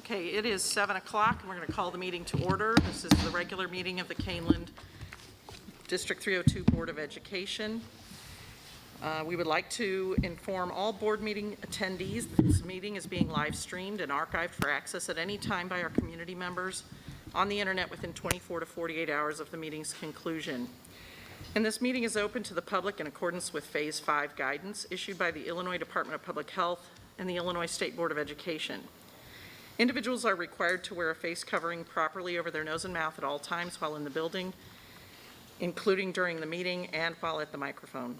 Okay, it is 7 o'clock, and we're going to call the meeting to order. This is the regular meeting of the Kaneland District 302 Board of Education. We would like to inform all board meeting attendees that this meeting is being live streamed and archived for access at any time by our community members on the internet within 24 to 48 hours of the meeting's conclusion. And this meeting is open to the public in accordance with Phase 5 guidance issued by the Illinois Department of Public Health and the Illinois State Board of Education. Individuals are required to wear a face covering properly over their nose and mouth at all times while in the building, including during the meeting and while at the microphone.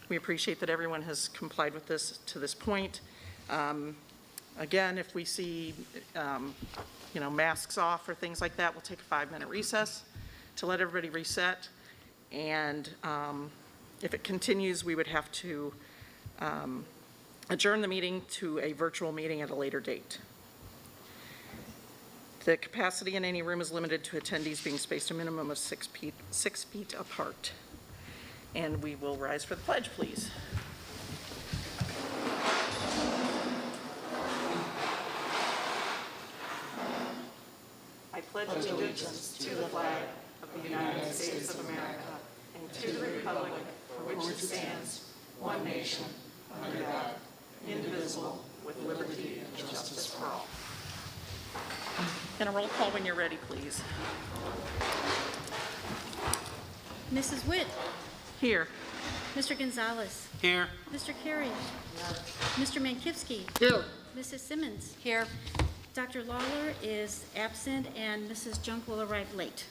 We appreciate that everyone has complied with this to this point. Again, if we see, masks off or things like that, we'll take a 5-minute recess to let everybody reset. And if it continues, we would have to adjourn the meeting to a virtual meeting at a later date. The capacity in any room is limited to attendees being spaced a minimum of 6 feet apart. And we will rise for the pledge, please. I pledge allegiance to the flag of the United States of America and to the republic for which it stands, one nation, under God, indivisible, with liberty and justice for all. And a roll call when you're ready, please. Mrs. Witt. Here. Mr. Gonzalez. Here. Mr. Carey. Mr. Mankivsky. Here. Mrs. Simmons. Here. Dr. Lawler is absent, and Mrs. Junk will arrive late.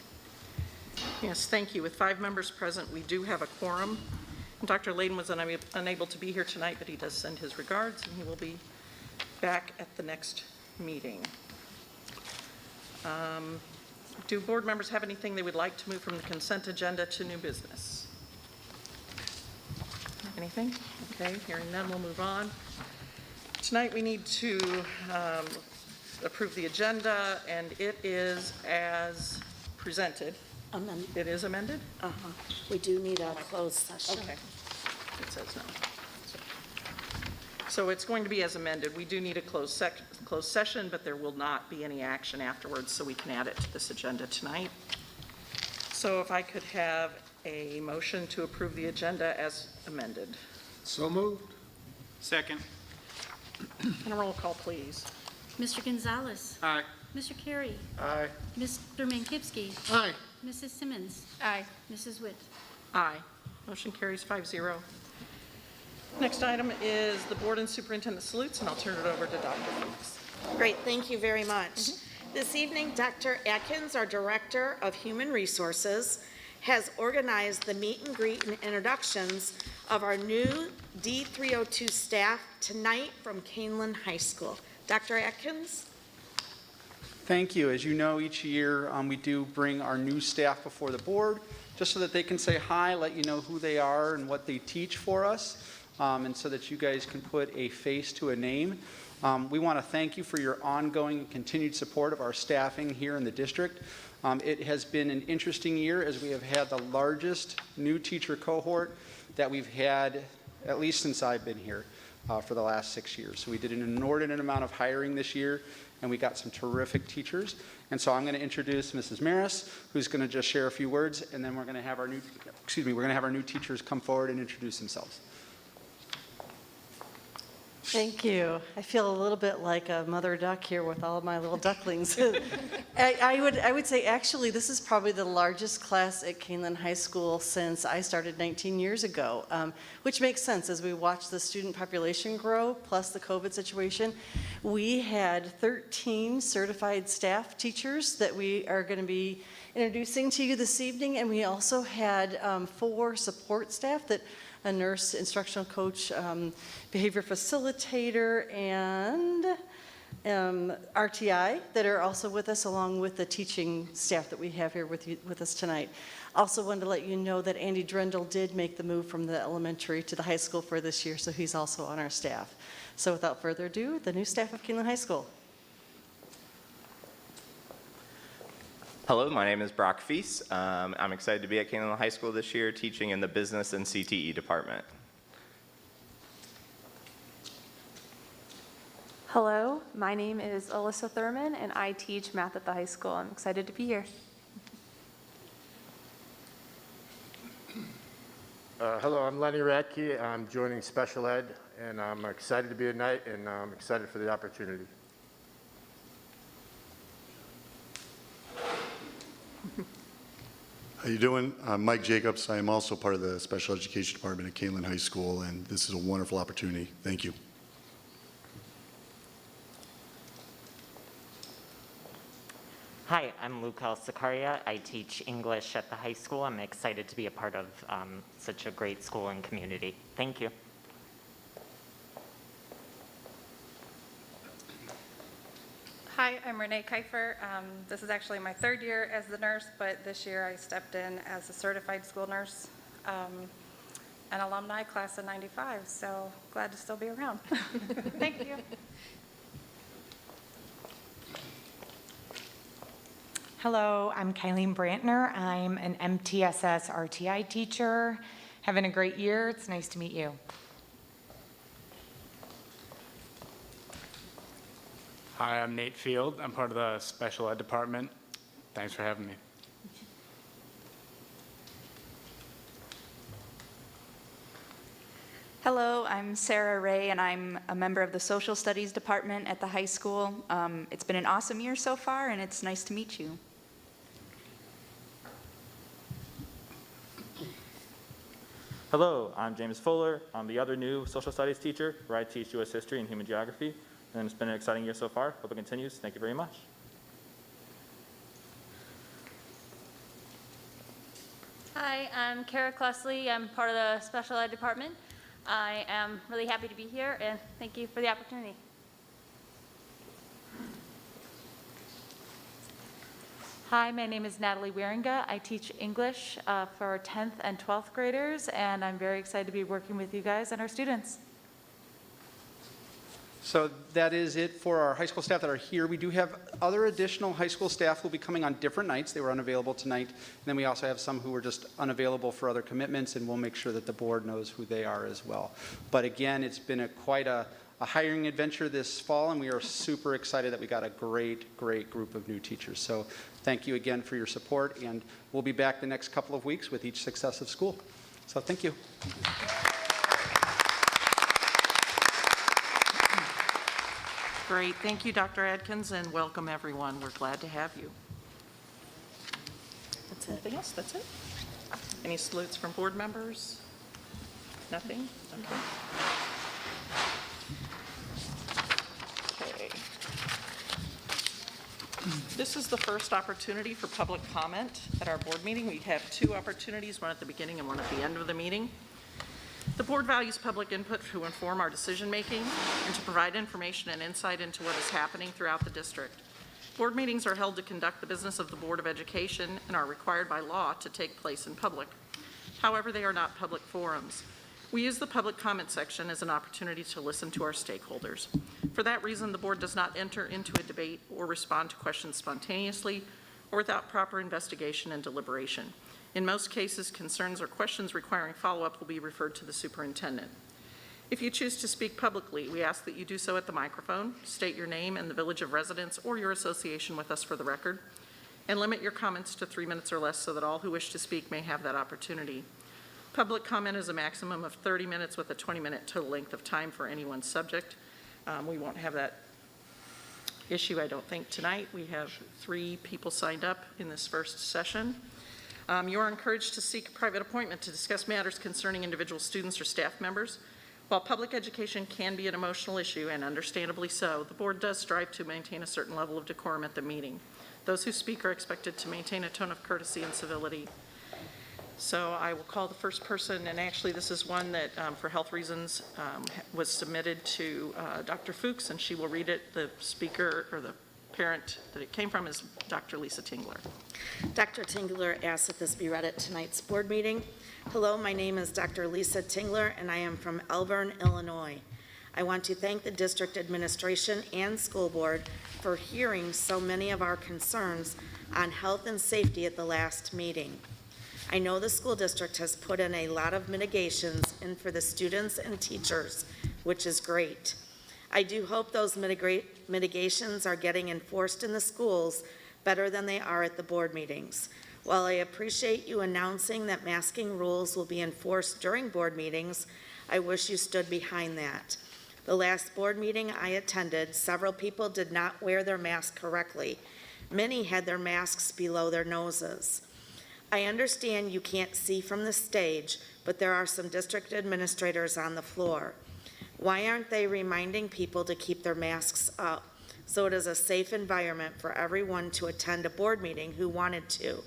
Yes, thank you. With 5 members present, we do have a quorum. Dr. Layden was unable to be here tonight, but he does send his regards, and he will be back at the next meeting. Do board members have anything they would like to move from the consent agenda to new business? Anything? Okay, hearing none, we'll move on. Tonight we need to approve the agenda, and it is as presented. Amendment. It is amended? We do need a closed session. Okay. It says no. So it's going to be as amended. We do need a closed session, but there will not be any action afterwards, so we can add it to this agenda tonight. So if I could have a motion to approve the agenda as amended. So moved. Second. And a roll call, please. Mr. Gonzalez. Aye. Mr. Carey. Aye. Mr. Mankivsky. Aye. Mrs. Simmons. Aye. Mrs. Witt. Aye. Motion carries 5-0. Next item is the board and superintendent salutes, and I'll turn it over to Dr. Fuchs. Great, thank you very much. This evening, Dr. Atkins, our Director of Human Resources, has organized the meet and greet and introductions of our new D302 staff tonight from Kaneland High School. Dr. Atkins? Thank you. As you know, each year we do bring our new staff before the board just so that they can say hi, let you know who they are and what they teach for us, and so that you guys can put a face to a name. We want to thank you for your ongoing and continued support of our staffing here in the district. It has been an interesting year as we have had the largest new teacher cohort that we've had at least since I've been here for the last 6 years. So we did an inordinate amount of hiring this year, and we got some terrific teachers. And so I'm going to introduce Mrs. Maris, who's going to just share a few words, and then we're going to have our new teachers come forward and introduce themselves. Thank you. I feel a little bit like a mother duck here with all of my little ducklings. I would say actually this is probably the largest class at Kaneland High School since I started 19 years ago, which makes sense as we watch the student population grow, plus the COVID situation. We had 13 certified staff teachers that we are going to be introducing to you this evening, and we also had 4 support staff, that a nurse, instructional coach, behavior facilitator, and RTI that are also with us, along with the teaching staff that we have here with us tonight. Also wanted to let you know that Andy Drendel did make the move from the elementary to the high school for this year, so he's also on our staff. So without further ado, the new staff of Kaneland High School. Hello, my name is Brock Feast. I'm excited to be at Kaneland High School this year, teaching in the Business and CTE department. Hello, my name is Alyssa Thurman, and I teach math at the high school. I'm excited to be here. Hello, I'm Lenny Radke. I'm joining special ed, and I'm excited to be at night, and I'm excited for the opportunity. How you doing? I'm Mike Jacobs. I am also part of the special education department at Kaneland High School, and this is a wonderful opportunity. Thank you. Hi, I'm Lucal Sakaria. I teach English at the high school. I'm excited to be a part of such a great school and community. Thank you. Hi, I'm Renee Kiefer. This is actually my third year as the nurse, but this year I stepped in as a certified school nurse, an alumni class of 95, so glad to still be around. Thank you. Hello, I'm Kylene Brantner. I'm an MTSS RTI teacher. Having a great year. It's nice to meet you. Hi, I'm Nate Field. I'm part of the special ed department. Thanks for having me. Hello, I'm Sarah Ray, and I'm a member of the Social Studies Department at the high school. It's been an awesome year so far, and it's nice to meet you. Hello, I'm James Fuller. I'm the other new social studies teacher where I teach U.S. history and human geography. And it's been an exciting year so far. Hope it continues. Thank you very much. Hi, I'm Kara Clessley. I'm part of the special ed department. I am really happy to be here, and thank you for the opportunity. Hi, my name is Natalie Wieringa. I teach English for 10th and 12th graders, and I'm very excited to be working with you guys and our students. So that is it for our high school staff that are here. We do have other additional high school staff who will be coming on different nights. They were unavailable tonight. And then we also have some who were just unavailable for other commitments, and we'll make sure that the board knows who they are as well. But again, it's been quite a hiring adventure this fall, and we are super excited that we got a great group of new teachers. So thank you again for your support, and we'll be back the next couple of weeks with each successive school. So thank you. Great. Thank you, Dr. Adkins, and welcome, everyone. We're glad to have you. That's anything else? That's it? Any salutes from board members? Nothing? Okay. This is the first opportunity for public comment at our board meeting. We have two opportunities, one at the beginning and one at the end of the meeting. The board values public input to inform our decision-making and to provide information and insight into what is happening throughout the district. Board meetings are held to conduct the business of the Board of Education and are required by law to take place in public. However, they are not public forums. We use the public comment section as an opportunity to listen to our stakeholders. For that reason, the board does not enter into a debate or respond to questions spontaneously or without proper investigation and deliberation. In most cases, concerns or questions requiring follow-up will be referred to the superintendent. If you choose to speak publicly, we ask that you do so at the microphone, state your name and the village of residence or your association with us for the record, and limit your comments to 3 minutes or less so that all who wish to speak may have that opportunity. Public comment is a maximum of 30 minutes with a 20-minute total length of time for any one subject. We won't have that issue, I don't think, tonight. We have 3 people signed up in this first session. You are encouraged to seek a private appointment to discuss matters concerning individual students or staff members. While public education can be an emotional issue, and understandably so, the board does strive to maintain a certain level of decorum at the meeting. Those who speak are expected to maintain a tone of courtesy and civility. So I will call the first person, and actually this is one that, for health reasons, was submitted to Dr. Fuchs, and she will read it. The speaker, or the parent that it came from, is Dr. Lisa Tingler. Dr. Tingler asks that this be read at tonight's board meeting. Hello, my name is Dr. Lisa Tingler, and I am from Elburn, Illinois. I want to thank the district administration and school board for hearing so many of our concerns on health and safety at the last meeting. I know the school district has put in a lot of mitigations in for the students and teachers, which is great. I do hope those mitigations are getting enforced in the schools better than they are at the board meetings. While I appreciate you announcing that masking rules will be enforced during board meetings, I wish you stood behind that. The last board meeting I attended, several people did not wear their mask correctly. Many had their masks below their noses. I understand you can't see from the stage, but there are some district administrators on the floor. Why aren't they reminding people to keep their masks up so it is a safe environment for everyone to attend a board meeting who wanted to?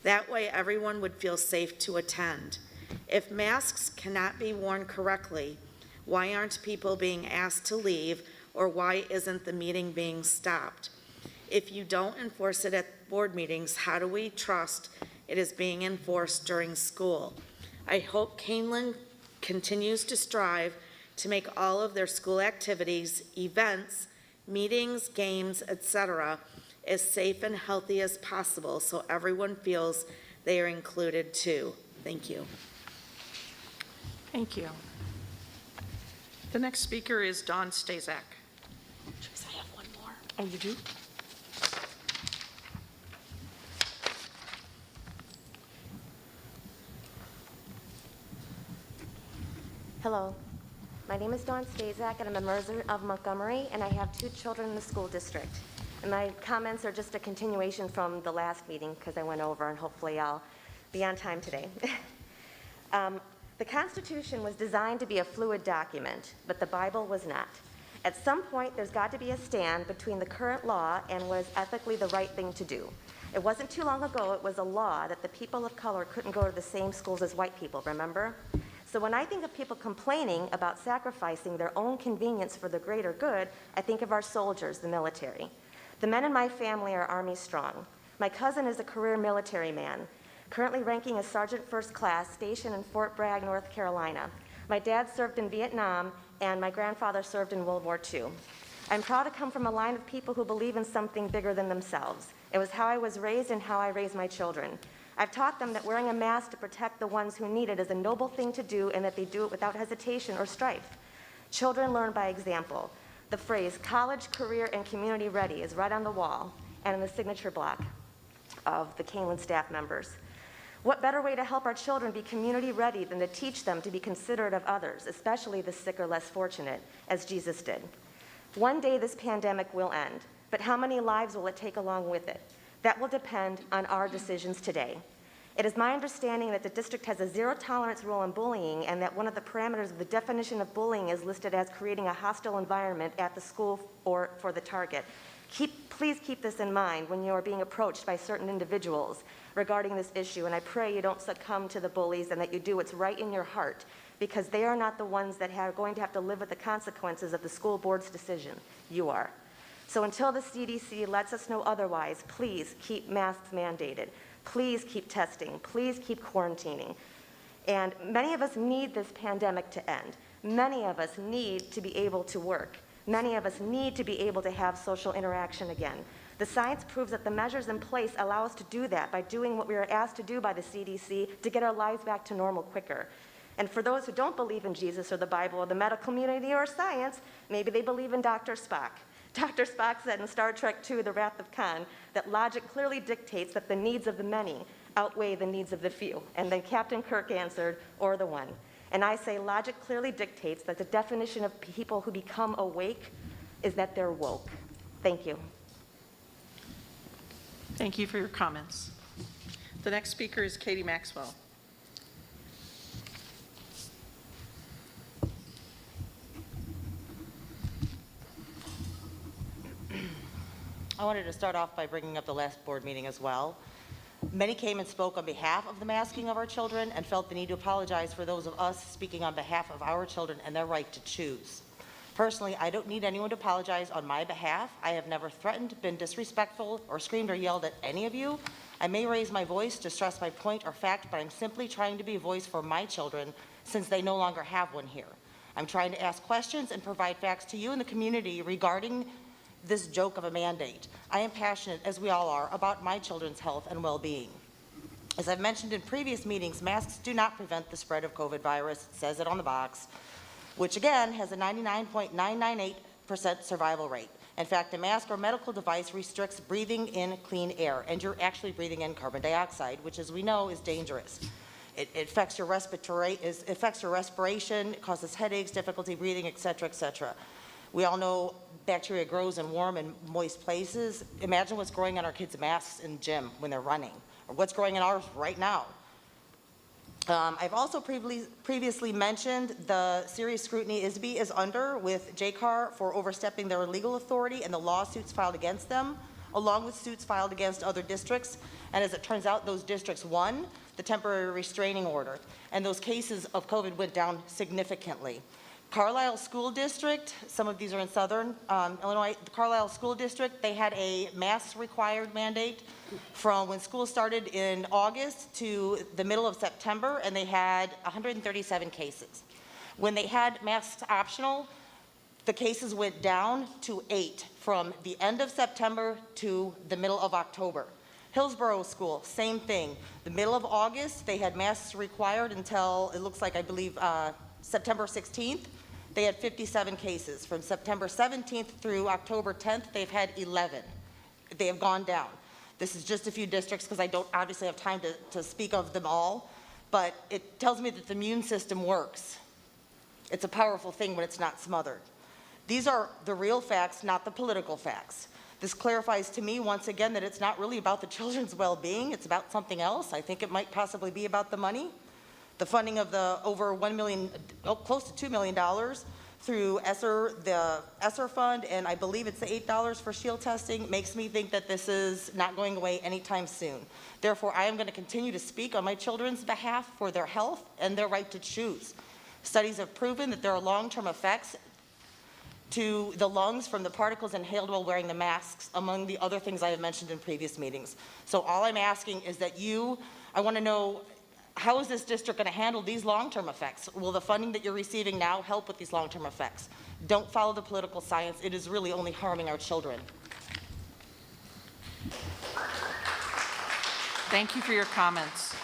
That way everyone would feel safe to attend. If masks cannot be worn correctly, why aren't people being asked to leave, or why isn't the meeting being stopped? If you don't enforce it at board meetings, how do we trust it is being enforced during school? I hope Kaneland continues to strive to make all of their school activities, events, meetings, games, etc., as safe and healthy as possible so everyone feels they are included too. Thank you. Thank you. The next speaker is Dawn Stazak. I have one more. Oh, you do? Hello, my name is Dawn Stazak, and I'm a resident of Montgomery, and I have 2 children in the school district. And my comments are just a continuation from the last meeting because I went over, and hopefully I'll be on time today. The Constitution was designed to be a fluid document, but the Bible was not. At some point, there's got to be a stand between the current law and what is ethically the right thing to do. It wasn't too long ago, it was a law that the people of color couldn't go to the same schools as white people, remember? So when I think of people complaining about sacrificing their own convenience for the greater good, I think of our soldiers, the military. The men in my family are Army strong. My cousin is a career military man, currently ranking as Sergeant First Class, stationed in Fort Bragg, North Carolina. My dad served in Vietnam, and my grandfather served in World War II. I'm proud to come from a line of people who believe in something bigger than themselves. It was how I was raised and how I raised my children. I've taught them that wearing a mask to protect the ones who need it is a noble thing to do, and that they do it without hesitation or strife. Children learn by example. The phrase college, career, and community ready is right on the wall and in the signature block of the Kaneland staff members. What better way to help our children be community ready than to teach them to be considerate of others, especially the sick or less fortunate, as Jesus did? One day this pandemic will end, but how many lives will it take along with it? That will depend on our decisions today. It is my understanding that the district has a zero-tolerance rule on bullying, and that one of the parameters of the definition of bullying is listed as creating a hostile environment at the school or for the target. Please keep this in mind when you are being approached by certain individuals regarding this issue, and I pray you don't succumb to the bullies and that you do what's right in your heart, because they are not the ones that are going to have to live with the consequences of the school board's decision. You are. So until the CDC lets us know otherwise, please keep masks mandated. Please keep testing. Please keep quarantining. And many of us need this pandemic to end. Many of us need to be able to work. Many of us need to be able to have social interaction again. The science proves that the measures in place allow us to do that by doing what we are asked to do by the CDC to get our lives back to normal quicker. And for those who don't believe in Jesus or the Bible or the medical community or science, maybe they believe in Dr. Spock. Dr. Spock said in Star Trek II, The Wrath of Khan, that logic clearly dictates that the needs of the many outweigh the needs of the few. And then Captain Kirk answered, or the one. And I say logic clearly dictates that the definition of people who become awake is that they're woke. Thank you. Thank you for your comments. The next speaker is Katie Maxwell. I wanted to start off by bringing up the last board meeting as well. Many came and spoke on behalf of the masking of our children and felt the need to apologize for those of us speaking on behalf of our children and their right to choose. Personally, I don't need anyone to apologize on my behalf. I have never threatened, been disrespectful, or screamed or yelled at any of you. I may raise my voice to stress my point or fact, but I'm simply trying to be a voice for my children since they no longer have one here. I'm trying to ask questions and provide facts to you and the community regarding this joke of a mandate. I am passionate, as we all are, about my children's health and well-being. As I've mentioned in previous meetings, masks do not prevent the spread of COVID virus. It says it on the box. which again has a 99.998% survival rate. In fact, a mask or medical device restricts breathing in clean air, and you're actually breathing in carbon dioxide, which, as we know, is dangerous. It affects your respiration, it causes headaches, difficulty breathing, et cetera, et cetera. We all know bacteria grows in warm and moist places. Imagine what's growing on our kids' masks in gym when they're running, or what's growing in ours right now. I've also previously mentioned the serious scrutiny ISB is under with JCAR for overstepping their legal authority and the lawsuits filed against them, along with suits filed against other districts. And as it turns out, those districts won the temporary restraining order, and those cases of COVID went down significantly. Carlisle School District, some of these are in southern Illinois, the Carlisle School District, they had a mask required mandate from when school started in August to the middle of September, and they had 137 cases. When they had masks optional, the cases went down to 8 from the end of September to the middle of October. Hillsborough School, same thing. The middle of August, they had masks required until, it looks like, I believe, September 16th. They had 57 cases. From September 17th through October 10th, they've had 11. They have gone down. This is just a few districts because I don't obviously have time to speak of them all, but it tells me that the immune system works. It's a powerful thing when it's not smothered. These are the real facts, not the political facts. This clarifies to me once again that it's not really about the children's well-being, it's about something else. I think it might possibly be about the money. The funding of the over $1 million, close to $2 million through the ESSER fund, and I believe it's the $8 for shield testing, makes me think that this is not going away anytime soon. Therefore, I am going to continue to speak on my children's behalf for their health and their right to choose. Studies have proven that there are long-term effects to the lungs from the particles inhaled while wearing the masks, among the other things I have mentioned in previous meetings. So all I'm asking is that I want to know, how is this district going to handle these long-term effects? Will the funding that you're receiving now help with these long-term effects? Don't follow the political science. It is really only harming our children. Thank you for your comments.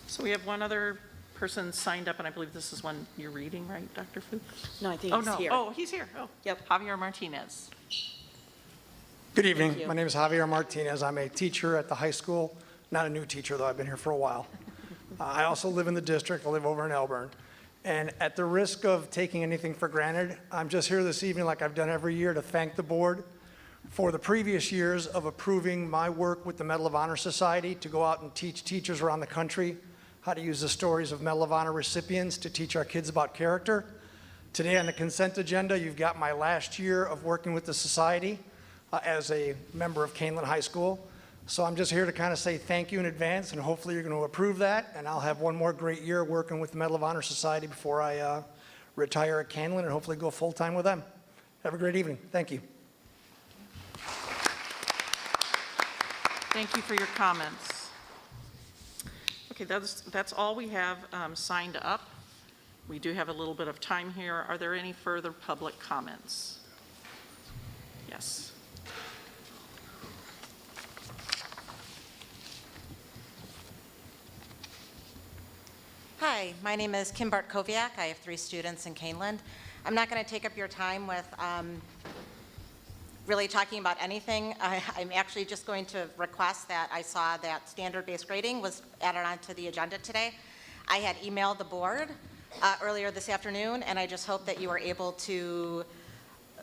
So we have one other person signed up, and I believe this is one you're reading, right, Dr. Fuchs? No, I think Oh, he's no. here. Oh, he's here. Oh, yep. Javier Martinez. Good evening. My name is Javier Martinez. I'm a teacher at the high school. Not a new teacher, though. I've been here for a while. I also live in the district. I live over in Elburn. And at the risk of taking anything for granted, I'm just here this evening, like I've done every year, to thank the board for the previous years of approving my work with the Medal of Honor Society to go out and teach teachers around the country how to use the stories of Medal of Honor recipients to teach our kids about character. Today on the consent agenda, you've got my last year of working with the society as a member of Kaneland High School. So I'm just here to kind of say thank you in advance, and hopefully you're going to approve that, and I'll have one more great year working with the Medal of Honor Society before I retire at Kaneland and hopefully go full-time with them. Have a great evening. Thank you. Thank you for your comments. Okay, that's all we have signed up. We do have a little bit of time here. Are there any further public comments? Yes. Hi, my name is Kim Bartkowiak. I have 3 students in Kaneland. I'm not going to take up your time with really talking about anything. I'm actually just going to request that I saw that standard-based grading was added onto the agenda today. I had emailed the board earlier this afternoon, and I just hope that you are able to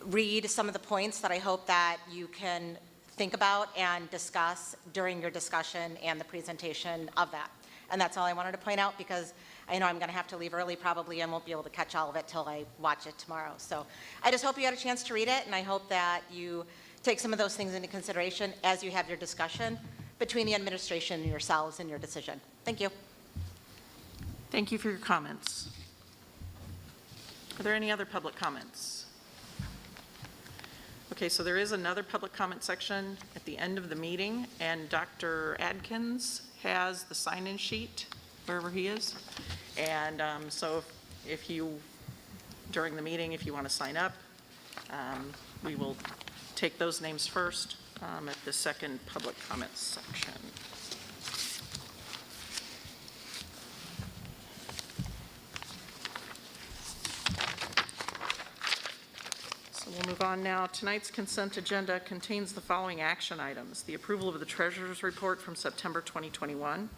read some of the points that I hope that you can think about and discuss during your discussion and the presentation of that. And that's all I wanted to point out, because I know I'm going to have to leave early probably and won't be able to catch all of it till I watch it tomorrow. So I just hope you had a chance to read it, and I hope that you take some of those things into consideration as you have your discussion between the administration and yourselves in your decision. Thank you. Thank you for your comments. Are there any other public comments? Okay, so there is another public comment section at the end of the meeting, and Dr. Adkins has the sign-in sheet wherever he is. And so if you, during the meeting, if you want to sign up, we will take those names first at the second public comments section. We'll move on now. Tonight's consent agenda contains the following action items: the approval of the treasurer's report from September 2021,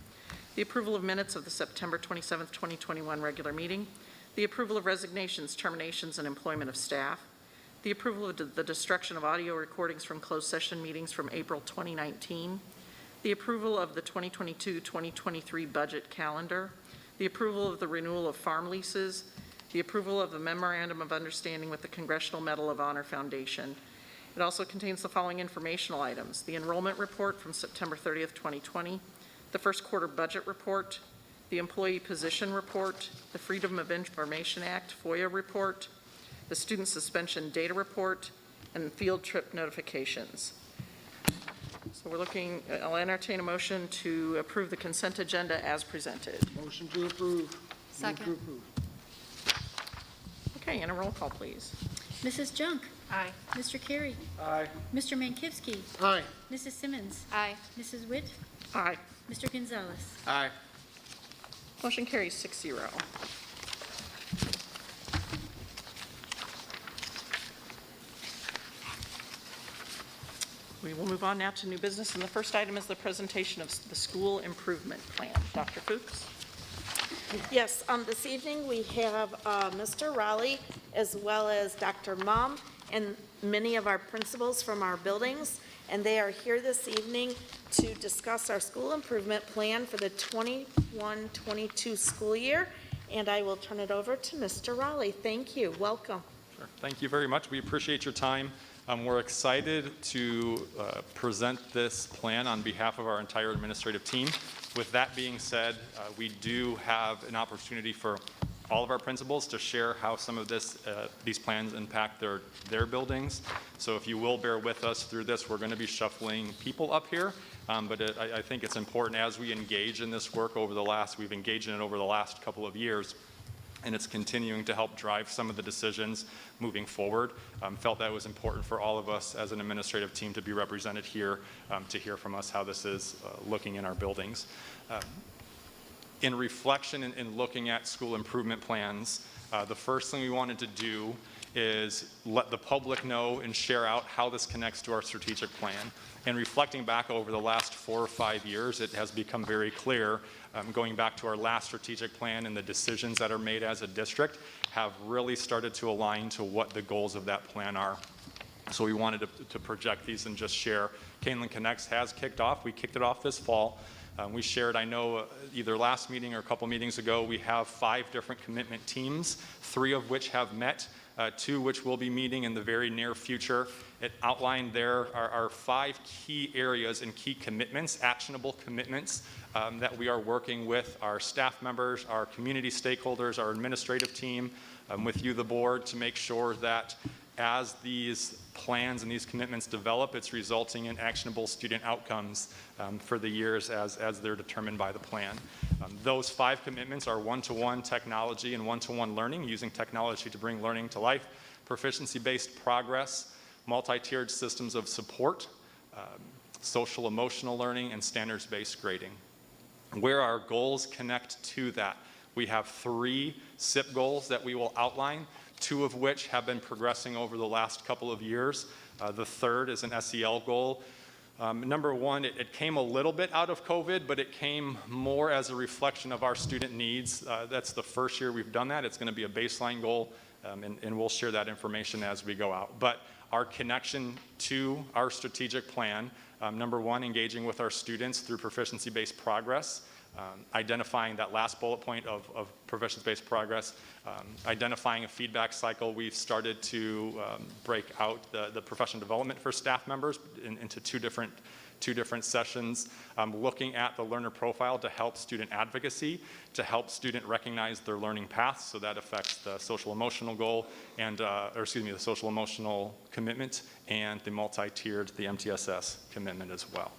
the approval of minutes of the September 27th, 2021 regular meeting, the approval of resignations, terminations, and employment of staff, the approval of the destruction of audio recordings from closed session meetings from April 2019, the approval of the 2022-2023 budget calendar, the approval of the renewal of farm leases, the approval of the memorandum of understanding with the Congressional Medal of Honor Foundation. It also contains the following informational items: the enrollment report from September 30th, 2020, the first quarter budget report, the employee position report, the Freedom of Information Act FOIA report, the student suspension data report, and field trip notifications. So I'll entertain a motion to approve the consent agenda as presented. Motion to approve. Second. Okay, and a roll call, please. Mrs. Junk. Aye. Mr. Carey. Aye. Mr. Mankivsky. Aye. Mrs. Simmons. Aye. Mrs. Witt. Aye. Mr. Gonzalez. Aye. Motion carries 6-0. We will move on now to new business, and the first item is the presentation of the school improvement plan. Dr. Fuchs? Yes, this evening we have Mr. Raleigh as well as Dr. Mum and many of our principals from our buildings, and they are here this evening to discuss our school improvement plan for the 21-22 school year, and I will turn it over to Mr. Raleigh. Thank you. Welcome. Sure. Thank you very much. We appreciate your time. We're excited to present this plan on behalf of our entire administrative team. With that being said, we do have an opportunity for all of our principals to share how some of these plans impact their buildings. So if you will bear with us through this, we're going to be shuffling people up here. But I think it's important as we engage in this work we've engaged in it over the last couple of years, and it's continuing to help drive some of the decisions moving forward. Felt that it was important for all of us as an administrative team to be represented here to hear from us how this is looking in our buildings. In reflection and looking at school improvement plans, the first thing we wanted to do is let the public know and share out how this connects to our strategic plan. And reflecting back over the last 4 or 5 years, it has become very clear, going back to our last strategic plan, and the decisions that are made as a district have really started to align to what the goals of that plan are. So we wanted to project these and just share. Kaneland Connects has kicked off. We kicked it off this fall. We shared, I know, either last meeting or a couple meetings ago, we have 5 different commitment teams, 3 of which have met, 2 which will be meeting in the very near future. It outlined there are 5 key areas and key commitments, actionable commitments, that we are working with our staff members, our community stakeholders, our administrative team, with you, the board, to make sure that as these plans and these commitments develop, it's resulting in actionable student outcomes for the years as they're determined by the plan. Those 5 commitments are one-to-one technology and one-to-one learning, using technology to bring learning to life, proficiency-based progress, multi-tiered systems of support, social emotional learning, and standards-based grading. Where our goals connect to that, we have 3 SIP goals that we will outline, 2 of which have been progressing over the last couple of years. The third is an SEL goal. Number 1, it came a little bit out of COVID, but it came more as a reflection of our student needs. That's the first year we've done that. It's going to be a baseline goal, and we'll share that information as we go out. But our connection to our strategic plan, number 1, engaging with our students through proficiency-based progress, identifying that last bullet point of proficiency-based progress, identifying a feedback cycle. We've started to break out the professional development for staff members into two different sessions, looking at the learner profile to help student advocacy, to help student recognize their learning paths, so that affects the social emotional goal and, the social emotional commitment, and the multi-tiered, the MTSS commitment as well.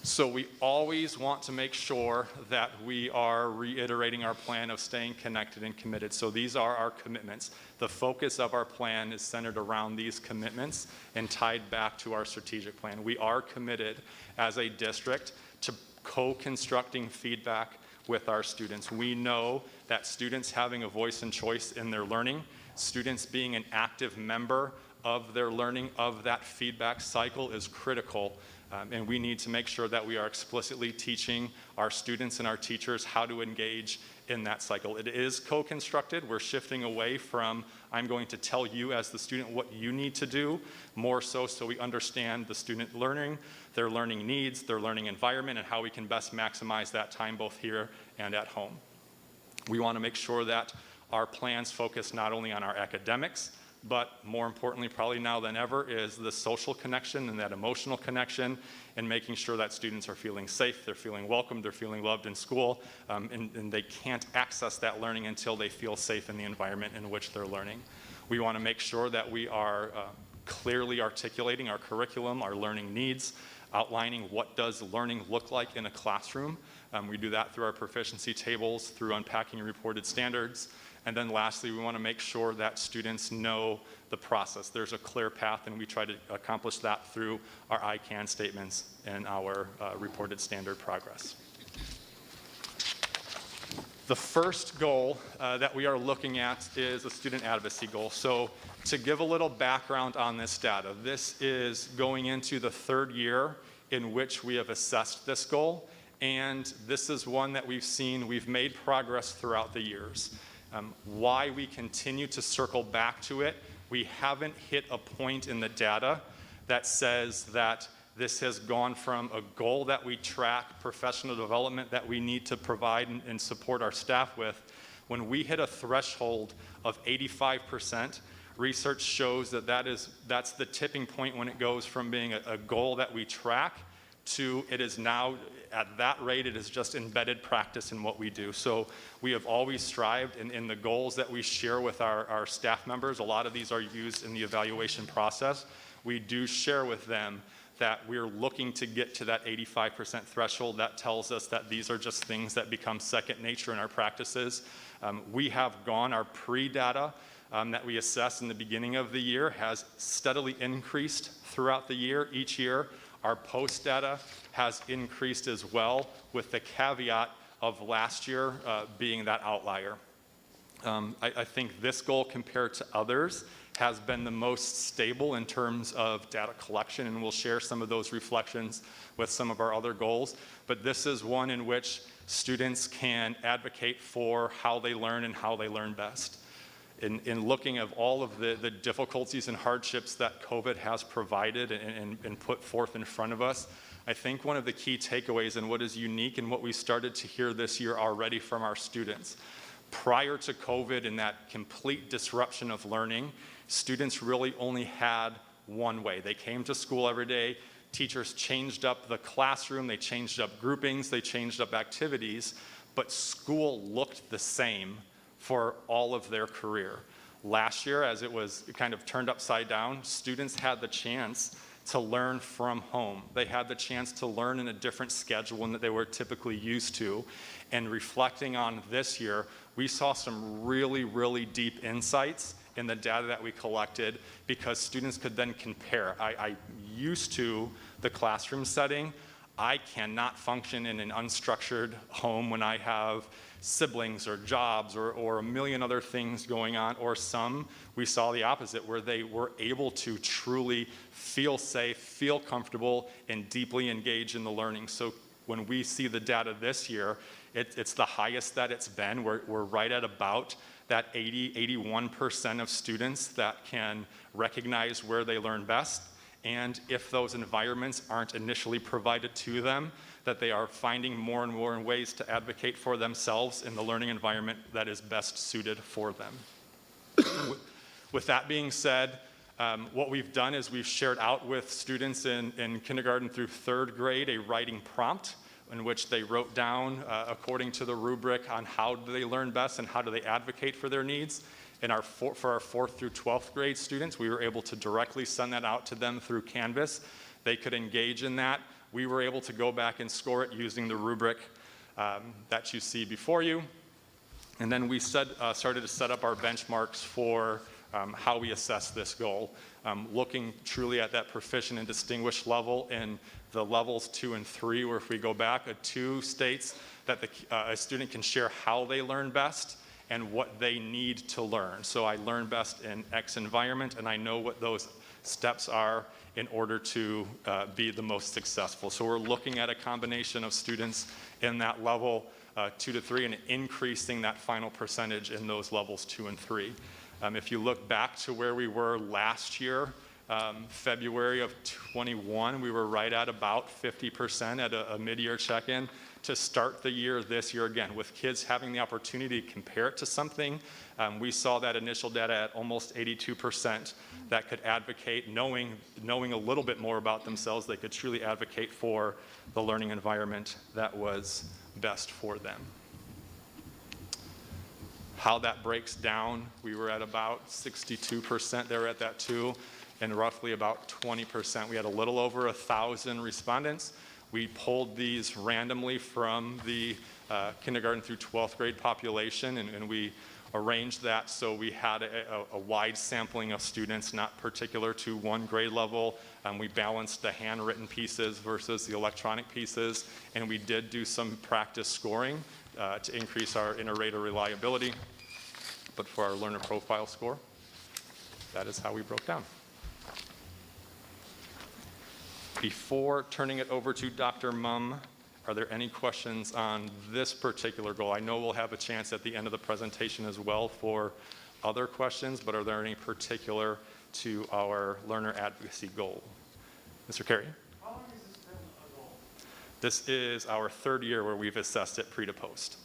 So we always want to make sure that we are reiterating our plan of staying connected and committed. So these are our commitments. The focus of our plan is centered around these commitments and tied back to our strategic plan. We are committed as a district to co-constructing feedback with our students. We know that students having a voice and choice in their learning, students being an active member of their learning, of that feedback cycle is critical. And we need to make sure that we are explicitly teaching our students and our teachers how to engage in that cycle. It is co-constructed. We're shifting away from, I'm going to tell you as the student what you need to do, more so we understand the student learning, their learning needs, their learning environment, and how we can best maximize that time both here and at home. We want to make sure that our plans focus not only on our academics, but more importantly, probably now than ever, is the social connection and that emotional connection, and making sure that students are feeling safe, they're feeling welcomed, they're feeling loved in school, and they can't access that learning until they feel safe in the environment in which they're learning. We want to make sure that we are clearly articulating our curriculum, our learning needs, outlining what does learning look like in a classroom. We do that through our proficiency tables, through unpacking reported standards. And then lastly, we want to make sure that students know the process. There's a clear path, and we try to accomplish that through our I CAN statements and our reported standard progress. The first goal that we are looking at is a student advocacy goal. So to give a little background on this data, this is going into the third year in which we have assessed this goal, and this is one that we've made progress throughout the years. Why we continue to circle back to it, we haven't hit a point in the data that says that this has gone from a goal that we track, professional development that we need to provide and support our staff with. When we hit a threshold of 85%, research shows that that's the tipping point when it goes from being a goal that we track to it is now, at that rate, it is just embedded practice in what we do. So we have always strived in the goals that we share with our staff members. A lot of these are used in the evaluation process. We do share with them that we're looking to get to that 85% threshold. That tells us that these are just things that become second nature in our practices. We have gone, our pre-data that we assessed in the beginning of the year has steadily increased throughout the year, each year. Our post data has increased as well, with the caveat of last year being that outlier. I think this goal compared to others has been the most stable in terms of data collection, and we'll share some of those reflections with some of our other goals. But this is one in which students can advocate for how they learn and how they learn best. In looking at all of the difficulties and hardships that COVID has provided and put forth in front of us, I think one of the key takeaways and what is unique and what we started to hear this year already from our students, prior to COVID and that complete disruption of learning, students really only had one way. They came to school every day, teachers changed up the classroom, they changed up groupings, they changed up activities, but school looked the same for all of their career. Last year, as it was kind of turned upside down, students had the chance to learn from home. They had the chance to learn in a different schedule than they were typically used to. And reflecting on this year, we saw some really, really deep insights in the data that we collected because students could then compare. I used to the classroom setting. I cannot function in an unstructured home when I have siblings or jobs or a million other things going on, or some, we saw the opposite, where they were able to truly feel safe, feel comfortable, and deeply engage in the learning. So when we see the data this year, it's the highest that it's been. We're right at about that 81% of students that can recognize where they learn best. And if those environments aren't initially provided to them, that they are finding more and more ways to advocate for themselves in the learning environment that is best suited for them. With that being said, what we've done is we've shared out with students in kindergarten through third grade a writing prompt in which they wrote down according to the rubric on how do they learn best and how do they advocate for their needs. And for our 4th through 12th grade students, we were able to directly send that out to them through Canvas. They could engage in that. We were able to go back and score it using the rubric that you see before you. And then we started to set up our benchmarks for how we assess this goal, looking truly at that proficient and distinguished level in the levels 2 and 3, where if we go back, a 2 states that a student can share how they learn best, and what they need to learn. So I learn best in X environment, and I know what those steps are in order to be the most successful. So we're looking at a combination of students in that level 2 to 3 and increasing that final percentage in those levels 2 and 3. If you look back to where we were last year, February of 21, we were right at about 50% at a mid-year check-in. To start the year this year, again, with kids having the opportunity to compare it to something, we saw that initial data at almost 82% that could advocate, knowing a little bit more about themselves, they could truly advocate for the learning environment that was best for them. How that breaks down, we were at about 62%, they were at that too, and roughly about 20%. We had a little over 1,000 respondents. We pulled these randomly from the kindergarten through 12th grade population, and we arranged that so we had a wide sampling of students, not particular to one grade level. We balanced the handwritten pieces versus the electronic pieces, and we did do some practice scoring to increase our inter-rater reliability. But for our learner profile score, that is how we broke down. Before turning it over to Dr. Mumm, are there any questions on this particular goal? I know we'll have a chance at the end of the presentation as well for other questions, but are there any particular to our learner advocacy goal? Mr. Carey? How long has this been a goal? This is our 3rd year where we've assessed it pre to post.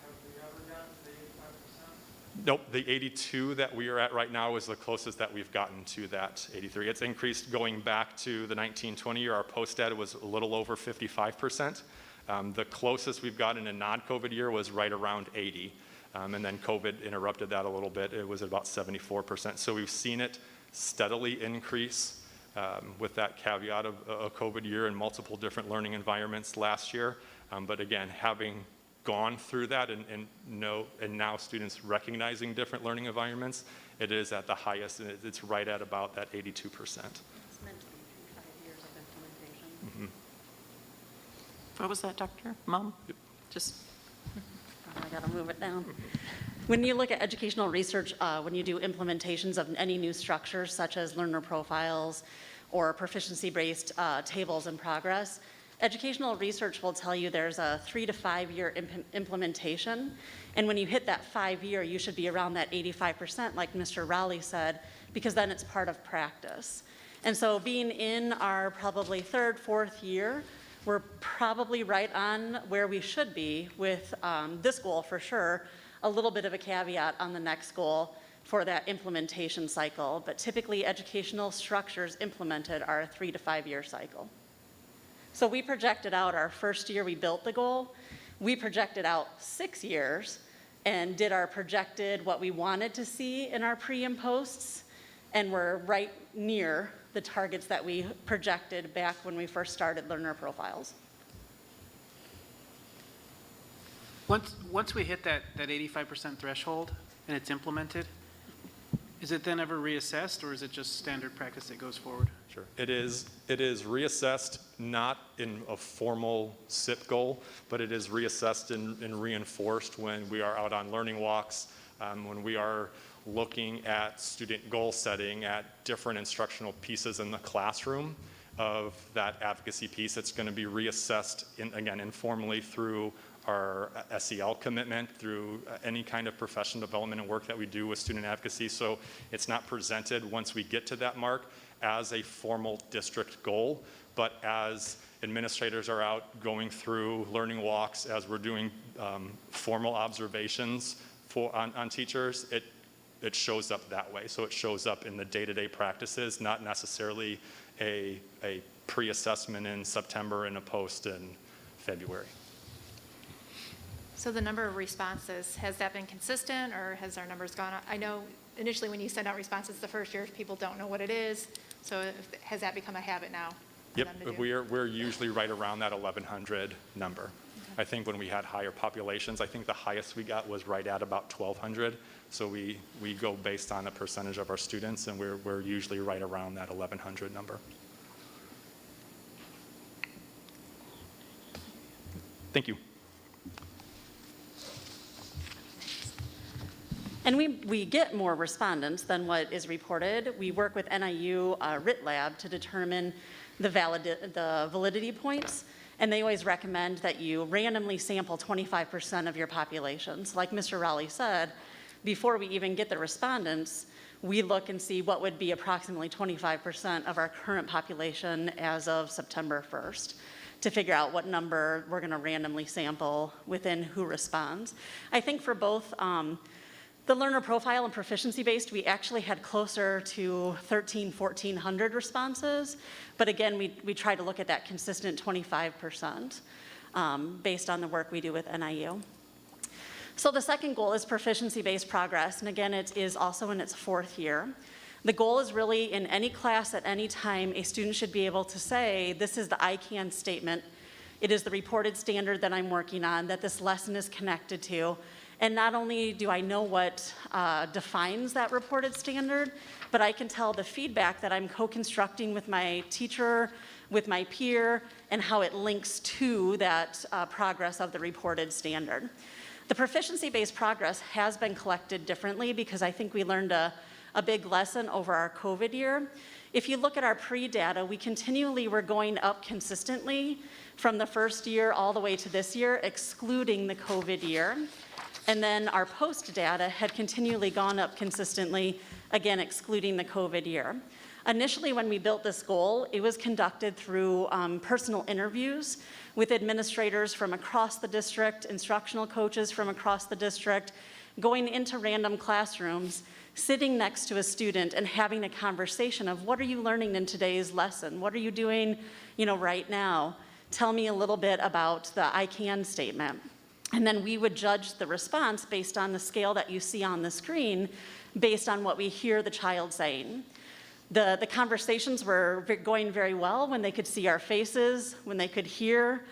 Have we ever gotten to the 85%? Nope, the 82 that we are at right now is the closest that we've gotten to that 83. It's increased going back to the 19-20 year. Our post data was a little over 55%. The closest we've gotten in a non-COVID year was right around 80. And then COVID interrupted that a little bit. It was at about 74%. So we've seen it steadily increase with that caveat of a COVID year and multiple different learning environments last year. But again, having gone through that and now students recognizing different learning environments, it is at the highest, and it's right at about that 82%. It's meant to be 5 years of implementation. What was that, Dr. Mumm? Just. I got to move it down. When you look at educational research, when you do implementations of any new structures such as learner profiles or proficiency-based tables in progress, educational research will tell you there's a 3 to 5 year implementation. And when you hit that 5 year, you should be around that 85%, like Mr. Rowley said, because then it's part of practice. And so being in our probably 3rd, 4th year, we're probably right on where we should be with this goal for sure. A little bit of a caveat on the next goal for that implementation cycle, but typically educational structures implemented are a 3 to 5 year cycle. So we projected out our 1st year we built the goal. We projected out 6 years and did our projected what we wanted to see in our pre and posts, and we're right near the targets that we projected back when we first started learner profiles. Once we hit that 85% threshold and it's implemented, is it then ever reassessed, or is it just standard practice that goes forward? Sure. It is reassessed, not in a formal SIP goal, but it is reassessed and reinforced when we are out on learning walks, when we are looking at student goal setting at different instructional pieces in the classroom of that advocacy piece. It's going to be reassessed, again, informally through our SEL commitment, through any kind of professional development and work that we do with student advocacy. So it's not presented once we get to that mark as a formal district goal, but as administrators are out going through learning walks, as we're doing formal observations on teachers, it shows up that way. So it shows up in the day-to-day practices, not necessarily a pre-assessment in September and a post in February. So the number of responses, has that been consistent, or has our numbers gone up? I know initially when you send out responses the first year, people don't know what it is. So has that become a habit now? Yep, we're usually right around that 1,100 number. Okay. I think when we had higher populations, I think the highest we got was right at about 1,200. So we go based on a percentage of our students, and we're usually right around that 1,100 number. Thank you. And we get more respondents than what is reported. We work with NIU RIT Lab to determine the validity points, and they always recommend that you randomly sample 25% of your populations. Like Mr. Rowley said, before we even get the respondents, we look and see what would be approximately 25% of our current population as of September 1st to figure out what number we're going to randomly sample within who responds. I think for both the learner profile and proficiency-based, we actually had closer to 1,400 responses. But again, we try to look at that consistent 25% based on the work we do with NIU. So the second goal is proficiency-based progress. And again, it is also in its 4th year. The goal is really in any class at any time, a student should be able to say, this is the I can statement. It is the reported standard that I'm working on, that this lesson is connected to. And not only do I know what defines that reported standard, but I can tell the feedback that I'm co-constructing with my teacher, with my peer, and how it links to that progress of the reported standard. The proficiency-based progress has been collected differently because I think we learned a big lesson over our COVID year. If you look at our pre-data, we continually were going up consistently from the first year all the way to this year, excluding the COVID year. And then our post data had continually gone up consistently, again, excluding the COVID year. Initially, when we built this goal, it was conducted through personal interviews with administrators from across the district, instructional coaches from across the district, going into random classrooms, sitting next to a student and having a conversation of what are you learning in today's lesson? What are you doing, right now? Tell me a little bit about the I can statement. And then we would judge the response based on the scale that you see on the screen, based on what we hear the child saying. The conversations were going very well when they could see our faces, when they could hear,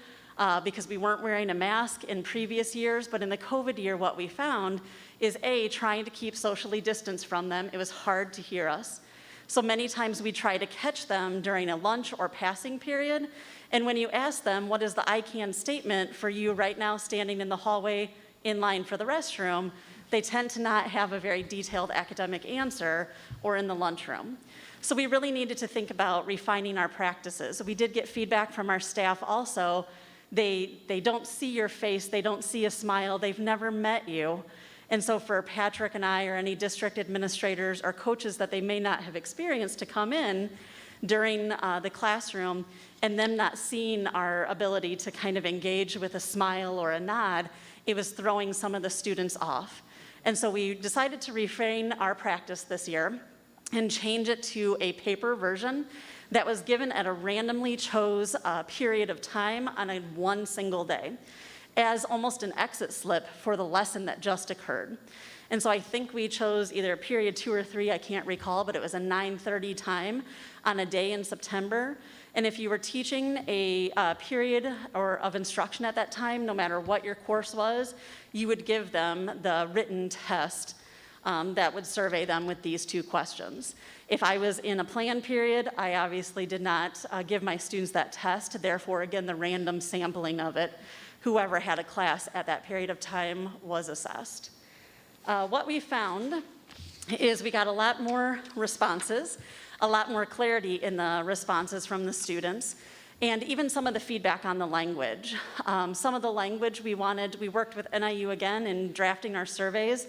because we weren't wearing a mask in previous years. But in the COVID year, what we found is trying to keep socially distanced from them. It was hard to hear us. So many times we try to catch them during a lunch or passing period. And when you ask them, what is the I can statement for you right now standing in the hallway in line for the restroom, they tend to not have a very detailed academic answer or in the lunchroom. So we really needed to think about refining our practices. We did get feedback from our staff also. They don't see your face, they don't see a smile, they've never met you. And so for Patrick and I or any district administrators or coaches that they may not have experienced to come in during the classroom and them not seeing our ability to kind of engage with a smile or a nod, it was throwing some of the students off. And so we decided to refrain our practice this year and change it to a paper version that was given at a randomly chose period of time on one single day as almost an exit slip for the lesson that just occurred. And so I think we chose either period 2 or 3, I can't recall, but it was a 9:30 time on a day in September. And if you were teaching a period of instruction at that time, no matter what your course was, you would give them the written test that would survey them with these 2 questions. If I was in a planned period, I obviously did not give my students that test, therefore, again, the random sampling of it, whoever had a class at that period of time was assessed. What we found is we got a lot more responses, a lot more clarity in the responses from the students, and even some of the feedback on the language. Some of the language we worked with NIU again in drafting our surveys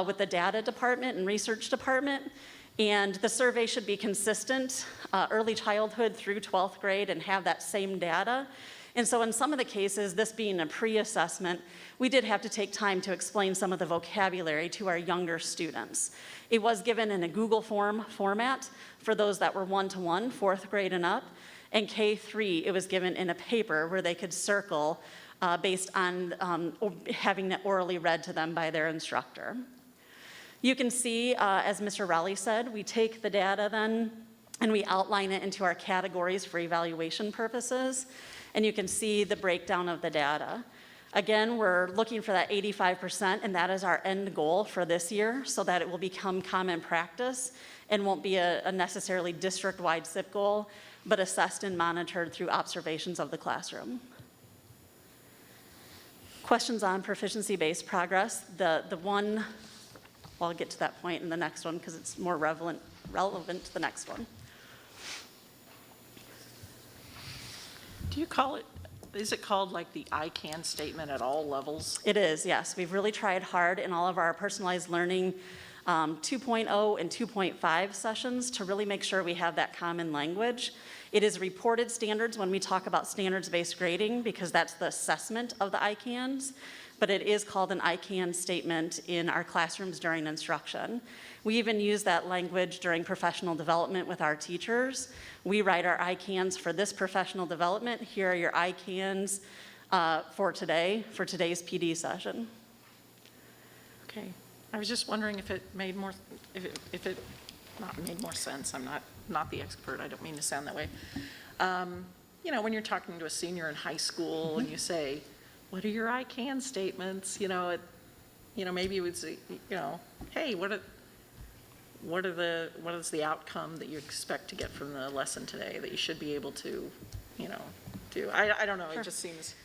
with the data department and research department, and the survey should be consistent, early childhood through 12th grade, and have that same data. And so in some of the cases, this being a pre-assessment, we did have to take time to explain some of the vocabulary to our younger students. It was given in a Google format for those that were 1-to-1, 4th grade and up, and K3, it was given in a paper where they could circle based on having it orally read to them by their instructor. You can see, as Mr. Rowley said, we take the data then and we outline it into our categories for evaluation purposes. And you can see the breakdown of the data. Again, we're looking for that 85%, and that is our end goal for this year so that it will become common practice and won't be a necessarily district-wide SIP goal, but assessed and monitored through observations of the classroom. Questions on proficiency-based progress? The one Well, I'll get to that point in the next one because it's more relevant to the next one. Do you call it, is it called like the I can statement at all levels? It is, yes. We've really tried hard in all of our personalized learning 2.0 and 2.5 sessions to really make sure we have that common language. It is reported standards when we talk about standards-based grading because that's the assessment of the ICANs, but it is called an ICAN statement in our classrooms during instruction. We even use that language during professional development with our teachers. We write our ICANs for this professional development. Here are your ICANs for today's PD session. Okay. I was just wondering if it made more, if it not made more sense. I'm not the expert. I don't mean to sound that way. You know, when you're talking to a senior in high school and you say, what are your I can statements? You know, maybe you would say, you know, hey, what is the outcome that you expect to get from the lesson today that you should be able to, you know, do? I don't know. It just seems.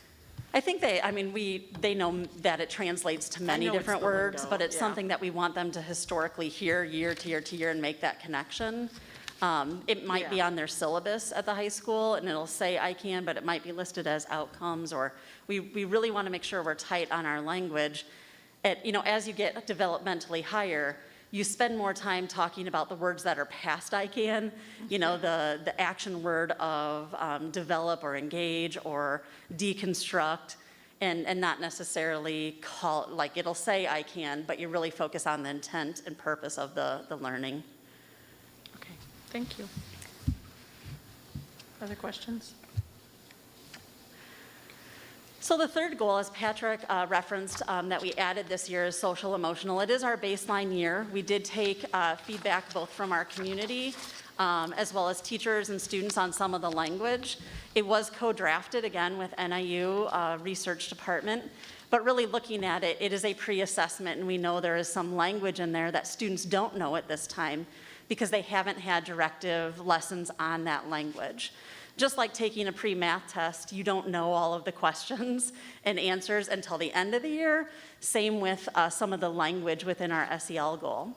I think they know that it translates to many different words, but it's something that we want them to historically hear year to year to year and make that connection. It might be on their syllabus at the high school and it'll say I can, but it might be listed as outcomes, or we really want to make sure we're tight on our language. You know, as you get developmentally higher, you spend more time talking about the words that are past I can, you know, the action word of develop or engage or deconstruct, and not necessarily call, like it'll say I can, but you really focus on the intent and purpose of the learning. Okay, thank you. Other questions? So the third goal, as Patrick referenced, that we added this year is social emotional. It is our baseline year. We did take feedback both from our community as well as teachers and students on some of the language. It was co-drafted again with NIU Research Department, but really looking at it, it is a pre-assessment, and we know there is some language in there that students don't know at this time because they haven't had directive lessons on that language. Just like taking a pre-math test, you don't know all of the questions and answers until the end of the year. Same with some of the language within our SEL goal.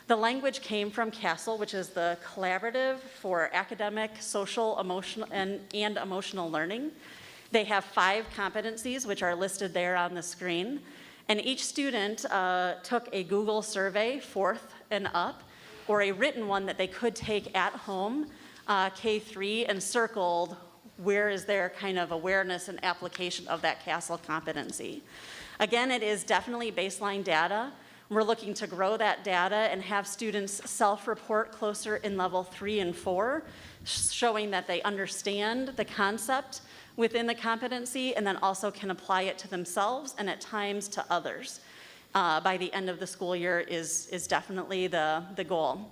The language came from CASEL, which is the Collaborative for Academic, Social, Emotional, and Emotional Learning. They have 5 competencies, which are listed there on the screen. And each student took a Google survey, 4th and up, or a written one that they could take at home, K3, and circled where is their kind of awareness and application of that CASEL competency. Again, it is definitely baseline data. We're looking to grow that data and have students self-report closer in level 3 and 4, showing that they understand the concept within the competency and then also can apply it to themselves and at times to others. By the end of the school year is definitely the goal.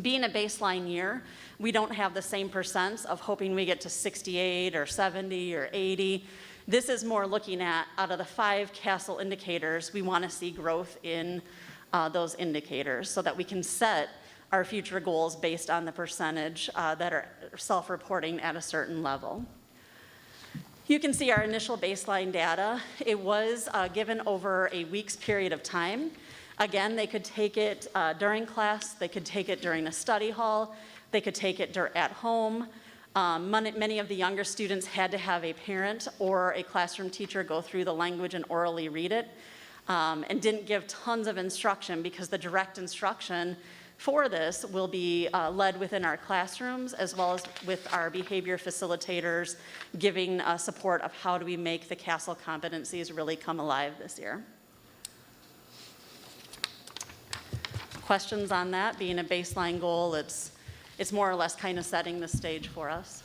Being a baseline year, we don't have the same percents of hoping we get to 68 or 70 or 80. This is more looking at, out of the 5 CASEL indicators, we want to see growth in those indicators so that we can set our future goals based on the percentage that are self-reporting at a certain level. You can see our initial baseline data. It was given over a week's period of time. Again, they could take it during class, they could take it during a study hall, they could take it at home. Many of the younger students had to have a parent or a classroom teacher go through the language and orally read it, and didn't give tons of instruction because the direct instruction for this will be led within our classrooms as well as with our behavior facilitators giving support of how do we make the CASEL competencies really come alive this year. Questions on that? Being a baseline goal, it's more or less kind of setting the stage for us.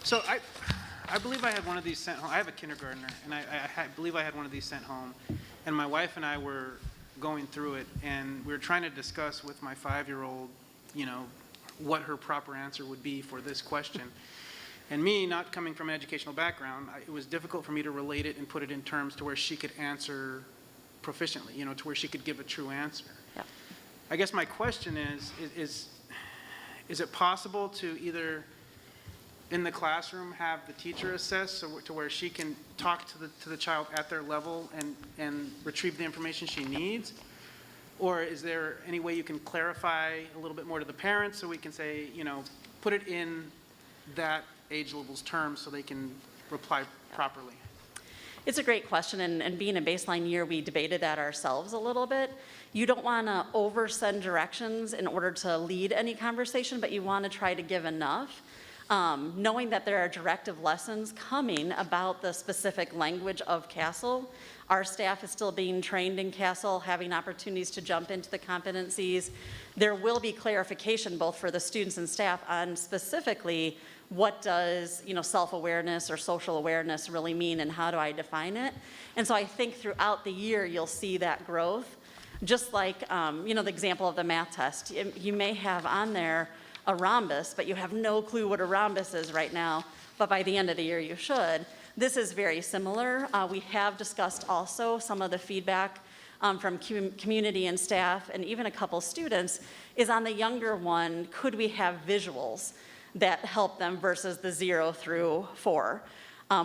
So I believe I had one of these sent home. I have a kindergartner, and I believe I had one of these sent home. And my wife and I were going through it, and we were trying to discuss with my 5-year-old, you know, what her proper answer would be for this question. And me, not coming from an educational background, it was difficult for me to relate it and put it in terms to where she could answer proficiently, you know, to where she could give a true answer. Yep. I guess my question is it possible to either in the classroom have the teacher assess so to where she can talk to the child at their level and retrieve the information she needs? Or is there any way you can clarify a little bit more to the parents so we can say, put it in that age level's terms so they can reply properly? It's a great question, and being a baseline year, we debated that ourselves a little bit. You don't want to oversend directions in order to lead any conversation, but you want to try to give enough. Knowing that there are directive lessons coming about the specific language of CASEL, our staff is still being trained in CASEL, having opportunities to jump into the competencies. There will be clarification both for the students and staff on specifically what does, self-awareness or social awareness really mean and how do I define it? And so I think throughout the year, you'll see that growth. Just like, the example of the math test. You may have on there a rhombus, but you have no clue what a rhombus is right now, but by the end of the year, you should. This is very similar. We have discussed also some of the feedback from community and staff, and even a couple students, is on the younger one, could we have visuals that help them versus the 0 through 4.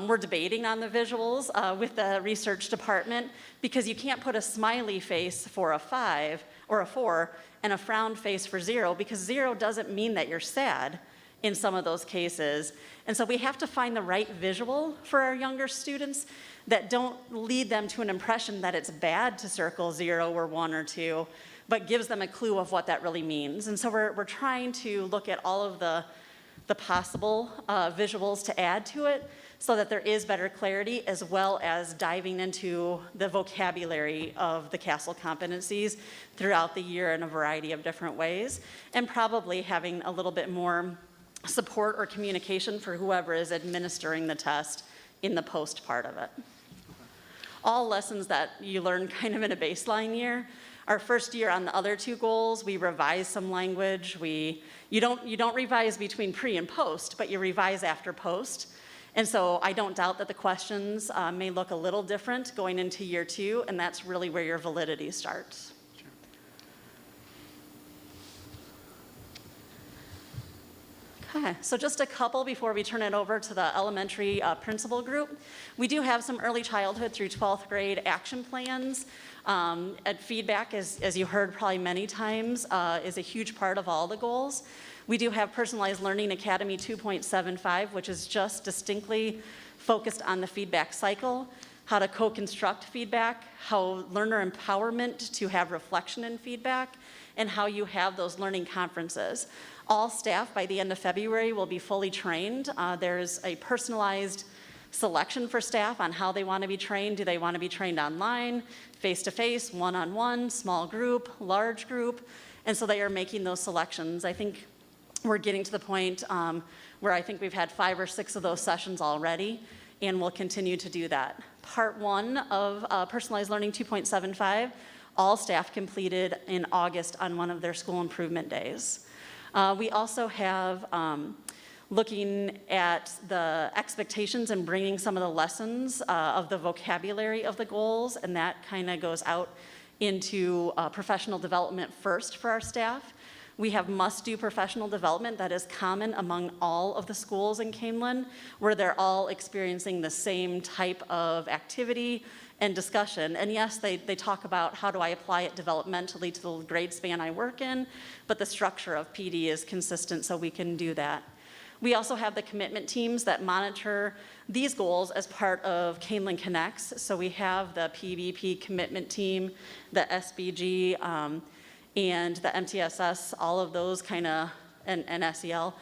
We're debating on the visuals with the research department because you can't put a smiley face for a 5 or a 4 and a frown face for 0 because 0 doesn't mean that you're sad in some of those cases. And so we have to find the right visual for our younger students that don't lead them to an impression that it's bad to circle 0 or 1 or 2, but gives them a clue of what that really means. And so we're trying to look at all of the possible visuals to add to it so that there is better clarity as well as diving into the vocabulary of the CASEL competencies throughout the year in a variety of different ways, and probably having a little bit more support or communication for whoever is administering the test in the post part of it. All lessons that you learn kind of in a baseline year. Our first year on the other 2 goals, we revised some language. You don't revise between pre and post, but you revise after post. And so I don't doubt that the questions may look a little different going into year 2, and that's really where your validity starts. Okay, so just a couple before we turn it over to the elementary principal group. We do have some early childhood through 12th grade action plans. And feedback, as you heard probably many times, is a huge part of all the goals. We do have Personalized Learning Academy 2.75, which is just distinctly focused on the feedback cycle, how to co-construct feedback, how learner empowerment to have reflection in feedback, and how you have those learning conferences. All staff by the end of February will be fully trained. There's a personalized selection for staff on how they want to be trained. Do they want to be trained online, face-to-face, one-on-one, small group, large group? And so they are making those selections. I think we're getting to the point where I think we've had 5 or 6 of those sessions already, and we'll continue to do that. Part 1 of Personalized Learning 2.75, all staff completed in August on one of their school improvement days. We also have looking at the expectations and bringing some of the lessons of the vocabulary of the goals, and that kind of goes out into professional development first for our staff. We have must-do professional development that is common among all of the schools in Kaneland, where they're all experiencing the same type of activity and discussion. And yes, they talk about how do I apply it developmentally to the grade span I work in, but the structure of PD is consistent, so we can do that. We also have the commitment teams that monitor these goals as part of Kaneland Connects. So we have the PVP commitment team, the SBG, and the MTSS, all of those kind of, and SEL.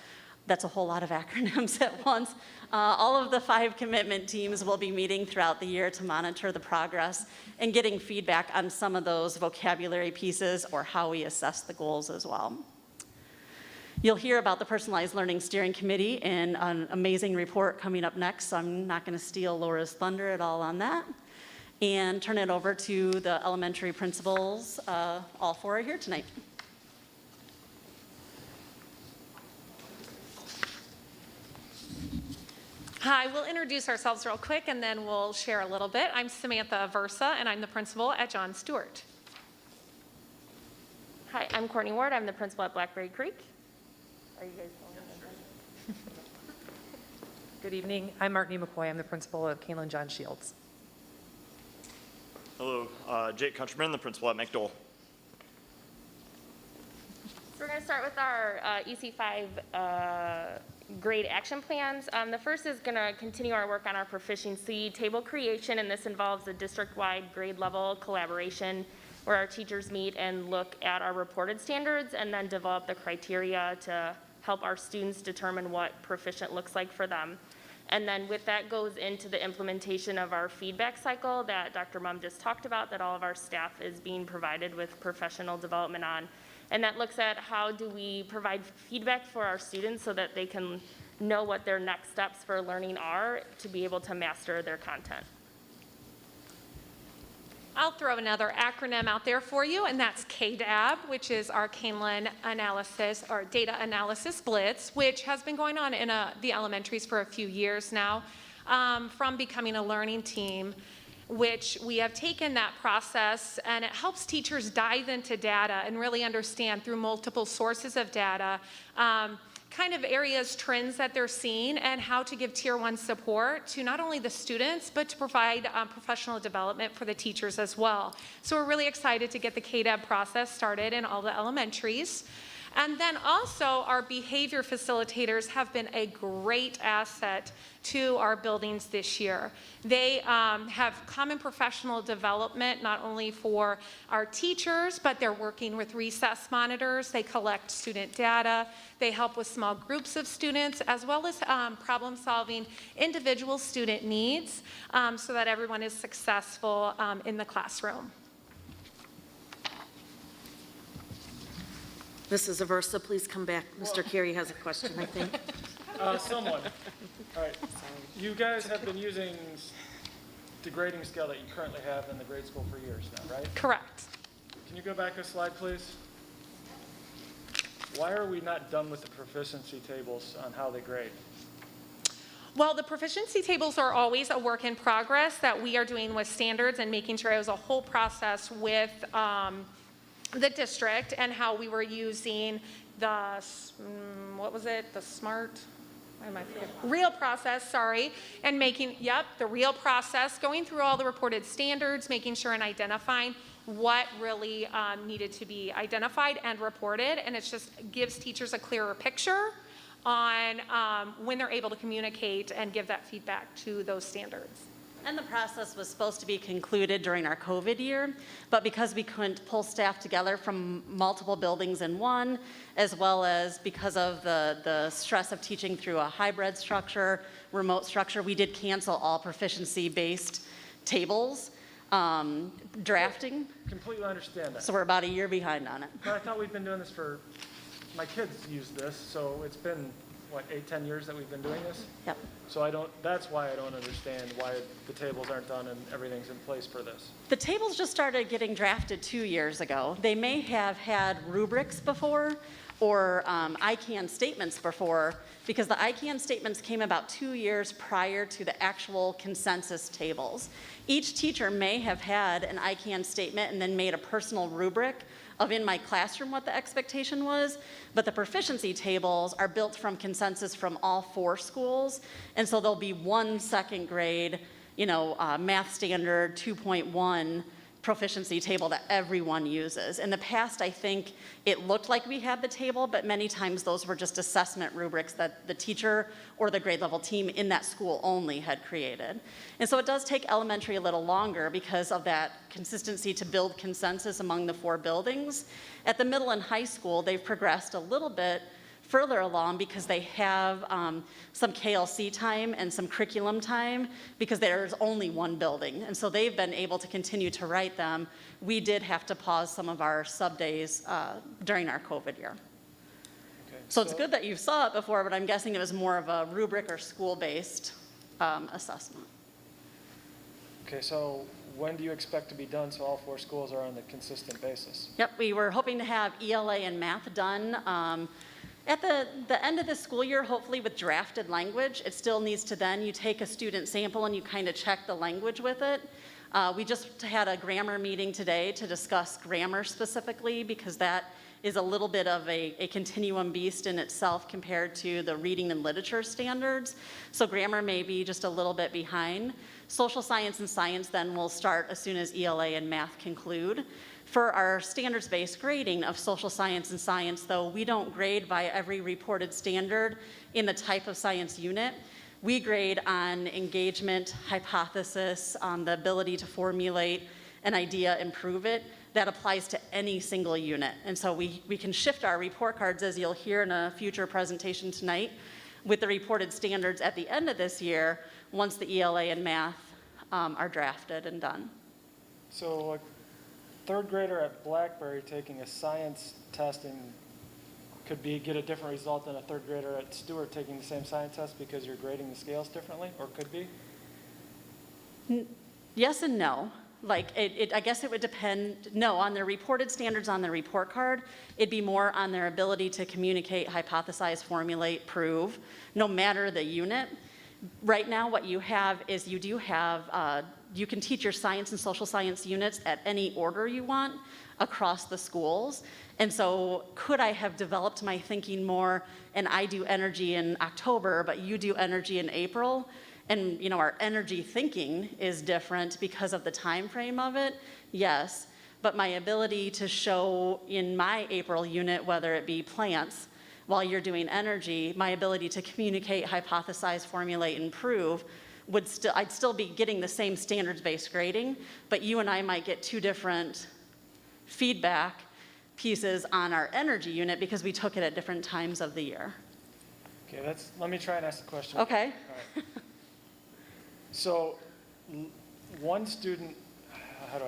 That's a whole lot of acronyms at once. All of the 5 commitment teams will be meeting throughout the year to monitor the progress and getting feedback on some of those vocabulary pieces or how we assess the goals as well. You'll hear about the Personalized Learning Steering Committee in an amazing report coming up next, so I'm not going to steal Laura's thunder at all on that. And turn it over to the elementary principals. All 4 are here tonight. Hi, we'll introduce ourselves real quick and then we'll share a little bit. I'm Samantha Versa and I'm the principal at John Stewart. Hi, I'm Courtney Ward. I'm the principal at Blackberry Creek. Are you guys going? Good evening. I'm Martini McCoy. I'm the principal of Kaneland John Shields. Hello, Jake Countryman, the principal at McDowell. going to start with our EC5 grade action plans. The first is going to continue our work on our proficiency table creation, and this involves a district-wide grade level collaboration where our teachers meet and look at our reported standards and then develop the criteria to help our students determine what proficient looks like for them. And then with that goes into the implementation of our feedback cycle that Dr. Mumm just talked about, that all of our staff is being provided with professional development on. And that looks at how do we provide feedback for our students so that they can know what their next steps for learning are to be able to master their content. I'll throw another acronym out there for you, and that's KDAB, which is our Kaneland Analysis or Data Analysis Blitz, which has been going on in the elementaries for a few years now, from becoming a learning team, which we have taken that process, and it helps teachers dive into data and really understand through multiple sources of data kind of areas, trends that they're seeing, and how to give tier 1 support to not only the students, but to provide professional development for the teachers as well. So we're really excited to get the KDAB process started in all the elementaries. And then also our behavior facilitators have been a great asset to our buildings this year. They have common professional development not only for our teachers, but they're working with recess monitors. They collect student data. They help with small groups of students, as well as problem solving individual student needs so that everyone is successful in the classroom. Mrs. Aversa, please come back. Mr. Carey has a question, I think. Someone. All right. You guys have been using the grading scale that you currently have in the grade school for years now, right? Correct. Can you go back a slide, please? Why are we not done with the proficiency tables on how they grade? Well, the proficiency tables are always a work in progress that we are doing with standards and making sure it was a whole process with the district and how we were using the, what was it, the SMART, why am I forgetting? Real process, sorry, and making, the real process, going through all the reported standards, making sure and identifying what really needed to be identified and reported, and it just gives teachers a clearer picture on when they're able to communicate and give that feedback to those standards. And the process was supposed to be concluded during our COVID year, but because we couldn't pull staff together from multiple buildings in one, as well as because of the stress of teaching through a hybrid structure, remote structure, we did cancel all proficiency-based tables, drafting. Completely understand that. So we're about a year behind on it. But I thought we've been doing this for, my kids use this, so it's been, what, 8-10 years that we've been doing this? Yep. So that's why I don't understand why the tables aren't done and everything's in place for this. The tables just started getting drafted 2 years ago. They may have had rubrics before or ICANN statements before, because the ICANN statements came about 2 years prior to the actual consensus tables. Each teacher may have had an ICANN statement and then made a personal rubric of in my classroom what the expectation was, but the proficiency tables are built from consensus from all 4 schools, and so there'll be one second grade, math standard 2.1 proficiency table that everyone uses. In the past, I think it looked like we had the table, but many times those were just assessment rubrics that the teacher or the grade level team in that school only had created. And so it does take elementary a little longer because of that consistency to build consensus among the 4 buildings. At the middle and high school, they've progressed a little bit further along because they have some KLC time and some curriculum time because there's only one building. And so they've been able to continue to write them. We did have to pause some of our sub days during our COVID year. Okay. So it's good that you saw it before, but I'm guessing it was more of a rubric or school-based assessment. Okay, so when do you expect to be done so all 4 schools are on a consistent basis? Yep, we were hoping to have ELA and math done at the end of the school year, hopefully with drafted language. It still needs to then, you take a student sample and you kind of check the language with it. We just had a grammar meeting today to discuss grammar specifically because that is a little bit of a continuum beast in itself compared to the reading and literature standards. So grammar may be just a little bit behind. Social science and science then will start as soon as ELA and math conclude. For our standards-based grading of social science and science, though, we don't grade by every reported standard in the type of science unit. We grade on engagement, hypothesis, on the ability to formulate an idea and prove it. That applies to any single unit. And so we can shift our report cards, as you'll hear in a future presentation tonight, with the reported standards at the end of this year, once the ELA and math are drafted and done. So a third grader at Blackberry taking a science test and could get a different result than a third grader at Stewart taking the same science test because you're grading the scales differently, or could be? Yes and no. Like, I guess it would depend, no, on their reported standards on the report card, it'd be more on their ability to communicate, hypothesize, formulate, prove, no matter the unit. Right now, what you have is you can teach your science and social science units at any order you want across the schools. And so could I have developed my thinking more, and I do energy in October, but you do energy in April? And our energy thinking is different because of the time frame of it, yes. But my ability to show in my April unit, whether it be plants, while you're doing energy, my ability to communicate, hypothesize, formulate, and prove, I'd still be getting the same standards-based grading, but you and I might get two different feedback pieces on our energy unit because we took it at different times of the year. Okay, let me try and ask the question. Okay. All right. So one student, how do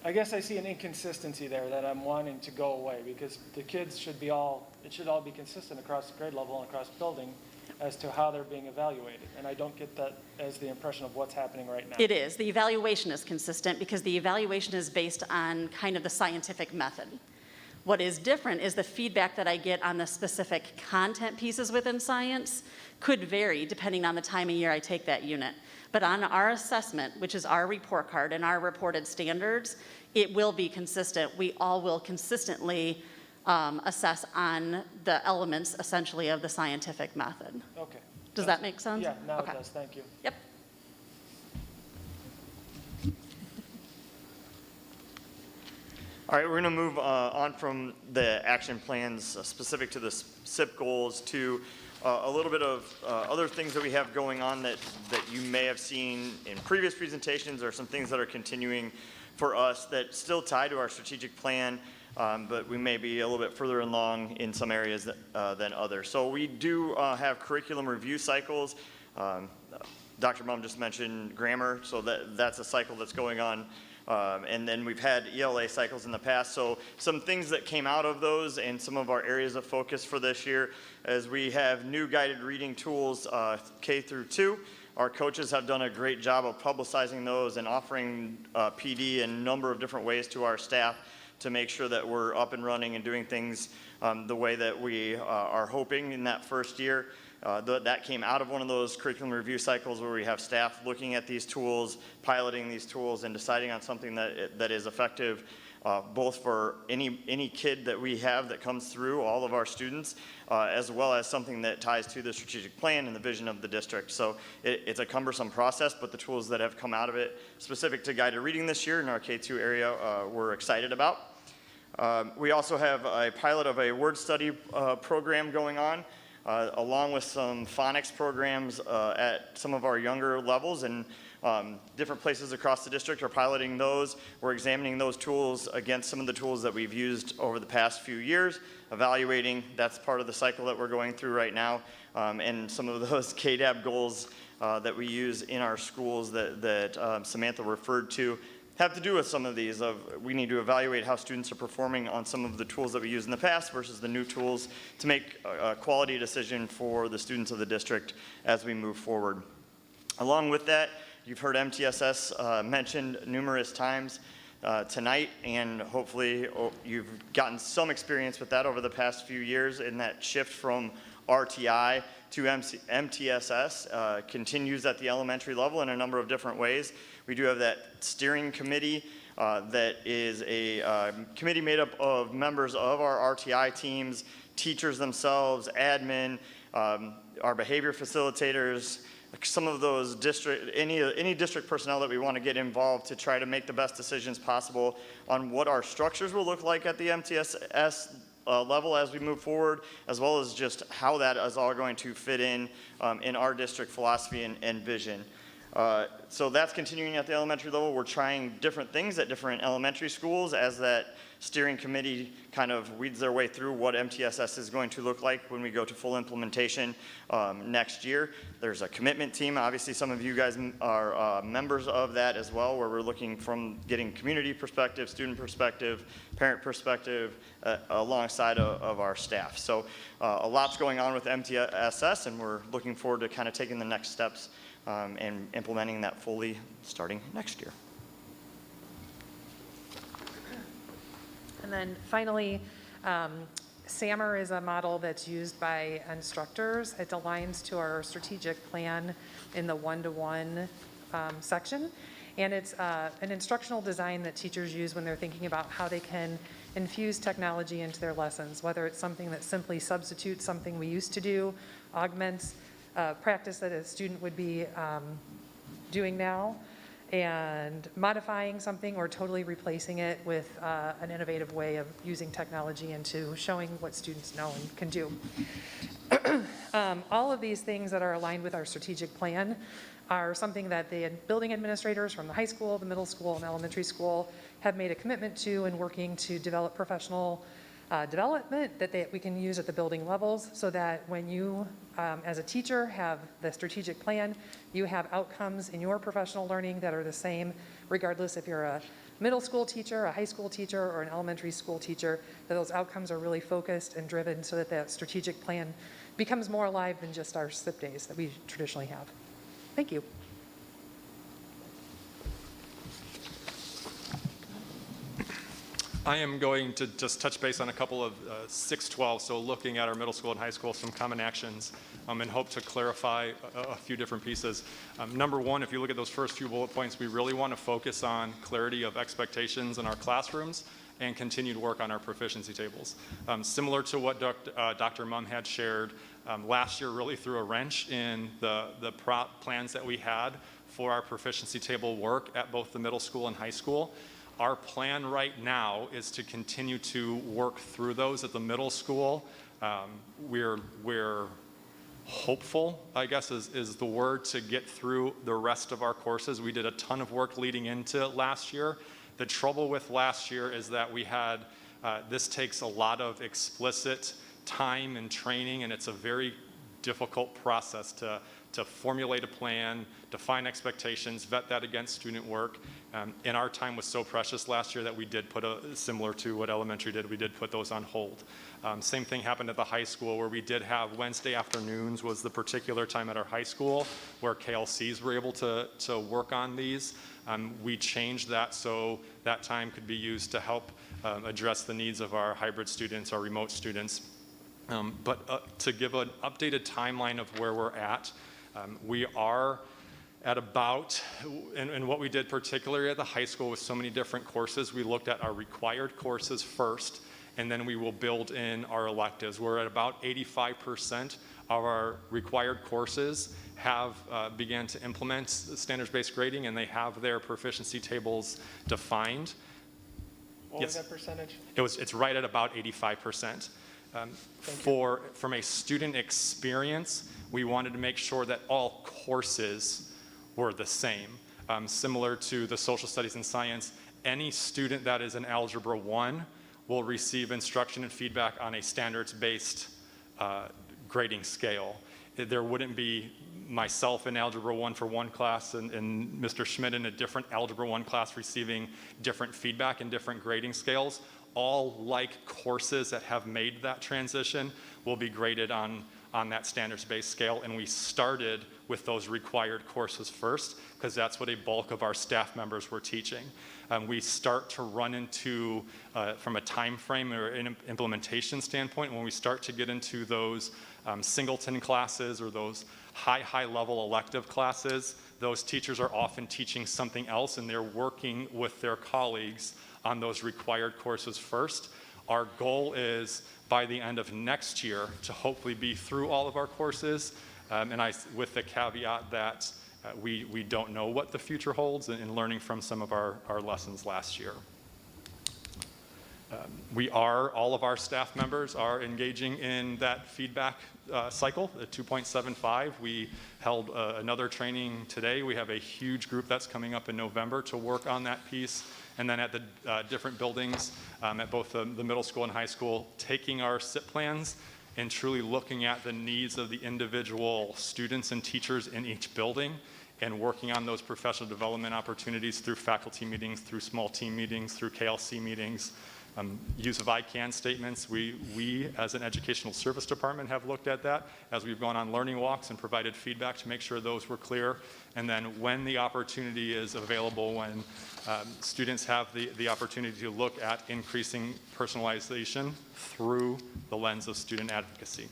I guess I see an inconsistency there that I'm wanting to go away, because the kids it should all be consistent across the grade level and across building as to how they're being evaluated. And I don't get that as the impression of what's happening right now. It is. The evaluation is consistent because the evaluation is based on kind of the scientific method. What is different is the feedback that I get on the specific content pieces within science could vary depending on the time of year I take that unit. But on our assessment, which is our report card and our reported standards, it will be consistent. We all will consistently assess on the elements, essentially, of the scientific method. Okay. Does that make sense? Yeah, now Okay. it does. Thank you. Yep. All right, we're going to move on from the action plans specific to the SIP goals to a little bit of other things that we have going on that you may have seen in previous presentations, or some things that are continuing for us that still tie to our strategic plan, but we may be a little bit further along in some areas than others. So we do have curriculum review cycles. Dr. Baum just mentioned grammar, so that's a cycle that's going on. And then we've had ELA cycles in the past. So some things that came out of those and some of our areas of focus for this year, as we have new guided reading tools K through 2. Our coaches have done a great job of publicizing those and offering PD in a number of different ways to our staff to make sure that we're up and running and doing things the way that we are hoping in that first year. That came out of one of those curriculum review cycles where we have staff looking at these tools, piloting these tools, and deciding on something that is effective both for any kid that we have that comes through, all of our students, as well as something that ties to the strategic plan and the vision of the district. So it's a cumbersome process, but the tools that have come out of it, specific to guided reading this year in our K2 area, we're excited about. We also have a pilot of a word study program going on, along with some phonics programs at some of our younger levels, and different places across the district are piloting those. We're examining those tools against some of the tools that we've used over the past few years, evaluating. That's part of the cycle that we're going through right now, and some of those KDAB goals that we use in our schools that Samantha referred to have to do with some of these. We need to evaluate how students are performing on some of the tools that we used in the past versus the new tools to make a quality decision for the students of the district as we move forward. Along with that, you've heard MTSS mentioned numerous times tonight, and hopefully you've gotten some experience with that over the past few years, in that shift from RTI to MTSS continues at the elementary level in a number of different ways. We do have that steering committee that is a committee made up of members of our RTI teams, teachers themselves, admin, our behavior facilitators, some of those any district personnel that we want to get involved to try to make the best decisions possible on what our structures will look like at the MTSS level as we move forward, as well as just how that is all going to fit in our district philosophy and vision. So that's continuing at the elementary level. We're trying different things at different elementary schools as that steering committee kind of weeds their way through what MTSS is going to look like when we go to full implementation next year. There's a commitment team. Obviously, some of you guys are members of that as well, where we're looking from getting community perspective, student perspective, parent perspective, alongside of our staff. So a lot's going on with MTSS, and we're looking forward to kind of taking the next steps and implementing that fully starting next year. And then finally, SAMR is a model that's used by instructors. It aligns to our strategic plan in the one-to-one section. And it's an instructional design that teachers use when they're thinking about how they can infuse technology into their lessons, whether it's something that simply substitutes something we used to do, augments practice that a student would be doing now, and modifying something or totally replacing it with an innovative way of using technology into showing what students know and can do. All of these things that are aligned with our strategic plan are something that the building administrators from the high school, the middle school, and elementary school have made a commitment to in working to develop professional development that we can use at the building levels, so that when you, as a teacher, have the strategic plan, you have outcomes in your professional learning that are the same, regardless if you're a middle school teacher, a high school teacher, or an elementary school teacher, that those outcomes are really focused and driven so that that strategic plan becomes more alive than just our SIP days that we traditionally have. Thank you. I am going to just touch base on a couple of 612, so looking at our middle school and high school, some common actions, and hope to clarify a few different pieces. Number one, if you look at those first few bullet points, we really want to focus on clarity of expectations in our classrooms and continued work on our proficiency tables. Similar to what Dr. Mumm had shared, last year really threw a wrench in the plans that we had for our proficiency table work at both the middle school and high school. Our plan right now is to continue to work through those at the middle school. We're hopeful, I guess is the word, to get through the rest of our courses. We did a ton of work leading into last year. The trouble with last year is that we had, this takes a lot of explicit time and training, and it's a very difficult process to formulate a plan, define expectations, vet that against student work. And our time was so precious last year that we did put similar to what elementary did, we did put those on hold. Same thing happened at the high school, where we did have Wednesday afternoons was the particular time at our high school where KLCs were able to work on these. We changed that so that time could be used to help address the needs of our hybrid students, our remote students. But to give an updated timeline of where we're at, we are at about, and what we did particularly at the high school with so many different courses, we looked at our required courses first, and then we will build in our electives. We're at about 85% of our required courses have began to implement standards-based grading, and they have their proficiency tables defined. What was that percentage? It's right at about 85%. From a student experience, we wanted to make sure that all courses were the same. Similar to the social studies and science, any student that is in Algebra 1 will receive instruction and feedback on a standards-based grading scale. There wouldn't be myself in Algebra 1 for one class and Mr. Schmidt in a different Algebra 1 class receiving different feedback and different grading scales. All like courses that have made that transition will be graded on that standards-based scale, and we started with those required courses first because that's what a bulk of our staff members were teaching. We start to run into, from a time frame or an implementation standpoint, when we start to get into those singleton classes or those high level elective classes, those teachers are often teaching something else, and they're working with their colleagues on those required courses first. Our goal is by the end of next year to hopefully be through all of our courses, with the caveat that we don't know what the future holds in learning from some of our lessons last year. All of our staff members are engaging in that feedback cycle at 2.75. We held another training today. We have a huge group that's coming up in November to work on that piece. And then at the different buildings, at both the middle school and high school, taking our SIP plans and truly looking at the needs of the individual students and teachers in each building and working on those professional development opportunities through faculty meetings, through small team meetings, through KLC meetings. Use of I can statements. We, as an educational service department, have looked at that as we've gone on learning walks and provided feedback to make sure those were clear. And then when the opportunity is available, when students have the opportunity to look at increasing personalization through the lens of student advocacy.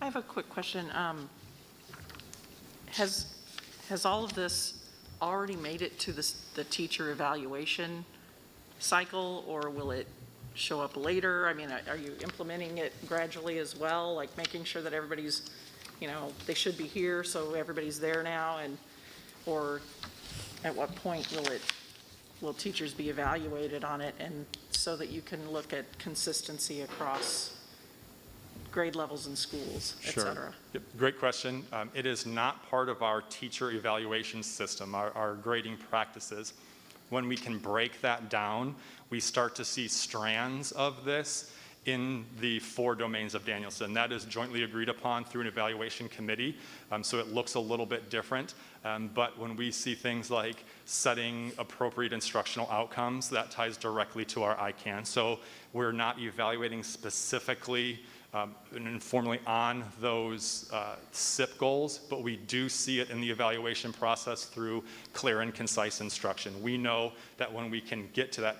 I have a quick question. Has all of this already made it to the teacher evaluation cycle, or will it show up later? I mean, are you implementing it gradually as well, like making sure that everybody's, they should be here, so everybody's there now, or at what point will teachers be evaluated on it, and so that you can look at consistency across grade levels in schools, et cetera? Yep, great question. It is not part of our teacher evaluation system, our grading practices. When we can break that down, we start to see strands of this in the 4 domains of Danielson. That is jointly agreed upon through an evaluation committee, so it looks a little bit different. But when we see things like setting appropriate instructional outcomes, that ties directly to our ICANN. So we're not evaluating specifically and informally on those SIP goals, but we do see it in the evaluation process through clear and concise instruction. We know that when we can get to that,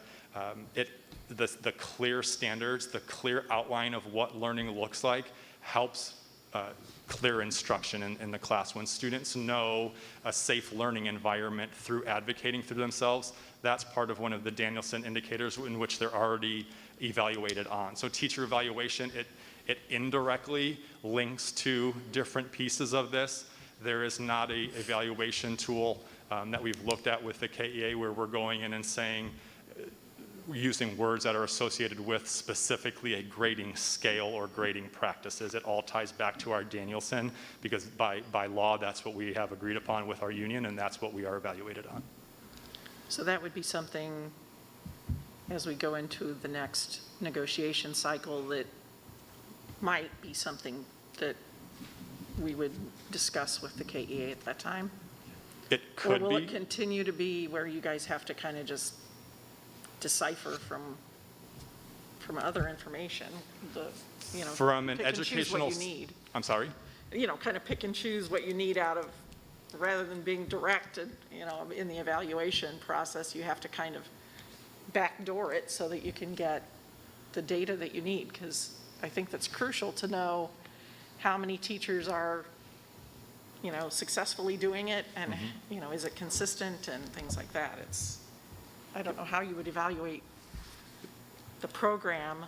the clear standards, the clear outline of what learning looks like helps clear instruction in the class. When students know a safe learning environment through advocating through themselves, that's part of one of the Danielson indicators in which they're already evaluated on. So teacher evaluation, it indirectly links to different pieces of this. There is not a evaluation tool that we've looked at with the KEA where we're going in and saying, using words that are associated with specifically a grading scale or grading practices. It all ties back to our Danielson because by law, that's what we have agreed upon with our union, and that's what we are evaluated on. So that would be something, as we go into the next negotiation cycle, that might be something that we would discuss with the KEA at that time? It could be. Or will it continue to be where you guys have to kind of just decipher from other information, from an pick and choose educational, what you need? I'm sorry? Kind of pick and choose what you need out of, rather than being directed, in the evaluation process, you have to kind of backdoor it so that you can get the data that you need, because I think that's crucial to know how many teachers are, successfully doing it, and, is it consistent and things like that. I don't know how you would evaluate the program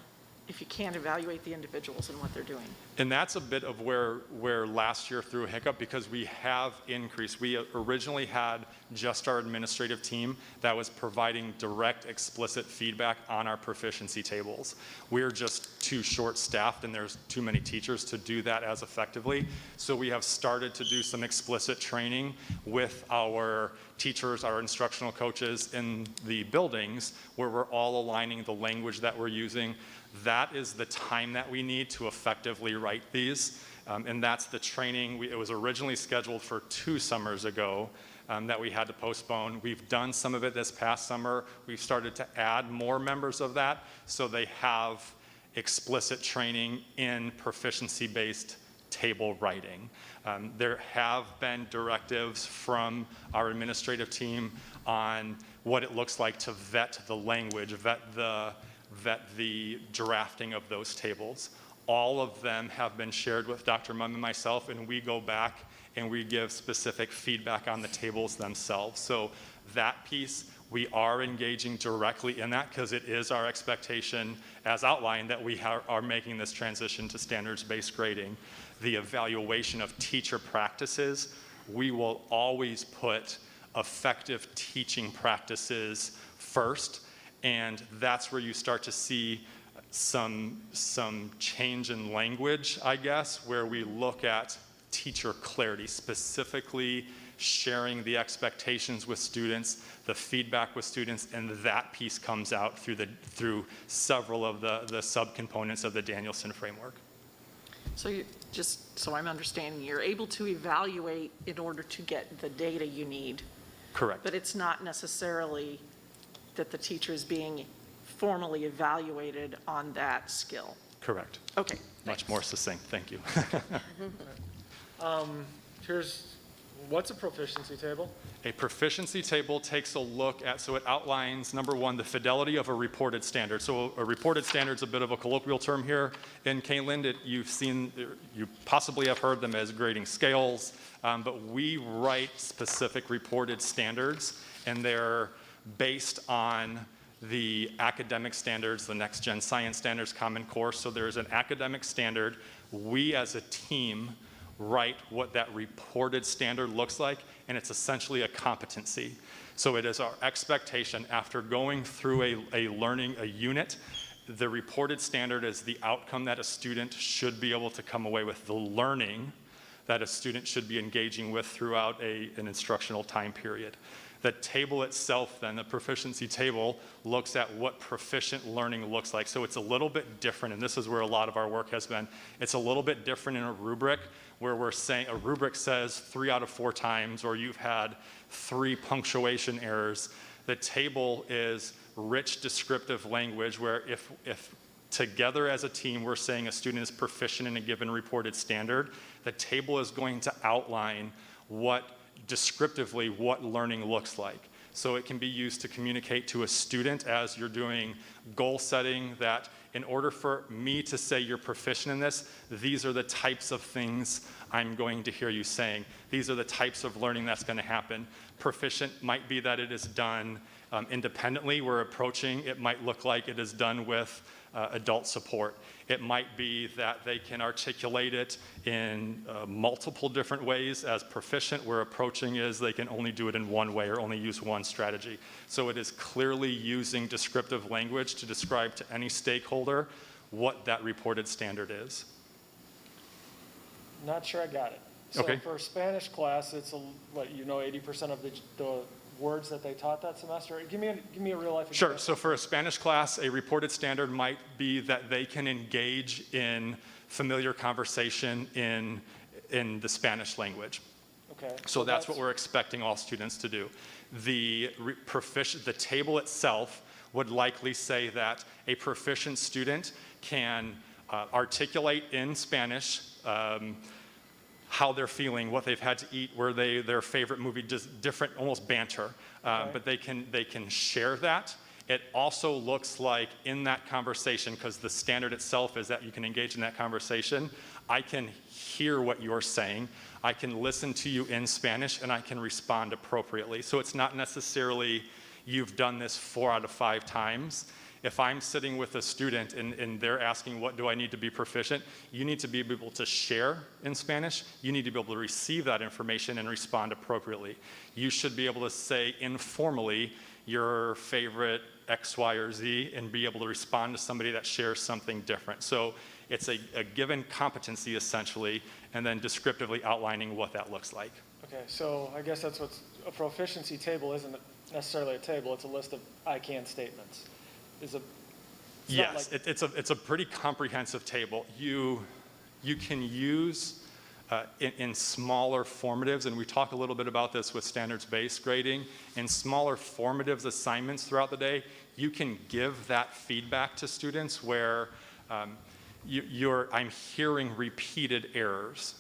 if you can't evaluate the individuals and what they're doing. And that's a bit of where last year threw a hiccup, because we have increased. We originally had just our administrative team that was providing direct, explicit feedback on our proficiency tables. We're just too short-staffed and there's too many teachers to do that as effectively. So we have started to do some explicit training with our teachers, our instructional coaches in the buildings, where we're all aligning the language that we're using. That is the time that we need to effectively write these, and that's the training. It was originally scheduled for 2 summers ago that we had to postpone. We've done some of it this past summer. We've started to add more members of that, so they have explicit training in proficiency-based table writing. There have been directives from our administrative team on what it looks like to vet the language, vet the drafting of those tables. All of them have been shared with Dr. Mumm and myself, and we go back and we give specific feedback on the tables themselves. So that piece We are engaging directly in that because it is our expectation, as outlined, that we are making this transition to standards-based grading. The evaluation of teacher practices, we will always put effective teaching practices first, and that's where you start to see some change in language, I guess, where we look at teacher clarity, specifically sharing the expectations with students, the feedback with students, and that piece comes out through several of the subcomponents of the Danielson framework. So just so I'm understanding, you're able to evaluate in order to get the data you need. Correct. But it's not necessarily that the teacher is being formally evaluated on that skill. Correct. Okay. Much more succinct, thank you. What's a proficiency table? A proficiency table takes a look at, so it outlines, number one, the fidelity of a reported standard. So a reported standard is a bit of a colloquial term here in Kaneland. You possibly have heard them as grading scales, but we write specific reported standards, and they're based on the academic standards, the Next Gen Science Standards Common Core. So there's an academic standard. We as a team write what that reported standard looks like, and it's essentially a competency. So it is our expectation after going through a unit, the reported standard is the outcome that a student should be able to come away with, the learning that a student should be engaging with throughout an instructional time period. The table itself then, the proficiency table, looks at what proficient learning looks like. So it's a little bit different, and this is where a lot of our work has been. It's a little bit different in a rubric, where we're saying a rubric says 3 out of 4 times, or you've had 3 punctuation errors. The table is rich descriptive language where if together as a team we're saying a student is proficient in a given reported standard, the table is going to outline descriptively what learning looks like. So it can be used to communicate to a student as you're doing goal setting that in order for me to say you're proficient in this, these are the types of things I'm going to hear you saying. These are the types of learning that's going to happen. Proficient might be that it is done independently. We're approaching, it might look like it is done with adult support. It might be that they can articulate it in multiple different ways. As proficient, we're approaching is they can only do it in one way or only use one strategy. So it is clearly using descriptive language to describe to any stakeholder what that reported standard is. Not sure I got it. So Okay. for a Spanish class, it's 80% of the words that they taught that semester? Give me a real life example. Sure, so for a Spanish class, a reported standard might be that they can engage in familiar conversation in the Spanish language. Okay. So that's what we're expecting all students to do. The table itself would likely say that a proficient student can articulate in Spanish how they're feeling, what they've had to eat, their favorite movie, just different, almost banter. But they can share that. It also looks like in that conversation, because the standard itself is that you can engage in that conversation, I can hear what you're saying, I can listen to you in Spanish, and I can respond appropriately. So it's not necessarily you've done this 4 out of 5 times. If I'm sitting with a student and they're asking, what do I need to be proficient? You need to be able to share in Spanish. You need to be able to receive that information and respond appropriately. You should be able to say informally your favorite X, Y, or Z and be able to respond to somebody that shares something different. So it's a given competency essentially, and then descriptively outlining what that looks like. Okay, so I guess that's what's a proficiency table isn't necessarily a table, it's a list of I can statements. Yes, it's a pretty comprehensive table. You can use in smaller formatives, and we talk a little bit about this with standards-based grading, in smaller formatives assignments throughout the day, you can give that feedback to students where I'm hearing repeated errors.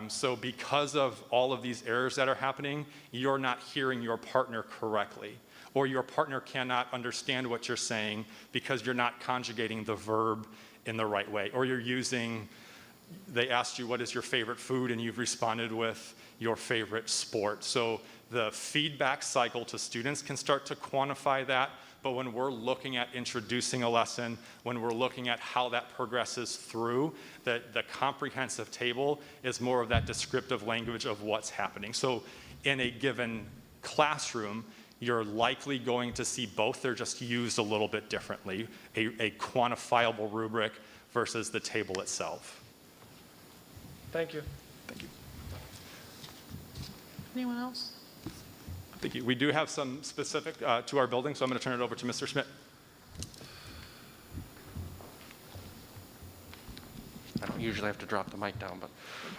So because of all of these errors that are happening, you're not hearing your partner correctly, or your partner cannot understand what you're saying because you're not conjugating the verb in the right way, or you're using they asked you what is your favorite food, and you've responded with your favorite sport. So the feedback cycle to students can start to quantify that, but when we're looking at introducing a lesson, when we're looking at how that progresses through, the comprehensive table is more of that descriptive language of what's happening. So in a given classroom, you're likely going to see both. They're just used a little bit differently, a quantifiable rubric versus the table itself. Thank you. Thank you. Anyone else? Thank you. We do have some specific to our building, so I'm going to turn it over to Mr. Schmidt. I don't usually have to drop the mic down, but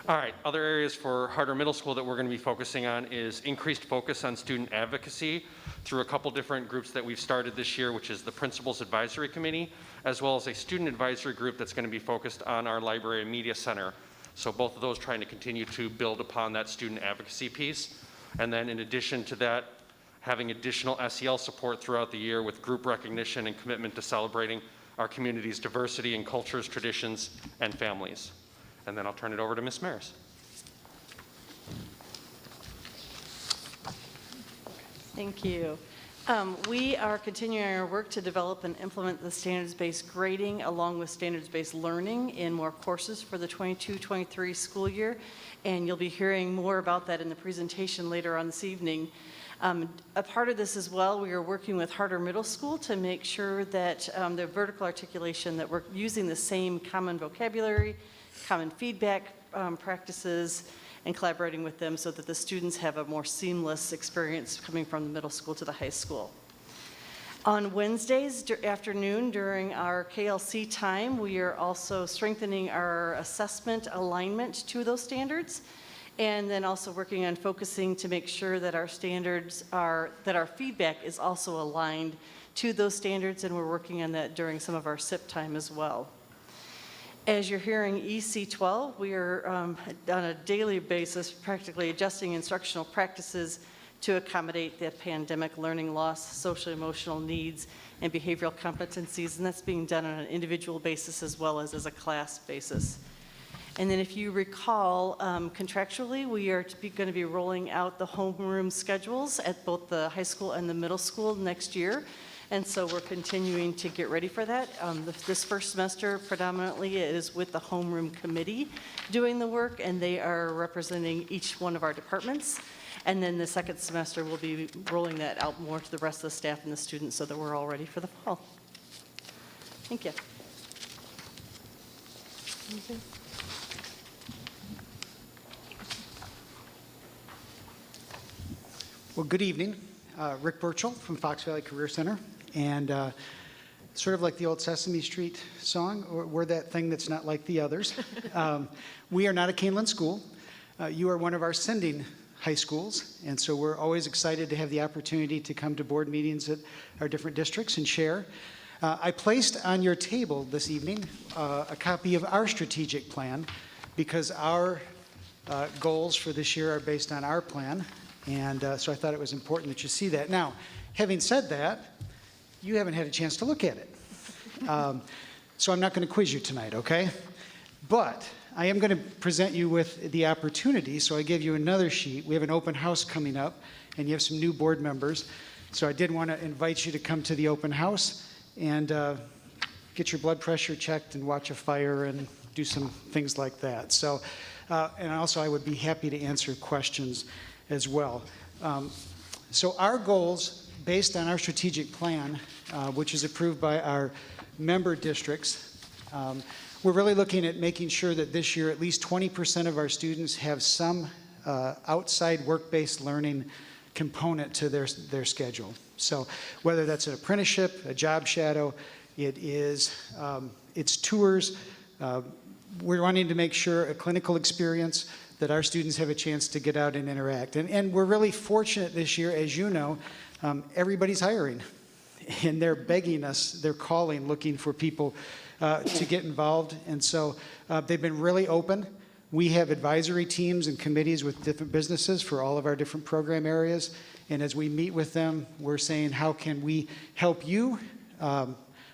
all right. Other areas for Harder Middle School that we're going to be focusing on is increased focus on student advocacy through a couple different groups that we've started this year, which is the Principals Advisory Committee, as well as a student advisory group that's going to be focused on our Library and Media Center. So both of those trying to continue to build upon that student advocacy piece. And then in addition to that, having additional SEL support throughout the year with group recognition and commitment to celebrating our community's diversity in cultures, traditions, and families. And then I'll turn it over to Ms. Maris. Thank you. We are continuing our work to develop and implement the standards-based grading along with standards-based learning in more courses for the 22-23 school year, and you'll be hearing more about that in the presentation later on this evening. A part of this as well, we are working with Harder Middle School to make sure that the vertical articulation, that we're using the same common vocabulary, common feedback practices, and collaborating with them so that the students have a more seamless experience coming from the middle school to the high school. On Wednesdays afternoon during our KLC time, we are also strengthening our assessment alignment to those standards, and then also working on focusing to make sure that our standards are, that our feedback is also aligned to those standards, and we're working on that during some of our SIP time as well. As you're hearing EC12, we are on a daily basis practically adjusting instructional practices to accommodate the pandemic learning loss, social emotional needs, and behavioral competencies, and that's being done on an individual basis as well as a class basis. And then if you recall, contractually, we are going to be rolling out the homeroom schedules at both the high school and the middle school next year. And so we're continuing to get ready for that. This first semester, predominantly, it is with the homeroom committee doing the work, and they are representing each one of our departments. And then the second semester, we'll be rolling that out more to the rest of the staff and the students so that we're all ready for the fall. Thank you. Well, good evening. Rick Burchell from Fox Valley Career Center. And sort of like the old Sesame Street song, we're that thing that's not like the others. We are not a Kaneland school. You are one of our sending high schools, and so we're always excited to have the opportunity to come to board meetings at our different districts and share. I placed on your table this evening a copy of our strategic plan because our goals for this year are based on our plan, and so I thought it was important that you see that. Now, having said that, you haven't had a chance to look at it. So I'm not going to quiz you tonight, okay? But I am going to present you with the opportunity, so I gave you another sheet. We have an open house coming up, and you have some new board members. So I did want to invite you to come to the open house and get your blood pressure checked and watch a fire and do some things like that. So, and also I would be happy to answer questions as well. So our goals, based on our strategic plan, which is approved by our member districts, we're really looking at making sure that this year at least 20% of our students have some outside work-based learning component to their schedule. So whether that's an apprenticeship, a job shadow, it's tours, we're wanting to make sure a clinical experience that our students have a chance to get out and interact. And we're really fortunate this year, as you know, everybody's hiring, and they're begging us, they're calling, looking for people to get involved. And so they've been really open. We have advisory teams and committees with different businesses for all of our different program areas. And as we meet with them, we're saying, how can we help you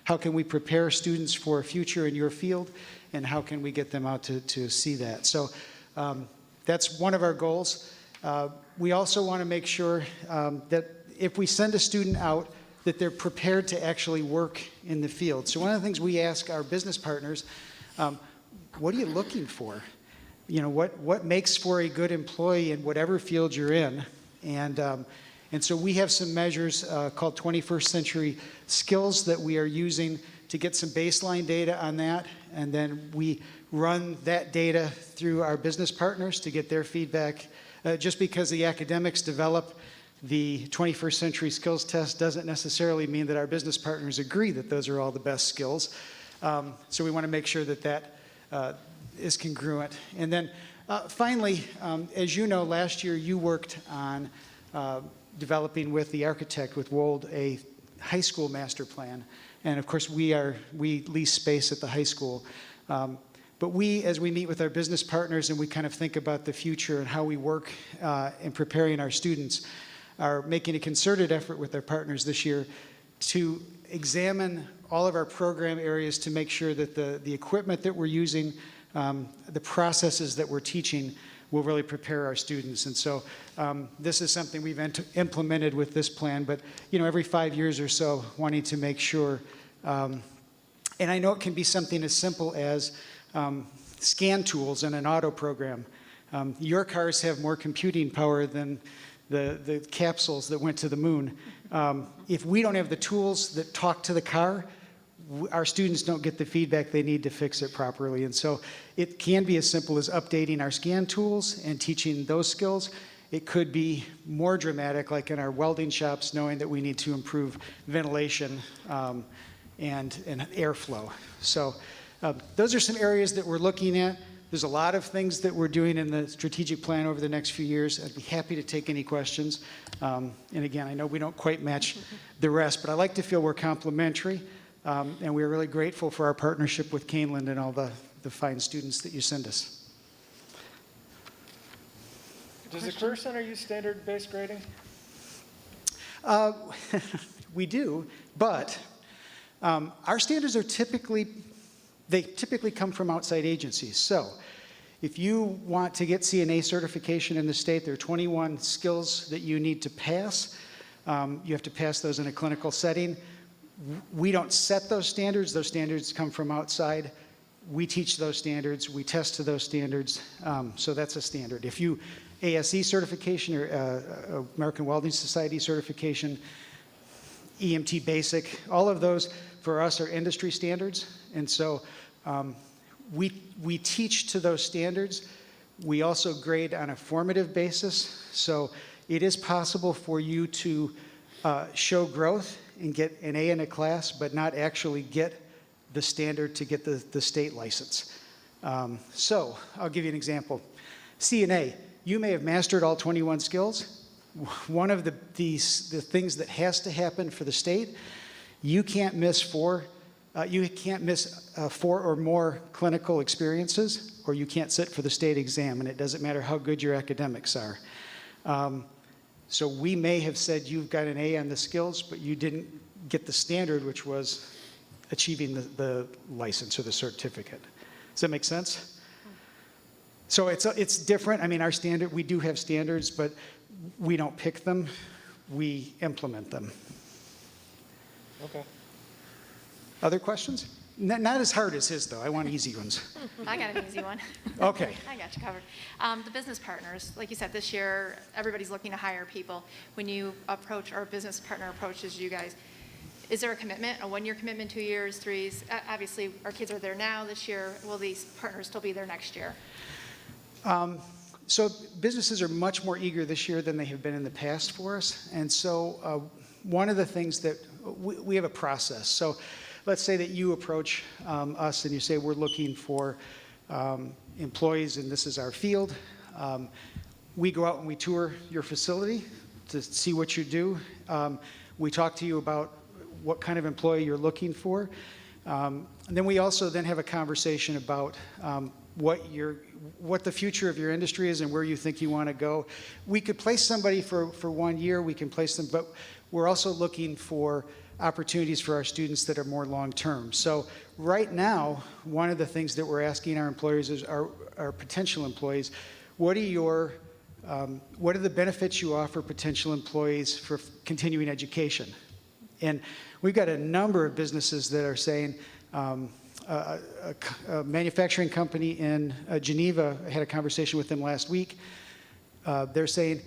how can we prepare students for a future in your field, and how can we get them out to see that. So that's one of our goals. We also want to make sure that if we send a student out, that they're prepared to actually work in the field. So one of the things we ask our business partners, what are you looking for? You know, what makes for a good employee in whatever field you're in? And so we have some measures called 21st Century Skills that we are using to get some baseline data on that. And then we run that data through our business partners to get their feedback. Just because the academics develop the 21st Century Skills test doesn't necessarily mean that our business partners agree that those are all the best skills. So we want to make sure that that is congruent. And then finally, as you know, last year you worked on developing with the architect, with Wold, a high school master plan. And of course, we lease space at the high school. But as we meet with our business partners and we kind of think about the future and how we work in preparing our students, are making a concerted effort with our partners this year to examine all of our program areas to make sure that the equipment that we're using, the processes that we're teaching will really prepare our students. And so this is something we've implemented with this plan, but you know, every 5 years or so, wanting to make sure, and I know it can be something as simple as scan tools in an auto program. Your cars have more computing power than the capsules that went to the moon. If we don't have the tools that talk to the car, our students don't get the feedback they need to fix it properly. And so it can be as simple as updating our scan tools and teaching those skills. It could be more dramatic, like in our welding shops, knowing that we need to improve ventilation and airflow. So those are some areas that we're looking at. There's a lot of things that we're doing in the strategic plan over the next few years. I'd be happy to take any questions. And again, I know we don't quite match the rest, but I like to feel we're complementary. And we're really grateful for our partnership with Kaneland and all the fine students that you send us. Does the Career Center use standard-based grading? We do, but our standards are typically come from outside agencies. So if you want to get CNA certification in the state, there are 21 skills that you need to pass. You have to pass those in a clinical setting. We don't set those standards. Those standards come from outside. We teach those standards. We test to those standards. So that's a standard. If you ASE certification or American Welding Society certification, EMT basic, all of those for us are industry standards. And so we teach to those standards. We also grade on a formative basis. So it is possible for you to show growth and get an A in a class, but not actually get the standard to get the state license. So I'll give you an example. CNA, you may have mastered all 21 skills. One of the things that has to happen for the state, you can't miss four or more clinical experiences, or you can't sit for the state exam, and it doesn't matter how good your academics are. So we may have said you've got an A on the skills, but you didn't get the standard, which was achieving the license or the certificate. Does that make sense? So it's different. I mean, our standard, we do have standards, but we don't pick them. We implement them. Okay. Other questions? Not as hard as his, though. I want easy ones. I got an easy one. Okay. I got you covered. The business partners, like you said, this year, everybody's looking to hire people. When you approach, or a business partner approaches you guys, is there a commitment, a 1-year commitment, 2 years, 3 years? Obviously, our kids are there now this year. Will these partners still be there next year? So businesses are much more eager this year than they have been in the past for us. And so one of the things that we have a process. So let's say that you approach us and you say, we're looking for employees and this is our field. We go out and we tour your facility to see what you do. We talk to you about what kind of employee you're looking for. And then we also then have a conversation about what the future of your industry is and where you think you want to go. We could place somebody for 1 year, we can place them, but we're also looking for opportunities for our students that are more long-term. So right now, one of the things that we're asking our employers is our potential employees, what are the benefits you offer potential employees for continuing education? And we've got a number of businesses that are saying, a manufacturing company in Geneva, I had a conversation with them last week. They're saying,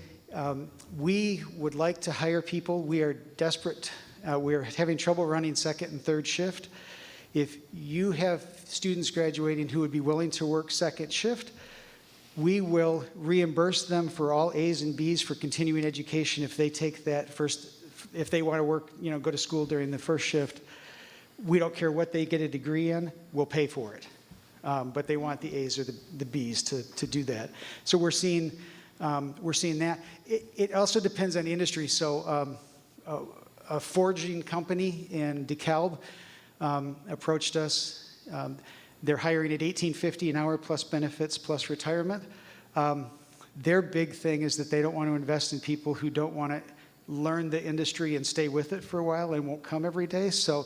we would like to hire people. We are desperate. We're having trouble running second and third shift. If you have students graduating who would be willing to work second shift, we will reimburse them for all A's and B's for continuing education if they take that first, if they want to work, go to school during the first shift. We don't care what they get a degree in, we'll pay for it. But they want the A's or the B's to do that. So we're seeing that. It also depends on the industry. So a forging company in DeKalb approached us. They're hiring at $18.50 an hour plus benefits plus retirement. Their big thing is that they don't want to invest in people who don't want to learn the industry and stay with it for a while and won't come every day. So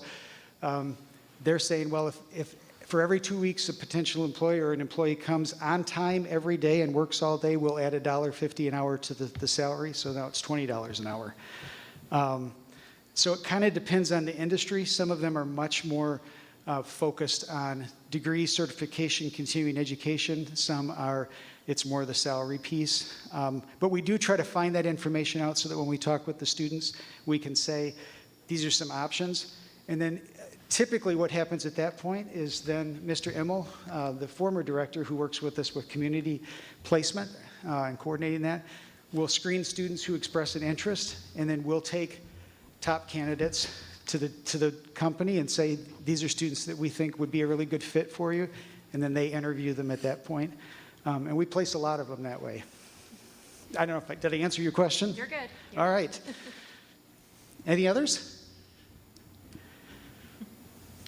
they're saying, well, if for every 2 weeks a potential employee or an employee comes on time every day and works all day, we'll add $1.50 an hour to the salary. So now it's $20 an hour. So it kind of depends on the industry. Some of them are much more focused on degree, certification, continuing education. Some are, it's more the salary piece. But we do try to find that information out so that when we talk with the students, we can say, these are some options. And then typically what happens at that point is then Mr. Immel, the former director who works with us with community placement and coordinating that, will screen students who express an interest, and then we'll take top candidates to the company and say, these are students that we think would be a really good fit for you, and then they interview them at that point. And we place a lot of them that way. I don't know did I answer your question? You're good. All right. Any others?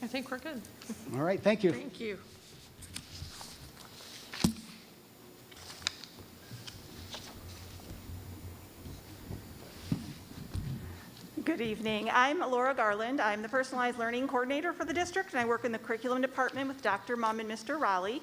I think we're good. All right, thank you. Thank you. Good evening. I'm Laura Garland. I'm the Personalized Learning Coordinator for the district, and I work in the Curriculum Department with Dr. Mum and Mr. Raleigh.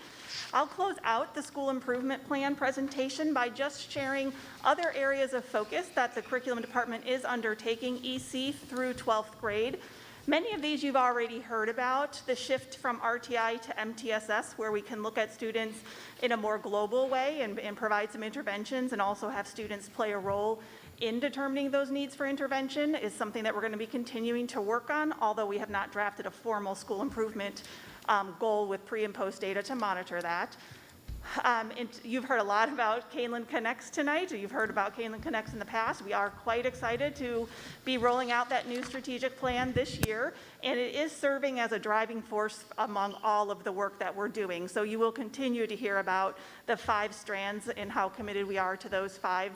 I'll close out the School Improvement Plan presentation by just sharing other areas of focus that the Curriculum Department is undertaking EC through 12th grade. Many of these you've already heard about, the shift from RTI to MTSS, where we can look at students in a more global way and provide some interventions, and also have students play a role in determining those needs for intervention, is something that we're going to be continuing to work on, although we have not drafted a formal school improvement goal with pre and post data to monitor that. And you've heard a lot about Kaneland Connects tonight. You've heard about Kaneland Connects in the past. We are quite excited to be rolling out that new strategic plan this year, and it is serving as a driving force among all of the work that we're doing. So you will continue to hear about the 5 strands and how committed we are to those 5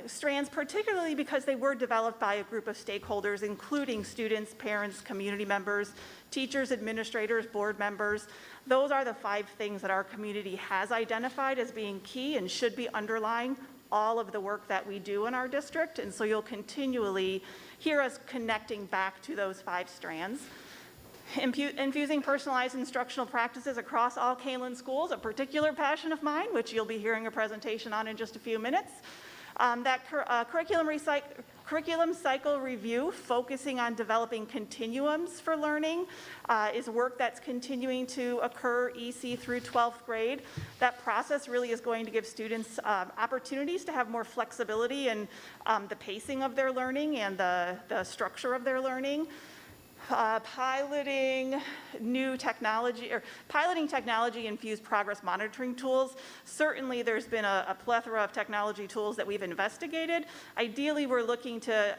strands, particularly because they were developed by a group of stakeholders, including students, parents, community members, teachers, administrators, board members. Those are the 5 things that our community has identified as being key and should be underlying all of the work that we do in our district. And so you'll continually hear us connecting back to those 5 strands. Infusing personalized instructional practices across all Kaneland schools, a particular passion of mine, which you'll be hearing a presentation on in just a few minutes. Curriculum cycle review, focusing on developing continuums for learning, is work that's continuing to occur EC through 12th grade. That process really is going to give students opportunities to have more flexibility in the pacing of their learning and the structure of their learning. Piloting technology-infused progress monitoring tools. Certainly there's been a plethora of technology tools that we've investigated. Ideally, we're looking to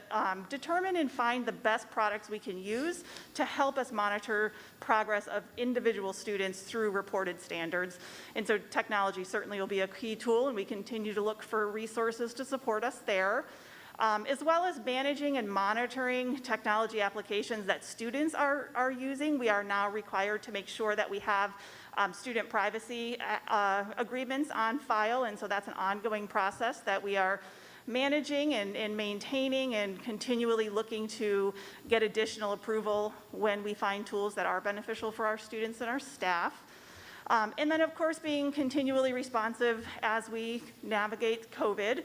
determine and find the best products we can use to help us monitor progress of individual students through reported standards. And so technology certainly will be a key tool, and we continue to look for resources to support us there. As well as managing and monitoring technology applications that students are using. We are now required to make sure that we have student privacy agreements on file, and so that's an ongoing process that we are managing and maintaining and continually looking to get additional approval when we find tools that are beneficial for our students and our staff. And then, of course, being continually responsive as we navigate COVID.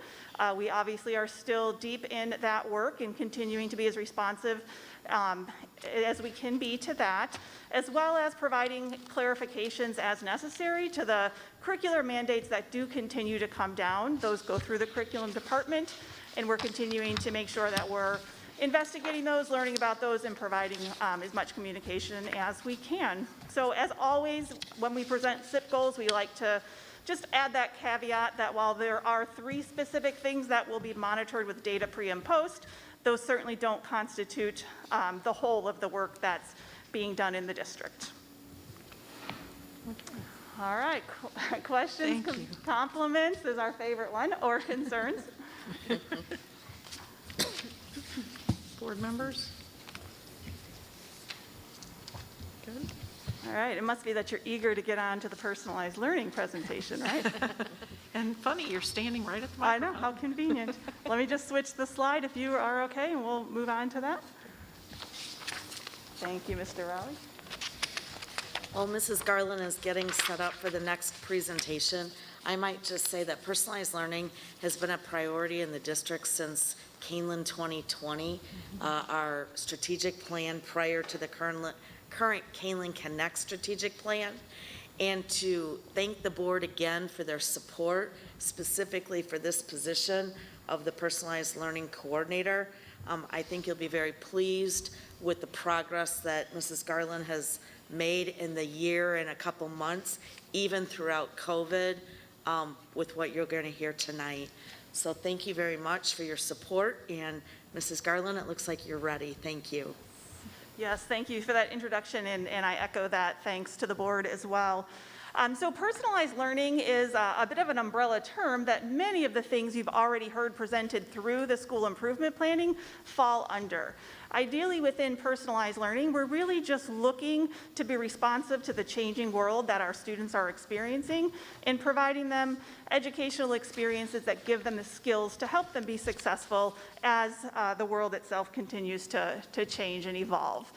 We obviously are still deep in that work and continuing to be as responsive as we can be to that, as well as providing clarifications as necessary to the curricular mandates that do continue to come down. Those go through the curriculum department, and we're continuing to make sure that we're investigating those, learning about those, and providing as much communication as we can. So as always, when we present SIP goals, we like to just add that caveat that while there are 3 specific things that will be monitored with data pre and post, those certainly don't constitute the whole of the work that's being done in the district. All right, questions, compliments is our favorite one, or concerns? Board members? Good. All right, it must be that you're eager to get on to the personalized learning presentation, right? And funny, you're standing right at the I microphone. know, how convenient. Let me just switch the slide if you are okay, and we'll move on to that. Thank you, Mr. Rowley. While Mrs. Garland is getting set up for the next presentation, I might just say that personalized learning has been a priority in the district since Kaneland 2020, our strategic plan prior to the current Kaneland Connect strategic plan, and to thank the board again for their support, specifically for this position of the personalized learning coordinator. I think you'll be very pleased with the progress that Mrs. Garland has made in the year and a couple months, even throughout COVID, with what you're going to hear tonight. So thank you very much for your support, and Mrs. Garland, it looks like you're ready. Thank you. Yes, thank you for that introduction, and I echo that thanks to the board as well. So personalized learning is a bit of an umbrella term that many of the things you've already heard presented through the school improvement planning fall under. Ideally, within personalized learning, we're really just looking to be responsive to the changing world that our students are experiencing and providing them educational experiences that give them the skills to help them be successful as the world itself continues to change and evolve.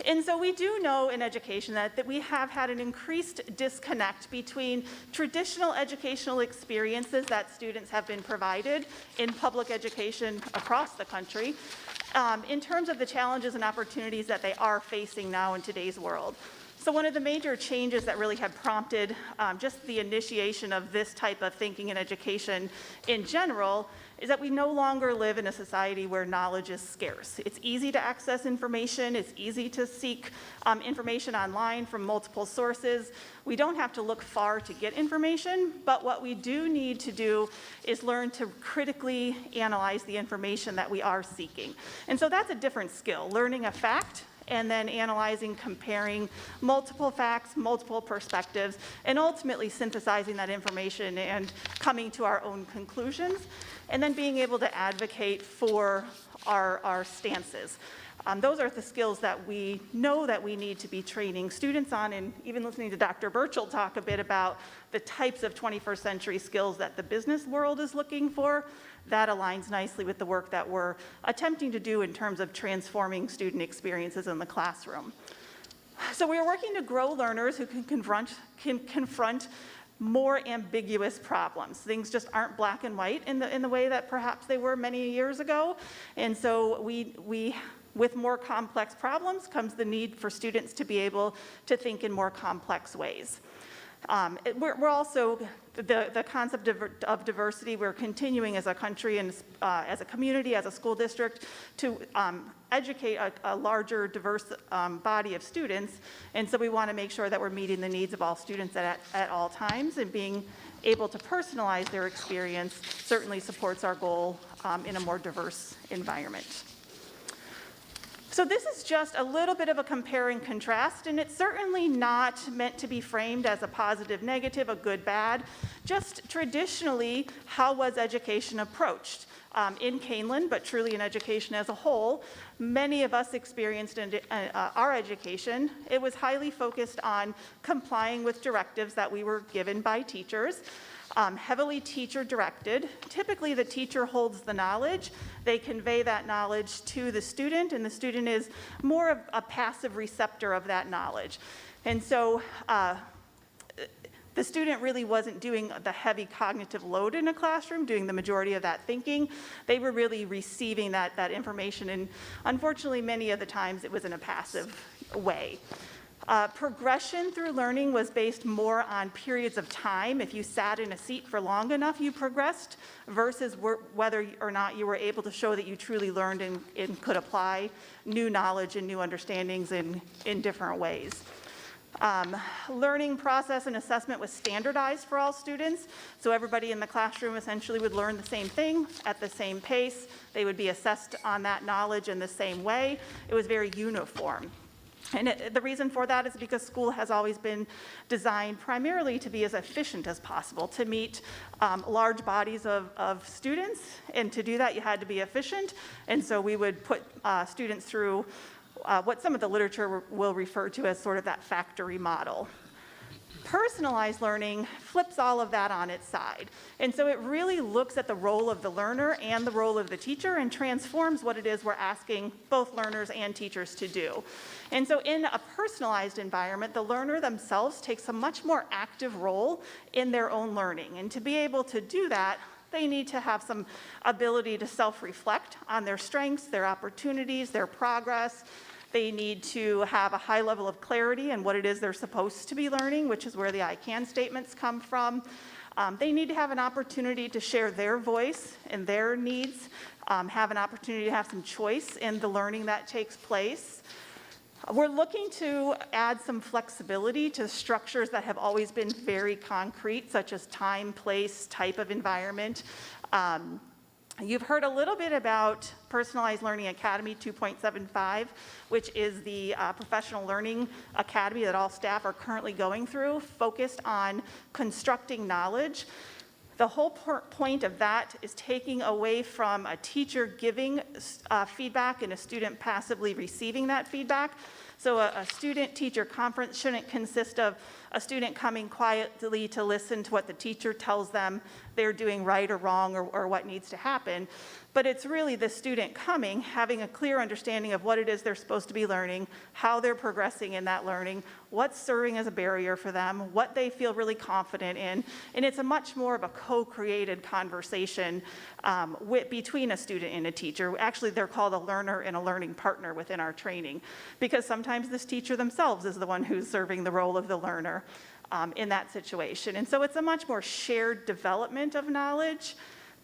And so we do know in education that we have had an increased disconnect between traditional educational experiences that students have been provided in public education across the country in terms of the challenges and opportunities that they are facing now in today's world. So one of the major changes that really have prompted just the initiation of this type of thinking in education in general is that we no longer live in a society where knowledge is scarce. It's easy to access information. It's easy to seek information online from multiple sources. We don't have to look far to get information, but what we do need to do is learn to critically analyze the information that we are seeking. And so that's a different skill, learning a fact and then analyzing, comparing multiple facts, multiple perspectives, and ultimately synthesizing that information and coming to our own conclusions, and then being able to advocate for our stances. Those are the skills that we know that we need to be training students on, and even listening to Dr. Burchell talk a bit about the types of 21st century skills that the business world is looking for. That aligns nicely with the work that we're attempting to do in terms of transforming student experiences in the classroom. So we are working to grow learners who can confront more ambiguous problems. Things just aren't black and white in the way that perhaps they were many years ago. And so with more complex problems comes the need for students to be able to think in more complex ways. We're also, the concept of diversity, we're continuing as a country and as a community, as a school district, to educate a larger diverse body of students. And so we want to make sure that we're meeting the needs of all students at all times, and being able to personalize their experience certainly supports our goal in a more diverse environment. So this is just a little bit of a compare and contrast, and it's certainly not meant to be framed as a positive, negative, a good, bad. Just traditionally, how was education approached? In Kaneland, but truly in education as a whole, many of us experienced in our education, it was highly focused on complying with directives that we were given by teachers. heavily teacher-directed. Typically, the teacher holds the knowledge. They convey that knowledge to the student, and the student is more of a passive receptor of that knowledge. And so the student really wasn't doing the heavy cognitive load in a classroom, doing the majority of that thinking. They were really receiving that information, and unfortunately, many of the times it was in a passive way. Progression through learning was based more on periods of time. If you sat in a seat for long enough, you progressed, versus whether or not you were able to show that you truly learned and could apply new knowledge and new understandings in different ways. Learning process and assessment was standardized for all students, so everybody in the classroom essentially would learn the same thing at the same pace. They would be assessed on that knowledge in the same way. It was very uniform. And the reason for that is because school has always been designed primarily to be as efficient as possible, to meet large bodies of students, and to do that you had to be efficient, and so we would put students through what some of the literature will refer to as sort of that factory model. Personalized learning flips all of that on its side. And so it really looks at the role of the learner and the role of the teacher and transforms what it is we're asking both learners and teachers to do. And so in a personalized environment, the learner themselves takes a much more active role in their own learning. And to be able to do that, they need to have some ability to self-reflect on their strengths, their opportunities, their progress. They need to have a high level of clarity in what it is they're supposed to be learning, which is where the I can statements come from. They need to have an opportunity to share their voice and their needs, have an opportunity to have some choice in the learning that takes place. We're looking to add some flexibility to structures that have always been very concrete, such as time, place, type of environment. You've heard a little bit about Personalized Learning Academy 2.75, which is the professional learning academy that all staff are currently going through, focused on constructing knowledge. The whole point of that is taking away from a teacher giving feedback and a student passively receiving that feedback. So a student-teacher conference shouldn't consist of a student coming quietly to listen to what the teacher tells them they're doing right or wrong, or what needs to happen. But it's really the student coming, having a clear understanding of what it is they're supposed to be learning, how they're progressing in that learning, what's serving as a barrier for them, what they feel really confident in. And it's a much more of a co-created conversation between a student and a teacher. Actually, they're called a learner and a learning partner within our training, because sometimes this teacher themselves is the one who's serving the role of the learner in that situation. And so it's a much more shared development of knowledge.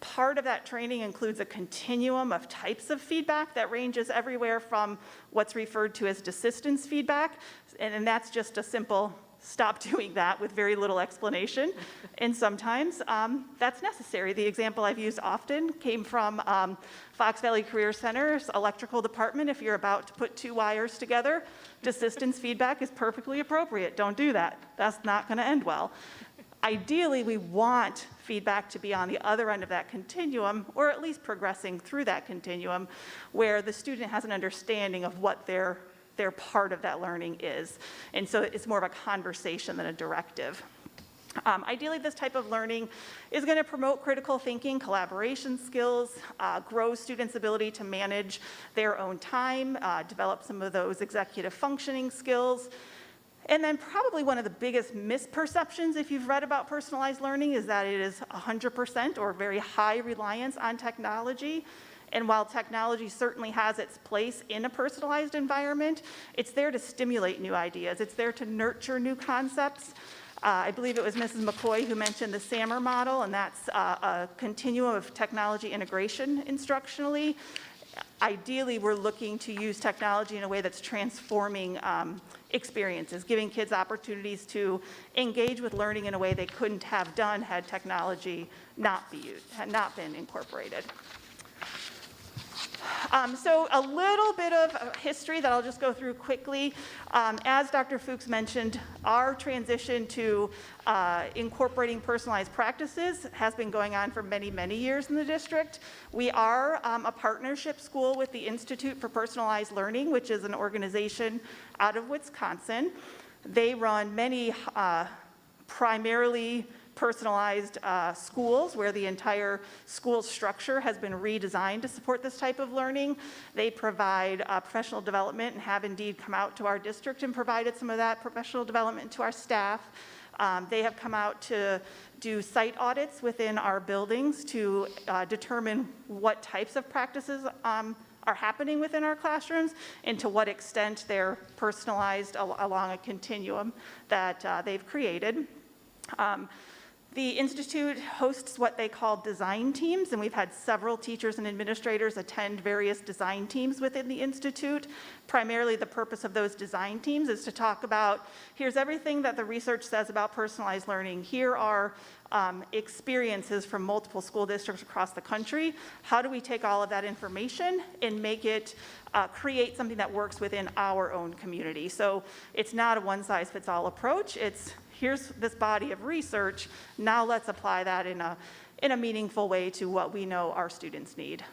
Part of that training includes a continuum of types of feedback that ranges everywhere from what's referred to as desistance feedback, and that's just a simple stop doing that with very little explanation. And sometimes that's necessary. The example I've used often came from Fox Valley Career Center's electrical department. If you're about to put two wires together, desistance feedback is perfectly appropriate. Don't do that. That's not going to end well. Ideally, we want feedback to be on the other end of that continuum, or at least progressing through that continuum, where the student has an understanding of what their part of that learning is. And so it's more of a conversation than a directive. Ideally, this type of learning is going to promote critical thinking, collaboration skills, grow students' ability to manage their own time, develop some of those executive functioning skills. And then probably one of the biggest misperceptions, if you've read about personalized learning, is that it is 100% or very high reliance on technology. And while technology certainly has its place in a personalized environment, it's there to stimulate new ideas. It's there to nurture new concepts. I believe it was Mrs. McCoy who mentioned the SAMR model, and that's a continuum of technology integration instructionally. Ideally, we're looking to use technology in a way that's transforming experiences, giving kids opportunities to engage with learning in a way they couldn't have done had technology not been incorporated. So a little bit of history that I'll just go through quickly. As Dr. Fuchs mentioned, our transition to incorporating personalized practices has been going on for many, many years in the district. We are a partnership school with the Institute for Personalized Learning, which is an organization out of Wisconsin. They run many primarily personalized schools where the entire school structure has been redesigned to support this type of learning. They provide professional development and have indeed come out to our district and provided some of that professional development to our staff. They have come out to do site audits within our buildings to determine what types of practices are happening within our classrooms and to what extent they're personalized along a continuum that they've created. The Institute hosts what they call design teams, and we've had several teachers and administrators attend various design teams within the Institute. Primarily, the purpose of those design teams is to talk about, here's everything that the research says about personalized learning. Here are experiences from multiple school districts across the country. How do we take all of that information and make it create something that works within our own community? So it's not a one-size-fits-all approach. It's here's this body of research, now let's apply that in a meaningful way to what we know our students need.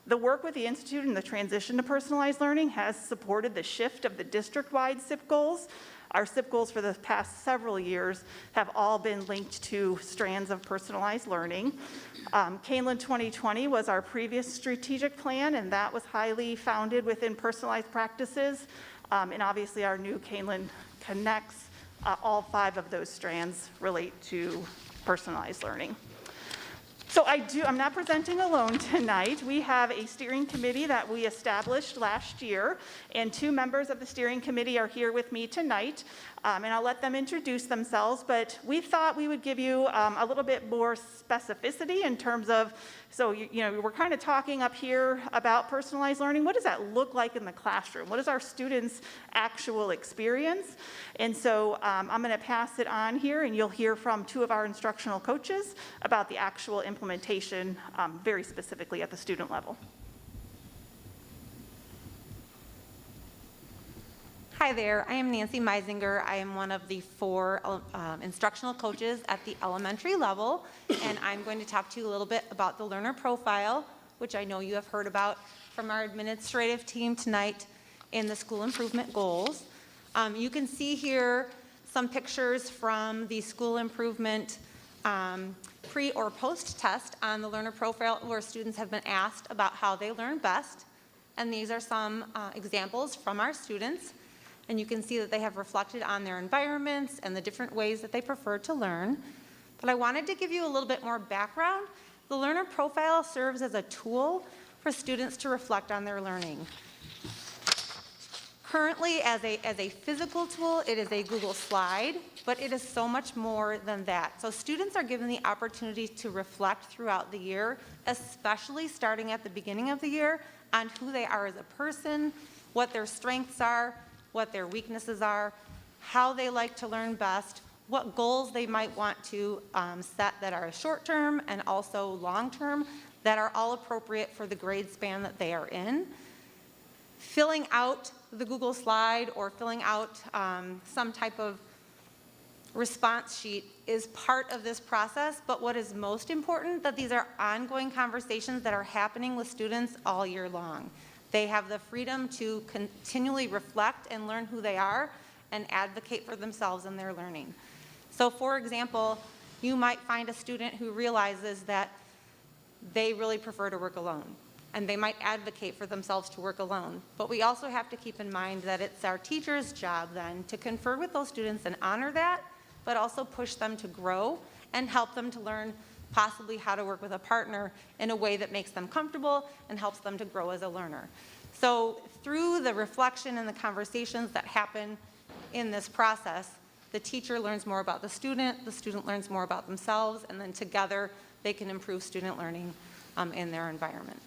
The work with the Institute and the transition to personalized learning has supported the shift of the district-wide SIP goals. Our SIP goals for the past several years have all been linked to strands of personalized learning. Kaneland 2020 was our previous strategic plan, and that was highly founded within personalized practices. And obviously our new Kaneland Connects, all 5 of those strands relate to personalized learning. So I'm not presenting alone tonight. We have a steering committee that we established last year, and 2 members of the steering committee are here with me tonight, and I'll let them introduce themselves, but we thought we would give you a little bit more specificity in terms of, so you know, we're kind of talking up here about personalized learning. What does that look like in the classroom? What is our students' actual experience? And so I'm going to pass it on here, and you'll hear from 2 of our instructional coaches about the actual implementation, very specifically at the student level. Hi there, I am Nancy Meisinger. I am one of the 4 instructional coaches at the elementary level, and I'm going to talk to you a little bit about the learner profile, which I know you have heard about from our administrative team tonight in the school improvement goals. You can see here some pictures from the school improvement pre or post test on the learner profile where students have been asked about how they learn best. And these are some examples from our students. And you can see that they have reflected on their environments and the different ways that they prefer to learn. But I wanted to give you a little bit more background. The learner profile serves as a tool for students to reflect on their learning. Currently, as a physical tool, it is a Google slide, but it is so much more than that. So students are given the opportunity to reflect throughout the year, especially starting at the beginning of the year, on who they are as a person, what their strengths are, what their weaknesses are, how they like to learn best, what goals they might want to set that are short-term and also long-term that are all appropriate for the grade span that they are in. Filling out the Google slide or filling out some type of response sheet is part of this process, but what is most important, that these are ongoing conversations that are happening with students all year long. They have the freedom to continually reflect and learn who they are and advocate for themselves and their learning. So for example, you might find a student who realizes that they really prefer to work alone, and they might advocate for themselves to work alone. But we also have to keep in mind that it's our teacher's job then to confer with those students and honor that, but also push them to grow and help them to learn possibly how to work with a partner in a way that makes them comfortable and helps them to grow as a learner. So through the reflection and the conversations that happen in this process, the teacher learns more about the student learns more about themselves, and then together they can improve student learning in their environment.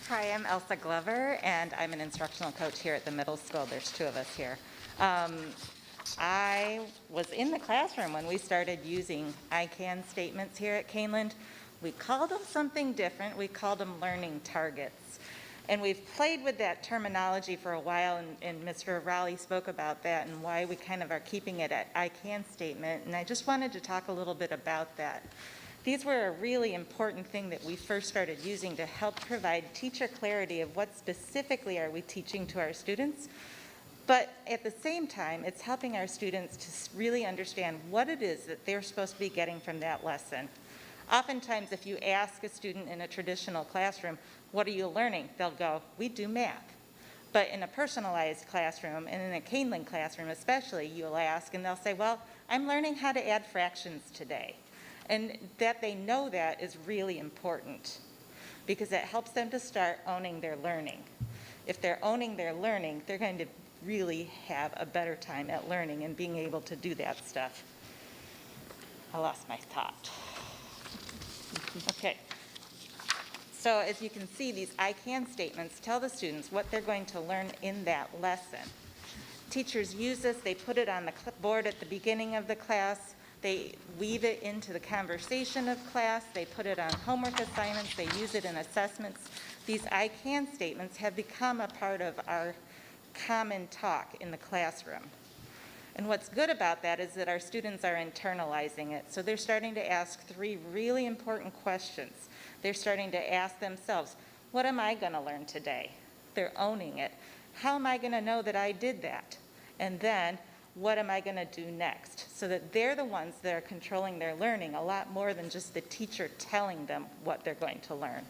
Hi, I'm Elsa Glover, and I'm an instructional coach here at the middle school. There's 2 of us here. I was in the classroom when we started using I can statements here at Kaneland. We called them something different. We called them learning targets. And we've played with that terminology for a while, and Mr. Raleigh spoke about that and why we kind of are keeping it at I can statement. And I just wanted to talk a little bit about that. These were a really important thing that we first started using to help provide teacher clarity of what specifically are we teaching to our students. But at the same time, it's helping our students to really understand what it is that they're supposed to be getting from that lesson. Oftentimes, if you ask a student in a traditional classroom, what are you learning? They'll go, we do math. But in a personalized classroom, and in a Kaneland classroom especially, you'll ask and they'll say, well, I'm learning how to add fractions today. And that they know that is really important because it helps them to start owning their learning. If they're owning their learning, they're going to really have a better time at learning and being able to do that stuff. I lost my thought. Okay. So as you can see, these I can statements tell the students what they're going to learn in that lesson. Teachers use this, they put it on the board at the beginning of the class, they weave it into the conversation of class, they put it on homework assignments, they use it in assessments. These I can statements have become a part of our common talk in the classroom. And what's good about that is that our students are internalizing it. So they're starting to ask 3 really important questions. They're starting to ask themselves, what am I going to learn today? They're owning it. How am I going to know that I did that? And then, what am I going to do next? So that they're the ones that are controlling their learning a lot more than just the teacher telling them what they're going to learn.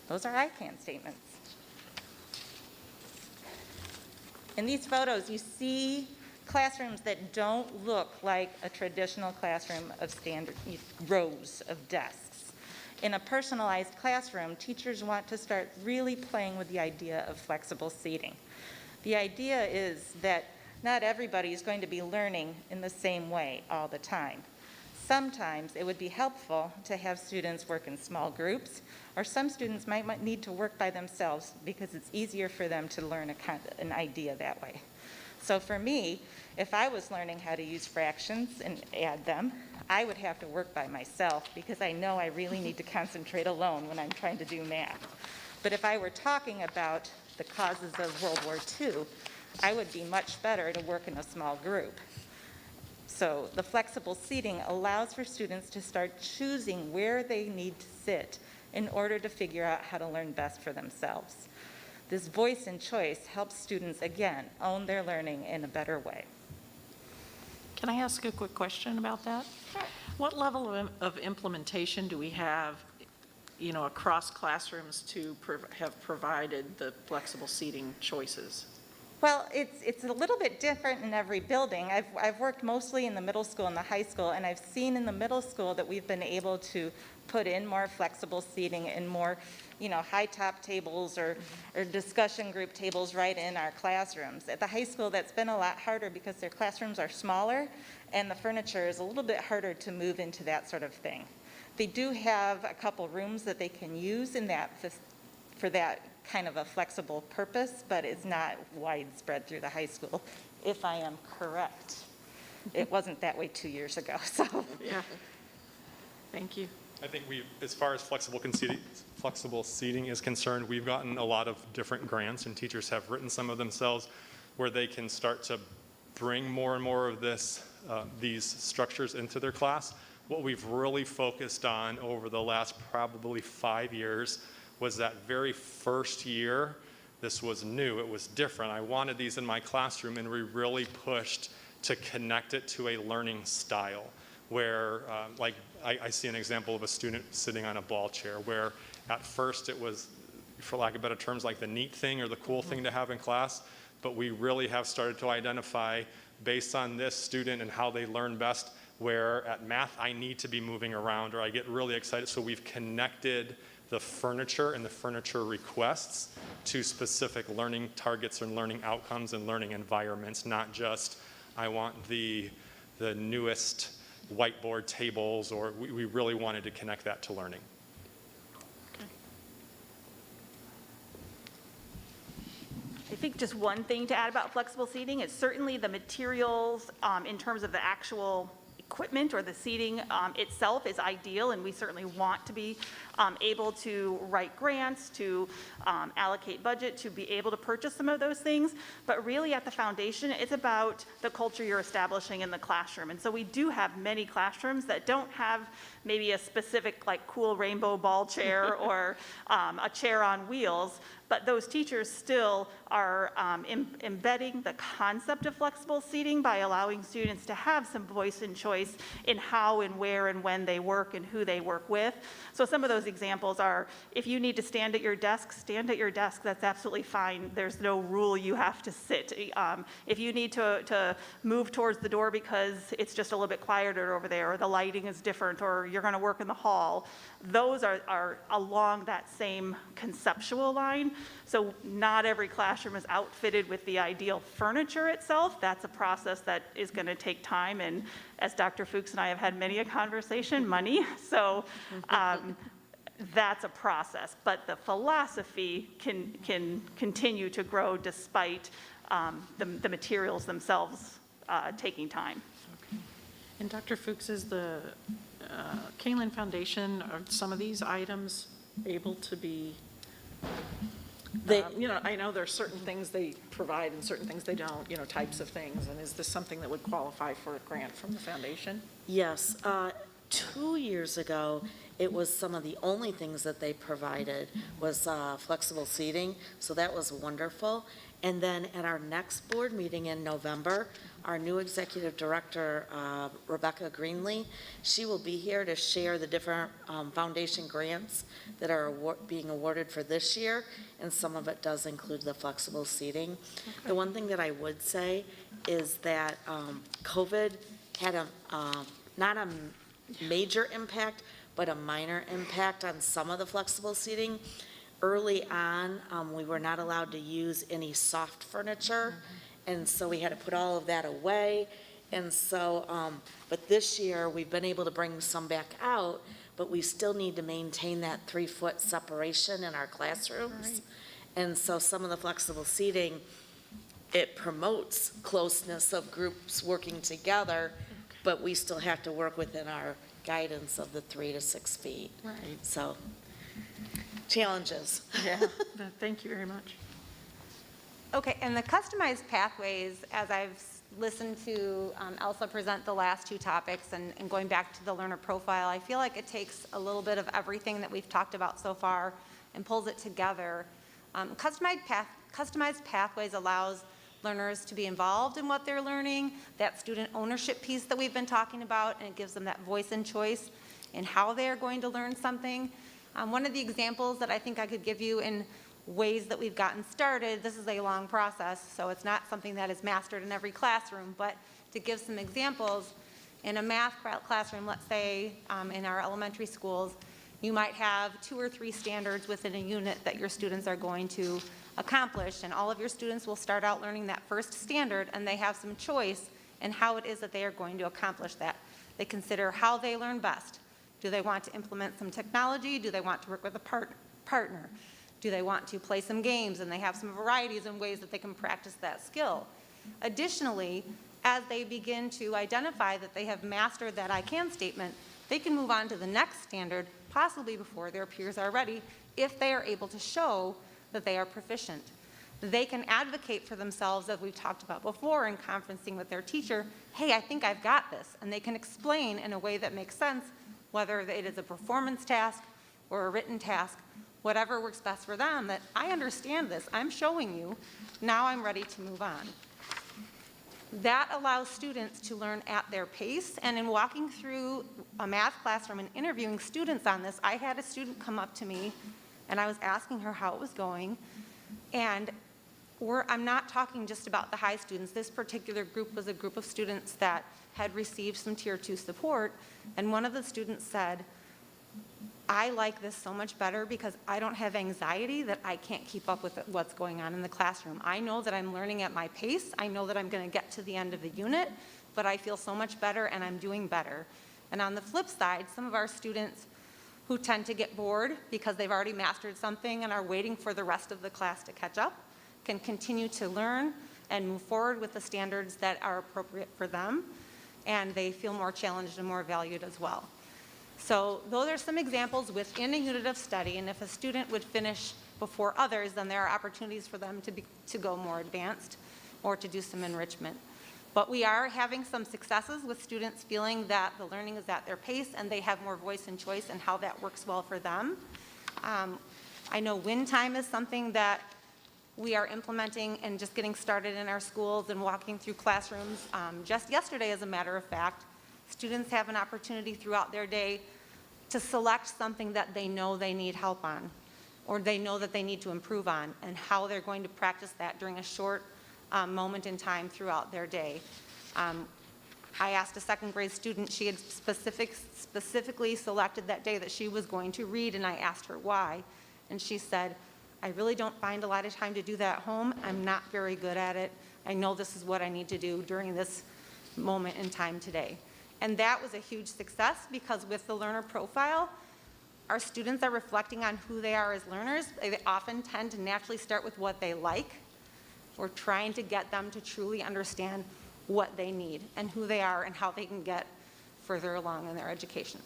Those are I can statements. In these photos, you see classrooms that don't look like a traditional classroom of standard rows of desks. In a personalized classroom, teachers want to start really playing with the idea of flexible seating. The idea is that not everybody is going to be learning in the same way all the time. Sometimes it would be helpful to have students work in small groups, or some students might need to work by themselves because it's easier for them to learn an idea that way. So for me, if I was learning how to use fractions and add them, I would have to work by myself because I know I really need to concentrate alone when I'm trying to do math. But if I were talking about the causes of World War II, I would be much better to work in a small group. So the flexible seating allows for students to start choosing where they need to sit in order to figure out how to learn best for themselves. This voice and choice helps students, again, own their learning in a better way. Can I ask a quick question about that? Sure. What level of implementation do we have, across classrooms to have provided the flexible seating choices? Well, it's a little bit different in every building. I've worked mostly in the middle school and the high school, and I've seen in the middle school that we've been able to put in more flexible seating and more, high top tables or discussion group tables right in our classrooms. At the high school, that's been a lot harder because their classrooms are smaller and the furniture is a little bit harder to move into that sort of thing. They do have a couple rooms that they can use in that for that kind of a flexible purpose, but it's not widespread through the high school, if I am correct. It wasn't that way 2 years ago, so. Yeah. Thank you. I think as far as flexible seating is concerned, we've gotten a lot of different grants, and teachers have written some of themselves where they can start to bring more and more of these structures into their class. What we've really focused on over the last probably 5 years was that very first year, this was new, it was different. I wanted these in my classroom, and we really pushed to connect it to a learning style where, I see an example of a student sitting on a ball chair where at first it was, for lack of better terms, like the neat thing or the cool thing to have in class, but we really have started to identify, based on this student and how they learn best, where at math I need to be moving around or I get really excited. So we've connected the furniture and the furniture requests to specific learning targets and learning outcomes and learning environments, not just I want the newest whiteboard tables, or we really wanted to connect that to learning. I think just one thing to add about flexible seating is certainly the materials in terms of the actual equipment or the seating itself is ideal, and we certainly want to be able to write grants, to allocate budget, to be able to purchase some of those things. But really at the foundation, it's about the culture you're establishing in the classroom. And so we do have many classrooms that don't have maybe a specific like cool rainbow ball chair or a chair on wheels, but those teachers still are embedding the concept of flexible seating by allowing students to have some voice and choice in how and where and when they work and who they work with. So some of those examples are, if you need to stand at your desk, stand at your desk. That's absolutely fine. There's no rule you have to sit. If you need to move towards the door because it's just a little bit quieter over there, or the lighting is different, or you're going to work in the hall, those are along that same conceptual line. So not every classroom is outfitted with the ideal furniture itself. That's a process that is going to take time, and as Dr. Fuchs and I have had many a conversation, money. So that's a process, but the philosophy can continue to grow despite the materials themselves taking time. Okay. And Dr. Fuchs, is the Kaneland Foundation, are some of these items able to be, I know there are certain things they provide and certain things they don't, types of things, and is this something that would qualify for a grant from the foundation? Yes. 2 years ago, it was some of the only things that they provided was flexible seating, so that was wonderful. And then at our next board meeting in November, our new executive director, Rebecca Greenlee, she will be here to share the different foundation grants that are being awarded for this year, and some of it does include the flexible seating. Okay. The one thing that I would say is that COVID had not a major impact, but a minor impact on some of the flexible seating. Early on, we were not allowed to use any soft furniture, and so we had to put all of that away. And so, but this year, we've been able to bring some back out, but we still need to maintain that 3-foot separation in our classrooms. Right. And so some of the flexible seating, it promotes closeness of groups working together, but we still have to work within our guidance of the 3 to 6 feet. Right. So, challenges. Yeah, thank you very much. Okay, and the customized pathways, as I've listened to Elsa present the last 2 topics and going back to the learner profile, I feel like it takes a little bit of everything that we've talked about so far and pulls it together. Customized pathways allows learners to be involved in what they're learning, that student ownership piece that we've been talking about, and it gives them that voice and choice in how they're going to learn something. One of the examples that I think I could give you in ways that we've gotten started, this is a long process, so it's not something that is mastered in every classroom, but to give some examples, in a math classroom, let's say in our elementary schools, you might have 2 or 3 standards within a unit that your students are going to accomplish, and all of your students will start out learning that first standard, and they have some choice in how it is that they are going to accomplish that. They consider how they learn best. Do they want to implement some technology? Do they want to work with a partner? Do they want to play some games? And they have some varieties and ways that they can practice that skill. Additionally, as they begin to identify that they have mastered that I can statement, they can move on to the next standard, possibly before their peers are ready, if they are able to show that they are proficient. They can advocate for themselves, as we've talked about before in conferencing with their teacher, hey, I think I've got this. And they can explain in a way that makes sense, whether it is a performance task or a written task, whatever works best for them, that I understand this, I'm showing you, now I'm ready to move on. That allows students to learn at their pace, and in walking through a math classroom and interviewing students on this, I had a student come up to me, and I was asking her how it was going, and I'm not talking just about the high students. This particular group was a group of students that had received some Tier 2 support, and one of the students said, I like this so much better because I don't have anxiety that I can't keep up with what's going on in the classroom. I know that I'm learning at my pace. I know that I'm going to get to the end of the unit, but I feel so much better and I'm doing better. And on the flip side, some of our students who tend to get bored because they've already mastered something and are waiting for the rest of the class to catch up can continue to learn and move forward with the standards that are appropriate for them, and they feel more challenged and more valued as well. So those are some examples within a unit of study, and if a student would finish before others, then there are opportunities for them to go more advanced or to do some enrichment. But we are having some successes with students feeling that the learning is at their pace and they have more voice and choice and how that works well for them. I know win time is something that we are implementing and just getting started in our schools and walking through classrooms. Just yesterday, as a matter of fact, students have an opportunity throughout their day to select something that they know they need help on, or they know that they need to improve on, and how they're going to practice that during a short moment in time throughout their day. I asked a second grade student, she had specifically selected that day that she was going to read, and I asked her why. And she said, I really don't find a lot of time to do that at home. I'm not very good at it. I know this is what I need to do during this moment in time today. And that was a huge success, because with the learner profile, our students are reflecting on who they are as learners. They often tend to naturally start with what they like. We're trying to get them to truly understand what they need and who they are and how they can get further along in their education.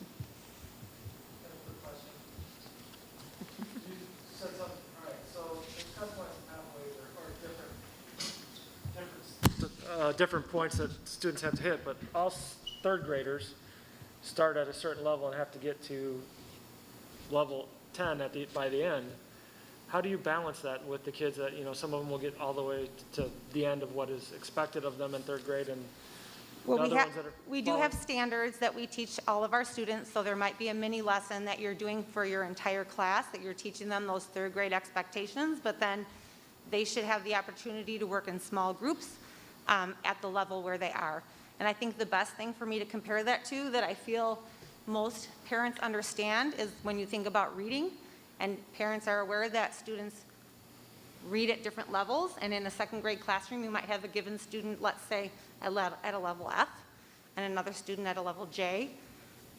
Different points that students have to hit, but all third graders start at a certain level and have to get to level 10 by the end. How do you balance that with the kids that, some of them will get all the way to the end of what is expected of them in third grade, and well, the other ones that are we do have standards that we teach all of our students, so there might be a mini lesson that you're doing for your entire class, that you're teaching them those third grade expectations, but then they should have the opportunity to work in small groups at the level where they are. And I think the best thing for me to compare that to, that I feel most parents understand, is when you think about reading, and parents are aware that students read at different levels, and in a second grade classroom, you might have a given student, let's say, at a level F, and another student at a level J.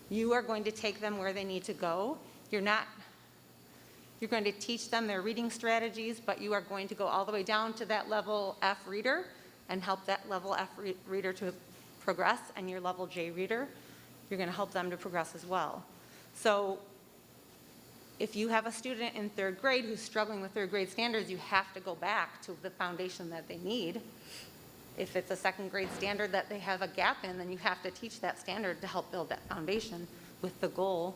You are going to take them where they need to go. You're going to teach them their reading strategies, but you are going to go all the way down to that level F reader and help that level F reader to progress, and your level J reader, you're going to help them to progress as well. So if you have a student in third grade who's struggling with third grade standards, you have to go back to the foundation that they need. If it's a second grade standard that they have a gap in, then you have to teach that standard to help build that foundation, with the goal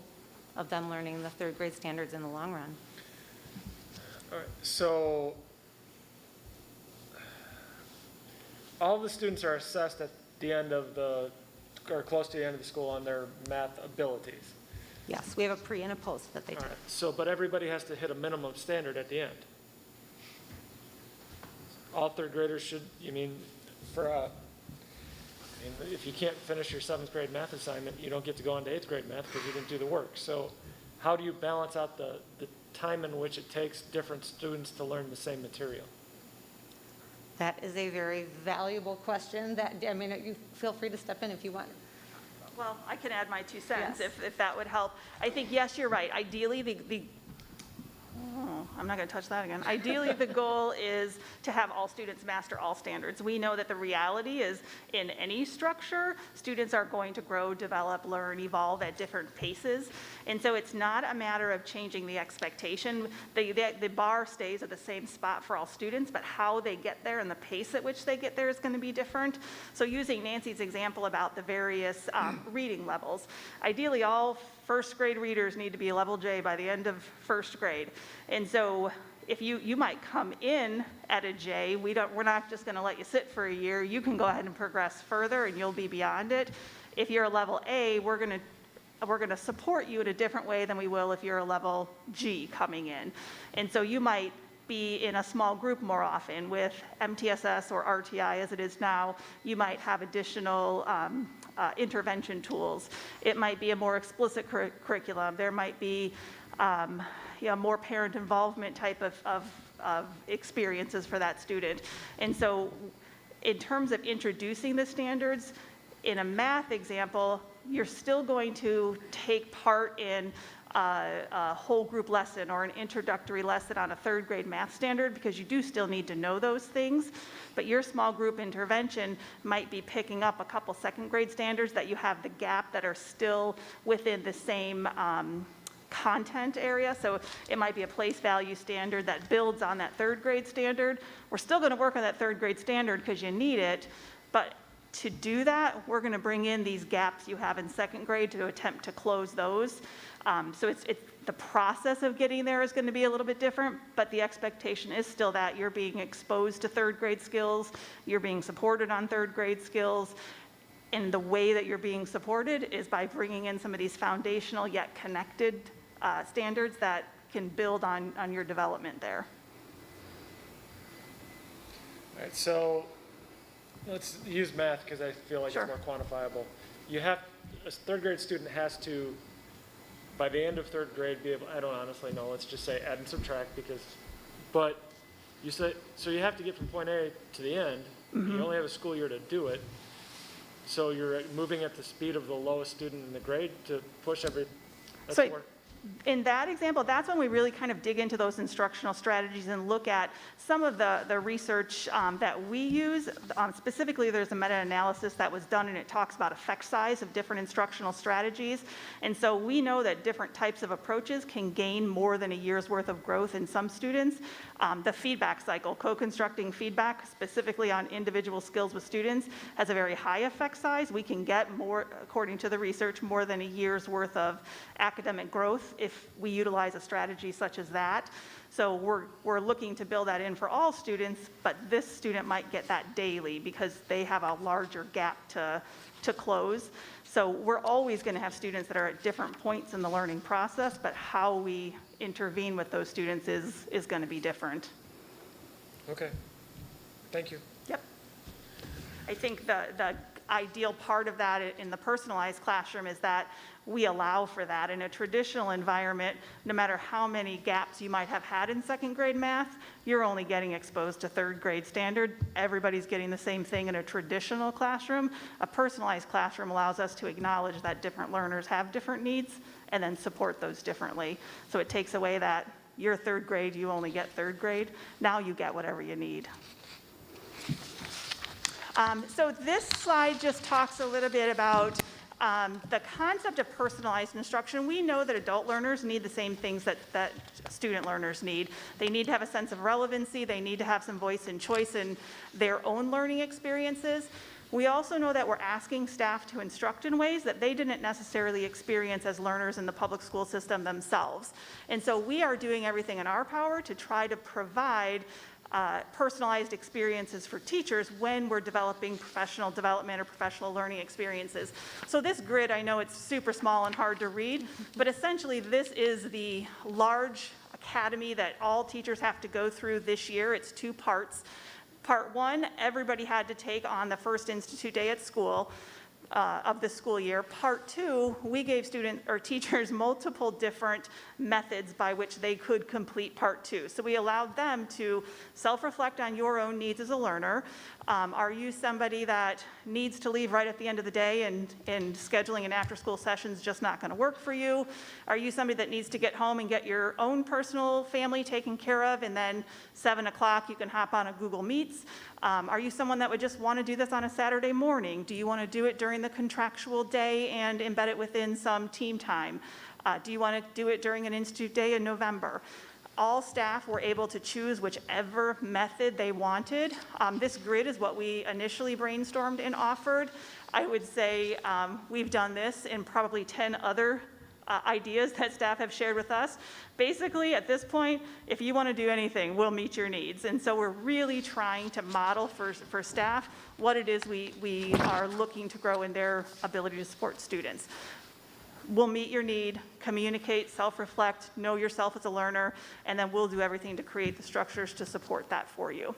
of them learning the third grade standards in the long run. all right, so all the students are assessed at the end of or close to the end of the school on their math abilities. Yes, we have a pre and a post that they All take. right, so, but everybody has to hit a minimum standard at the end. All third graders should, if you can't finish your 7th grade math assignment, you don't get to go on to 8th grade math because you didn't do the work. So how do you balance out the time in which it takes different students to learn the same material? That is a very valuable question. You feel free to step in if you want. Well, I can add my 2 cents Yes. if that would help. I think, yes, you're right. Ideally, I'm not going to touch that again. Ideally, the goal is to have all students master all standards. We know that the reality is, in any structure, students are going to grow, develop, learn, evolve at different paces. And so it's not a matter of changing the expectation. The bar stays at the same spot for all students, but how they get there and the pace at which they get there is going to be different. So using Nancy's example about the various reading levels, ideally all first grade readers need to be level J by the end of first grade. And so if you might come in at a J, we're not just going to let you sit for a year. You can go ahead and progress further and you'll be beyond it. If you're a level A, we're going to support you in a different way than we will if you're a level G coming in. And so you might be in a small group more often. With MTSS or RTI as it is now, you might have additional intervention tools. It might be a more explicit curriculum. There might be more parent involvement type of experiences for that student. And so in terms of introducing the standards, in a math example, you're still going to take part in a whole group lesson or an introductory lesson on a third grade math standard, because you do still need to know those things. But your small group intervention might be picking up a couple second grade standards that you have the gap that are still within the same content area. So it might be a place value standard that builds on that third grade standard. We're still going to work on that third grade standard because you need it, but to do that, we're going to bring in these gaps you have in second grade to attempt to close those. So it's the process of getting there is going to be a little bit different, but the expectation is still that you're being exposed to third grade skills, you're being supported on third grade skills, and the way that you're being supported is by bringing in some of these foundational yet connected standards that can build on your development there. All right, so let's use math because I feel like Sure. it's more quantifiable. A third grade student has to, by the end of third grade, be able, I don't honestly know, let's just say add and subtract but you said, so you have to get from point A to the end. You only have a school year to do it. So you're moving at the speed of the lowest student in the grade to push that's So work. in that example, that's when we really kind of dig into those instructional strategies and look at some of the research that we use. Specifically, there's a meta-analysis that was done, and it talks about effect size of different instructional strategies. And so we know that different types of approaches can gain more than a year's worth of growth in some students. The feedback cycle, co-constructing feedback, specifically on individual skills with students, has a very high effect size. We can get more, according to the research, more than a year's worth of academic growth if we utilize a strategy such as that. So we're looking to build that in for all students, but this student might get that daily because they have a larger gap to close. So we're always going to have students that are at different points in the learning process, but how we intervene with those students is going to be different. Okay, thank you. Yep. I think the ideal part of that in the personalized classroom is that we allow for that. In a traditional environment, no matter how many gaps you might have had in second grade math, you're only getting exposed to third grade standard. Everybody's getting the same thing in a traditional classroom. A personalized classroom allows us to acknowledge that different learners have different needs and then support those differently. So it takes away that you're third grade, you only get third grade. Now you get whatever you need. So this slide just talks a little bit about the concept of personalized instruction. We know that adult learners need the same things that student learners need. They need to have a sense of relevancy. They need to have some voice and choice in their own learning experiences. We also know that we're asking staff to instruct in ways that they didn't necessarily experience as learners in the public school system themselves. And so we are doing everything in our power to try to provide personalized experiences for teachers when we're developing professional development or professional learning experiences. So this grid, I know it's super small and hard to read, but essentially this is the large academy that all teachers have to go through this year. It's 2 parts. Part 1, everybody had to take on the first institute day at school of the school year. Part 2, we gave students or teachers multiple different methods by which they could complete part 2. So we allowed them to self-reflect on your own needs as a learner. Are you somebody that needs to leave right at the end of the day and scheduling an after-school session is just not going to work for you? Are you somebody that needs to get home and get your own personal family taken care of, and then 7 o'clock you can hop on a Google Meets? Are you someone that would just want to do this on a Saturday morning? Do you want to do it during the contractual day and embed it within some team time? Do you want to do it during an institute day in November? All staff were able to choose whichever method they wanted. This grid is what we initially brainstormed and offered. I would say we've done this in probably 10 other ideas that staff have shared with us. Basically, at this point, if you want to do anything, we'll meet your needs. And so we're really trying to model for staff what it is we are looking to grow in their ability to support students. We'll meet your need, communicate, self-reflect, know yourself as a learner, and then we'll do everything to create the structures to support that for you.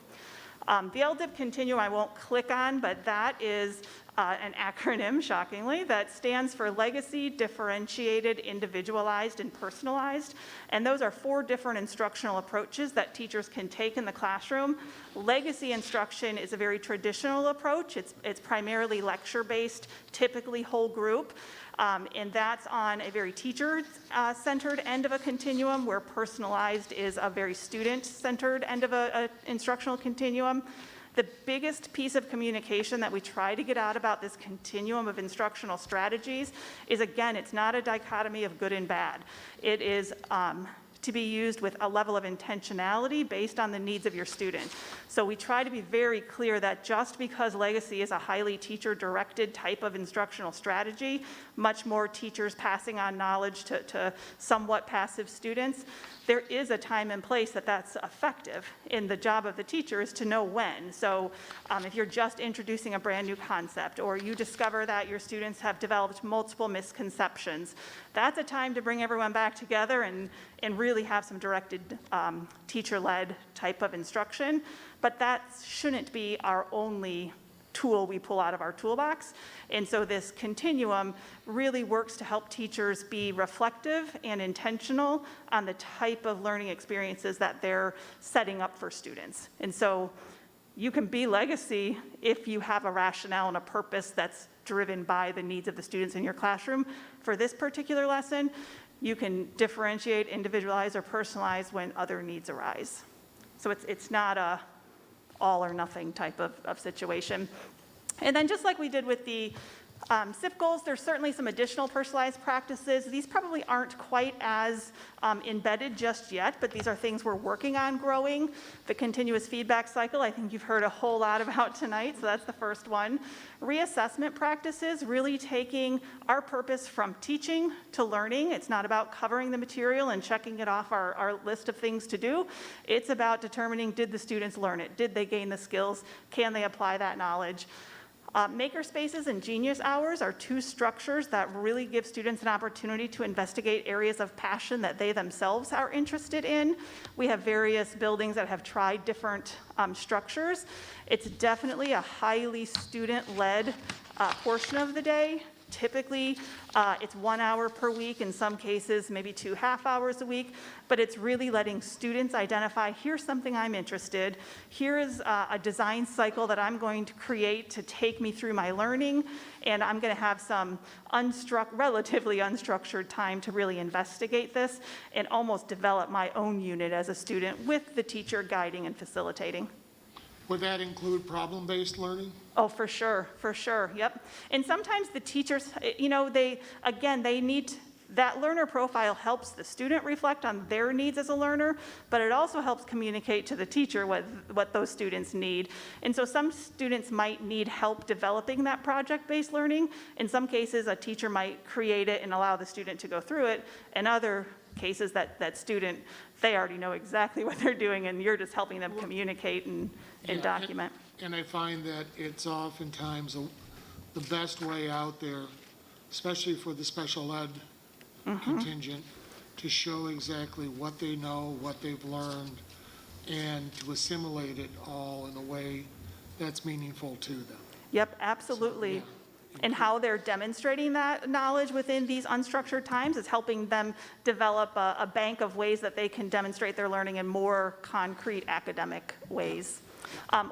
The LDIP continuum I won't click on, but that is an acronym, shockingly, that stands for Legacy, Differentiated, Individualized, and Personalized. And those are 4 different instructional approaches that teachers can take in the classroom. Legacy instruction is a very traditional approach. It's primarily lecture-based, typically whole group. And that's on a very teacher-centered end of a continuum, where personalized is a very student-centered end of an instructional continuum. The biggest piece of communication that we try to get out about this continuum of instructional strategies is, again, it's not a dichotomy of good and bad. It is to be used with a level of intentionality based on the needs of your student. So we try to be very clear that just because Legacy is a highly teacher-directed type of instructional strategy, much more teachers passing on knowledge to somewhat passive students, there is a time and place that that's effective. And the job of the teacher is to know when. So if you're just introducing a brand new concept, or you discover that your students have developed multiple misconceptions, that's a time to bring everyone back together and really have some directed teacher-led type of instruction. But that shouldn't be our only tool we pull out of our toolbox. And so this continuum really works to help teachers be reflective and intentional on the type of learning experiences that they're setting up for students. And so you can be Legacy if you have a rationale and a purpose that's driven by the needs of the students in your classroom. For this particular lesson, you can differentiate, individualize, or personalize when other needs arise. So it's not a all or nothing type of situation. And then just like we did with the SIP goals, there's certainly some additional personalized practices. These probably aren't quite as embedded just yet, but these are things we're working on growing. The continuous feedback cycle, I think you've heard a whole lot about tonight, so that's the first one. Reassessment practices, really taking our purpose from teaching to learning. It's not about covering the material and checking it off our list of things to do. It's about determining, did the students learn it? Did they gain the skills? Can they apply that knowledge? Maker spaces and genius hours are 2 structures that really give students an opportunity to investigate areas of passion that they themselves are interested in. We have various buildings that have tried different structures. It's definitely a highly student-led portion of the day. Typically, it's 1 hour per week, in some cases maybe 2 half hours a week, but it's really letting students identify, here's something I'm interested, here is a design cycle that I'm going to create to take me through my learning, and I'm going to have some relatively unstructured time to really investigate this and almost develop my own unit as a student with the teacher guiding and facilitating. Would that include problem-based learning? Oh, for sure, yep. And sometimes the teachers, they need, that learner profile helps the student reflect on their needs as a learner, but it also helps communicate to the teacher what those students need. And so some students might need help developing that project-based learning. In some cases, a teacher might create it and allow the student to go through it. In other cases, that student, they already know exactly what they're doing, and you're just helping them communicate and document. And I find that it's oftentimes the best way out there, especially for the special ed contingent, to show exactly what they know, what they've learned, and to assimilate it all in a way that's meaningful to them. Yep, absolutely. And how they're demonstrating that knowledge within these unstructured times is helping them develop a bank of ways that they can demonstrate their learning in more concrete academic ways.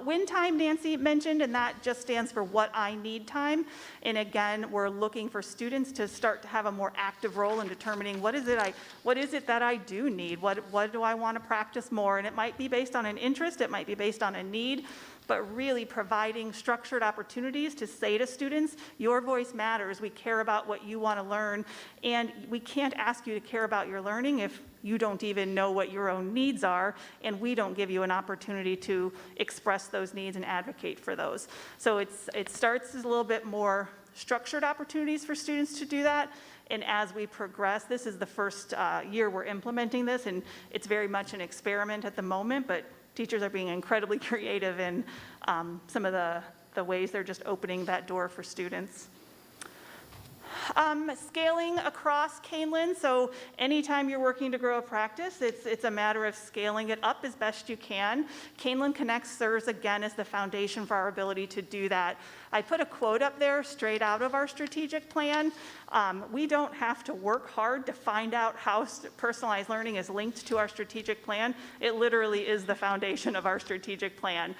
Win time, Nancy mentioned, and that just stands for what I need time. And again, we're looking for students to start to have a more active role in determining what is it that I do need? What do I want to practice more? And it might be based on an interest, it might be based on a need, but really providing structured opportunities to say to students, your voice matters, we care about what you want to learn, and we can't ask you to care about your learning if you don't even know what your own needs are, and we don't give you an opportunity to express those needs and advocate for those. So it starts as a little bit more structured opportunities for students to do that, and as we progress, this is the first year we're implementing this, and it's very much an experiment at the moment, but teachers are being incredibly creative in some of the ways they're just opening that door for students. Scaling across Kaneland, so anytime you're working to grow a practice, it's a matter of scaling it up as best you can. Kaneland Connect serves again as the foundation for our ability to do that. I put a quote up there straight out of our strategic plan. We don't have to work hard to find out how personalized learning is linked to our strategic plan. It literally is the foundation of our strategic plan.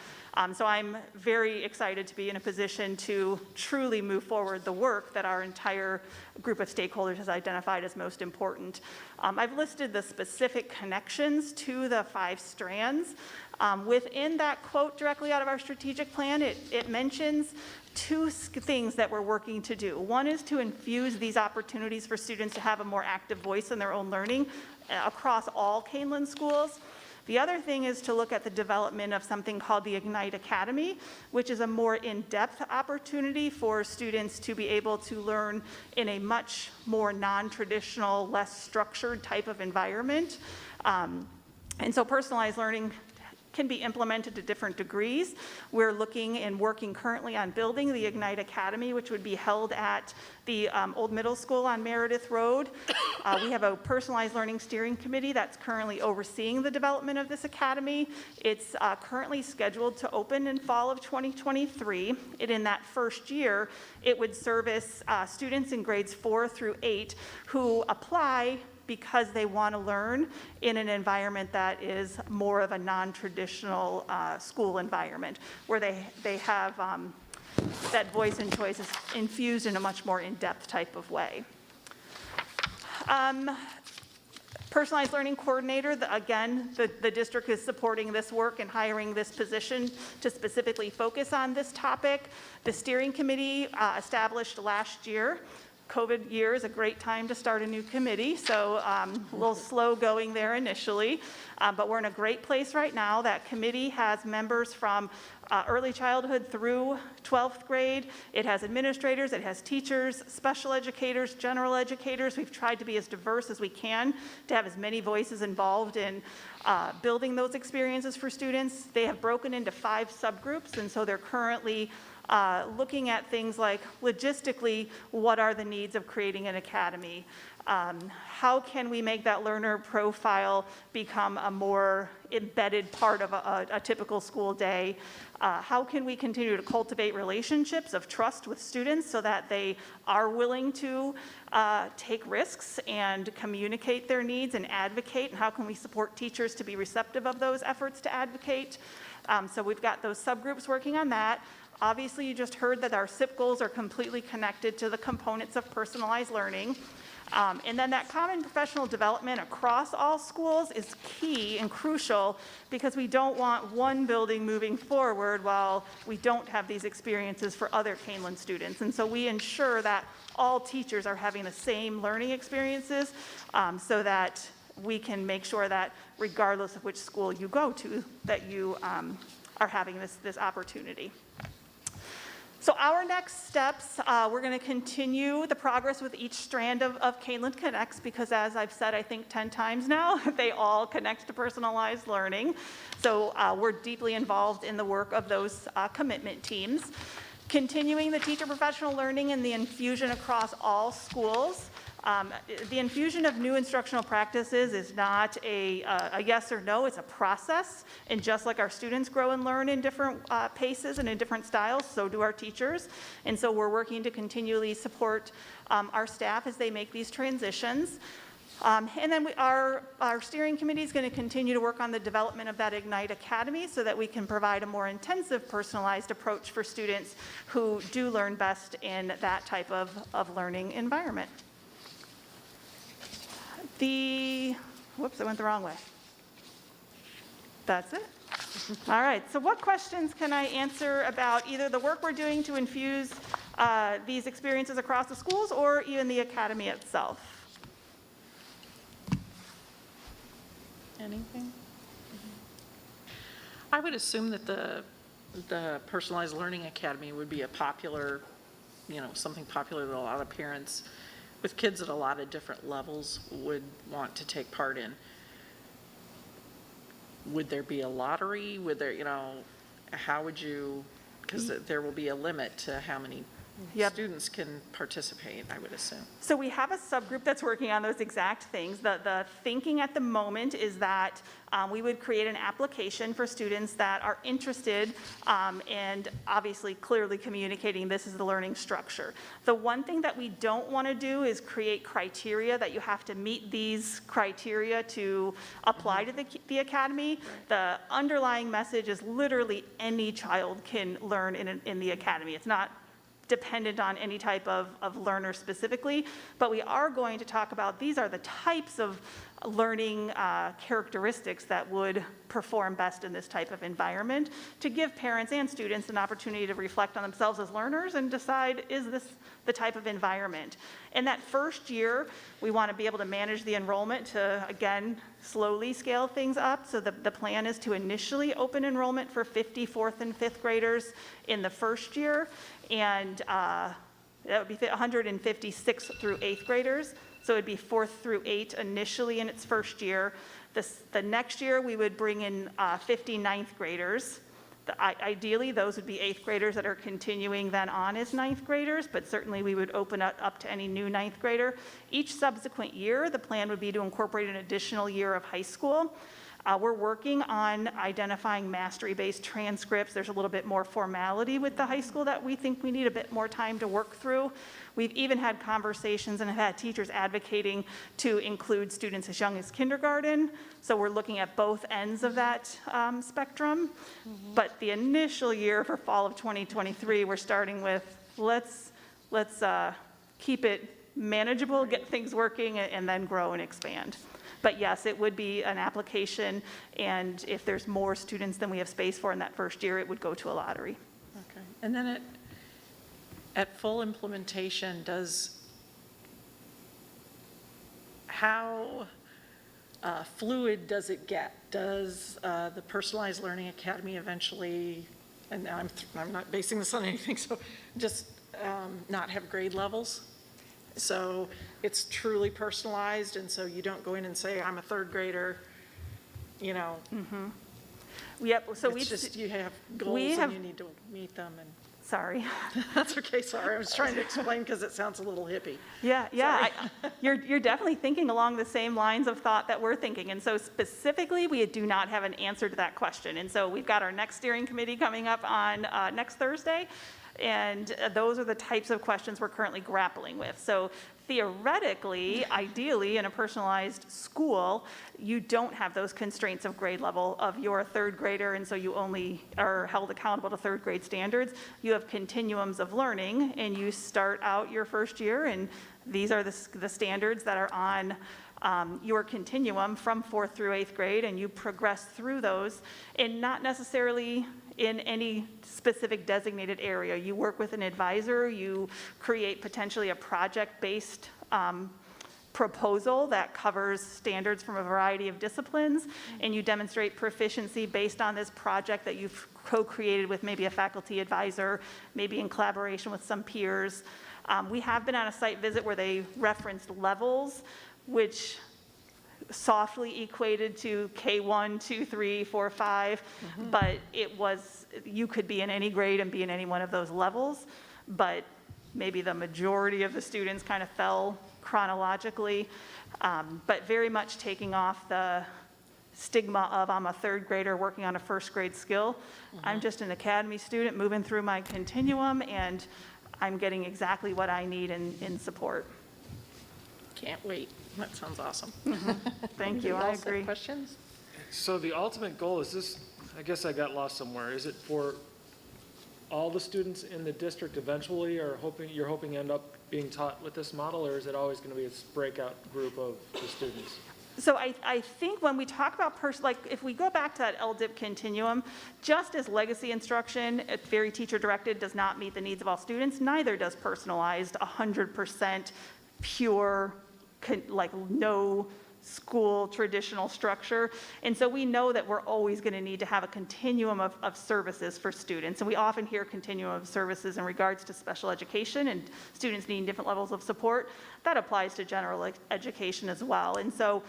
So I'm very excited to be in a position to truly move forward the work that our entire group of stakeholders has identified as most important. I've listed the specific connections to the 5 strands. Within that quote directly out of our strategic plan, it mentions 2 things that we're working to do. One is to infuse these opportunities for students to have a more active voice in their own learning across all Kaneland schools. The other thing is to look at the development of something called the Ignite Academy, which is a more in-depth opportunity for students to be able to learn in a much more non-traditional, less structured type of environment. And so personalized learning can be implemented to different degrees. We're looking and working currently on building the Ignite Academy, which would be held at the old middle school on Meredith Road. We have a personalized learning steering committee that's currently overseeing the development of this academy. It's currently scheduled to open in fall of 2023. And in that first year, it would service students in grades 4 through 8 who apply because they want to learn in an environment that is more of a non-traditional school environment, where they have that voice and choice is infused in a much more in-depth type of way. Personalized learning coordinator, again, the district is supporting this work and hiring this position to specifically focus on this topic. The steering committee established last year. COVID year is a great time to start a new committee, so a little slow going there initially, but we're in a great place right now. That committee has members from early childhood through 12th grade. It has administrators, it has teachers, special educators, general educators. We've tried to be as diverse as we can to have as many voices involved in building those experiences for students. They have broken into 5 subgroups, and so they're currently looking at things like logistically, what are the needs of creating an academy? How can we make that learner profile become a more embedded part of a typical school day? How can we continue to cultivate relationships of trust with students so that they are willing to take risks and communicate their needs and advocate? And how can we support teachers to be receptive of those efforts to advocate? So we've got those subgroups working on that. Obviously, you just heard that our SIP goals are completely connected to the components of personalized learning. And then that common professional development across all schools is key and crucial because we don't want one building moving forward while we don't have these experiences for other Kaneland students. And so we ensure that all teachers are having the same learning experiences so that we can make sure that regardless of which school you go to, that you are having this opportunity. So our next steps, we're going to continue the progress with each strand of Kaneland Connects because as I've said, I think 10 times now, they all connect to personalized learning. So we're deeply involved in the work of those commitment teams. Continuing the teacher professional learning and the infusion across all schools. The infusion of new instructional practices is not a yes or no, it's a process. And just like our students grow and learn in different paces and in different styles, so do our teachers. And so we're working to continually support our staff as they make these transitions. And then our steering committee is going to continue to work on the development of that Ignite Academy so that we can provide a more intensive personalized approach for students who do learn best in that type of learning environment. Whoops, I went the wrong way. That's it. All right, so what questions can I answer about either the work we're doing to infuse these experiences across the schools or even the academy itself? Anything? I would assume that the Personalized Learning Academy would be a popular, something popular that a lot of parents with kids at a lot of different levels would want to take part in. Would there be a lottery? Would there, how would you, because there will be a limit to how many Students can participate, I would assume. So we have a subgroup that's working on those exact things. The thinking at the moment is that we would create an application for students that are interested and obviously clearly communicating this is the learning structure. The one thing that we don't want to do is create criteria that you have to meet these criteria to apply to the academy. The underlying message is literally any child can learn in the academy. It's not dependent on any type of learner specifically, but we are going to talk about these are the types of learning characteristics that would perform best in this type of environment to give parents and students an opportunity to reflect on themselves as learners and decide, is this the type of environment? In that first year, we want to be able to manage the enrollment to, again, slowly scale things up. So the plan is to initially open enrollment for 50 fourth and fifth graders in the first year, and that would be 156 through eighth graders. So it'd be fourth through eighth initially in its first year. The next year, we would bring in 50 ninth graders. Ideally, those would be eighth graders that are continuing then on as ninth graders, but certainly we would open it up to any new ninth grader. Each subsequent year, the plan would be to incorporate an additional year of high school. We're working on identifying mastery-based transcripts. There's a little bit more formality with the high school that we think we need a bit more time to work through. We've even had conversations and have had teachers advocating to include students as young as kindergarten. So we're looking at both ends of that spectrum. But the initial year for fall of 2023, we're starting with let's keep it manageable, get things working, and then grow and expand. But yes, it would be an application, and if there's more students than we have space for in that first year, it would go to a lottery. Okay. And then at full implementation, how fluid does it get? Does the Personalized Learning Academy eventually, and I'm not basing this on anything, so just not have grade levels? So it's truly personalized, and so you don't go in and say, I'm a third grader, you know. Yep, so it's just you have goals and you need to meet them. And sorry. That's okay, sorry. I was trying to explain because it sounds a little hippie. Yeah. You're definitely thinking along the same lines of thought that we're thinking. And so specifically, we do not have an answer to that question. And so we've got our next steering committee coming up on next Thursday. And those are the types of questions we're currently grappling with. So theoretically, ideally, in a personalized school, you don't have those constraints of grade level of your third grader, and so you only are held accountable to third grade standards. You have continuums of learning, and you start out your first year, and these are the standards that are on your continuum from fourth through eighth grade, and you progress through those, and not necessarily in any specific designated area. You work with an advisor, you create potentially a project-based proposal that covers standards from a variety of disciplines, and you demonstrate proficiency based on this project that you've co-created with maybe a faculty advisor, maybe in collaboration with some peers. We have been on a site visit where they referenced levels, which softly equated to K1, 2, 3, 4, 5, but you could be in any grade and be in any one of those levels, but maybe the majority of the students kind of fell chronologically, but very much taking off the stigma of I'm a third grader working on a first grade skill. I'm just an academy student moving through my continuum, and I'm getting exactly what I need in support. Can't wait. That sounds awesome. Thank you, I agree. Questions? So the ultimate goal is this, I guess I got lost somewhere. Is it for all the students in the district eventually, or you're hoping to end up being taught with this model, or is it always going to be a breakout group of the students? So I think when we talk about if we go back to that LDIP continuum, just as legacy instruction, very teacher directed, does not meet the needs of all students, neither does personalized 100% pure, like no school traditional structure. And so we know that we're always going to need to have a continuum of services for students. And we often hear continuum of services in regards to special education and students needing different levels of support. That applies to general education as well. And so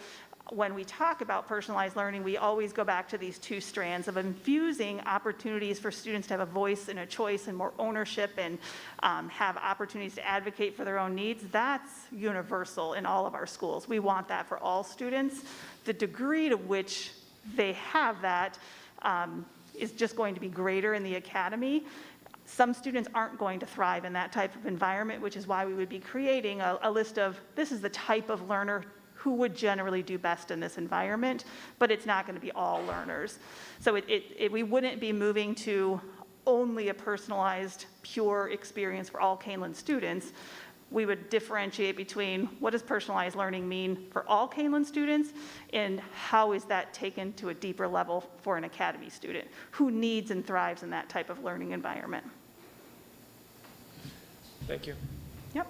when we talk about personalized learning, we always go back to these two strands of infusing opportunities for students to have a voice and a choice and more ownership and have opportunities to advocate for their own needs. That's universal in all of our schools. We want that for all students. The degree to which they have that is just going to be greater in the academy. Some students aren't going to thrive in that type of environment, which is why we would be creating a list of, this is the type of learner who would generally do best in this environment, but it's not going to be all learners. So we wouldn't be moving to only a personalized, pure experience for all Kaneland students. We would differentiate between what does personalized learning mean for all Kaneland students and how is that taken to a deeper level for an academy student who needs and thrives in that type of learning environment. Thank you. Yep.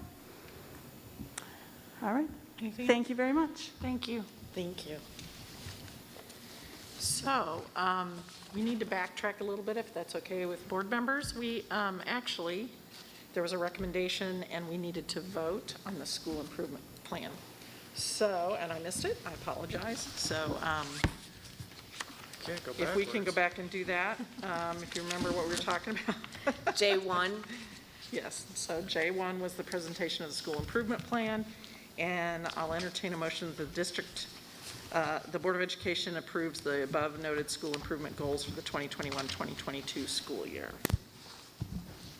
All right. Anything Thank you very much. Thank you. Thank you. So, we need to backtrack a little bit, if that's okay with board members. We, actually, there was a recommendation, and we needed to vote on the school improvement plan. So, and I missed it, I apologize. So, Can't go if we can go backwards. back and do that, if you remember what we were talking about. J1. Yes, so J1 was the presentation of the school improvement plan, and I'll entertain a motion that the Board of Education approves the above noted school improvement goals for the 2021-2022 school year.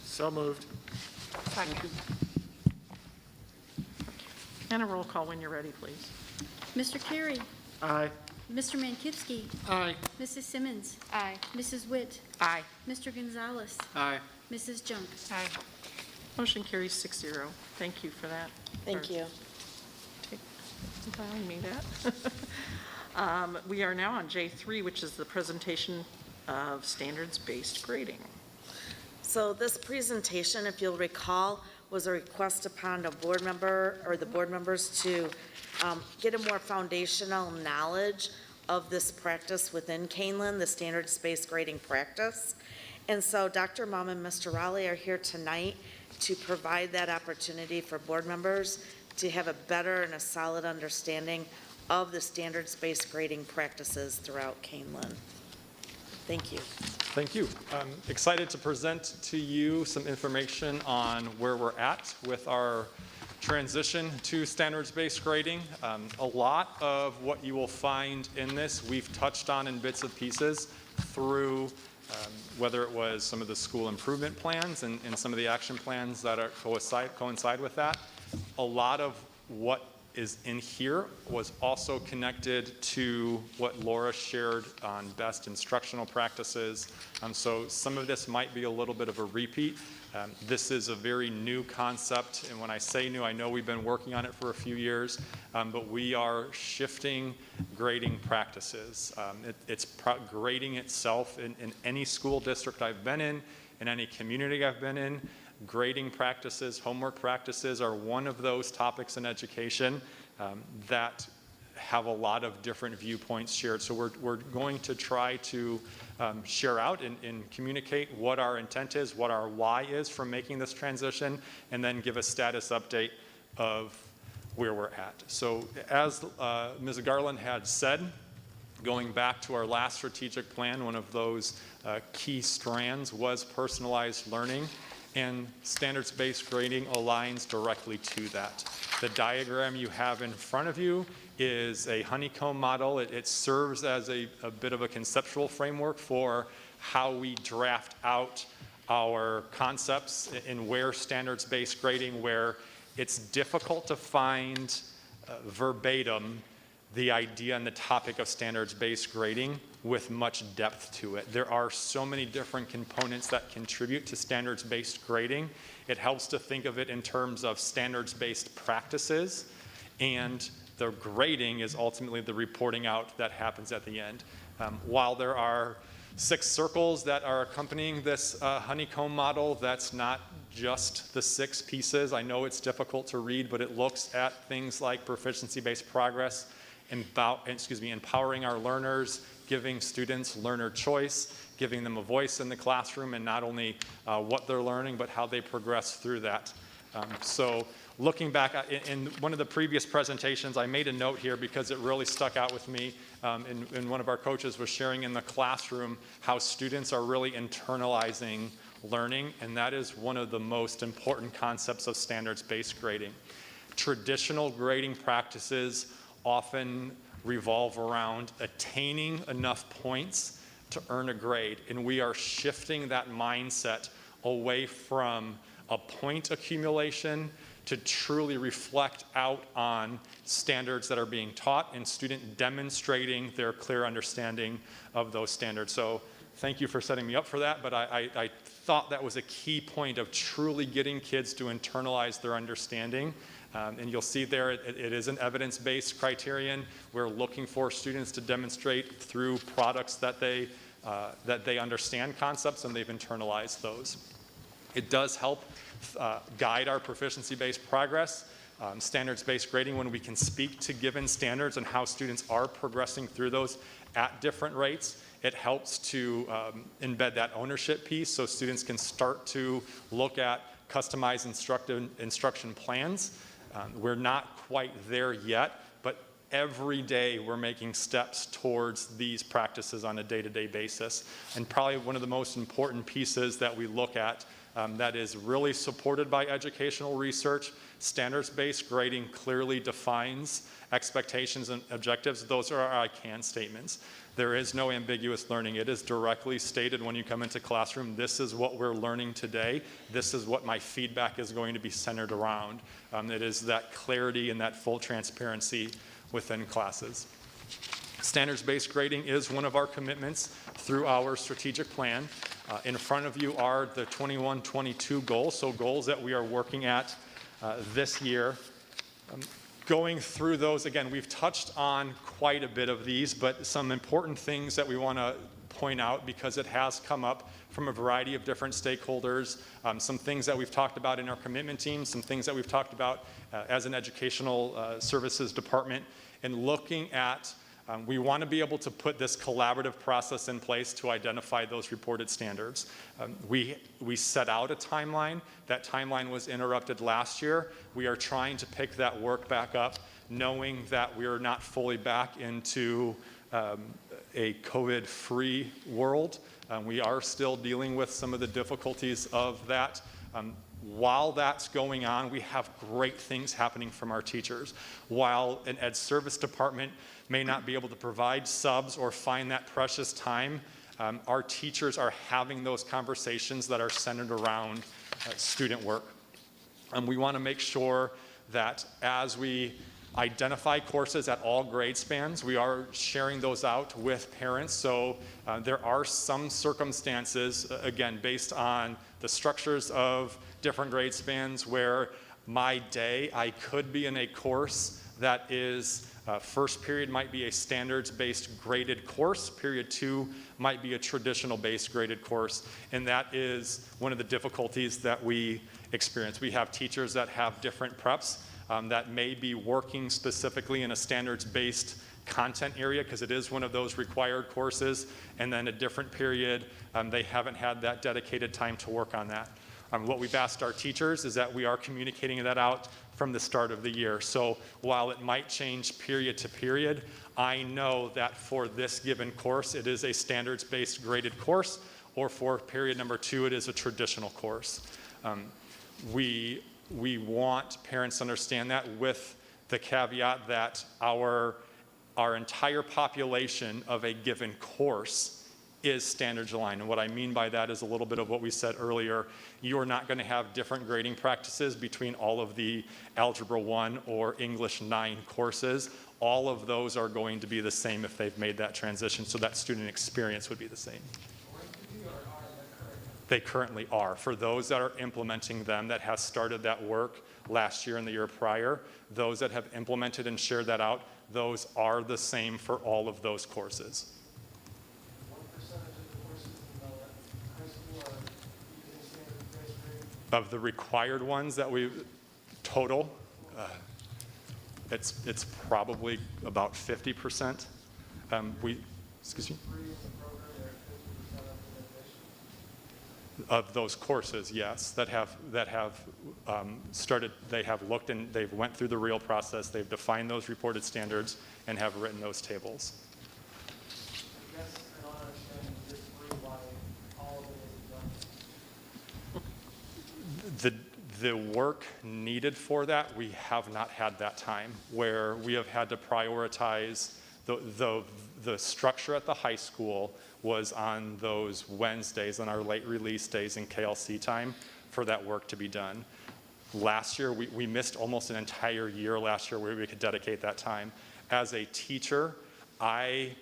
So moved. And a roll call when you're ready, please. Mr. Carey. Aye. Mr. Mankivsky. Aye. Mrs. Simmons. Aye. Mrs. Witt. Aye. Mr. Gonzalez. Aye. Mrs. Junk. Aye. Motion carries 6-0. Thank you for that. Thank you. Allowing me that. We are now on J3, which is the presentation of standards-based grading. So this presentation, if you'll recall, was a request upon a board member or the board members to get a more foundational knowledge of this practice within Kaneland, the standards-based grading practice. And so Dr. Mom and Mr. Raleigh are here tonight to provide that opportunity for board members to have a better and a solid understanding of the standards-based grading practices throughout Kaneland. Thank you. Thank you. I'm excited to present to you some information on where we're at with our transition to standards-based grading. A lot of what you will find in this, we've touched on in bits and pieces through whether it was some of the school improvement plans and some of the action plans that are coincide with that. A lot of what is in here was also connected to what Laura shared on best instructional practices. So some of this might be a little bit of a repeat. This is a very new concept, and when I say new, I know we've been working on it for a few years, but we are shifting grading practices. It's grading itself in any school district I've been in any community I've been in. Grading practices, homework practices are one of those topics in education that have a lot of different viewpoints shared. So we're going to try to share out and communicate what our intent is, what our why is for making this transition, and then give a status update of where we're at. So as Ms. Garland had said, going back to our last strategic plan, one of those key strands was personalized learning. And standards-based grading aligns directly to that. The diagram you have in front of you is a honeycomb model. It serves as a bit of a conceptual framework for how we draft out our concepts in where standards-based grading, where it's difficult to find verbatim the idea and the topic of standards-based grading with much depth to it. There are so many different components that contribute to standards-based grading. It helps to think of it in terms of standards-based practices, and the grading is ultimately the reporting out that happens at the end. While there are 6 circles that are accompanying this honeycomb model, that's not just the 6 pieces. I know it's difficult to read, but it looks at things like proficiency-based progress, empowering our learners, giving students learner choice, giving them a voice in the classroom, and not only what they're learning, but how they progress through that. So looking back in one of the previous presentations, I made a note here because it really stuck out with me. And one of our coaches was sharing in the classroom how students are really internalizing learning, and that is one of the most important concepts of standards-based grading. Traditional grading practices often revolve around attaining enough points to earn a grade, and we are shifting that mindset away from a point accumulation to truly reflect out on standards that are being taught and student demonstrating their clear understanding of those standards. So thank you for setting me up for that, but I thought that was a key point of truly getting kids to internalize their understanding. And you'll see there, it is an evidence-based criterion. We're looking for students to demonstrate through products that they understand concepts and they've internalized those. It does help guide our proficiency-based progress. Standards-based grading, when we can speak to given standards and how students are progressing through those at different rates, it helps to embed that ownership piece so students can start to look at customized instruction plans. We're not quite there yet, but every day we're making steps towards these practices on a day-to-day basis. And probably one of the most important pieces that we look at that is really supported by educational research, standards-based grading clearly defines expectations and objectives. Those are our I can statements. There is no ambiguous learning. It is directly stated when you come into classroom, this is what we're learning today. This is what my feedback is going to be centered around. It is that clarity and that full transparency within classes. Standards-based grading is one of our commitments through our strategic plan. In front of you are the 21-22 goals, so goals that we are working at this year. Going through those, again, we've touched on quite a bit of these, but some important things that we want to point out because it has come up from a variety of different stakeholders, some things that we've talked about in our commitment team, some things that we've talked about as an educational services department, and looking at we want to be able to put this collaborative process in place to identify those reported standards. We set out a timeline. That timeline was interrupted last year. We are trying to pick that work back up, knowing that we are not fully back into a COVID-free world. We are still dealing with some of the difficulties of that. While that's going on, we have great things happening from our teachers. While an ed service department may not be able to provide subs or find that precious time, our teachers are having those conversations that are centered around student work. We want to make sure that as we identify courses at all grade spans, we are sharing those out with parents. So there are some circumstances, again, based on the structures of different grade spans where my day, I could be in a course that is first period might be a standards-based graded course, period 2 might be a traditional-based graded course, and that is one of the difficulties that we experience. We have teachers that have different preps that may be working specifically in a standards-based content area because it is one of those required courses, and then a different period, they haven't had that dedicated time to work on that. What we've asked our teachers is that we are communicating that out from the start of the year. So while it might change period to period, I know that for this given course, it is a standards-based graded course, or for period number 2, it is a traditional course. We want parents to understand that with the caveat that our entire population of a given course is standards aligned. And what I mean by that is a little bit of what we said earlier. You are not going to have different grading practices between all of the Algebra 1 or English 9 courses. All of those are going to be the same if they've made that transition, so that student experience would be the same. They currently are. For those that are implementing them, that has started that work last year and the year prior, those that have implemented and shared that out, those are the same for all of those courses. Of the required ones that we total, it's probably about 50%. Excuse me? Of those courses, yes, that have started, they have looked and they've went through the real process, they've defined those reported standards and have written those tables. I guess I don't understand this three why all of it isn't done. The work needed for that, we have not had that time, where we have had to prioritize the structure at the high school was on those Wednesdays, on our late release days in KLC time, for that work to be done. Last year, we missed almost an entire year last year where we could dedicate that time. As a teacher, I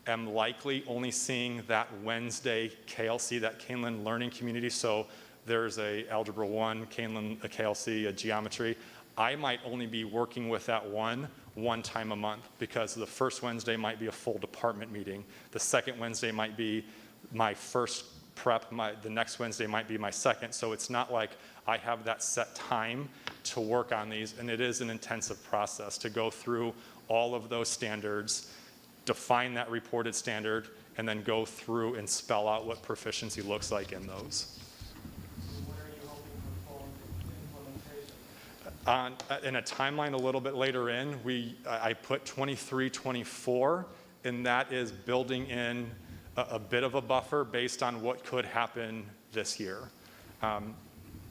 am likely only seeing that Wednesday KLC, that Kaneland Learning Community. So there's a Algebra 1, Kaneland, a KLC, a Geometry. I might only be working with that one time a month, because the first Wednesday might be a full department meeting. The second Wednesday might be my first prep. The next Wednesday might be my second. So it's not like I have that set time to work on these. And it is an intensive process to go through all of those standards, define that reported standard, and then go through and spell out what proficiency looks like in those. In a timeline a little bit later in, I put 23, 24, and that is building in a bit of a buffer based on what could happen this year.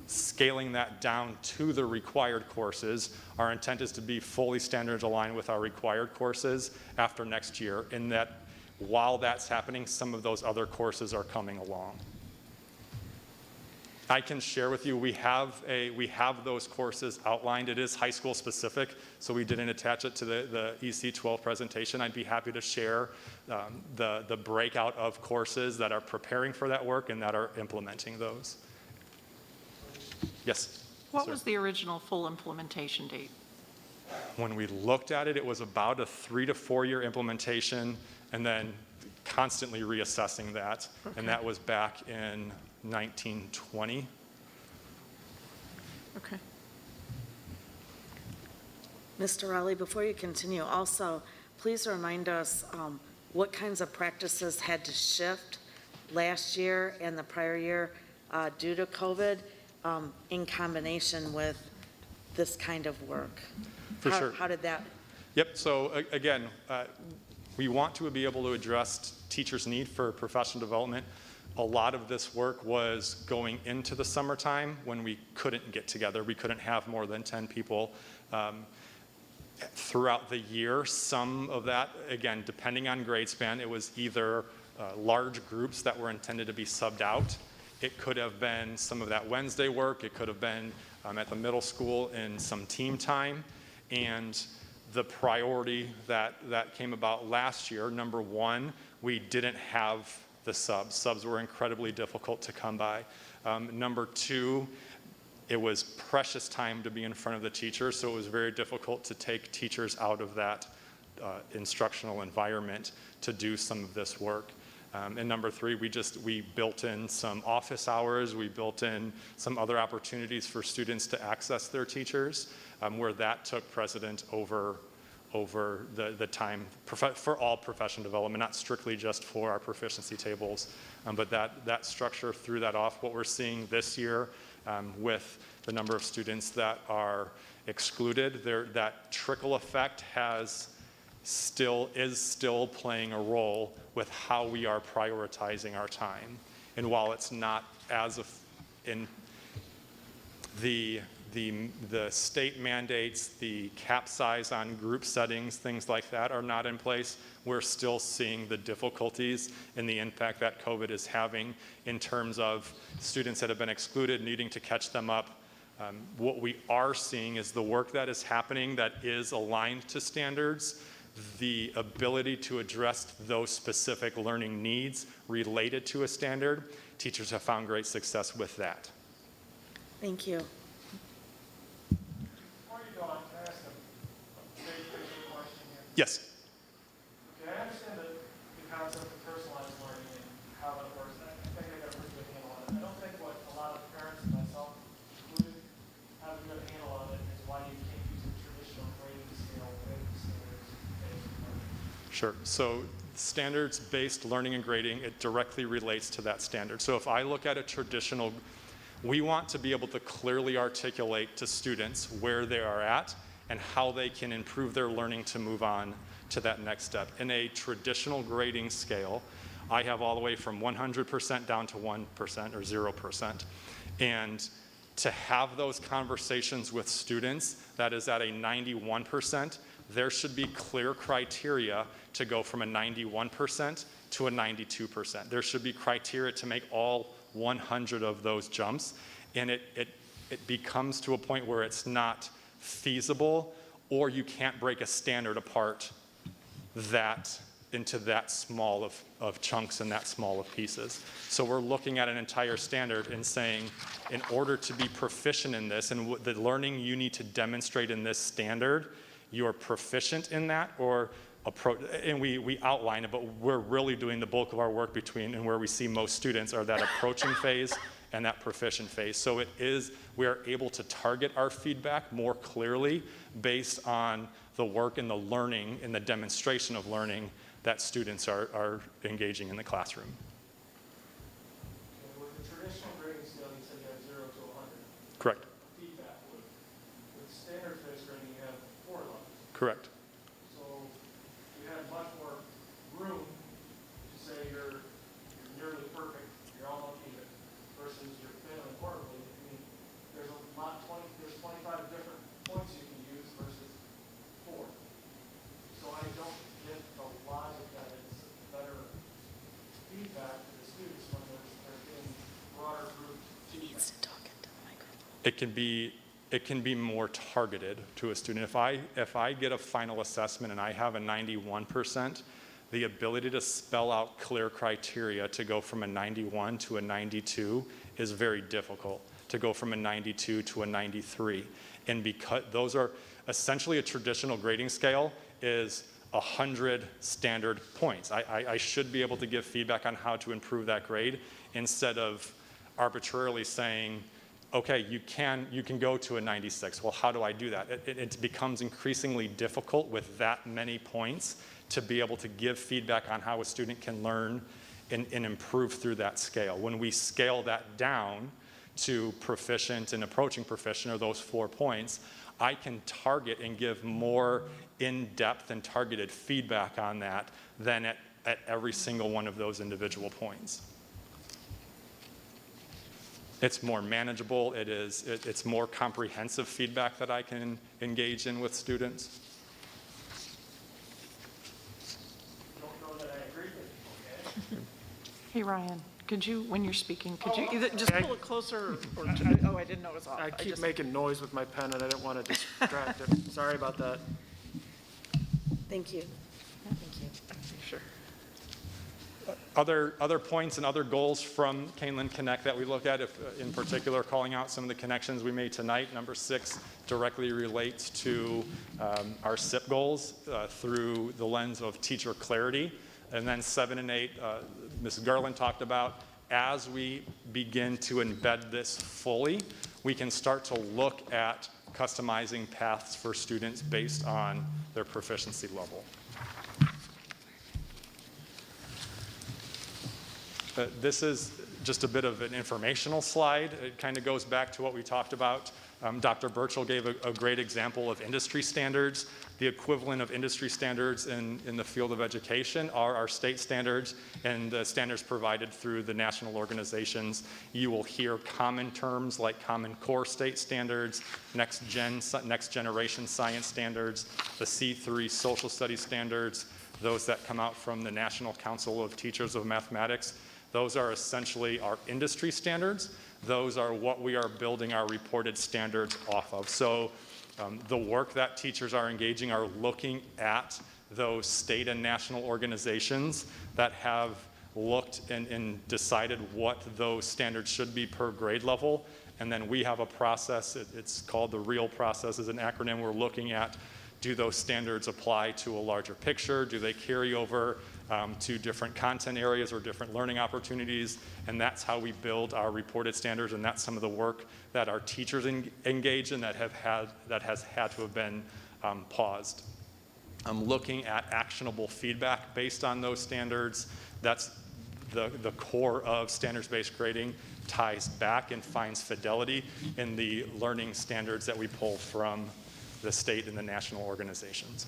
Scaling that down to the required courses, our intent is to be fully standards aligned with our required courses after next year, in that while that's happening, some of those other courses are coming along. I can share with you, we have those courses outlined. It is high school specific, so we didn't attach it to the EC12 presentation. I'd be happy to share the breakout of courses that are preparing for that work and that are implementing those. Yes? What was the original full implementation date? When we looked at it, it was about a 3 to 4 year implementation, and then constantly reassessing that. Okay. And that was back in 1920. Okay. Mr. Raleigh, before you continue, also, please remind us what kinds of practices had to shift last year and the prior year due to COVID in combination with this kind of work. For sure. How did that? Yep, so again, we want to be able to address teachers' need for professional development. A lot of this work was going into the summertime when we couldn't get together. We couldn't have more than 10 people. Throughout the year, some of that, again, depending on grade span, it was either large groups that were intended to be subbed out. It could have been some of that Wednesday work. It could have been at the middle school in some team time. And the priority that came about last year, number one, we didn't have the subs. Subs were incredibly difficult to come by. Number two, it was precious time to be in front of the teacher, so it was very difficult to take teachers out of that instructional environment to do some of this work. And number three, we built in some office hours, we built in some other opportunities for students to access their teachers, where that took precedent over the time for all professional development, not strictly just for our proficiency tables, but that structure threw that off. What we're seeing this year with the number of students that are excluded, that trickle effect is still playing a role with how we are prioritizing our time. And while it's not in the state mandates, the cap size on group settings, things like that are not in place, we're still seeing the difficulties and the impact that COVID is having in terms of students that have been excluded, needing to catch them up. What we are seeing is the work that is happening that is aligned to standards, the ability to address those specific learning needs related to a standard. Teachers have found great success with that. Thank you. Yes. Okay, I understand the concept of personalized learning and how that works. I think I got a pretty good handle on it. I don't think what a lot of parents, myself included, have a good handle on it is why you can't use a traditional grading scale, grading standards. Sure. So standards-based learning and grading, it directly relates to that standard. So if I look at a traditional, we want to be able to clearly articulate to students where they are at and how they can improve their learning to move on to that next step. In a traditional grading scale, I have all the way from 100% down to 1% or 0%. And to have those conversations with students that is at a 91%, there should be clear criteria to go from a 91% to a 92%. There should be criteria to make all 100 of those jumps, and it becomes to a point where it's not feasible, or you can't break a standard apart into that small of chunks and that small of pieces. So we're looking at an entire standard and saying, in order to be proficient in this and the learning you need to demonstrate in this standard, you're proficient in that, or approach, and we outline it, but we're really doing the bulk of our work between, and where we see most students are that approaching phase and that proficient phase. So we are able to target our feedback more clearly based on the work and the learning and the demonstration of learning that students are engaging in the classroom. Okay, with the traditional grading scale, you said you have 0 to 100. Correct. Feedback loop. With standards-based grading, you have 4 levels. Correct. So you have much more room to say you're nearly perfect, you're almost even, versus you're failing horribly. I mean, there's 25 different points you can use versus 4. So I don't get the logic that it's better feedback to the students when they're getting broader groups. He needs to talk into the microphone. It can be more targeted to a student. If I get a final assessment and I have a 91%, the ability to spell out clear criteria to go from a 91 to a 92 is very difficult. To go from a 92 to a 93. And because those are essentially a traditional grading scale is 100 standard points. I should be able to give feedback on how to improve that grade instead of arbitrarily saying, okay, you can go to a 96. Well, how do I do that? It becomes increasingly difficult with that many points to be able to give feedback on how a student can learn and improve through that scale. When we scale that down to proficient and approaching proficient, or those 4 points, I can target and give more in-depth and targeted feedback on that than at every single one of those individual points. It's more manageable. It's more comprehensive feedback that I can engage in with students. Don't know that I agree with you, okay? Hey, Ryan, could you, when you're speaking, could you either just pull it closer or, I didn't know it was off. I keep making noise with my pen and I didn't want to distract it. Sorry about that. Thank you. Thank you. Sure. Other points and other goals from Kaneland Connect that we look at, in particular calling out some of the connections we made tonight. Number 6 directly relates to our SIP goals through the lens of teacher clarity. And then 7 and 8, Ms. Garland talked about, as we begin to embed this fully, we can start to look at customizing paths for students based on their proficiency level. This is just a bit of an informational slide. It kind of goes back to what we talked about. Dr. Burchell gave a great example of industry standards. The equivalent of industry standards in the field of education are our state standards and the standards provided through the national organizations. You will hear common terms like Common Core state standards, next generation science standards, the C3 social studies standards, those that come out from the National Council of Teachers of Mathematics. Those are essentially our industry standards. Those are what we are building our reported standards off of. So the work that teachers are engaging are looking at those state and national organizations that have looked and decided what those standards should be per grade level. And then we have a process, it's called the REAL process, is an acronym. We're looking at, do those standards apply to a larger picture? Do they carry over to different content areas or different learning opportunities? And that's how we build our reported standards, and that's some of the work that our teachers engage in that has had to have been paused. looking at actionable feedback based on those standards. That's the core of standards-based grading, ties back and finds fidelity in the learning standards that we pull from the state and the national organizations.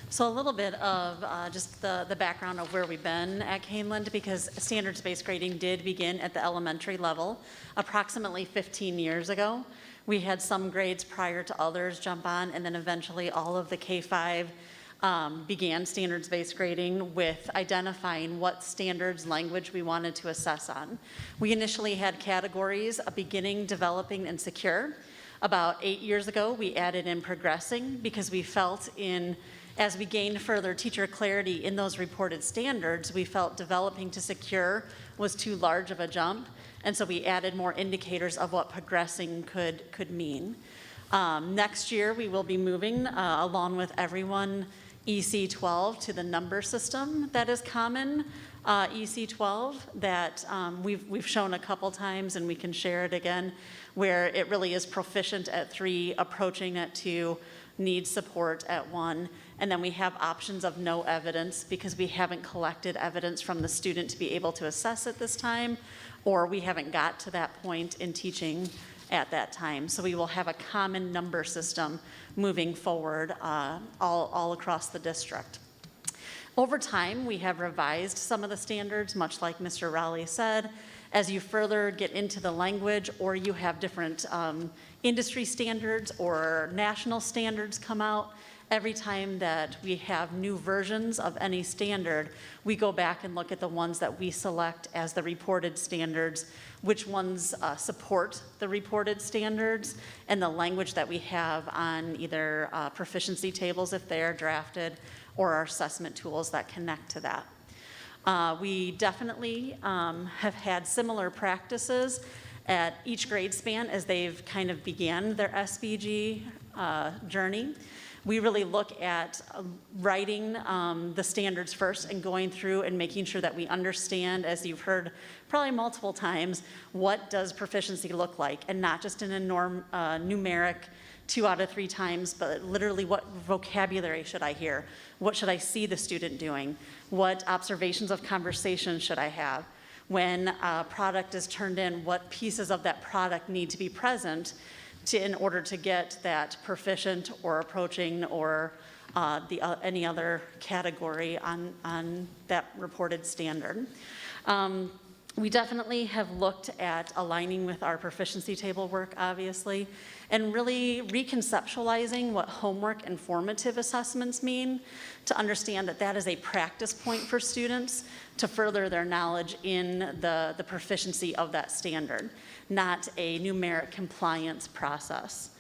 So a little bit of just the background of where we've been at Kaneland, because standards-based grading did begin at the elementary level approximately 15 years ago. We had some grades prior to others jump on, and then eventually all of the K-5 began standards-based grading with identifying what standards language we wanted to assess on. We initially had categories, beginning, developing, and secure. About 8 years ago, we added in progressing because we felt as we gained further teacher clarity in those reported standards, we felt developing to secure was too large of a jump, and so we added more indicators of what progressing could mean. Next year, we will be moving, along with everyone, EC12 to the number system that is common, EC12, that we've shown a couple times, and we can share it again, where it really is proficient at 3, approaching at 2, needs support at 1, and then we have options of no evidence because we haven't collected evidence from the student to be able to assess at this time, or we haven't got to that point in teaching at that time. So we will have a common number system moving forward all across the district. Over time, we have revised some of the standards, much like Mr. Rowley said. As you further get into the language, or you have different industry standards or national standards come out, every time that we have new versions of any standard, we go back and look at the ones that we select as the reported standards, which ones support the reported standards, and the language that we have on either proficiency tables if they are drafted, or our assessment tools that connect to that. We definitely have had similar practices at each grade span as they've kind of began their SBG journey. We really look at writing the standards first and going through and making sure that we understand, as you've heard probably multiple times, what does proficiency look like, and not just in a numeric 2 out of 3 times, but literally what vocabulary should I hear? What should I see the student doing? What observations of conversation should I have? When a product is turned in, what pieces of that product need to be present in order to get that proficient or approaching or any other category on that reported standard. We definitely have looked at aligning with our proficiency table work, obviously, and really reconceptualizing what homework and formative assessments mean, to understand that that is a practice point for students to further their knowledge in the proficiency of that standard, not a numeric compliance process.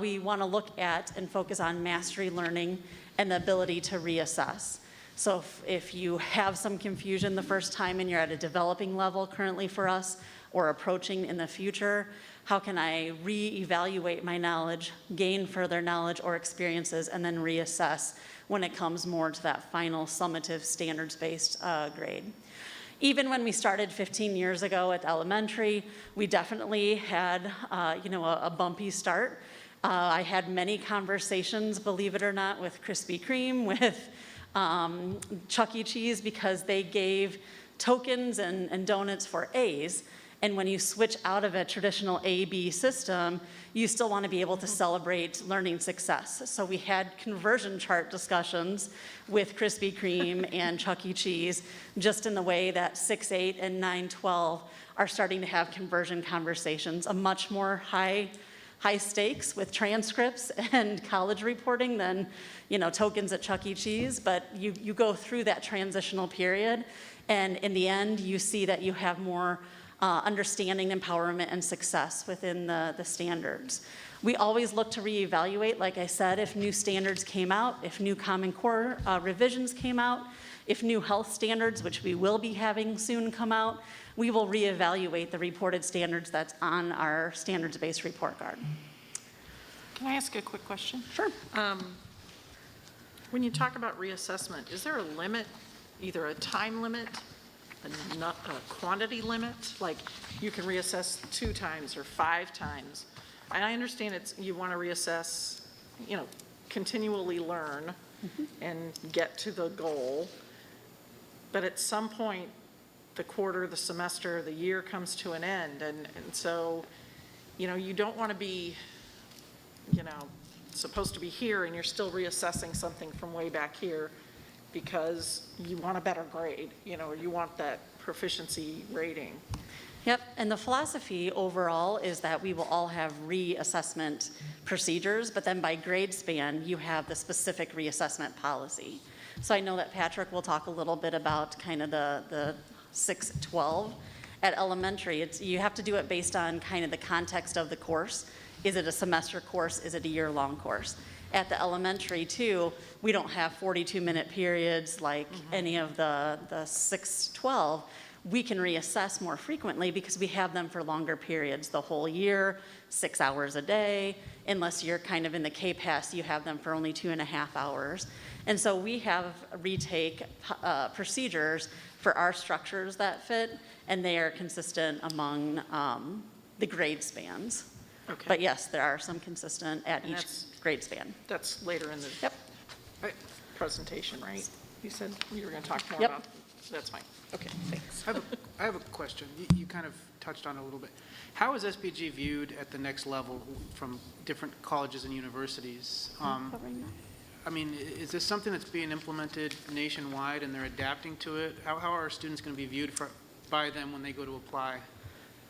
We want to look at and focus on mastery learning and the ability to reassess. So if you have some confusion the first time and you're at a developing level currently for us, or approaching in the future, how can I reevaluate my knowledge, gain further knowledge or experiences, and then reassess when it comes more to that final summative standards-based grade. Even when we started 15 years ago at elementary, we definitely had a bumpy start. I had many conversations, believe it or not, with Krispy Kreme, with Chuck E. Cheese, because they gave tokens and donuts for A's. And when you switch out of a traditional A-B system, you still want to be able to celebrate learning success. So we had conversion chart discussions with Krispy Kreme and Chuck E. Cheese, just in the way that 6-8 and 9-12 are starting to have conversion conversations, a much more high stakes with transcripts and college reporting than, tokens at Chuck E. Cheese. But you go through that transitional period, and in the end, you see that you have more understanding, empowerment, and success within the standards. We always look to reevaluate, like I said, if new standards came out, if new Common Core revisions came out, if new health standards, which we will be having soon, come out, we will reevaluate the reported standards that's on our standards-based report card. Can I ask a quick question? Sure. When you talk about reassessment, is there a limit, either a time limit a quantity limit? Like, you can reassess 2 times or 5 times? And I understand you want to reassess, continually learn and get to the goal. But at some point, the quarter, the semester, the year comes to an end. And so, you don't want to be, supposed to be here and you're still reassessing something from way back here because you want a better grade, or you want that proficiency rating. Yep, and the philosophy overall is that we will all have reassessment procedures, but then by grade span, you have the specific reassessment policy. So I know that Patrick will talk a little bit about kind of the 6-12. At elementary, you have to do it based on kind of the context of the course. Is it a semester course? Is it a year-long course? At the elementary, too, we don't have 42-minute periods like any of the 6-12. We can reassess more frequently because we have them for longer periods, the whole year, 6 hours a day. Unless you're kind of in the K-PAS, you have them for only 2.5 hours. And so we have retake procedures for our structures that fit, and they are consistent among the grade spans. Okay. But yes, there are some consistent at And each grade span. That's later in the presentation, right? You said you were going to talk more Yep. about, that's fine. Okay, thanks. I have a question. You kind of touched on it a little bit. How is SBG viewed at the next level from different colleges and universities? I mean, is this something that's being implemented nationwide and they're adapting to it? How are students going to be viewed by them when they go to apply?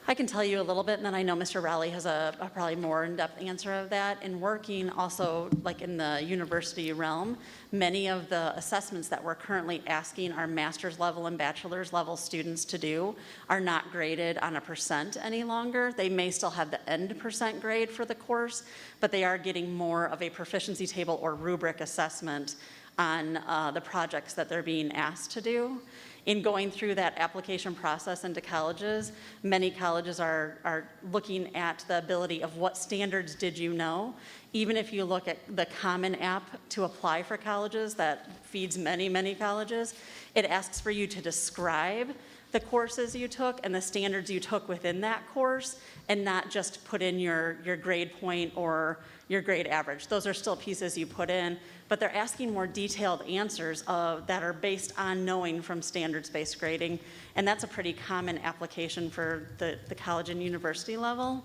I can tell you a little bit, and then I know Mr. Rowley has a probably more in-depth answer of that. In working also, like in the university realm, many of the assessments that we're currently asking our master's level and bachelor's level students to do are not graded on a percent any longer. They may still have the end percent grade for the course, but they are getting more of a proficiency table or rubric assessment on the projects that they're being asked to do. In going through that application process into colleges, many colleges are looking at the ability of what standards did you know. Even if you look at the Common App to apply for colleges that feeds many, many colleges, it asks for you to describe the courses you took and the standards you took within that course, and not just put in your grade point or your grade average. Those are still pieces you put in, but they're asking more detailed answers that are based on knowing from standards-based grading, and that's a pretty common application for the college and university level.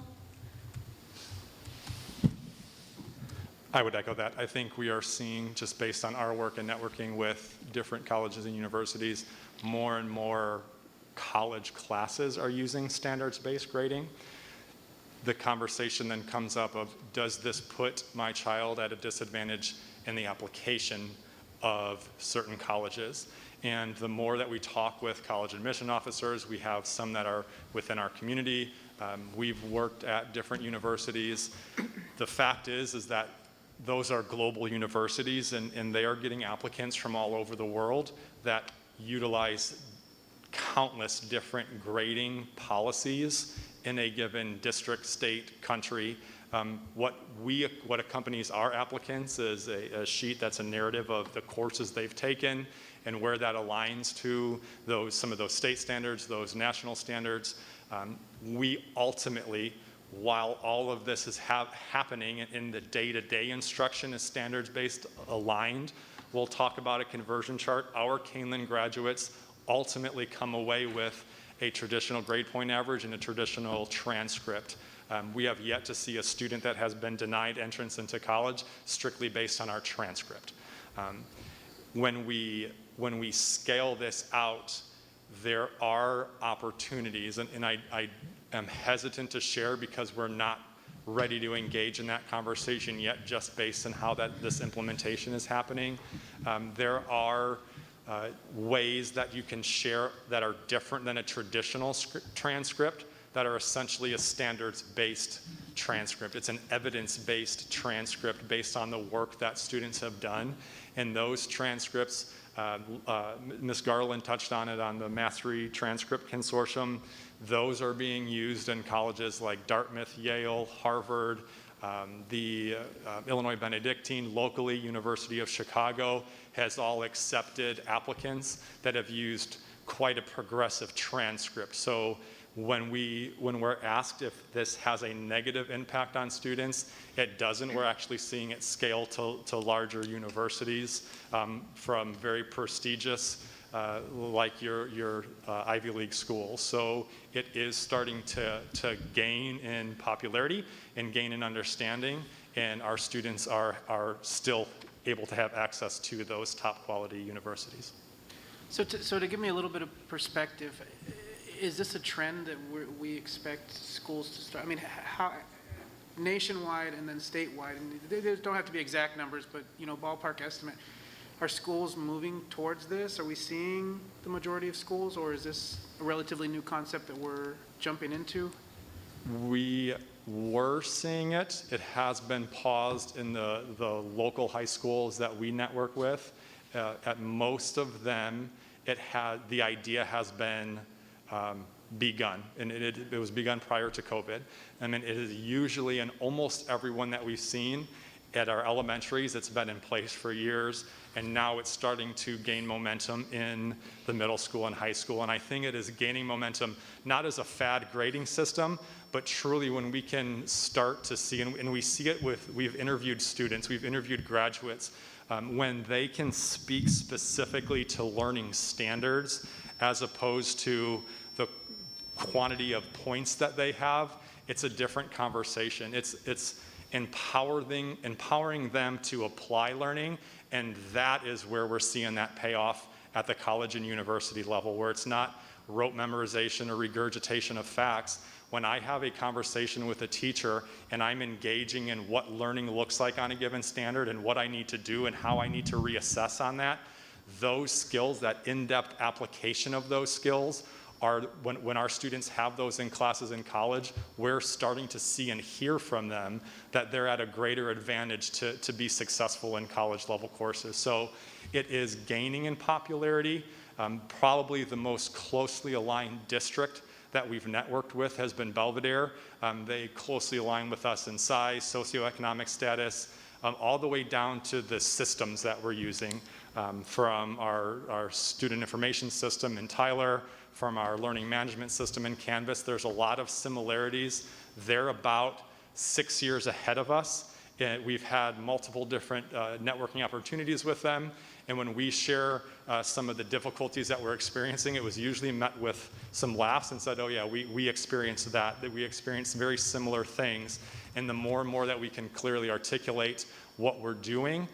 I would echo that. I think we are seeing, just based on our work and networking with different colleges and universities, more and more college classes are using standards-based grading. The conversation then comes up of, does this put my child at a disadvantage in the application of certain colleges? And the more that we talk with college admission officers, we have some that are within our community. We've worked at different universities. The fact is that those are global universities, and they are getting applicants from all over the world that utilize countless different grading policies in a given district, state, country. What accompanies our applicants is a sheet that's a narrative of the courses they've taken and where that aligns to some of those state standards, those national standards. We ultimately, while all of this is happening in the day-to-day instruction is standards-based aligned, we'll talk about a conversion chart. Our Kaneland graduates ultimately come away with a traditional grade point average and a traditional transcript. We have yet to see a student that has been denied entrance into college strictly based on our transcript. When we scale this out, there are opportunities, and I am hesitant to share because we're not ready to engage in that conversation yet, just based on how this implementation is happening. There are ways that you can share that are different than a traditional transcript that are essentially a standards-based transcript. It's an evidence-based transcript based on the work that students have done. And those transcripts, Ms. Garland touched on it on the Mastery Transcript Consortium. Those are being used in colleges like Dartmouth, Yale, Harvard, the Illinois Benedictine, locally, University of Chicago has all accepted applicants that have used quite a progressive transcript. So when we're asked if this has a negative impact on students, it doesn't. We're actually seeing it scale to larger universities, from very prestigious, like your Ivy League schools. So it is starting to gain in popularity and gain in understanding, and our students are still able to have access to those top quality universities. So to give me a little bit of perspective, is this a trend that we expect schools to start? I mean, how nationwide and then statewide, and they don't have to be exact numbers, but ballpark estimate. Are schools moving towards this? Are we seeing the majority of schools, or is this a relatively new concept that we're jumping into? We were seeing it. It has been paused in the local high schools that we network with. At most of them, the idea has been begun, and it was begun prior to COVID. I mean, it is usually in almost everyone that we've seen at our elementaries. It's been in place for years, and now it's starting to gain momentum in the middle school and high school. And I think it is gaining momentum not as a fad grading system, but truly when we can start to see, and we see it we've interviewed students, we've interviewed graduates, when they can speak specifically to learning standards as opposed to the quantity of points that they have, it's a different conversation. It's empowering them to apply learning, and that is where we're seeing that payoff at the college and university level, where it's not rote memorization or regurgitation of facts. When I have a conversation with a teacher and I'm engaging in what learning looks like on a given standard and what I need to do and how I need to reassess on that, those skills, that in-depth application of those skills, are when our students have those in classes in college, we're starting to see and hear from them that they're at a greater advantage to be successful in college level courses. So it is gaining in popularity. Probably the most closely aligned district that we've networked with has been Belvedere. They closely align with us in size, socioeconomic status, all the way down to the systems that we're using, from our student information system in Tyler, from our learning management system in Canvas. There's a lot of similarities. They're about 6 years ahead of us. And we've had multiple different networking opportunities with them. And when we share some of the difficulties that we're experiencing, it was usually met with some laughs and said, oh yeah, we experienced that we experienced very similar things. And the more and more that we can clearly articulate what we're doing,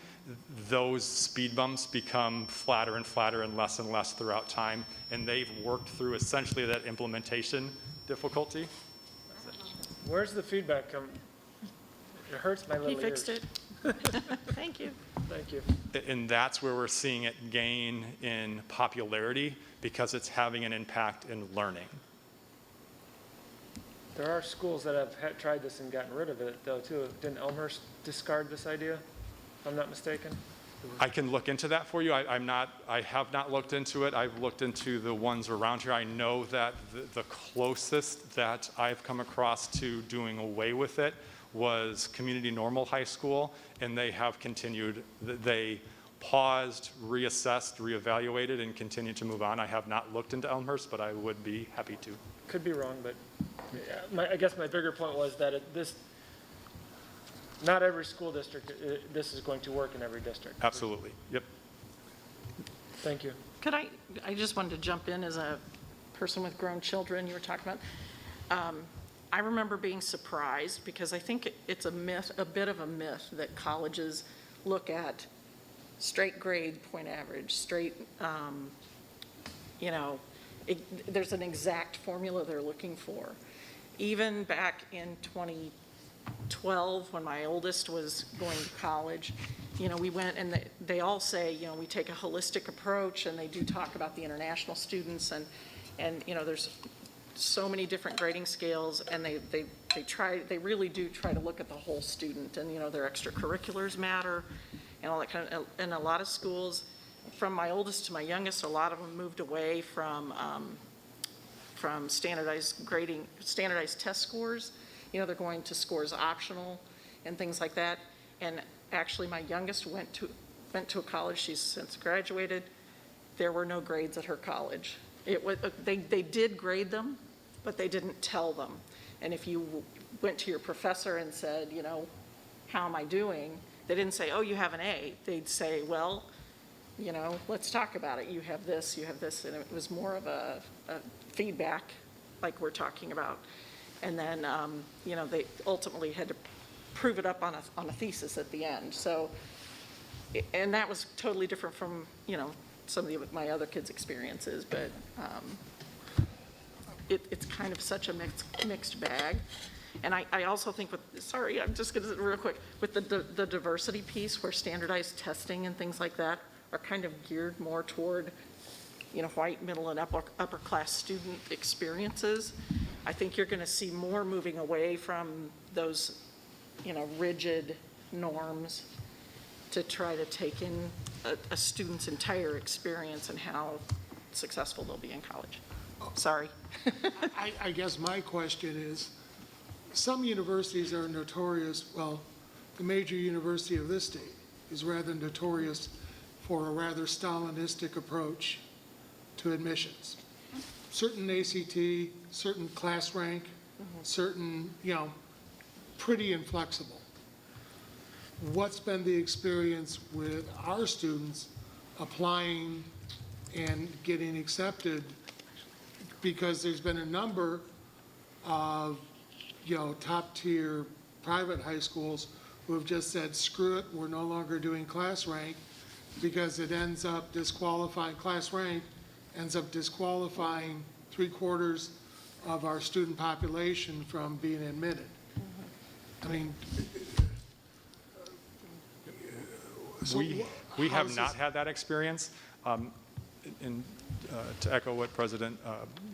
those speed bumps become flatter and flatter and less throughout time. And they've worked through essentially that implementation difficulty. Where's the feedback come? It hurts my little ears. He fixed it. Thank you. Thank you. And that's where we're seeing it gain in popularity, because it's having an impact in learning. There are schools that have tried this and gotten rid of it, though, too. Didn't Elmhurst discard this idea, if I'm not mistaken? I can look into that for you. I have not looked into it. I've looked into the ones around here. I know that the closest that I've come across to doing away with it was Community Normal High School, and they have continued. They paused, reassessed, reevaluated, and continued to move on. I have not looked into Elmhurst, but I would be happy to. Could be wrong, but I guess my bigger point was that not every school district, this is going to work in every district. Absolutely. Yep. Thank you. I just wanted to jump in as a person with grown children you were talking about. I remember being surprised, because I think it's a bit of a myth that colleges look at straight grade, point average, straight, there's an exact formula they're looking for. Even back in 2012, when my oldest was going to college, we went, and they all say, we take a holistic approach, and they do talk about the international students, and there's so many different grading scales, and they really do try to look at the whole student, and their extracurriculars matter and all that kind of. And a lot of schools, from my oldest to my youngest, a lot of them moved away from standardized grading, standardized test scores. They're going to scores optional and things like that. And actually, my youngest went to a college. She's since graduated. There were no grades at her college. It was, they did grade them, but they didn't tell them. And if you went to your professor and said, you know, how am I doing? They didn't say, oh, you have an A. They'd say, well, you know, let's talk about it. You have this, and it was more of a feedback like we're talking about. And then, you know, they ultimately had to prove it up on a thesis at the end. So, and that was totally different from, you know, some of my other kids' experiences, but it's kind of such a mixed bag. And I also think sorry, I'm just going to, real quick, with the diversity piece where standardized testing and things like that are kind of geared more toward, you know, white, middle, and upper class student experiences, I think you're going to see more moving away from those, you know, rigid norms to try to take in a student's entire experience and how successful they'll be in college. Sorry. I guess my question is, some universities are notorious, well, the major university of this state is rather notorious for a rather Stalinistic approach to admissions. Certain ACT, certain class rank, certain, you know, pretty inflexible. What's been the experience with our students applying and getting accepted? Because there's been a number of, you know, top-tier private high schools who have just said, screw it, we're no longer doing class rank, because it ends up disqualifying, class rank ends up disqualifying 3/4 of our student population from being admitted. I mean, so we how have is not this- had that experience. And to echo what President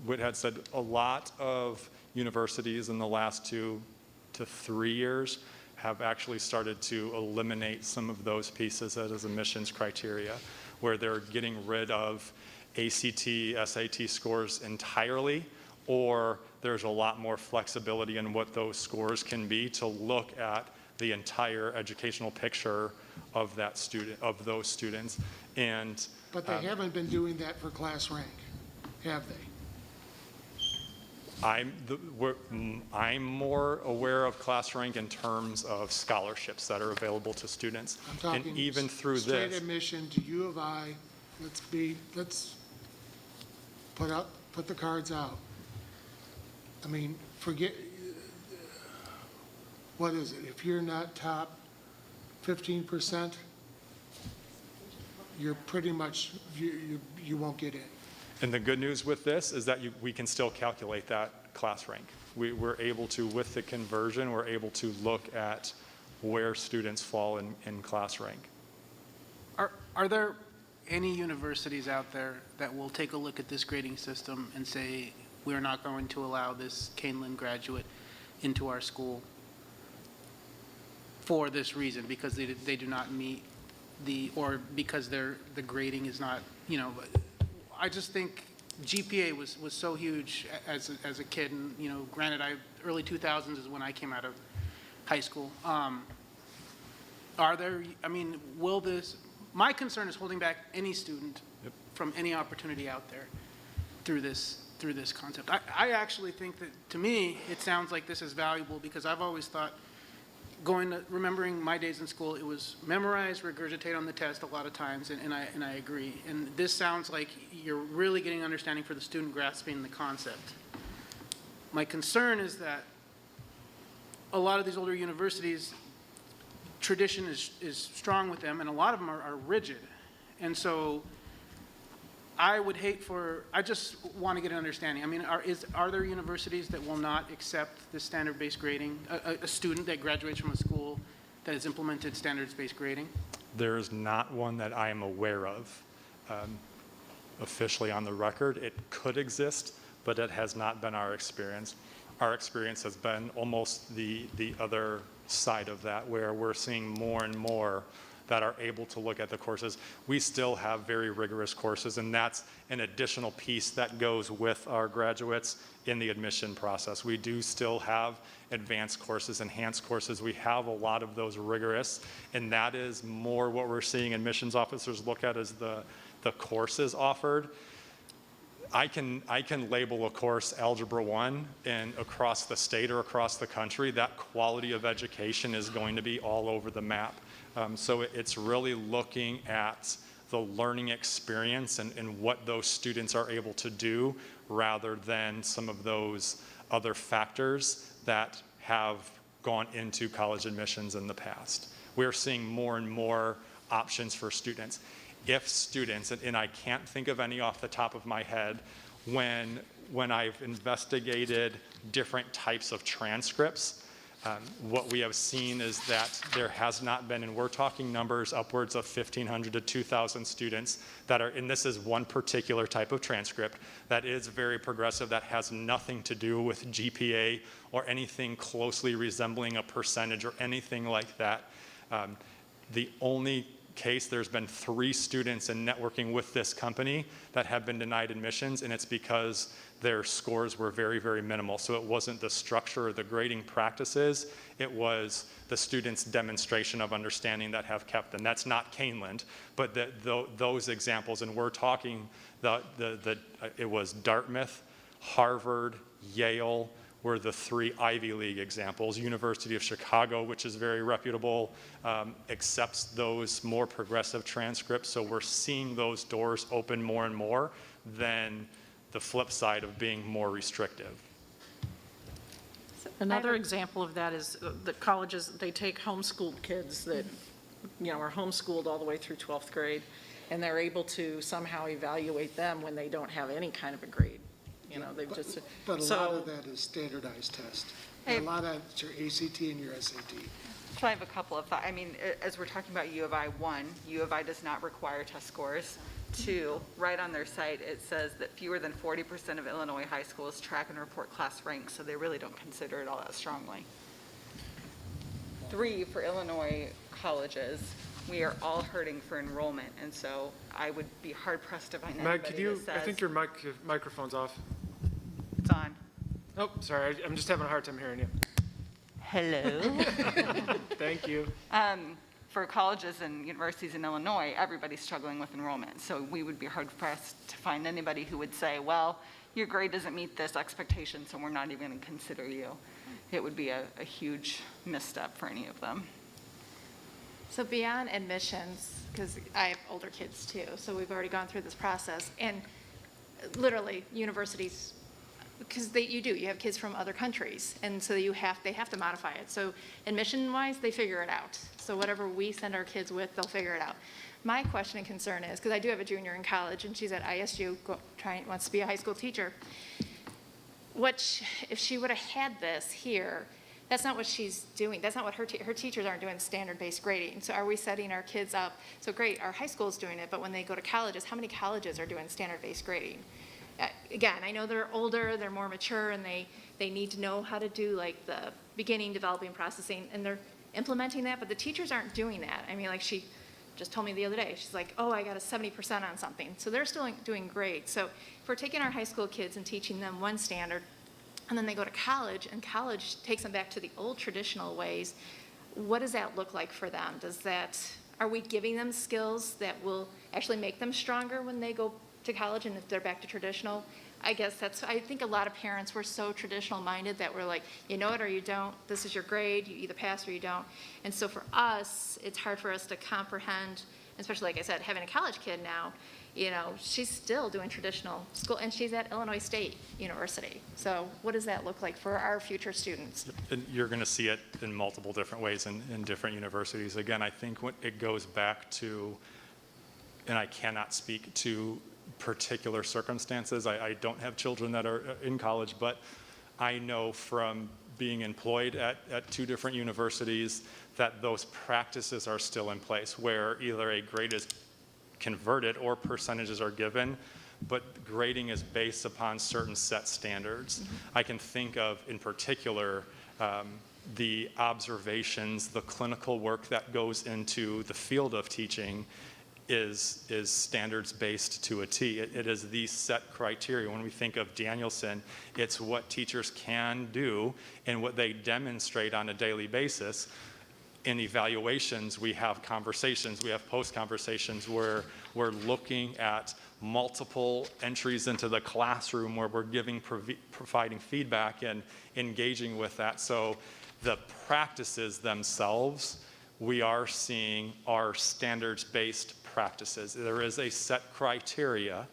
Witt had said, a lot of universities in the last 2 to 3 years have actually started to eliminate some of those pieces as admissions criteria, where they're getting rid of ACT, SAT scores entirely, or there's a lot more flexibility in what those scores can be to look at the entire educational picture of that student, of those students. And But they haven't been doing that for class rank, have they? I'm more aware of class rank in terms of scholarships that are available to students. I'm talking And even through straight this, admission to U of I, let's put the cards out. I mean, forget, what is it? If you're not top 15%, you're pretty much, you won't get in. and the good news with this is that we can still calculate that class rank. We're able to, with the conversion, we're able to look at where students fall in class rank. Are there any universities out there that will take a look at this grading system and say, we're not going to allow this Kaneland graduate into our school for this reason, because they do not meet or because the grading is not, you know, I just think GPA was so huge as a kid, and, you know, granted, early 2000s is when I came out of high school. Are there, I mean, my concern is holding back any student from any opportunity out there through this concept. I actually think that, to me, it sounds like this is valuable, because I've always thought, remembering my days in school, it was memorize, regurgitate on the test a lot of times, and I agree. And this sounds like you're really getting understanding for the student grasping the concept. My concern is that a lot of these older universities, tradition is strong with them, and a lot of them are rigid. And so I would hate I just want to get an understanding. I mean, are there universities that will not accept this standard-based grading, a student that graduates from a school that has implemented standards-based grading? There is not one that I am aware of officially on the record. It could exist, but it has not been our experience. Our experience has been almost the other side of that, where we're seeing more and more that are able to look at the courses. We still have very rigorous courses, and that's an additional piece that goes with our graduates in the admission process. We do still have advanced courses, enhanced courses. We have a lot of those rigorous, and that is more what we're seeing admissions officers look at as the courses offered. I can label a course Algebra 1 and across the state or across the country, that quality of education is going to be all over the map. So it's really looking at the learning experience and what those students are able to do rather than some of those other factors that have gone into college admissions in the past. We're seeing more and more options for students. If students, and I can't think of any off the top of my head, when I've investigated different types of transcripts, what we have seen is that there has not been, and we're talking numbers upwards of 1,500 to 2,000 students that are, and this is one particular type of transcript that is very progressive, that has nothing to do with GPA or anything closely resembling a percentage or anything like that. The only case, there's been 3 students in networking with this company that have been denied admissions, and it's because their scores were very, very minimal. So it wasn't the structure or the grading practices, it was the students' demonstration of understanding that have kept them. That's not Kaneland, but those examples, and we're talking, it was Dartmouth, Harvard, Yale, were the 3 Ivy League examples. University of Chicago, which is very reputable, accepts those more progressive transcripts. So we're seeing those doors open more and more than the flip side of being more restrictive. Another example of that is the colleges, they take homeschooled kids that, are homeschooled all the way through 12th grade, and they're able to somehow evaluate them when they don't have any kind of a grade. They've just. But a lot of that is standardized test. A lot of it's your ACT and your SAT. So I have a couple of thoughts. I mean, as we're talking about U of I, 1, U of I does not require test scores. 2, right on their site, it says that fewer than 40% of Illinois high schools track and report class ranks, so they really don't consider it all that strongly. 3, for Illinois colleges, we are all hurting for enrollment, and so I would be hard pressed to find anybody Meg, could you, that says. I think your microphone's off. It's on. Oh, sorry, I'm just having a hard time hearing you. Hello. Thank you. For colleges and universities in Illinois, everybody's struggling with enrollment. So we would be hard pressed to find anybody who would say, well, your grade doesn't meet this expectation, so we're not even going to consider you. It would be a huge misstep for any of them. So beyond admissions, because I have older kids too, so we've already gone through this process, and literally universities, because you have kids from other countries, and so they have to modify it. So admission-wise, they figure it out. So whatever we send our kids with, they'll figure it out. My question and concern is, because I do have a junior in college, and she's at ISU, wants to be a high school teacher. If she would have had this here, that's not what she's doing. That's not what her teachers aren't doing standard-based grading. So are we setting our kids up? So great, our high school's doing it, but when they go to colleges, how many colleges are doing standard-based grading? Again, I know they're older, they're more mature, and they need to know how to do like the beginning, developing, processing, and they're implementing that, but the teachers aren't doing that. I mean, like she just told me the other day, she's like, oh, I got a 70% on something. So they're still doing great. So if we're taking our high school kids and teaching them one standard, and then they go to college, and college takes them back to the old traditional ways, what does that look like for them? Are we giving them skills that will actually make them stronger when they go to college and if they're back to traditional? I guess I think a lot of parents were so traditional minded that we're like, you know it or you don't, this is your grade, you either pass or you don't. And so for us, it's hard for us to comprehend, especially like I said, having a college kid now, she's still doing traditional school and she's at Illinois State University. So what does that look like for our future students? And you're going to see it in multiple different ways in different universities. Again, I think it goes back to, and I cannot speak to particular circumstances. I don't have children that are in college, but I know from being employed at 2 different universities that those practices are still in place where either a grade is converted or percentages are given, but grading is based upon certain set standards. Mm-hmm. I can think of, in particular, the observations, the clinical work that goes into the field of teaching is standards based to a T. It is these set criteria. When we think of Danielson, it's what teachers can do and what they demonstrate on a daily basis. In evaluations, we have conversations, we have post conversations where we're looking at multiple entries into the classroom where we're providing feedback and engaging with that. So the practices themselves, we are seeing are standards-based practices. There is a set criteria.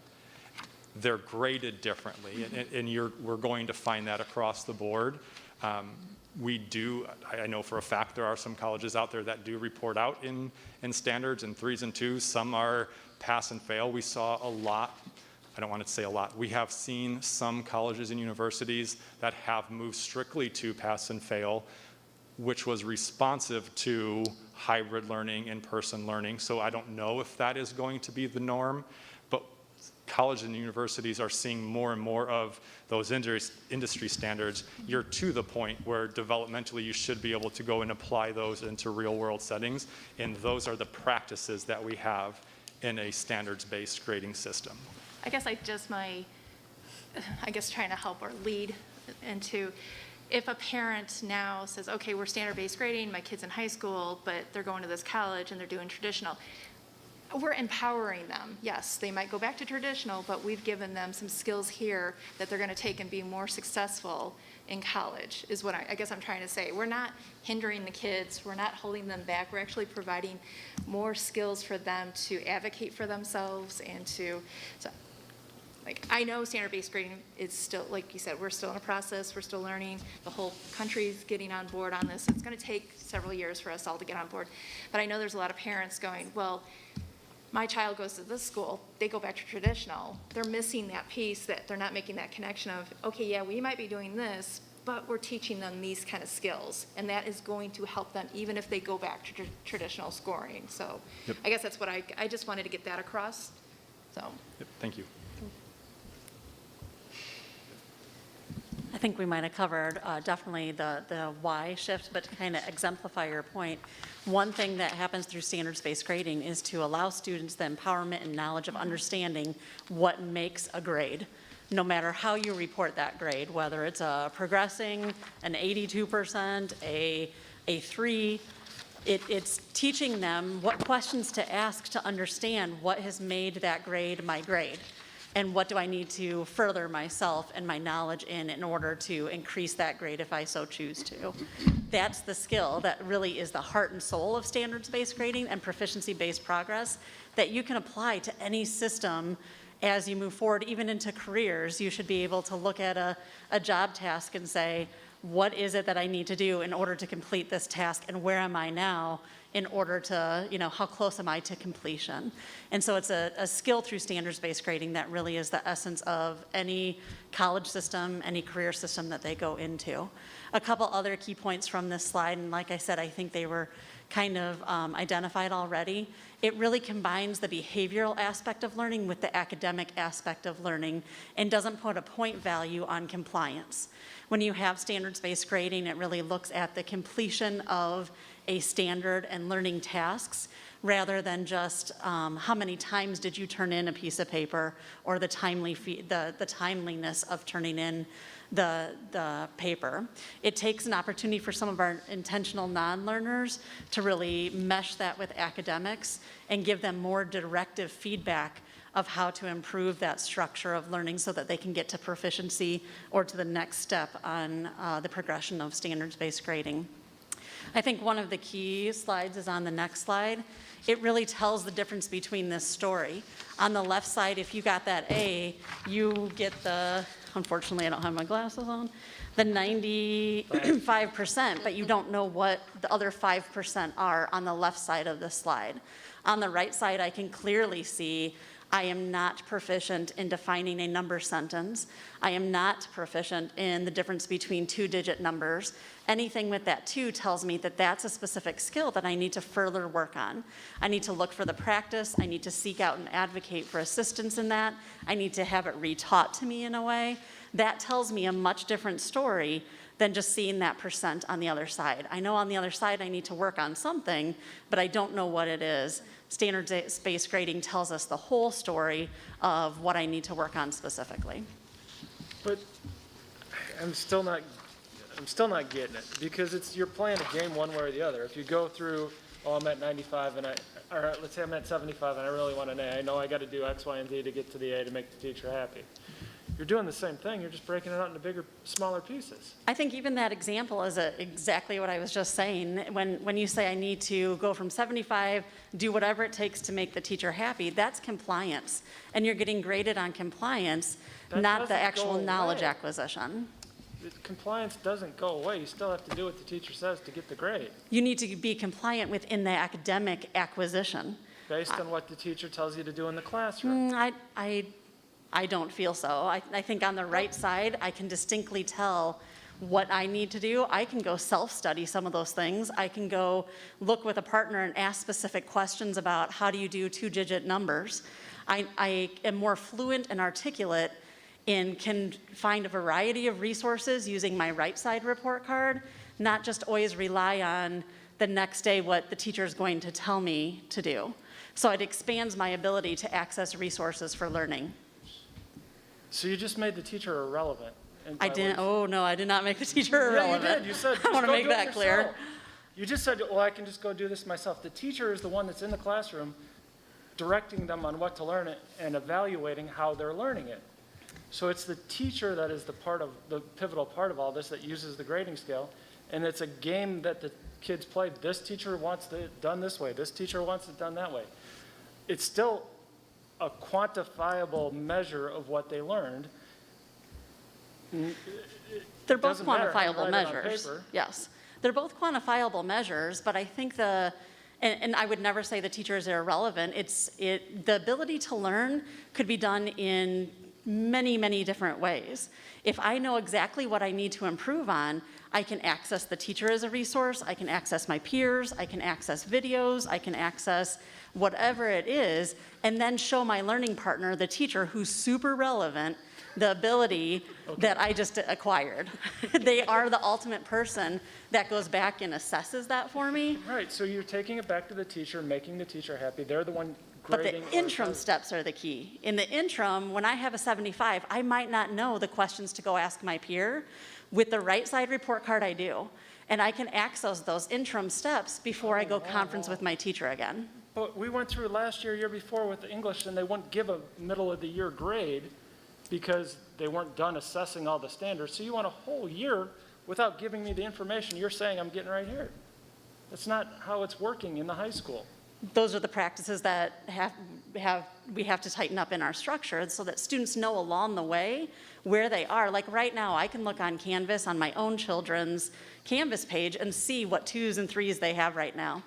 They're graded differently, and we're going to find that across the board. I know for a fact there are some colleges out there that do report out in standards in 3s and 2s. Some are pass and fail. We saw a lot, I don't want to say a lot, we have seen some colleges and universities that have moved strictly to pass and fail, which was responsive to hybrid learning, in-person learning. So I don't know if that is going to be the norm, but colleges and universities are seeing more and more of those industry standards. You're to the point where developmentally you should be able to go and apply those into real-world settings, and those are the practices that we have in a standards-based grading system. I guess trying to help or lead into, if a parent now says, okay, we're standard-based grading, my kid's in high school, but they're going to this college and they're doing traditional, we're empowering them. Yes, they might go back to traditional, but we've given them some skills here that they're going to take and be more successful in college, is what I guess I'm trying to say. We're not hindering the kids. We're not holding them back. We're actually providing more skills for them to advocate for themselves and to, I know standard-based grading is still, like you said, we're still in a process. We're still learning. The whole country's getting on board on this. It's going to take several years for us all to get on board. But I know there's a lot of parents going, well, my child goes to this school, they go back to traditional. They're missing that piece, that they're not making that connection of, okay, yeah, we might be doing this, but we're teaching them these kind of skills. And that is going to help them even if they go back to traditional scoring. So yep. I guess that's what I just wanted to get that across. So. Yep, thank you. I think we might have covered definitely the why shift, but to kind of exemplify your point, one thing that happens through standards-based grading is to allow students the empowerment and knowledge of understanding what makes a grade, no matter how you report that grade, whether it's a progressing, an 82%, a 3, it's teaching them what questions to ask to understand what has made that grade my grade. And what do I need to further myself and my knowledge in order to increase that grade if I so choose to. That's the skill that really is the heart and soul of standards-based grading and proficiency-based progress that you can apply to any system as you move forward, even into careers. You should be able to look at a job task and say, what is it that I need to do in order to complete this task, and where am I now in order to, how close am I to completion? And so it's a skill through standards-based grading that really is the essence of any college system, any career system that they go into. A couple other key points from this slide, and like I said, I think they were kind of identified already. It really combines the behavioral aspect of learning with the academic aspect of learning and doesn't put a point value on compliance. When you have standards-based grading, it really looks at the completion of a standard and learning tasks rather than just how many times did you turn in a piece of paper or the timeliness of turning in the paper. It takes an opportunity for some of our intentional non-learners to really mesh that with academics and give them more directive feedback of how to improve that structure of learning so that they can get to proficiency or to the next step on the progression of standards-based grading. I think one of the key slides is on the next slide. It really tells the difference between this story. On the left side, if you got that A, you get the, unfortunately I don't have my glasses on, the 95%, but you don't know what the other 5% are on the left side of the slide. On the right side, I can clearly see I am not proficient in defining a number sentence. I am not proficient in the difference between two-digit numbers. Anything with that 2 tells me that that's a specific skill that I need to further work on. I need to look for the practice. I need to seek out and advocate for assistance in that. I need to have it retaught to me in a way. That tells me a much different story than just seeing that percent on the other side. I know on the other side I need to work on something, but I don't know what it is. Standards-based grading tells us the whole story of what I need to work on specifically. But I'm still not getting it, because you're playing a game one way or the other. If you go through oh, I'm at 95 and or let's say I'm at 75 and I really want an A. I know I got to do X, Y, and Z to get to the A to make the teacher happy. You're doing the same thing, you're just breaking it out into bigger, smaller pieces. I think even that example is exactly what I was just saying. When you say I need to go from 75, do whatever it takes to make the teacher happy, that's compliance. And you're getting graded on compliance, That not the doesn't actual go knowledge away. acquisition. Compliance doesn't go away. You still have to do what the teacher says to get the grade, You need to be compliant within the academic acquisition. based on what the teacher tells you to do in the classroom. I don't feel so. I think on the right side, I can distinctly tell what I need to do. I can go self-study some of those things. I can go look with a partner and ask specific questions about how do you do two-digit numbers. I am more fluent and articulate and can find a variety of resources using my right side report card, not just always rely on the next day what the teacher is going to tell me to do. So it expands my ability to access resources for learning. So you just made the teacher irrelevant. I didn't, oh no, I did not make the teacher irrelevant. Yeah, you did. You said, I want to go make do it that clear. yourself. You just said, well, I can just go do this myself. The teacher is the one that's in the classroom directing them on what to learn and evaluating how they're learning it. So it's the teacher that is the pivotal part of all this that uses the grading scale. And it's a game that the kids play. This teacher wants it done this way. This teacher wants it done that way. It's still a quantifiable measure of what they learned. They're both Doesn't matter how you quantifiable write it on measures. paper. Yes. They're both quantifiable measures, but I think and I would never say the teacher is irrelevant. The ability to learn could be done in many, many different ways. If I know exactly what I need to improve on, I can access the teacher as a resource, I can access my peers, I can access videos, I can access whatever it is, and then show my learning partner, the teacher who's super relevant, the ability that I just acquired. They are the ultimate person that goes back and assesses that for me. Right, so you're taking it back to the teacher, making the teacher happy. They're the one But grading. the interim steps are the key. In the interim, when I have a 75, I might not know the questions to go ask my peer. With the right side report card, I do. And I can access those interim steps before I go conference with my teacher again. But we went through last year, year before with the English, and they wouldn't give a middle of the year grade because they weren't done assessing all the standards. So you want a whole year without giving me the information you're saying I'm getting right here. That's not how it's working in the high school. Those are the practices that we have to tighten up in our structure so that students know along the way where they are. Like right now, I can look on Canvas on my own children's Canvas page and see what 2s and 3s they have right now.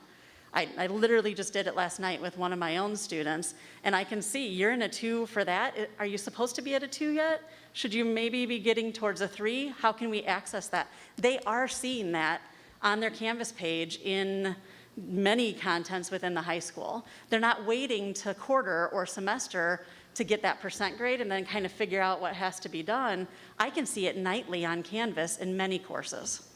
I literally just did it last night with one of my own students, and I can see you're in a 2 for that. Are you supposed to be at a 2 yet? Should you maybe be getting towards a 3? How can we access that? They are seeing that on their Canvas page in many contents within the high school. They're not waiting to quarter or semester to get that percent grade and then kind of figure out what has to be done. I can see it nightly on Canvas in many courses.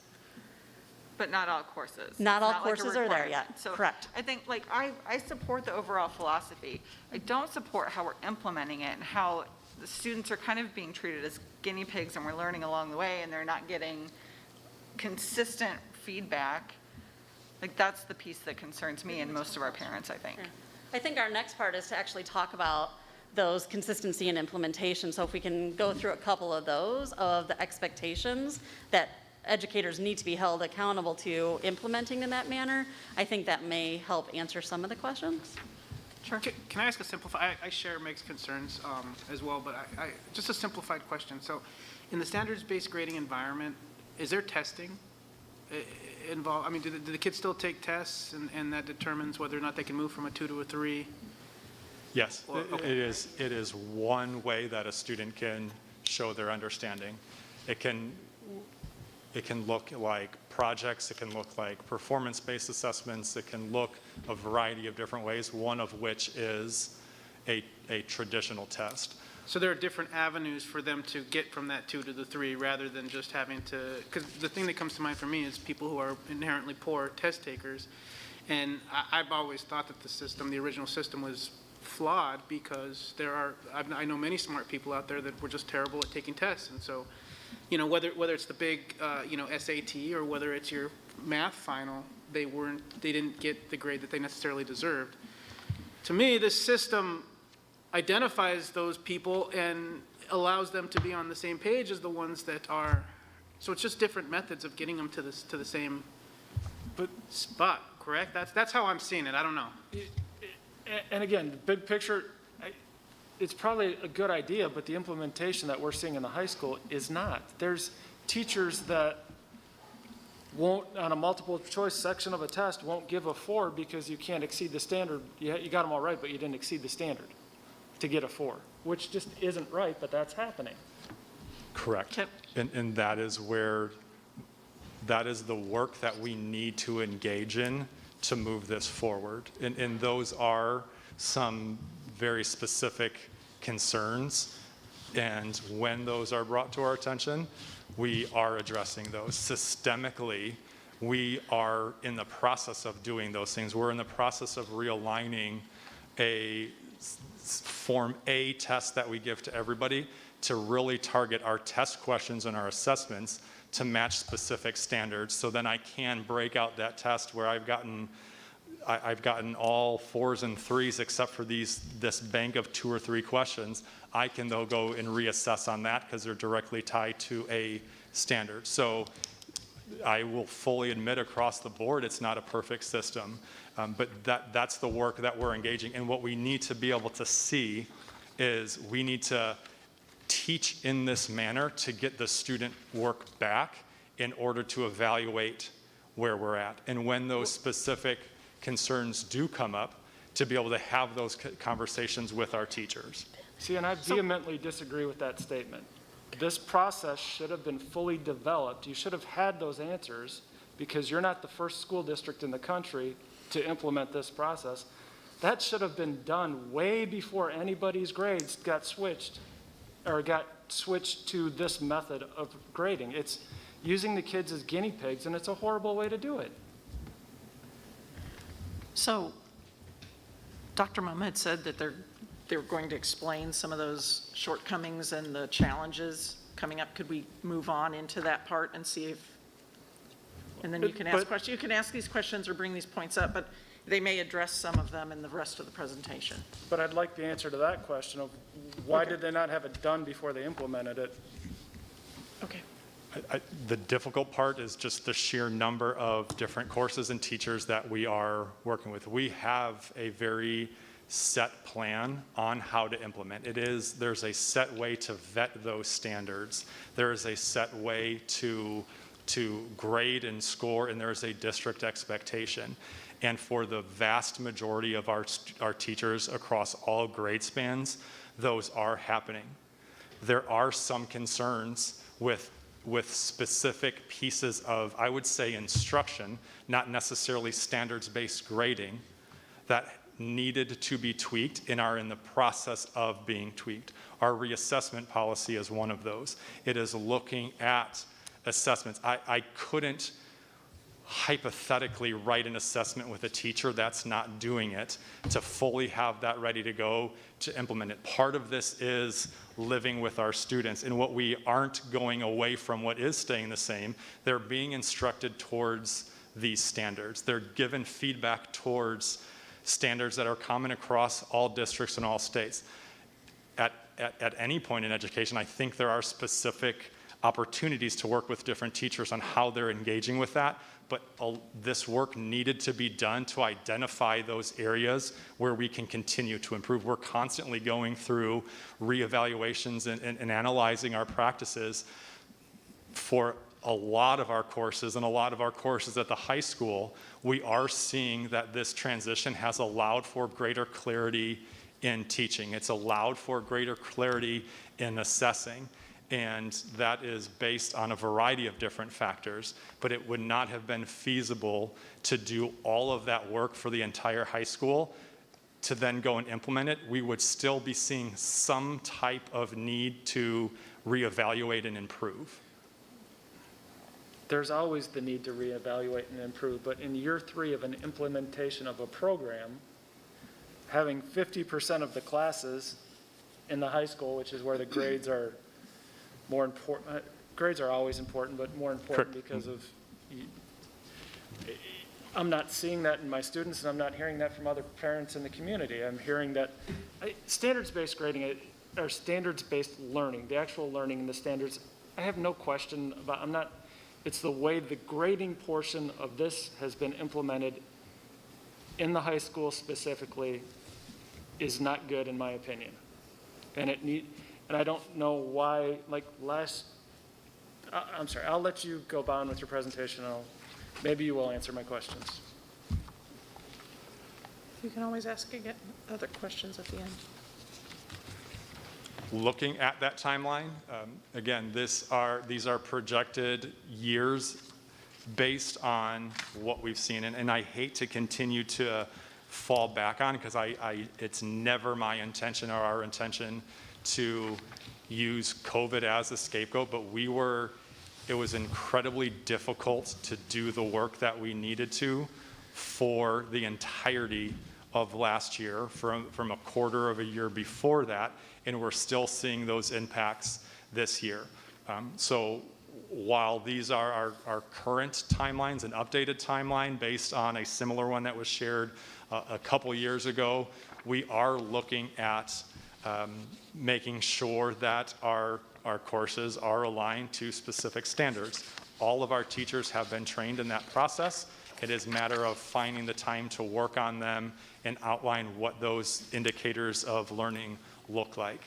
But not all courses. Not all It's like a courses are there requirement. yet. So Correct. I think, like, I support the overall philosophy. I don't support how we're implementing it and how the students are kind of being treated as guinea pigs and we're learning along the way and they're not getting consistent feedback. Like, that's the piece that concerns me and most of our parents, I think. I think our next part is to actually talk about those consistency and implementation. So if we can go through a couple of those, of the expectations that educators need to be held accountable to implementing in that manner, I think that may help answer some of the questions. Sure. Can I ask a simplified, I share Meg's concerns as well, but just a simplified question. So in the standards-based grading environment, is there testing involved? I mean, do the kids still take tests and that determines whether or not they can move from a 2 to a 3? Yes, Okay. it is one way that a student can show their understanding. It can look like projects, it can look like performance-based assessments, it can look a variety of different ways, one of which is a traditional test. So there are different avenues for them to get from that 2 to the 3 rather than just having to, because the thing that comes to mind for me is people who are inherently poor test takers. And I've always thought that the original system was flawed because I know many smart people out there that were just terrible at taking tests. And so, you know, whether it's the big, SAT or whether it's your math final, they didn't get the grade that they necessarily deserved. To me, this system identifies those people and allows them to be on the same page as the ones that are. So it's just different methods of getting them to the same spot, correct? That's how I'm seeing it. I don't know. And again, the big picture, it's probably a good idea, but the implementation that we're seeing in the high school is not. There's teachers that won't, on a multiple choice section of a test, won't give a 4 because you can't exceed the standard. You got them all right, but you didn't exceed the standard to get a 4, which just isn't right, but that's happening. Correct. And that is where, that is the work that we need to engage in to move this forward. And those are some very specific concerns. And when those are brought to our attention, we are addressing those. Systemically, we are in the process of doing those things. We're in the process of realigning a Form A test that we give to everybody to really target our test questions and our assessments to match specific standards. So then I can break out that test where I've gotten all 4s and 3s except for this bank of 2 or 3 questions. I can though go and reassess on that because they're directly tied to a standard. So I will fully admit across the board it's not a perfect system, but that's the work that we're engaging. And what we need to be able to see is we need to teach in this manner to get the student work back in order to evaluate where we're at. And when those specific concerns do come up, to be able to have those conversations with our teachers. See, and I vehemently disagree with that statement. This process should have been fully developed. You should have had those answers because you're not the first school district in the country to implement this process. That should have been done way before anybody's grades got switched to this method of grading. It's using the kids as guinea pigs, and it's a horrible way to do it. So Dr. Mum had said that they were going to explain some of those shortcomings and the challenges coming up. Could we move on into that part and see if, and then you can ask questions. You can ask these questions or bring these points up, but they may address some of them in the rest of the presentation. But I'd like the answer to that question of why did they not have it done before they implemented it? Okay. The difficult part is just the sheer number of different courses and teachers that we are working with. We have a very set plan on how to implement. There's a set way to vet those standards. There is a set way to grade and score, and there is a district expectation. And for the vast majority of our teachers across all grade spans, those are happening. There are some concerns with specific pieces of, I would say, instruction, not necessarily standards-based grading, that needed to be tweaked and are in the process of being tweaked. Our reassessment policy is one of those. It is looking at assessments. I couldn't hypothetically write an assessment with a teacher that's not doing it to fully have that ready to go to implement it. Part of this is living with our students, and what we aren't going away from, what is staying the same, they're being instructed towards these standards. They're given feedback towards standards that are common across all districts and all states. At any point in education, I think there are specific opportunities to work with different teachers on how they're engaging with that, but this work needed to be done to identify those areas where we can continue to improve. We're constantly going through reevaluations and analyzing our practices for a lot of our courses, and a lot of our courses at the high school. We are seeing that this transition has allowed for greater clarity in teaching. It's allowed for greater clarity in assessing. And that is based on a variety of different factors, but it would not have been feasible to do all of that work for the entire high school to then go and implement it. We would still be seeing some type of need to reevaluate and improve. There's always the need to reevaluate and improve, but in year 3 of an implementation of a program, having 50% of the classes in the high school, which is where the grades are more important. Grades are always important, but more important because of I'm not seeing that in my students, and I'm not hearing that from other parents in the community. I'm hearing that standards-based grading, or standards-based learning, the actual learning and the standards, I have no question about, it's the way the grading portion of this has been implemented in the high school specifically is not good in my opinion. And I don't know why, I'm sorry, I'll let you go on with your presentation. Maybe you will answer my questions. You can always ask again other questions at the end. Looking at that timeline, again, these are projected years based on what we've seen. And I hate to continue to fall back on, because it's never my intention or our intention to use COVID as a scapegoat, but it was incredibly difficult to do the work that we needed to for the entirety of last year, from a quarter of a year before that, and we're still seeing those impacts this year. So while these are our current timelines, an updated timeline based on a similar one that was shared a couple years ago, we are looking at making sure that our courses are aligned to specific standards. All of our teachers have been trained in that process. It is a matter of finding the time to work on them and outline what those indicators of learning look like.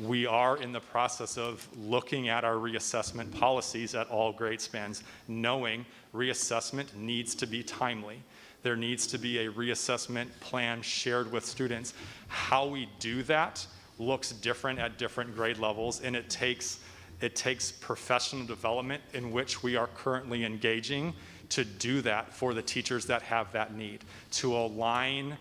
We are in the process of looking at our reassessment policies at all grade spans, knowing reassessment needs to be timely. There needs to be a reassessment plan shared with students. How we do that looks different at different grade levels, and it takes professional development in which we are currently engaging to do that for the teachers that have that need, to align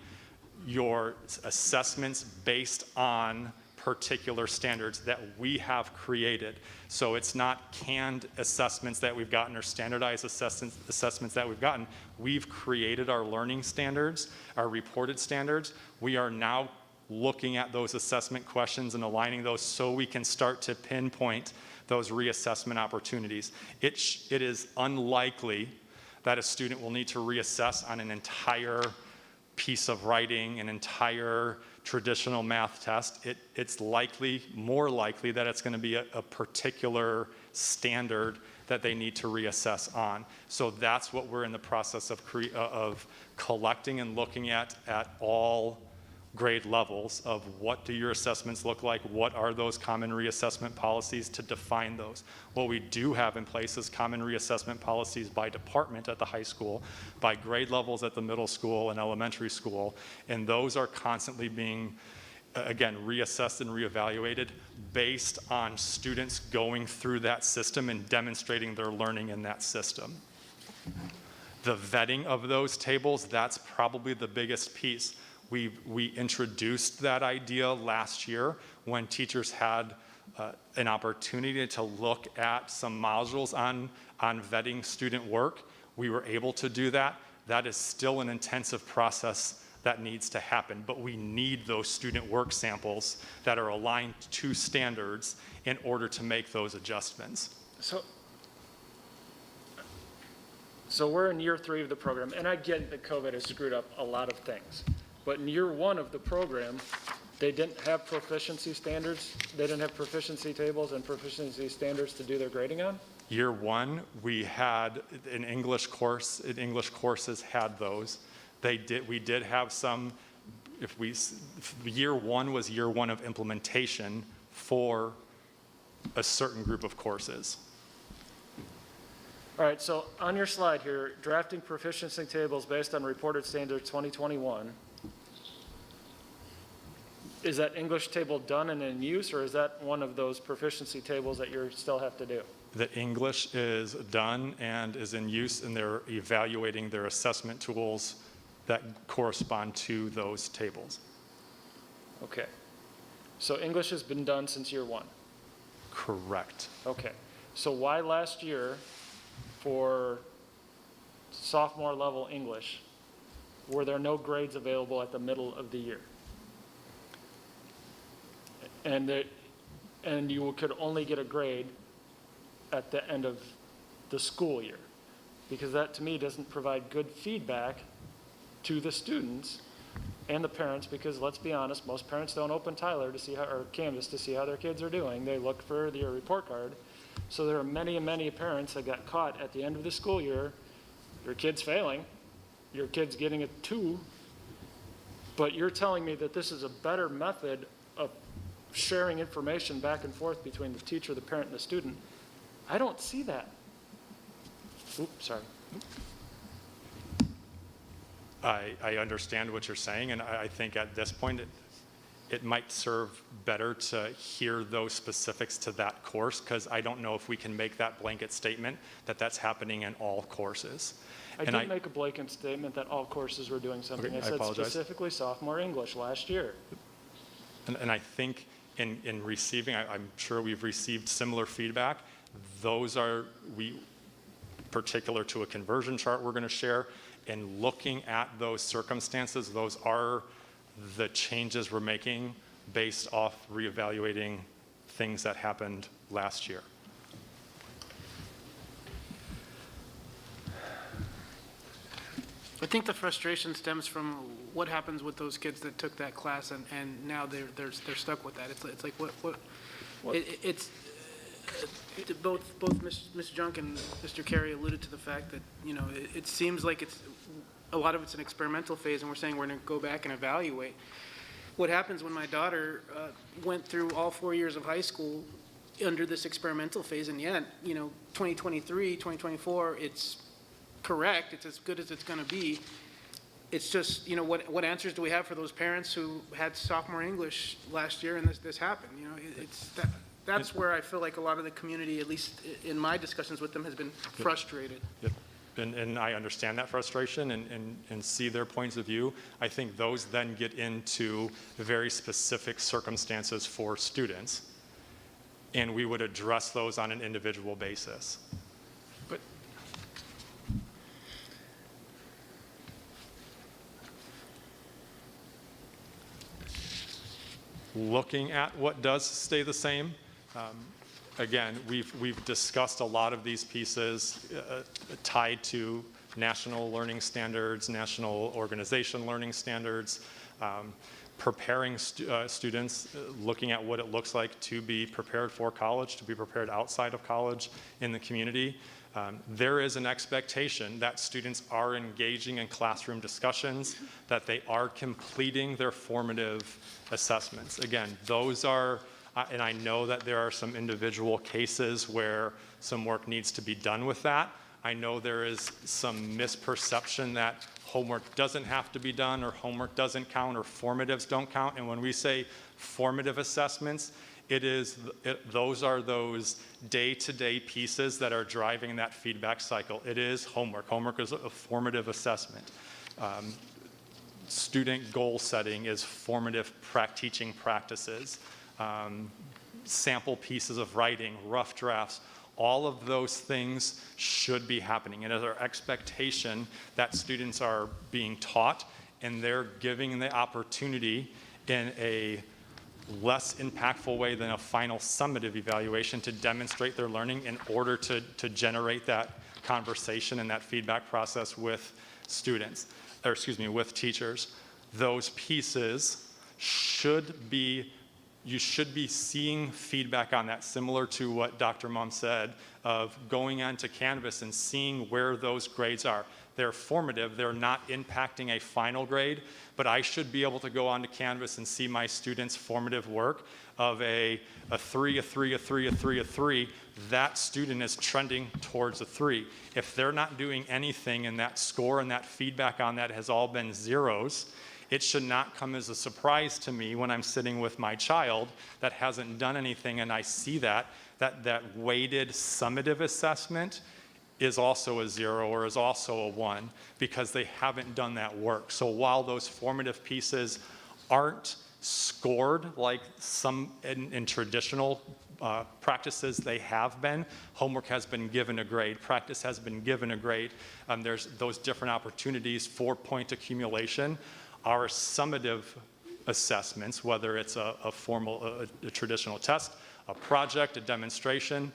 your assessments based on particular standards that we have created. So it's not canned assessments that we've gotten or standardized assessments that we've gotten. We've created our learning standards, our reported standards. We are now looking at those assessment questions and aligning those so we can start to pinpoint those reassessment opportunities. It is unlikely that a student will need to reassess on an entire piece of writing, an entire traditional math test. It's more likely that it's going to be a particular standard that they need to reassess on. So that's what we're in the process of collecting and looking at all grade levels of what do your assessments look like, what are those common reassessment policies to define those. What we do have in place is common reassessment policies by department at the high school, by grade levels at the middle school and elementary school, and those are constantly being, again, reassessed and reevaluated based on students going through that system and demonstrating their learning in that system. The vetting of those tables, that's probably the biggest piece. We introduced that idea last year when teachers had an opportunity to look at some modules on vetting student work. We were able to do that. That is still an intensive process that needs to happen, but we need those student work samples that are aligned to standards in order to make those adjustments. So we're in year 3 of the program, and I get that COVID has screwed up a lot of things. But in year 1 of the program, they didn't have proficiency standards. They didn't have proficiency tables and proficiency standards to do their grading on. Year 1, we had an English course. English courses had those. We did have some. Year 1 was year 1 of implementation for a certain group of courses. All right. So on your slide here, drafting proficiency tables based on reported standards 2021. Is that English table done and in use, or is that one of those proficiency tables that you still have to do? The English is done and is in use, and they're evaluating their assessment tools that correspond to those tables. Okay. So English has been done since year 1? Correct. Okay. So why last year for sophomore level English were there no grades available at the middle of the year? And you could only get a grade at the end of the school year. because that to me doesn't provide good feedback to the students and the parents, because let's be honest, most parents don't open Tyler to see how, or Canvas to see how their kids are doing. They look for their report card. So there are many and many parents that got caught at the end of the school year, your kid's failing, your kid's getting a 2, but you're telling me that this is a better method of sharing information back and forth between the teacher, the parent, and the student. I don't see that. Oops, sorry. I understand what you're saying, and I think at this point, it might serve better to hear those specifics to that course, because I don't know if we can make that blanket statement that that's happening in all courses. I did make a blanket statement that all courses were doing something. Okay, I said specifically sophomore English last year. And I think in receiving, I'm sure we've received similar feedback. Those are, particular to a conversion chart we're going to share, and looking at those circumstances, those are the changes we're making based off reevaluating things that happened last year. I think the frustration stems from what happens with those kids that took that class and now they're stuck with that. It's like both Ms. Junk and Mr. Carey alluded to the fact that, you know, it seems like a lot of it's an experimental phase, and we're saying we're going to go back and evaluate. What happens when my daughter went through all 4 years of high school under this experimental phase, and yet, you know, 2023, 2024, it's correct, it's as good as it's going to be. It's just, you know, what answers do we have for those parents who had sophomore English last year and this happened? You know, that's where I feel like a lot of the community, at least in my discussions with them, has been frustrated. Yep. And I understand that frustration and see their points of view. I think those then get into very specific circumstances for students, and we would address those on an individual basis. But looking at what does stay the same, again, we've discussed a lot of these pieces tied to national learning standards, national organization learning standards, preparing students, looking at what it looks like to be prepared for college, to be prepared outside of college in the community. There is an expectation that students are engaging in classroom discussions, that they are completing their formative assessments. Again, those are, and I know that there are some individual cases where some work needs to be done with that. I know there is some misperception that homework doesn't have to be done, or homework doesn't count, or formatives don't count. And when we say formative assessments, those are those day-to-day pieces that are driving that feedback cycle. It is homework. Homework is a formative assessment. Student goal setting is formative teaching practices. Sample pieces of writing, rough drafts, all of those things should be happening. And it is our expectation that students are being taught and they're giving the opportunity in a less impactful way than a final summative evaluation to demonstrate their learning in order to generate that conversation and that feedback process with students, or excuse me, with teachers. Those pieces should be, you should be seeing feedback on that, similar to what Dr. Mum said, of going onto Canvas and seeing where those grades are. They're formative, they're not impacting a final grade, but I should be able to go onto Canvas and see my students' formative work of a 3, a 3, a 3, a 3, a 3. That student is trending towards a 3. If they're not doing anything and that score and that feedback on that has all been zeros, it should not come as a surprise to me when I'm sitting with my child that hasn't done anything and I see that weighted summative assessment is also a 0 or is also a 1 because they haven't done that work. So while those formative pieces aren't scored like some in traditional practices they have been, homework has been given a grade, practice has been given a grade, there's those different opportunities for point accumulation. Our summative assessments, whether it's a formal, a traditional test, a project, a demonstration,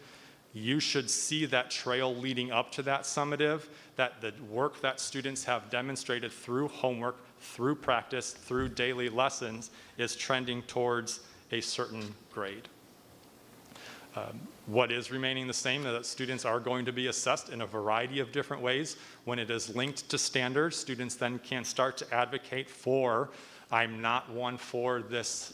you should see that trail leading up to that summative, that the work that students have demonstrated through homework, through practice, through daily lessons is trending towards a certain grade. What is remaining the same is that students are going to be assessed in a variety of different ways. When it is linked to standards, students then can start to advocate for, I'm not one for this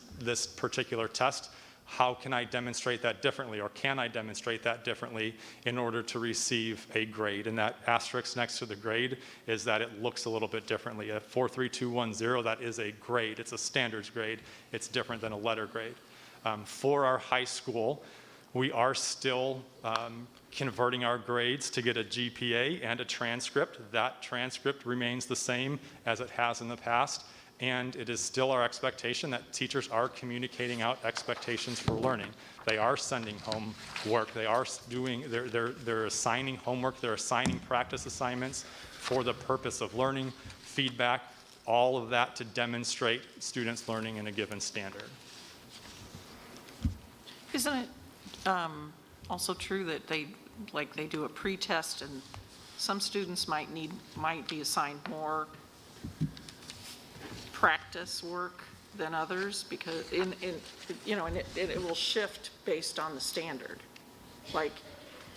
particular test. How can I demonstrate that differently, or can I demonstrate that differently in order to receive a grade? And that asterisk next to the grade is that it looks a little bit differently. A 43210, that is a grade. It's a standards grade. It's different than a letter grade. For our high school, we are still converting our grades to get a GPA and a transcript. That transcript remains the same as it has in the past. And it is still our expectation that teachers are communicating out expectations for learning. They are sending home work. They are doing, they're assigning homework. They're assigning practice assignments for the purpose of learning, feedback, all of that to demonstrate students learning in a given standard. Isn't it also true that they do a pre-test and some students might be assigned more practice work than others, because it will shift based on the standard. Like,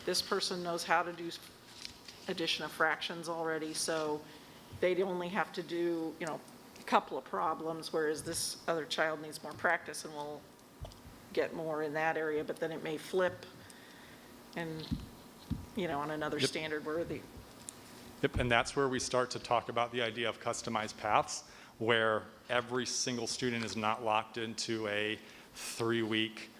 this person knows how to do addition of fractions already, so they'd only have to do, a couple of problems, whereas this other child needs more practice and will get more in that area, but then it may flip and, on another standard where the... Yep, and that's where we start to talk about the idea of customized paths, where every single student is not locked into a 3-week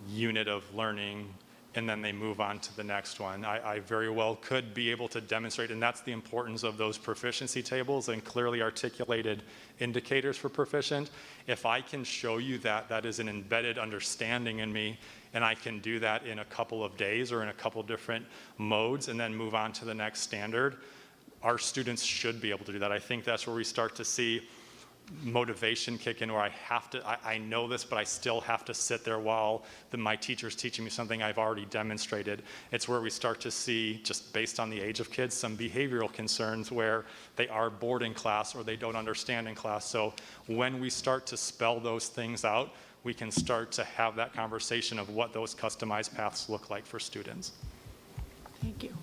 unit of learning and then they move on to the next one. I very well could be able to demonstrate, and that's the importance of those proficiency tables and clearly articulated indicators for proficient. If I can show you that, that is an embedded understanding in me, and I can do that in a couple of days or in a couple different modes and then move on to the next standard, our students should be able to do that. I think that's where we start to see motivation kick in, where I know this, but I still have to sit there while my teacher's teaching me something I've already demonstrated. It's where we start to see, just based on the age of kids, some behavioral concerns where they are bored in class or they don't understand in class. So when we start to spell those things out, we can start to have that conversation of what those customized paths look like for students. Thank you.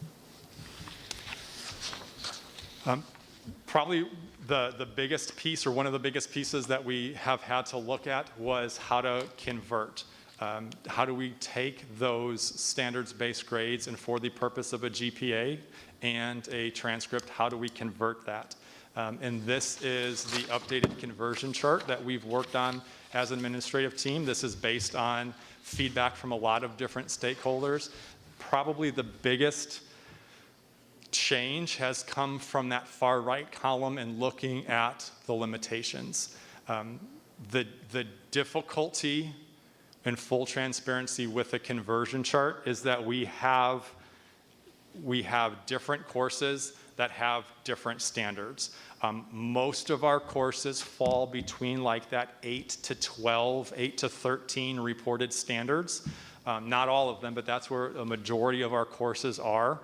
Probably the biggest piece, or one of the biggest pieces that we have had to look at, was how to convert. How do we take those standards-based grades, and for the purpose of a GPA and a transcript, how do we convert that? And this is the updated conversion chart that we've worked on as an administrative team. This is based on feedback from a lot of different stakeholders. Probably the biggest change has come from that far right column and looking at the limitations. The difficulty in full transparency with a conversion chart is that we have different courses that have different standards. Most of our courses fall between like that 8 to 12, 8 to 13 reported standards. Not all of them, but that's where a majority of our courses are.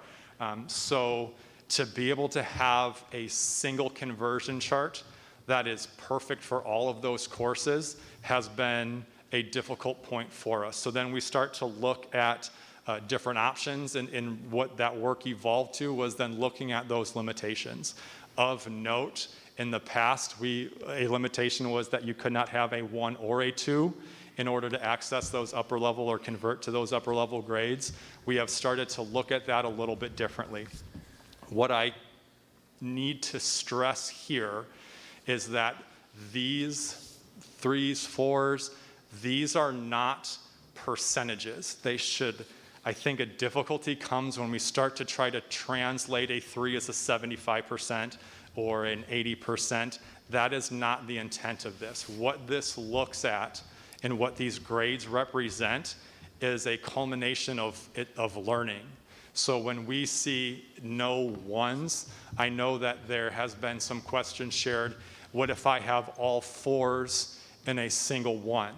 So to be able to have a single conversion chart that is perfect for all of those courses has been a difficult point for us. So then we start to look at different options, and what that work evolved to was then looking at those limitations. Of note, in the past, a limitation was that you could not have a 1 or a 2 in order to access those upper level or convert to those upper level grades. We have started to look at that a little bit differently. What I need to stress here is that these 3s, 4s, these are not percentages. I think a difficulty comes when we start to try to translate a 3 as a 75% or an 80%. That is not the intent of this. What this looks at and what these grades represent is a culmination of learning. So when we see no 1s, I know that there has been some questions shared. What if I have all 4s in a single 1?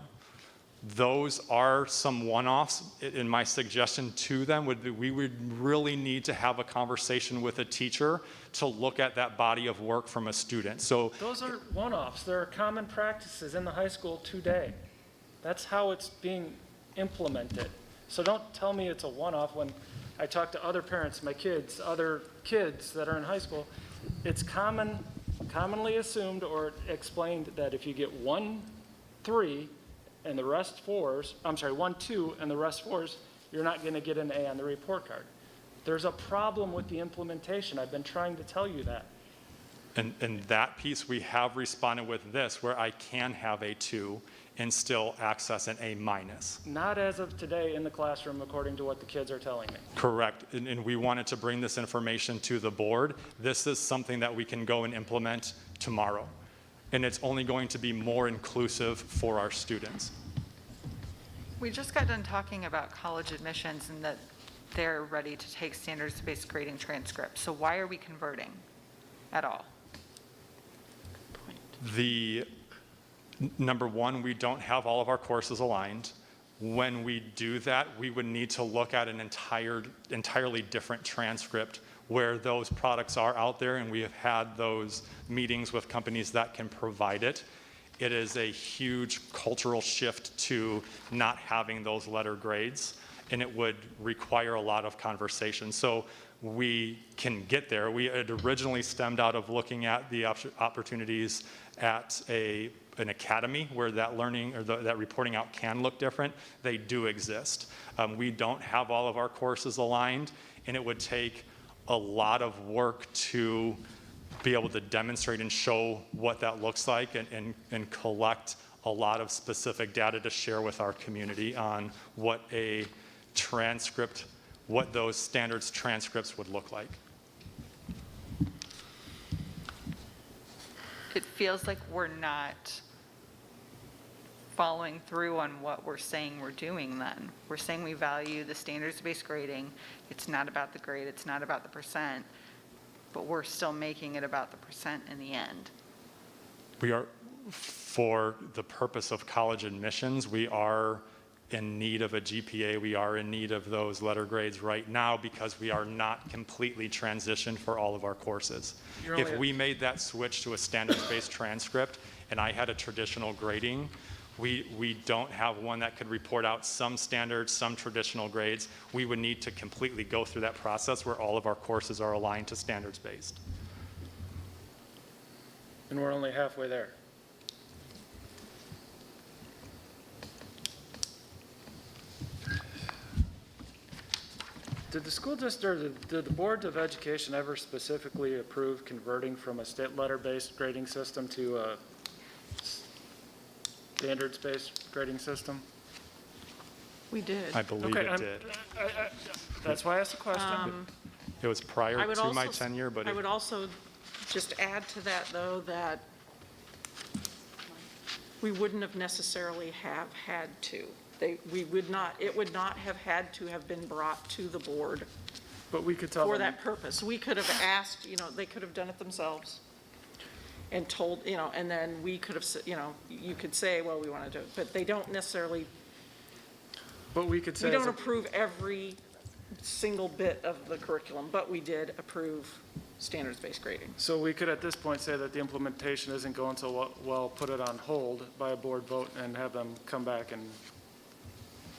Those are some one-offs. In my suggestion to them would be we would really need to have a conversation with a teacher to look at that body of work from a student. So Those are one-offs. There are common practices in the high school today. That's how it's being implemented. So don't tell me it's a one-off when I talk to other parents, my kids, other kids that are in high school. It's commonly assumed or explained that if you get 1, 3, and the rest 4s, 1, 2, and the rest 4s, you're not going to get an A on the report card. There's a problem with the implementation. I've been trying to tell you that. and that piece, we have responded with this, where I can have a 2 and still access an A-. Not as of today in the classroom, according to what the kids are telling me. Correct, and we wanted to bring this information to the board. This is something that we can go and implement tomorrow. And it's only going to be more inclusive for our students. We just got done talking about college admissions and that they're ready to take standards-based grading transcripts. So why are we converting at all? Number one, we don't have all of our courses aligned. When we do that, we would need to look at an entirely different transcript where those products are out there, and we have had those meetings with companies that can provide it. It is a huge cultural shift to not having those letter grades, and it would require a lot of conversation. So we can get there. We had originally stemmed out of looking at the opportunities at an academy where that learning or that reporting out can look different. They do exist. We don't have all of our courses aligned, and it would take a lot of work to be able to demonstrate and show what that looks like and collect a lot of specific data to share with our community on what a transcript, what those standards transcripts would look like. It feels like we're not following through on what we're saying we're doing then. We're saying we value the standards-based grading. It's not about the grade, it's not about the percent, but we're still making it about the percent in the end. We are, for the purpose of college admissions, we are in need of a GPA. We are in need of those letter grades right now because we are not completely transitioned for all of our courses. If we made that switch to a standards-based transcript and I had a traditional grading, we don't have one that could report out some standards, some traditional grades. We would need to completely go through that process where all of our courses are aligned to standards-based. And we're only halfway there. Did the school district, or did the Board of Education ever specifically approve converting from a state letter-based grading system to a standards-based grading system? We did. I believe it did. That's why I asked the question. It was prior I would to my also- tenure, but I would also just add to that, though, that we wouldn't have necessarily have had to. We would not, it would not have had to have been brought to the board But we could tell for them. that purpose. We could have asked, they could have done it themselves and told, and then we could have, you could say, well, we want to do it, but they don't necessarily, But we could say. we as don't a- approve every single bit of the curriculum, but we did approve standards-based grading. So we could at this point say that the implementation isn't going so well, put it on hold by a board vote and have them come back and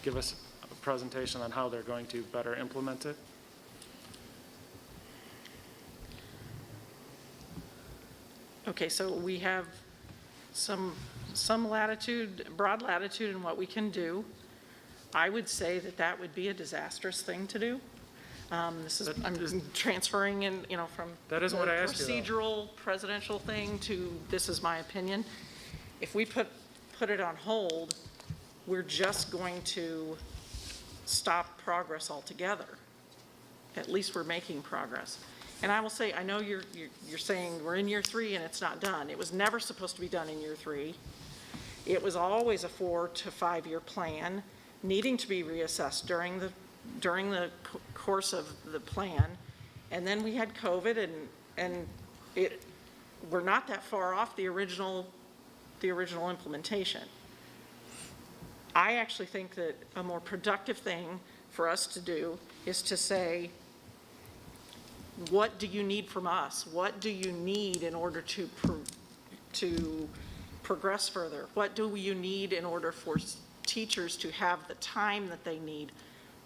give us a presentation on how they're going to better implement it? Okay, so we have some latitude, broad latitude in what we can do. I would say that that would be a disastrous thing to do. I'm transferring in, from That isn't what I asked you, though. procedural presidential thing to, this is my opinion. If we put it on hold, we're just going to stop progress altogether. At least we're making progress. And I will say, I know you're saying we're in year 3 and it's not done. It was never supposed to be done in year 3. It was always a 4 to 5 year plan, needing to be reassessed during the course of the plan. And then we had COVID and we're not that far off the original implementation. I actually think that a more productive thing for us to do is to say, what do you need from us? What do you need in order to progress further? What do you need in order for teachers to have the time that they need?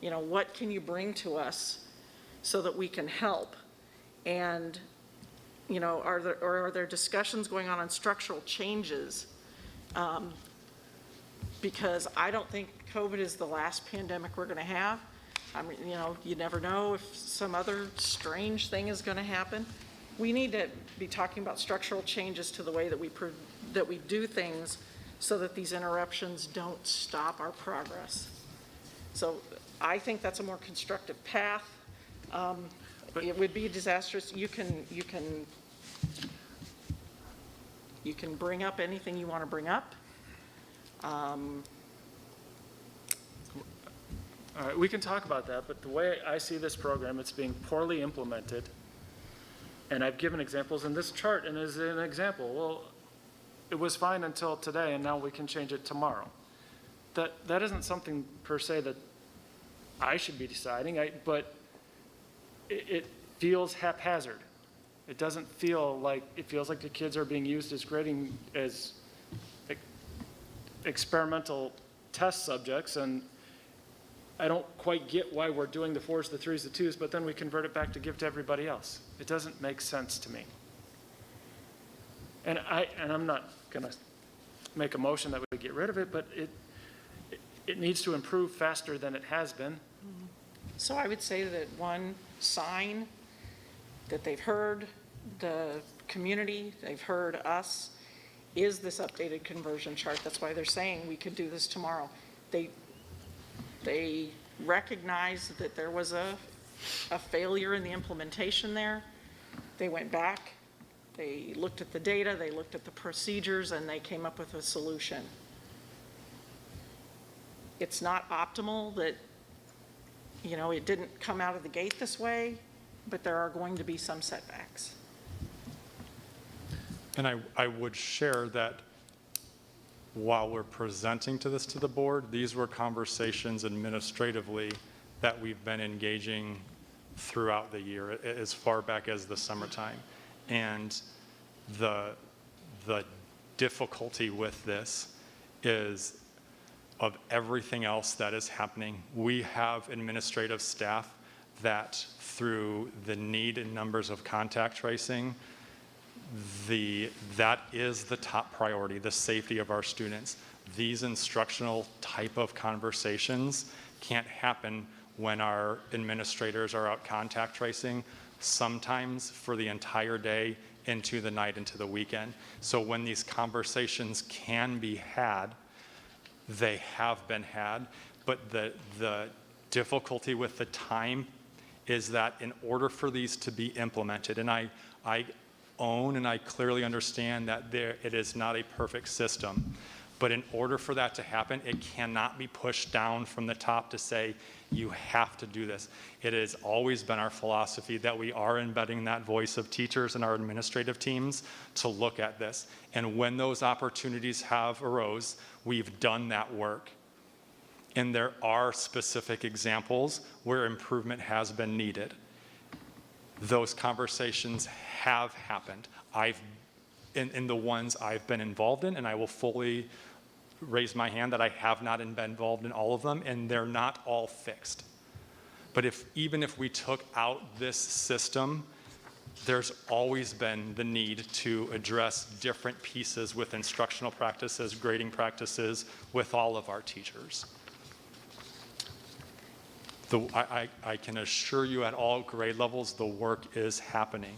You know, what can you bring to us so that we can help? And, you know, are there discussions going on structural changes? Because I don't think COVID is the last pandemic we're going to have. I mean, you know, you never know if some other strange thing is going to happen. We need to be talking about structural changes to the way that we do things so that these interruptions don't stop our progress. So I think that's a more constructive path. It would be disastrous. You can bring up anything you want to bring up. All right, we can talk about that, but the way I see this program, it's being poorly implemented. And I've given examples in this chart, and as an example, well, it was fine until today, and now we can change it tomorrow. That isn't something per se that I should be deciding, but it feels haphazard. It doesn't feel like, it feels like the kids are being used as grading, as experimental test subjects, and I don't quite get why we're doing the 4s, the 3s, the 2s, but then we convert it back to give to everybody else. It doesn't make sense to me. And I'm not going to make a motion that we get rid of it, but it needs to improve faster than it has been. So I would say that one sign that they've heard the community, they've heard us, is this updated conversion chart. That's why they're saying we could do this tomorrow. They recognized that there was a failure in the implementation there. They went back, they looked at the data, they looked at the procedures, and they came up with a solution. It's not optimal that, you know, it didn't come out of the gate this way, but there are going to be some setbacks. And I would share that while we're presenting to the board, these were conversations administratively that we've been engaging throughout the year, as far back as the summertime. And the difficulty with this is, of everything else that is happening, we have administrative staff that, through the need and numbers of contact tracing, that is the top priority, the safety of our students. These instructional type of conversations can't happen when our administrators are out contact tracing, sometimes for the entire day, into the night, into the weekend. So when these conversations can be had, they have been had, but the difficulty with the time is that in order for these to be implemented, and I own and I clearly understand that it is not a perfect system, but in order for that to happen, it cannot be pushed down from the top to say, you have to do this. It has always been our philosophy that we are embedding that voice of teachers and our administrative teams to look at this. And when those opportunities have arose, we've done that work. And there are specific examples where improvement has been needed. Those conversations have happened. In the ones I've been involved in, and I will fully raise my hand that I have not been involved in all of them, and they're not all fixed. But even if we took out this system, there's always been the need to address different pieces with instructional practices, grading practices, with all of our teachers. I can assure you at all grade levels, the work is happening.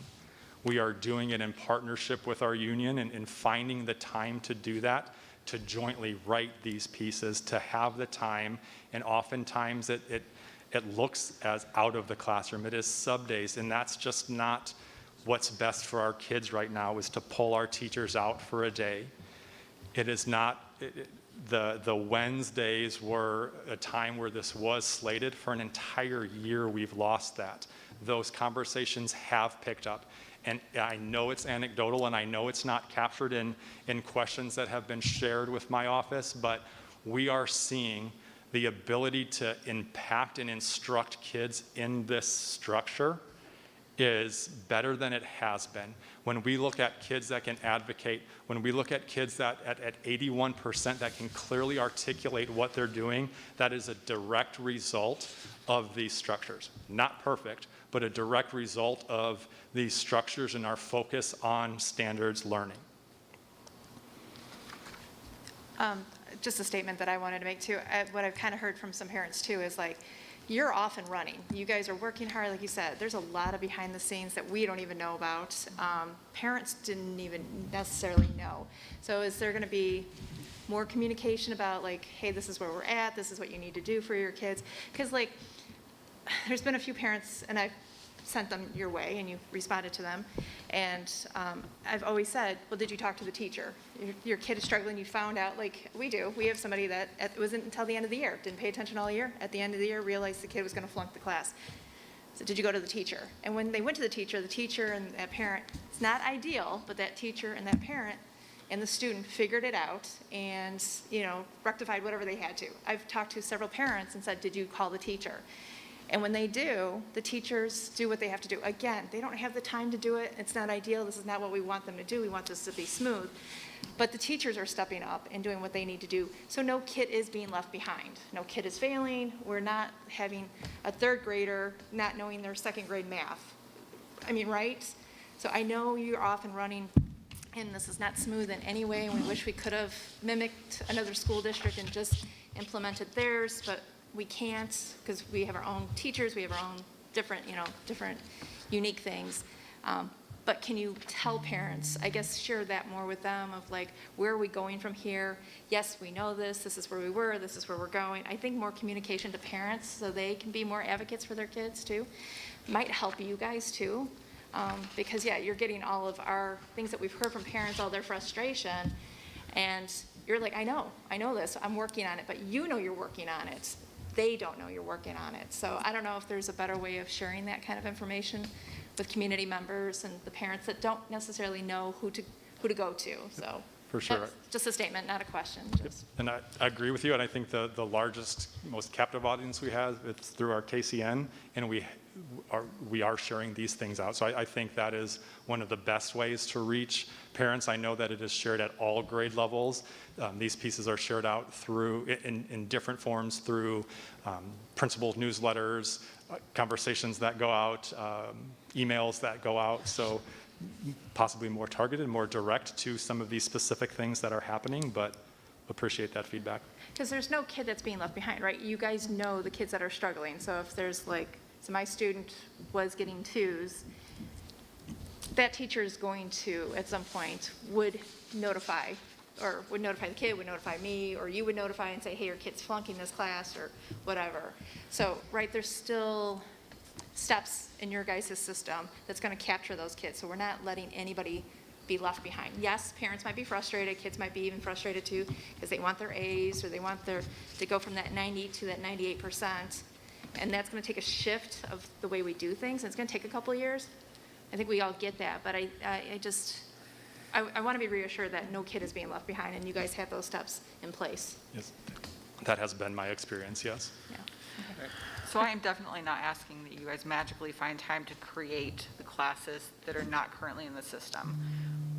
We are doing it in partnership with our union and finding the time to do that, to jointly write these pieces, to have the time. And oftentimes it looks as out of the classroom. It is sub days, and that's just not what's best for our kids right now, is to pull our teachers out for a day. It is not, the Wednesdays were a time where this was slated. For an entire year, we've lost that. Those conversations have picked up. And I know it's anecdotal, and I know it's not captured in questions that have been shared with my office, but we are seeing the ability to impact and instruct kids in this structure is better than it has been. When we look at kids that can advocate, when we look at kids that at 81% that can clearly articulate what they're doing, that is a direct result of these structures. Not perfect, but a direct result of these structures and our focus on standards learning. Just a statement that I wanted to make too. What I've kind of heard from some parents too is like, you're off and running. You guys are working hard, like you said. There's a lot of behind the scenes that we don't even know about. Parents didn't even necessarily know. So is there going to be more communication about like, hey, this is where we're at. This is what you need to do for your kids. Because like, there's been a few parents, and I've sent them your way, and you responded to them. And I've always said, well, did you talk to the teacher? Your kid is struggling. You found out, like we do. We have somebody that it wasn't until the end of the year, didn't pay attention all year. At the end of the year, realized the kid was going to flunk the class. So did you go to the teacher? And when they went to the teacher and that parent, it's not ideal, but that teacher and that parent and the student figured it out and, you know, rectified whatever they had to. I've talked to several parents and said, did you call the teacher? And when they do, the teachers do what they have to do. Again, they don't have the time to do it. It's not ideal. This is not what we want them to do. We want this to be smooth. But the teachers are stepping up and doing what they need to do. So no kid is being left behind. No kid is failing. We're not having a third grader not knowing their second grade math. I mean, right? So I know you're off and running, and this is not smooth in any way, and we wish we could have mimicked another school district and just implemented theirs, but we can't because we have our own teachers, we have our own different unique things. But can you tell parents, I guess share that more with them of like, where are we going from here? Yes, we know this is where we were, this is where we're going. I think more communication to parents so they can be more advocates for their kids too might help you guys too. Because yeah, you're getting all of our things that we've heard from parents, all their frustration, and you're like, I know this, I'm working on it, but you know you're working on it. They don't know you're working on it. So I don't know if there's a better way of sharing that kind of information with community members and the parents that don't necessarily know who to go to. So For sure. that's just a statement, not a question. Just. And I agree with you, and I think the largest, most captive audience we have, it's through our KCN, and we are sharing these things out. So I think that is one of the best ways to reach parents. I know that it is shared at all grade levels. These pieces are shared out through, in different forms, through principal newsletters, conversations that go out, emails that go out. So possibly more targeted, more direct to some of these specific things that are happening, but appreciate that feedback. Because there's no kid that's being left behind, right? You guys know the kids that are struggling. So if there's like, so my student was getting 2s, that teacher is going to, at some point, would notify the kid, would notify me, or you would notify and say, hey, your kid's flunking this class, or whatever. So, right, there's still steps in your guys' system that's going to capture those kids. So we're not letting anybody be left behind. Yes, parents might be frustrated, kids might be even frustrated too, because they want their A's, or they want to go from that 90 to that 98%. And that's going to take a shift of the way we do things, and it's going to take a couple of years. I think we all get that, but I want to be reassured that no kid is being left behind, and you guys have those steps in place. Yes, that has been my experience, yes. Yeah. Okay. So I am definitely not asking that you guys magically find time to create the classes that are not currently in the system.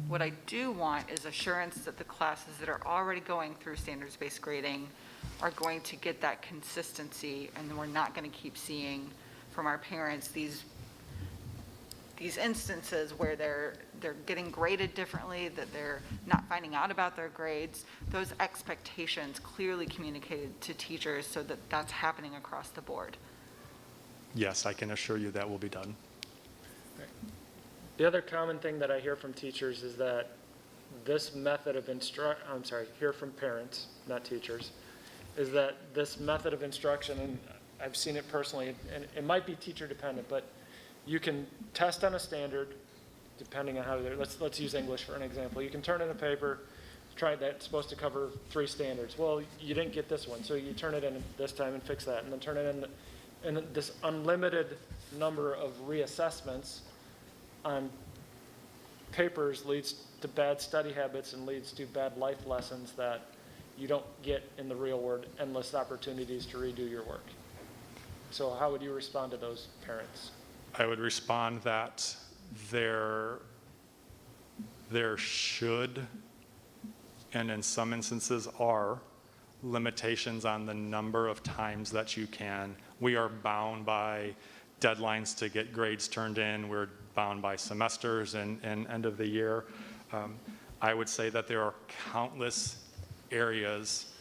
What I do want is assurance that the classes that are already going through standards-based grading are going to get that consistency, and we're not going to keep seeing from our parents these instances where they're getting graded differently, that they're not finding out about their grades. Those expectations clearly communicated to teachers so that that's happening across the board. Yes, I can assure you that will be done. The other common thing that I hear from teachers is that this method of hear from parents, not teachers, is that this method of instruction, and I've seen it personally, and it might be teacher dependent, but you can test on a standard depending on how they're, let's use English for an example. You can turn in a paper, that's supposed to cover 3 standards. Well, you didn't get this one, so you turn it in this time and fix that, and then turn it in, and this unlimited number of reassessments on papers leads to bad study habits and leads to bad life lessons that you don't get in the real world endless opportunities to redo your work. So how would you respond to those parents? I would respond that there should, and in some instances are, limitations on the number of times that you can. We are bound by deadlines to get grades turned in. We're bound by semesters and end of the year. I would say that there are countless areas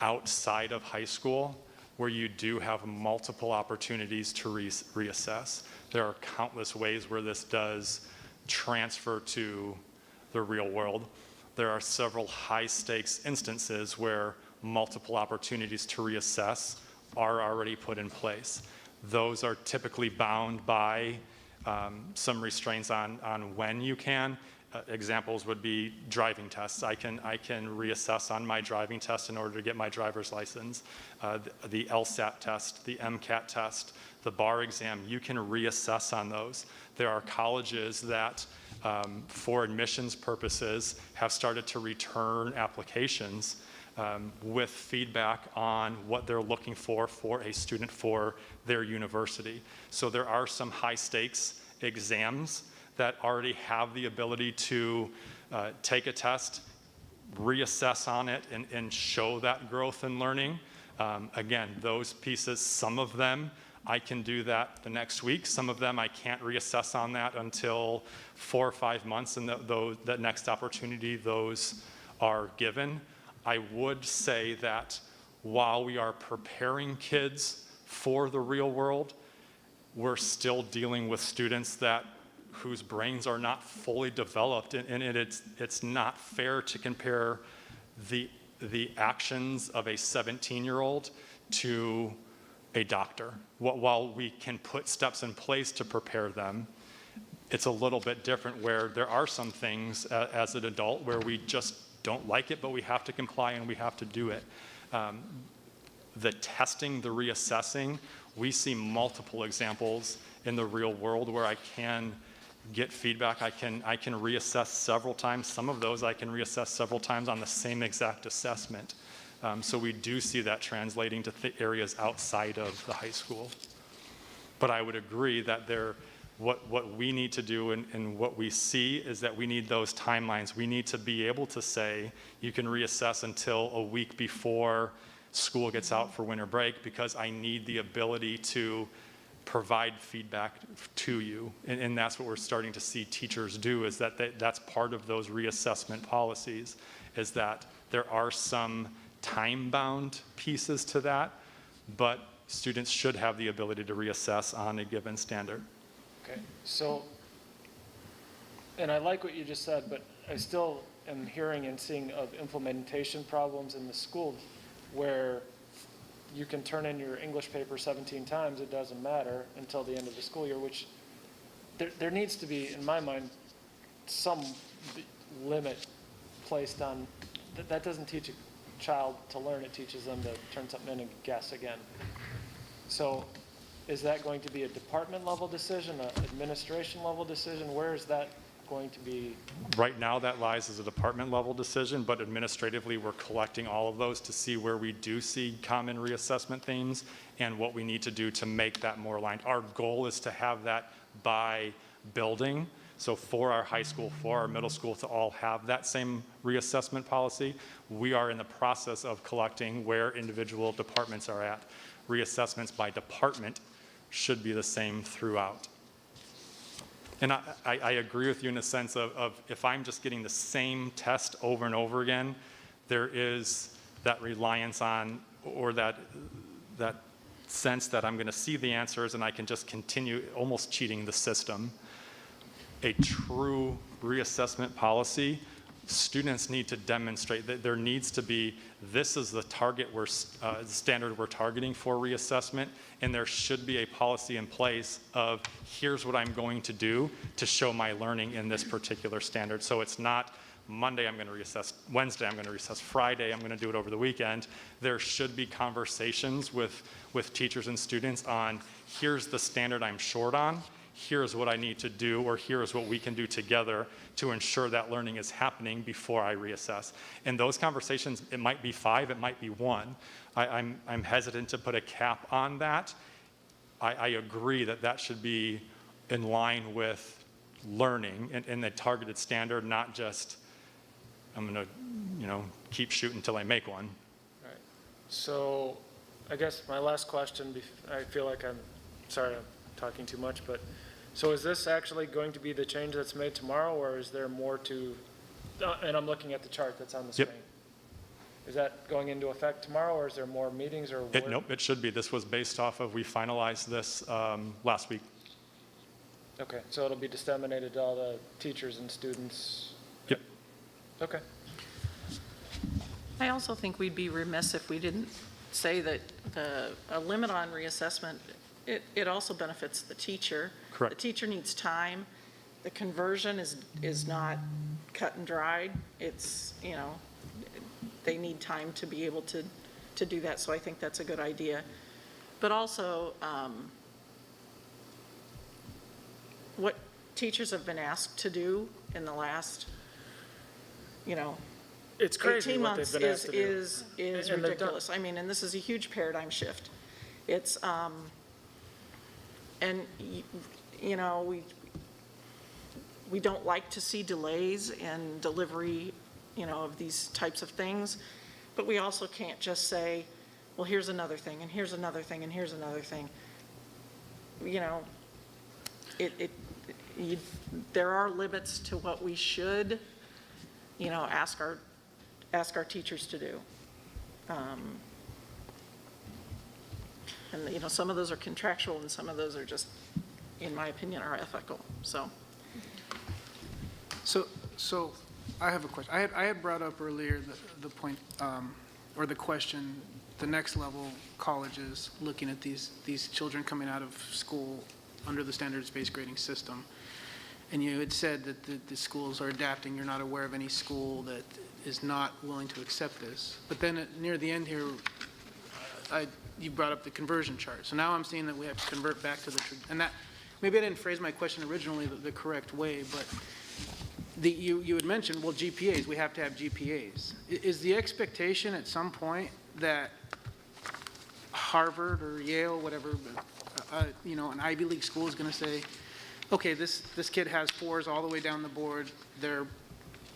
outside of high school where you do have multiple opportunities to reassess. There are countless ways where this does transfer to the real world. There are several high-stakes instances where multiple opportunities to reassess are already put in place. Those are typically bound by some restraints on when you can. Examples would be driving tests. I can reassess on my driving test in order to get my driver's license. The LSAT test, the MCAT test, the bar exam, you can reassess on those. There are colleges that, for admissions purposes, have started to return applications with feedback on what they're looking for a student for their university. So there are some high stakes exams that already have the ability to take a test, reassess on it, and show that growth and learning. Again, those pieces, some of them I can do that the next week. Some of them I can't reassess on that until 4 or 5 months, and that next opportunity those are given. I would say that while we are preparing kids for the real world, we're still dealing with students whose brains are not fully developed, and it's not fair to compare the actions of a 17-year-old to a doctor. While we can put steps in place to prepare them, it's a little bit different where there are some things as an adult where we just don't like it, but we have to comply and we have to do it. The testing, the reassessing, we see multiple examples in the real world where I can get feedback. I can reassess several times. Some of those I can reassess several times on the same exact assessment. So we do see that translating to areas outside of the high school. But I would agree that what we need to do and what we see is that we need those timelines. We need to be able to say you can reassess until a week before school gets out for winter break because I need the ability to provide feedback to you. And that's what we're starting to see teachers do, is that's part of those reassessment policies, is that there are some time-bound pieces to that, but students should have the ability to reassess on a given standard. Okay, so, and I like what you just said, but I still am hearing and seeing of implementation problems in the school where you can turn in your English paper 17 times, it doesn't matter until the end of the school year, which there needs to be, in my mind, some limit placed on, that doesn't teach a child to learn, it teaches them to turn something in and guess again. So is that going to be a department level decision, an administration level decision? Where is that going to be? Right now, that lies as a department level decision, but administratively, we're collecting all of those to see where we do see common reassessment themes and what we need to do to make that more aligned. Our goal is to have that by building. So for our high school, for our middle school to all have that same reassessment policy. We are in the process of collecting where individual departments are at. Reassessments by department should be the same throughout. And I agree with you in the sense of if I'm just getting the same test over and over again, there is that reliance on, or that sense that I'm going to see the answers and I can just continue almost cheating the system. A true reassessment policy, students need to demonstrate that there needs to be, this is the target standard we're targeting for reassessment, and there should be a policy in place of here's what I'm going to do to show my learning in this particular standard. So it's not Monday I'm going to reassess, Wednesday I'm going to reassess, Friday I'm going to do it over the weekend. There should be conversations with teachers and students on here's the standard I'm short on, here's what I need to do, or here's what we can do together to ensure that learning is happening before I reassess. And those conversations, it might be 5, it might be 1. I'm hesitant to put a cap on that. I agree that that should be in line with learning and the targeted standard, not just, I'm going to, keep shooting until I make one. Right. So I guess my last question, I feel like sorry I'm talking too much, but so is this actually going to be the change that's made tomorrow, or is there more to, and I'm looking at the chart that's on the screen. Is that going into effect tomorrow, or is there more meetings, or? Nope, it should be. This was based off of, we finalized this last week. Okay, so it'll be disseminated to all the teachers and students? Yep. Okay. I also think we'd be remiss if we didn't say that a limit on reassessment, it also benefits the teacher. Correct. The teacher needs time. The conversion is not cut and dried. It's, they need time to be able to do that, so I think that's a good idea. But also, what teachers have been asked to do in the last, It's crazy 18 what months they've been asked to do. is And they've done- ridiculous. I mean, and this is a huge paradigm shift. It's, and, we don't like to see delays in delivery, of these types of things, but we also can't just say, well, here's another thing, and here's another thing, and here's another thing. There are limits to what we should, ask our teachers to do. And, some of those are contractual and some of those are just, in my opinion, are ethical, so. So I have a question. I had brought up earlier the point, or the question, the next level colleges looking at these children coming out of school under the standards-based grading system. And you had said that the schools are adapting. You're not aware of any school that is not willing to accept this. But then near the end here, you brought up the conversion chart. So now I'm seeing that we have to convert back to and that, maybe I didn't phrase my question originally the correct way, but you had mentioned, well, GPAs, we have to have GPAs. Is the expectation at some point that Harvard or Yale, whatever, an Ivy League school is going to say, okay, this kid has 4s all the way down the board,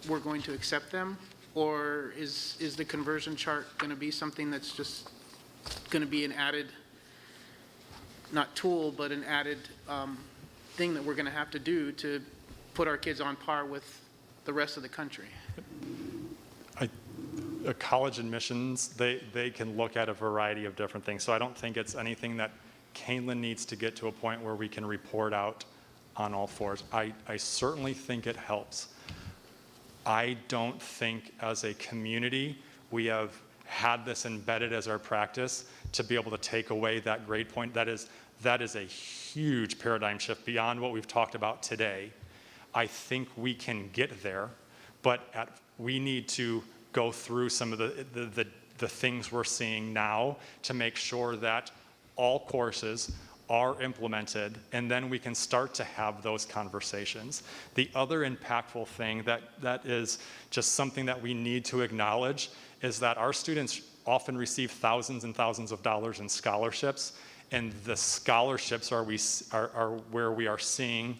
we're going to accept them? Or is the conversion chart going to be something that's just going to be an added, not tool, but an added thing that we're going to have to do to put our kids on par with the rest of the country? College admissions, they can look at a variety of different things. So I don't think it's anything that Kaneland needs to get to a point where we can report out on all 4s. I certainly think it helps. I don't think as a community we have had this embedded as our practice to be able to take away that grade point. That is a huge paradigm shift beyond what we've talked about today. I think we can get there, but we need to go through some of the things we're seeing now to make sure that all courses are implemented, and then we can start to have those conversations. The other impactful thing that is just something that we need to acknowledge is that our students often receive thousands and thousands of dollars in scholarships, and the scholarships are where we are seeing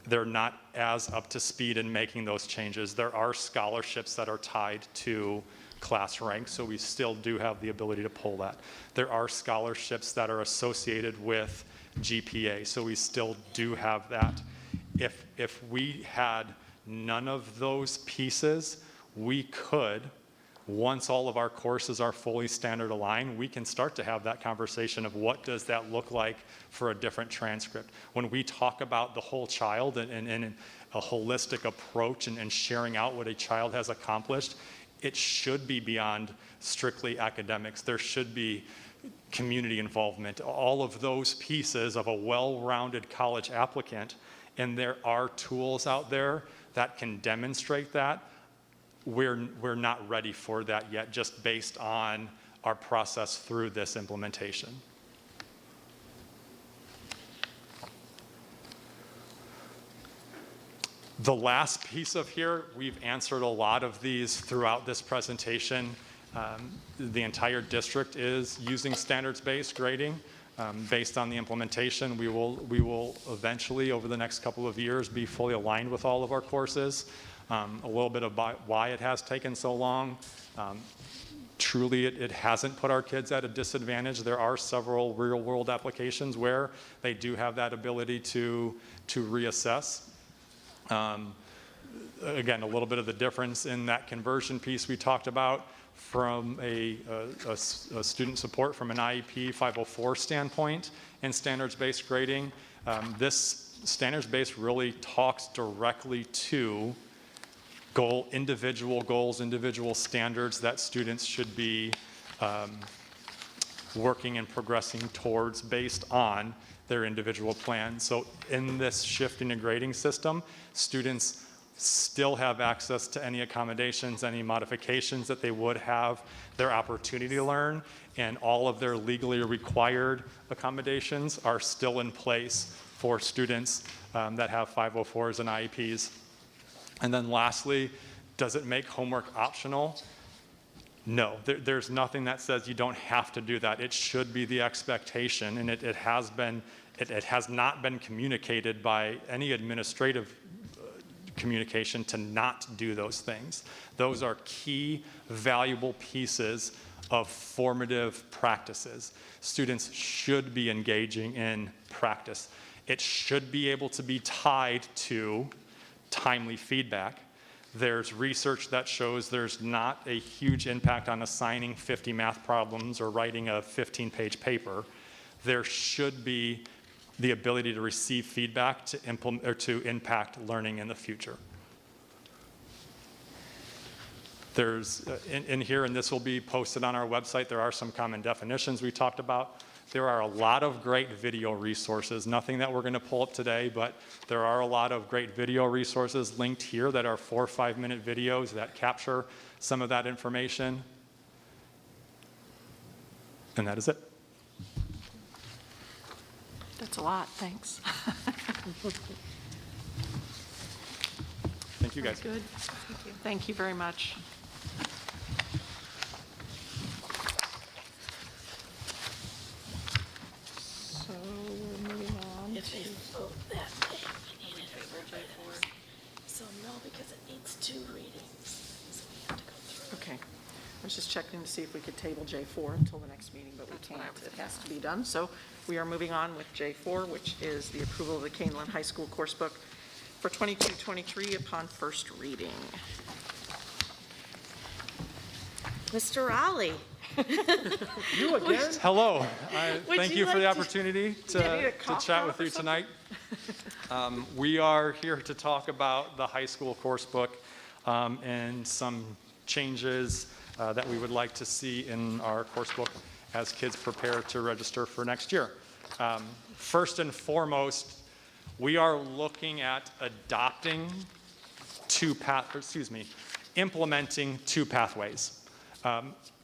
they're not as up to speed in making those changes. There are scholarships that are tied to class rank, so we still do have the ability to pull that. There are scholarships that are associated with GPA, so we still do have that. If we had none of those pieces, we could, once all of our courses are fully standard aligned, we can start to have that conversation of what does that look like for a different transcript. When we talk about the whole child and a holistic approach and sharing out what a child has accomplished, it should be beyond strictly academics. There should be community involvement, all of those pieces of a well-rounded college applicant, and there are tools out there that can demonstrate that. We're not ready for that yet, just based on our process through this implementation. The last piece of here, we've answered a lot of these throughout this presentation. The entire district is using standards-based grading. Based on the implementation, we will eventually, over the next couple of years, be fully aligned with all of our courses. A little bit about why it has taken so long. Truly, it hasn't put our kids at a disadvantage. There are several real-world applications where they do have that ability to reassess. Again, a little bit of the difference in that conversion piece we talked about from a student support from an IEP 504 standpoint and standards-based grading. This standards-based really talks directly to individual goals, individual standards that students should be working and progressing towards based on their individual plan. So in this shift in a grading system, students still have access to any accommodations, any modifications that they would have, their opportunity to learn, and all of their legally required accommodations are still in place for students that have 504s and IEPs. And then lastly, does it make homework optional? No, there's nothing that says you don't have to do that. It should be the expectation, and it has not been communicated by any administrative communication to not do those things. Those are key, valuable pieces of formative practices. Students should be engaging in practice. It should be able to be tied to timely feedback. There's research that shows there's not a huge impact on assigning 50 math problems or writing a 15-page paper. There should be the ability to receive feedback to implement or to impact learning in the future. There's in here, and this will be posted on our website, there are some common definitions we talked about. There are a lot of great video resources, nothing that we're going to pull up today, but there are a lot of great video resources linked here that are 4 or 5 minute videos that capture some of that information. And that is it. That's a lot, thanks. Thank you, guys. Good. Thank you. Thank you very much. So we're moving on to... vote that way, we need it over So no, because it needs 2 readings, so we have to go through. Okay. I was just checking to see if we could table J4 until the next meeting, but we can't. It has to be done. So we are moving on with J4, which is the approval of the Kaneland High School course book for 22-23 upon first reading. Mr. Raleigh. You again? Hello. Would Thank you you for like the to opportunity get me to a cough chat drop with or you something? tonight. We are here to talk about the high school course book and some changes that we would like to see in our course book as kids prepare to register for next year. First and foremost, we are looking at implementing 2 pathways.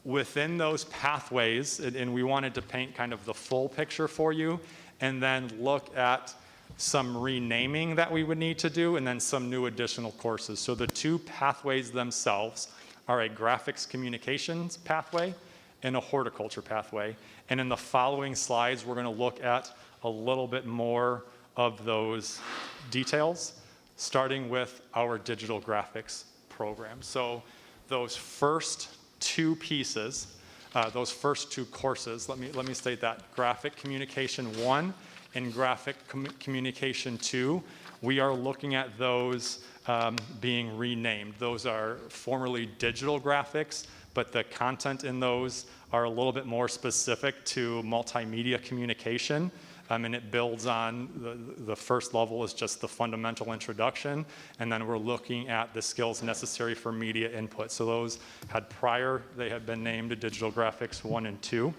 Within those pathways, and we wanted to paint kind of the full picture for you, and then look at some renaming that we would need to do, and then some new additional courses. So the 2 pathways themselves are a graphics communications pathway and a horticulture pathway. And in the following slides, we're going to look at a little bit more of those details, starting with our digital graphics program. So those first 2 pieces, those first 2 courses, let me state that, Graphic Communication 1 and Graphic Communication 2, we are looking at those being renamed. Those are formerly digital graphics, but the content in those are a little bit more specific to multimedia communication. And it builds on the first level is just the fundamental introduction, and then we're looking at the skills necessary for media input. So those they had been named Digital Graphics 1 and 2.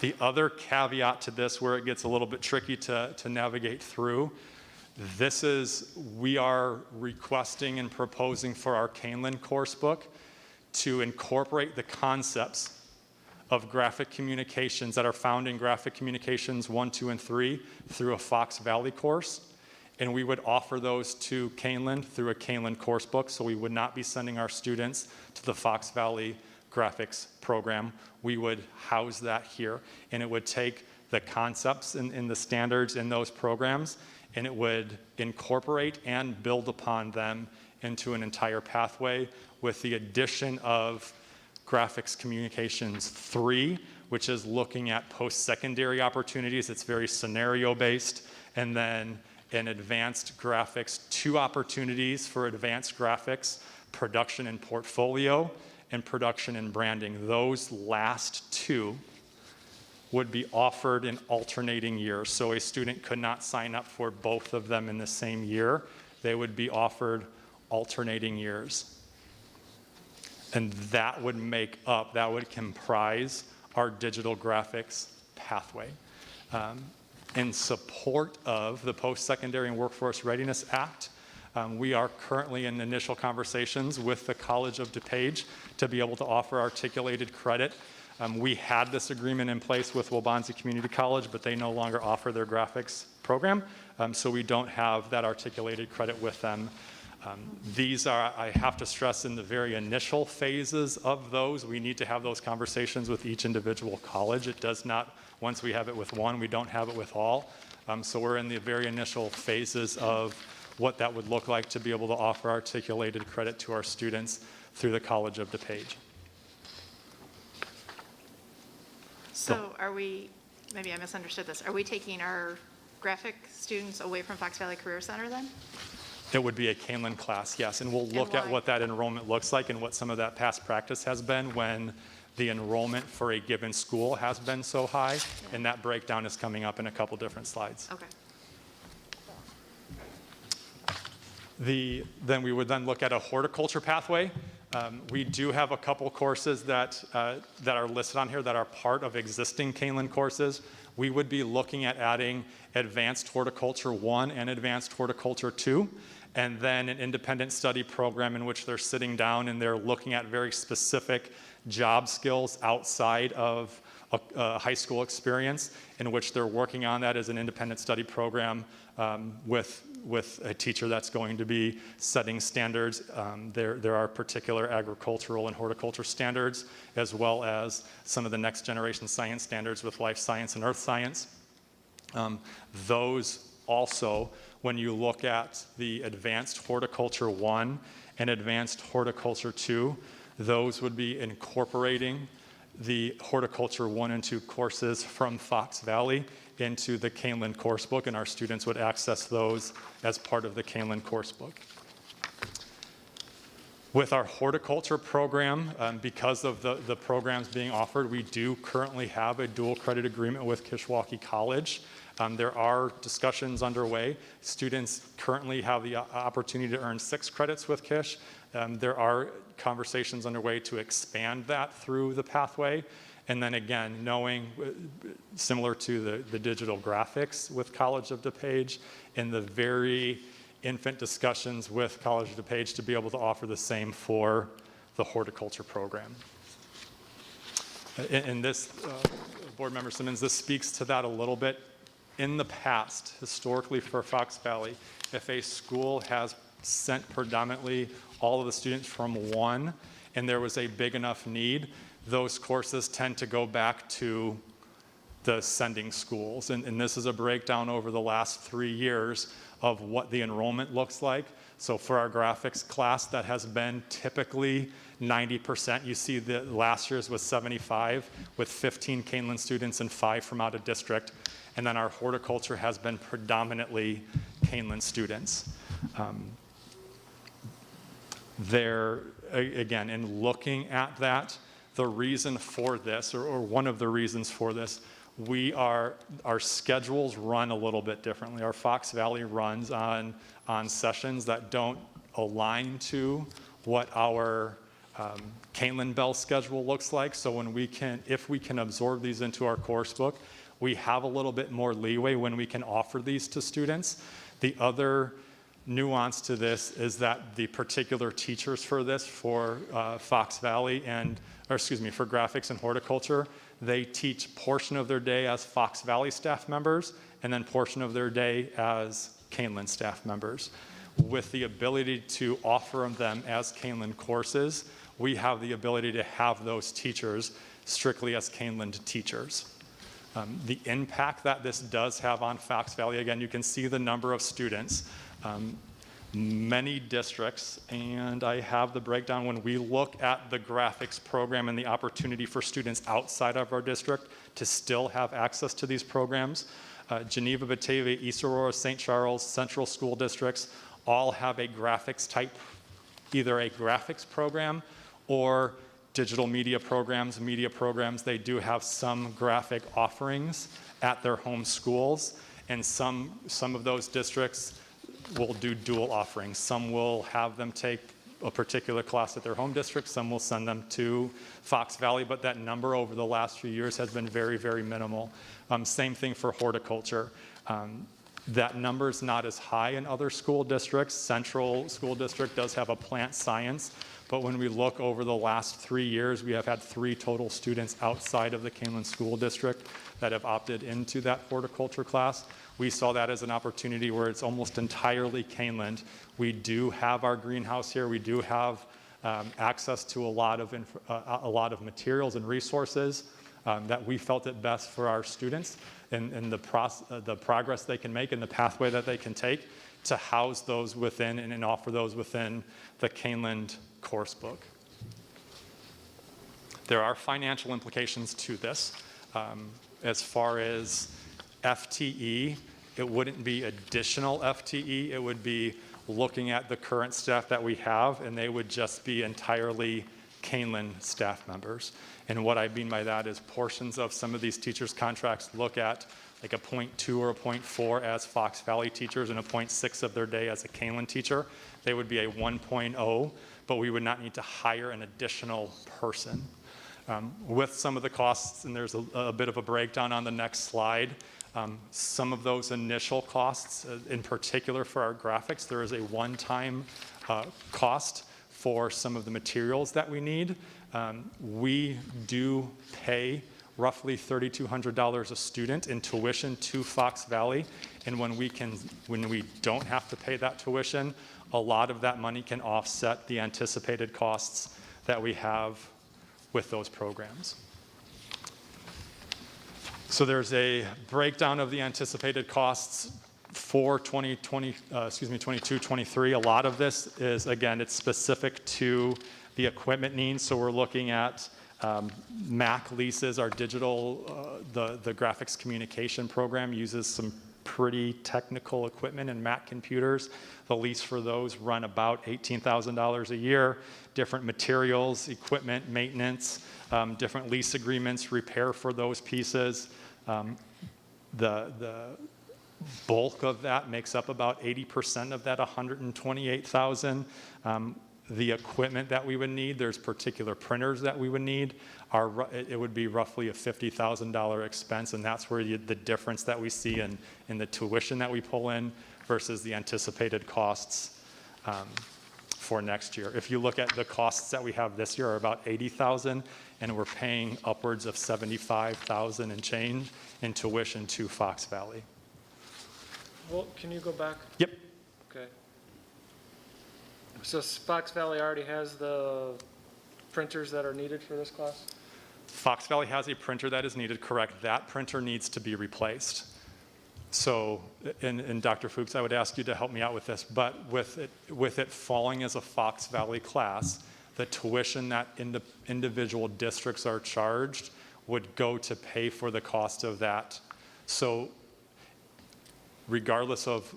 The other caveat to this, where it gets a little bit tricky to navigate through, we are requesting and proposing for our Kaneland course book to incorporate the concepts of graphic communications that are found in Graphic Communications 1, 2, and 3 through a Fox Valley course, and we would offer those to Kaneland through a Kaneland course book, so we would not be sending our students to the Fox Valley graphics program. We would house that here, and it would take the concepts in the standards in those programs, and it would incorporate and build upon them into an entire pathway with the addition of Graphics Communications 3, which is looking at post-secondary opportunities. It's very scenario-based, and then in Advanced Graphics, 2 opportunities for advanced graphics, production and portfolio, and production and branding. Those last 2 would be offered in alternating years. So a student could not sign up for both of them in the same year. They would be offered alternating years. And that would comprise our digital graphics pathway. In support of the Post-Secondary and Workforce Readiness Act, we are currently in initial conversations with the College of DuPage to be able to offer articulated credit. We had this agreement in place with Waubonsie Community College, but they no longer offer their graphics program, so we don't have that articulated credit with them. These are, I have to stress, in the very initial phases of those. We need to have those conversations with each individual college. It does not, once we have it with one, we don't have it with all. So we're in the very initial phases of what that would look like to be able to offer articulated credit to our students through the College of DuPage. So are we, maybe I misunderstood this, are we taking our graphic students away from Fox Valley Career Center then? It would be a Kaneland class, yes, and we'll look at what that enrollment looks like and what some of that past practice has been when the enrollment for a given school has been so high, and that breakdown is coming up in a couple different slides. Okay. Then we would then look at a horticulture pathway. We do have a couple courses that are listed on here that are part of existing Kaneland courses. We would be looking at adding Advanced Horticulture 1 and Advanced Horticulture 2, and then an independent study program in which they're sitting down and they're looking at very specific job skills outside of a high school experience, in which they're working on that as an independent study program with a teacher that's going to be setting standards. There are particular agricultural and horticulture standards, as well as some of the next generation science standards with life science and earth science. Those also, when you look at the Advanced Horticulture 1 and Advanced Horticulture 2, those would be incorporating the Horticulture 1 and 2 courses from Fox Valley into the Kaneland coursebook, and our students would access those as part of the Kaneland coursebook. With our horticulture program, because of the programs being offered, we do currently have a dual credit agreement with Kishwaukee College. There are discussions underway. Students currently have the opportunity to earn 6 credits with Kish. There are conversations underway to expand that through the pathway. And then again, knowing, similar to the digital graphics with College of DuPage, in the very infant discussions with College of DuPage to be able to offer the same for the horticulture program. And this, Board Member Simmons, this speaks to that a little bit. In the past, historically for Fox Valley, if a school has sent predominantly all of the students from one and there was a big enough need, those courses tend to go back to the sending schools. And this is a breakdown over the last 3 years of what the enrollment looks like. So for our graphics class, that has been typically 90%. You see that last year's was 75, with 15 Kaneland students and 5 from out of district. And then our horticulture has been predominantly Kaneland students. Again, in looking at that, the reason for this, or one of the reasons for this, our schedules run a little bit differently. Our Fox Valley runs on sessions that don't align to what our Kaneland Bell schedule looks like. So if we can absorb these into our course book, we have a little bit more leeway when we can offer these to students. The other nuance to this is that the particular teachers for this, for Fox Valley for graphics and horticulture, they teach portion of their day as Fox Valley staff members and then portion of their day as Kaneland staff members. With the ability to offer them as Kaneland courses, we have the ability to have those teachers strictly as Kaneland teachers. The impact that this does have on Fox Valley, again, you can see the number of students. Many districts, and I have the breakdown when we look at the graphics program and the opportunity for students outside of our district to still have access to these programs. Geneva, Batavia, East Aurora, St. Charles, Central School Districts all have a graphics type, either a graphics program or digital media programs. They do have some graphic offerings at their home schools, and some of those districts will do dual offerings. Some will have them take a particular class at their home district, some will send them to Fox Valley, but that number over the last few years has been very, very minimal. Same thing for horticulture. That number is not as high in other school districts. Central School District does have a plant science, but when we look over the last 3 years, we have had 3 total students outside of the Kaneland School District that have opted into that horticulture class. We saw that as an opportunity where it's almost entirely Kaneland. We do have our greenhouse here. We do have access to a lot of materials and resources that we felt it best for our students and the progress they can make and the pathway that they can take to house those within and offer those within the Kaneland course book. There are financial implications to this. As far as FTE, it wouldn't be additional FTE, it would be looking at the current staff that we have, and they would just be entirely Kaneland staff members. And what I mean by that is portions of some of these teachers' contracts look at like a 0.2 or a 0.4 as Fox Valley teachers and a 0.6 of their day as a Kaneland teacher. They would be a 1.0, but we would not need to hire an additional person. With some of the costs, and there's a bit of a breakdown on the next slide, some of those initial costs, in particular for our graphics, there is a one-time cost for some of the materials that we need. We do pay roughly $3,200 a student in tuition to Fox Valley, and when we don't have to pay that tuition, a lot of that money can offset the anticipated costs that we have with those programs. So there's a breakdown of the anticipated costs for 22-23. A lot of this is, again, it's specific to the equipment needs. So we're looking at Mac leases, our digital, the graphics communication program uses some pretty technical equipment and Mac computers. The lease for those run about $18,000 a year. Different materials, equipment, maintenance, different lease agreements, repair for those pieces. The bulk of that makes up about 80% of that $128,000. The equipment that we would need, there's particular printers that we would need. It would be roughly a $50,000 expense, and that's where the difference that we see in the tuition that we pull in versus the anticipated costs for next year. If you look at the costs that we have this year are about $80,000, and we're paying upwards of $75,000 and change in tuition to Fox Valley. Well, can you go back? Yep. Okay. So Fox Valley already has the printers that are needed for this class? Fox Valley has a printer that is needed, correct. That printer needs to be replaced. So, and Dr. Fuchs, I would ask you to help me out with this, but with it falling as a Fox Valley class, the tuition that individual districts are charged would go to pay for the cost of that. So regardless of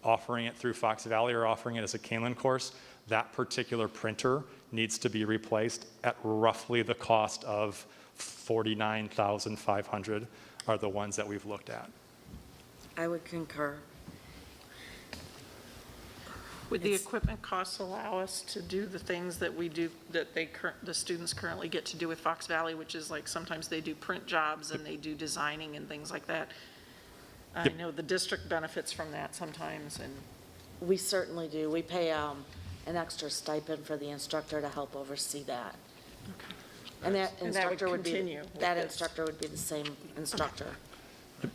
offering it through Fox Valley or offering it as a Kaneland course, that particular printer needs to be replaced at roughly the cost of $49,500 are the ones that we've looked at. I would concur. Would the equipment costs allow us to do the things that we do, that the students currently get to do with Fox Valley, which is like sometimes they do print jobs and they do designing and things like that? I know the district benefits from that sometimes, and We certainly do. We pay an extra stipend for the instructor to help oversee that. And that And that would instructor would be, continue with that this. instructor would be the same instructor.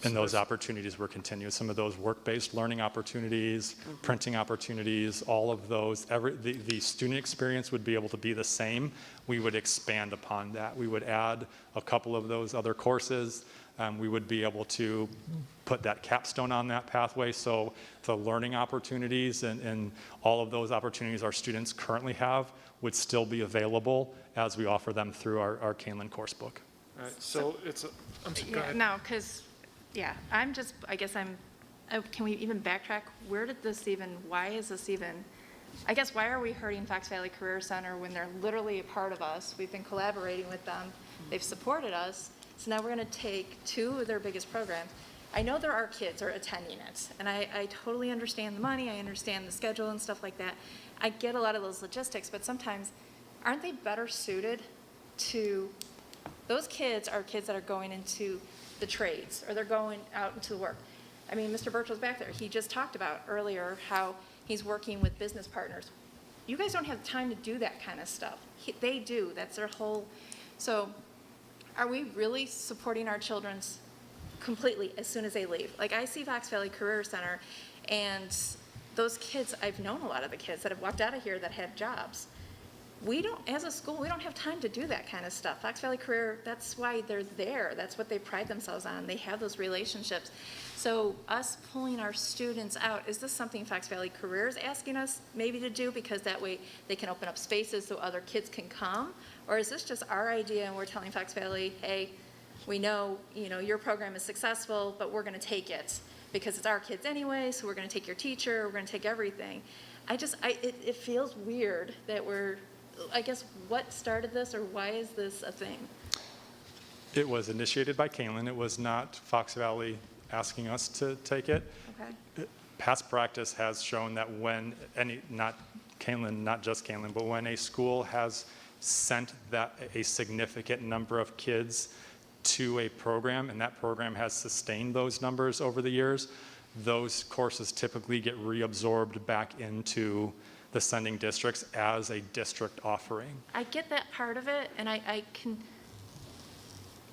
And those opportunities were continued. Some of those work-based learning opportunities, printing opportunities, all of those, the student experience would be able to be the same. We would expand upon that. We would add a couple of those other courses. We would be able to put that capstone on that pathway. So the learning opportunities and all of those opportunities our students currently have would still be available as we offer them through our Kaneland course book. All right, so it's, I'm sorry, go Yeah, ahead. no, because, yeah, I'm just, I guess can we even backtrack? Where did this even, why is this even, I guess, why are we hurting Fox Valley Career Center when they're literally a part of us? We've been collaborating with them. They've supported us. So now we're going to take two of their biggest programs. I know there are kids are attending it, and I totally understand the money. I understand the schedule and stuff like that. I get a lot of those logistics, but sometimes aren't they better suited to, those kids are kids that are going into the trades, or they're going out into the work. I mean, Mr. Birchel's back there. He just talked about earlier how he's working with business partners. You guys don't have time to do that kind of stuff. They do. That's their whole, so are we really supporting our children's completely as soon as they leave? Like, I see Fox Valley Career Center, and those kids, I've known a lot of the kids that have walked out of here that had jobs. We don't, as a school, we don't have time to do that kind of stuff. Fox Valley Career, that's why they're there. That's what they pride themselves on. They have those relationships. So us pulling our students out, is this something Fox Valley Career is asking us maybe to do because that way they can open up spaces so other kids can come? Or is this just our idea and we're telling Fox Valley, hey, we know, your program is successful, but we're going to take it because it's our kids anyway, so we're going to take your teacher, we're going to take everything. It feels weird that I guess, what started this, or why is this a thing? It was initiated by Kaneland. It was not Fox Valley asking us to take it. Okay. Past practice has shown that when not Kaneland, not just Kaneland, but when a school has sent a significant number of kids to a program, and that program has sustained those numbers over the years, those courses typically get reabsorbed back into the sending districts as a district offering. I get that part of it, and I can,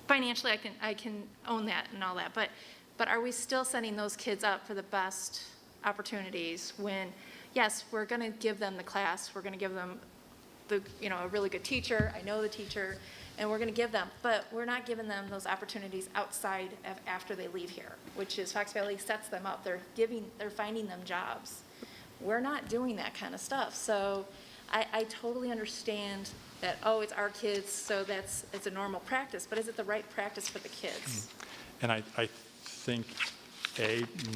financially, I can own that and all that, but are we still setting those kids up for the best opportunities when, yes, we're going to give them the class, we're going to give them a really good teacher, I know the teacher, and we're going to give them, but we're not giving them those opportunities outside of after they leave here, which is Fox Valley sets them up. They're finding them jobs. We're not doing that kind of stuff. So I totally understand that, it's our kids, so it's a normal practice, but is it the right practice for the kids? And I think,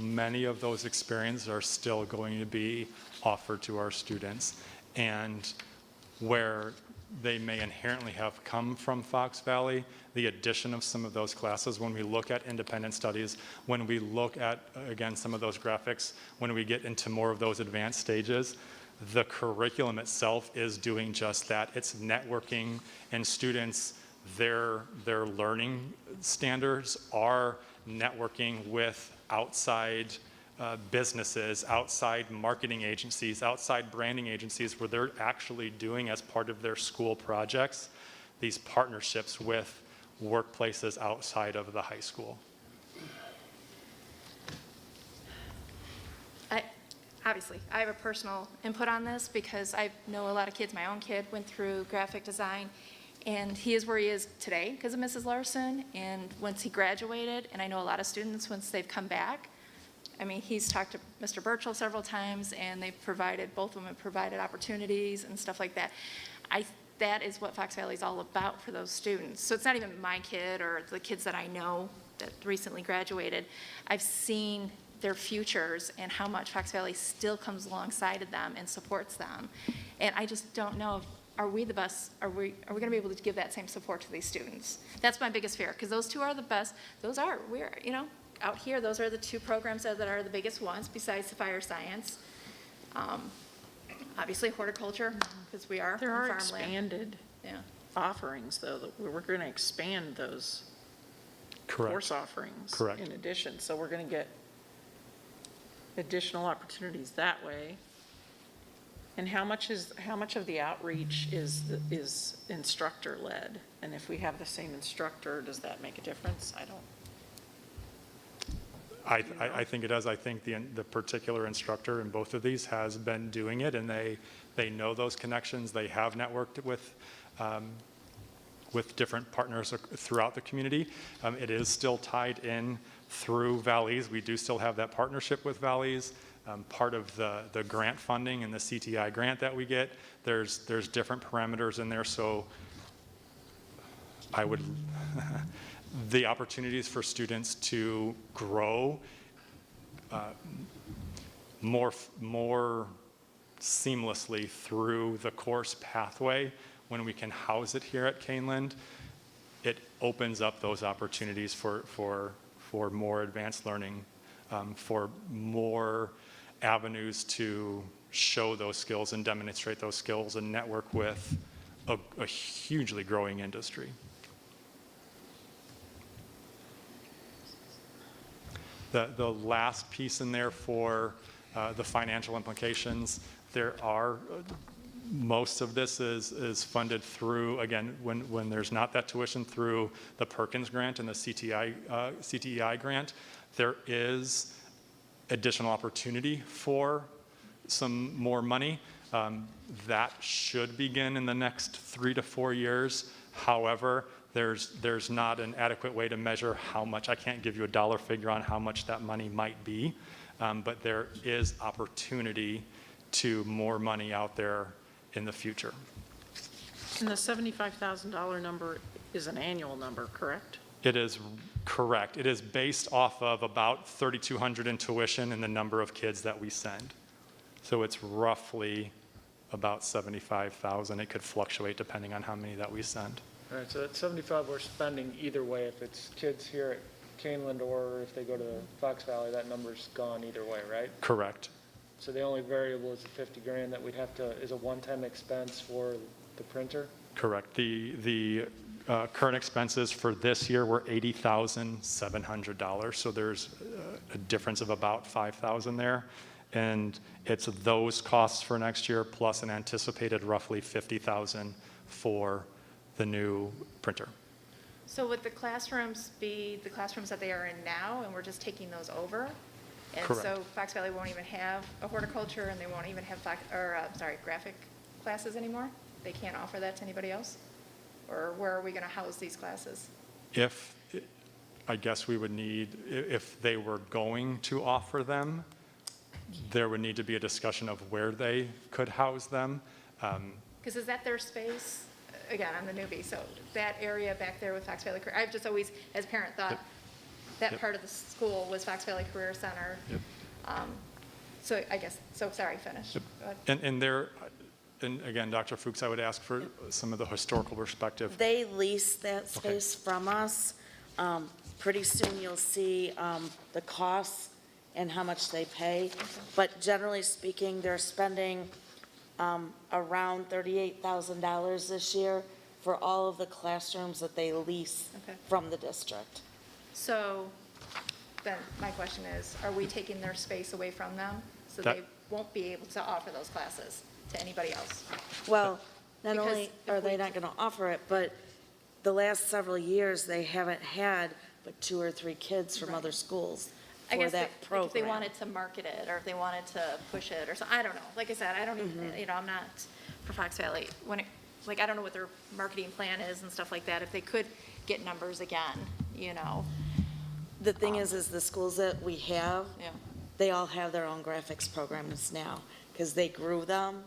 many of those experiences are still going to be offered to our students. And where they may inherently have come from Fox Valley, the addition of some of those classes, when we look at independent studies, when we look at, again, some of those graphics, when we get into more of those advanced stages, the curriculum itself is doing just that. It's networking, and students, their learning standards are networking with outside businesses, outside marketing agencies, outside branding agencies, where they're actually doing, as part of their school projects, these partnerships with workplaces outside of the high school. Obviously, I have a personal input on this because I know a lot of kids. My own kid went through graphic design, and he is where he is today because of Mrs. Larson. And once he graduated, and I know a lot of students, once they've come back, I mean, he's talked to Mr. Birchall several times, and both of them have provided opportunities and stuff like that. That is what Fox Valley is all about for those students. So it's not even my kid or the kids that I know that recently graduated. I've seen their futures and how much Fox Valley still comes alongside of them and supports them. And I just don't know, are we the best, are we going to be able to give that same support to these students? That's my biggest fear, because those two are the best. Out here, those are the two programs that are the biggest ones besides the fire science. Obviously horticulture, because we are There are farmland. expanded offerings, though, that we're going to expand those course offerings in addition. So we're going to get additional opportunities that way. And how much of the outreach is instructor-led? And if we have the same instructor, does that make a difference? I don't. I think it does. I think the particular instructor in both of these has been doing it, and they know those connections. They have networked with different partners throughout the community. It is still tied in through Valleys. We do still have that partnership with Valleys. Part of the grant funding and the CTI grant that we get, there's different parameters in there. So I would, the opportunities for students to grow more seamlessly through the course pathway when we can house it here at Kaneland, it opens up those opportunities for more advanced learning, for more avenues to show those skills and demonstrate those skills and network with a hugely growing industry. The last piece in there for the financial implications, there are, most of this is funded through, again, when there's not that tuition, through the Perkins grant and the CTEI grant. There is additional opportunity for some more money. That should begin in the next 3 to 4 years. However, there's not an adequate way to measure how much. I can't give you a dollar figure on how much that money might be, but there is opportunity to more money out there in the future. And the $75,000 number is an annual number, correct? It is correct. It is based off of about 3,200 in tuition and the number of kids that we send. So it's roughly about 75,000. It could fluctuate depending on how many that we send. All right, so that 75 we're spending either way, if it's kids here at Kaneland or if they go to Fox Valley, that number's gone either way, right? Correct. So the only variable is the 50 grand that we'd have to, is a one-time expense for the printer? Correct. The current expenses for this year were $80,700. So there's a difference of about $5,000 there. And it's those costs for next year plus an anticipated roughly $50,000 for the new printer. So would the classrooms be the classrooms that they are in now, and we're just taking those over? And Correct. so Fox Valley won't even have a horticulture, and they won't even have graphic classes anymore? They can't offer that to anybody else? Or where are we going to house these classes? I guess we would need, if they were going to offer them, there would need to be a discussion of where they could house them. Because is that their space? Again, I'm the newbie, so that area back there with Fox Valley Career, I've just always, as a parent, thought that part of the school was Fox Valley Career Center. So I guess, sorry, finish. Go ahead. And again, Dr. Fuchs, I would ask for some of the historical perspective. They lease that space from us. Pretty soon you'll see the costs and how much they pay. But generally speaking, they're spending around $38,000 this year for all of the classrooms that they lease from the district. So then my question is, are we taking their space away from them so they won't be able to offer those classes to anybody else? Well, not only are they not going to offer it, but the last several years, they haven't had but 2 or 3 kids from other schools I for guess that program. if they wanted to market it, or if they wanted to push it, or something, I don't know. Like I said, I don't even, I'm not for Fox Valley. I don't know what their marketing plan is and stuff like that. If they could get numbers again, The thing is the schools that we have, they all have their own graphics programs now, because they grew them,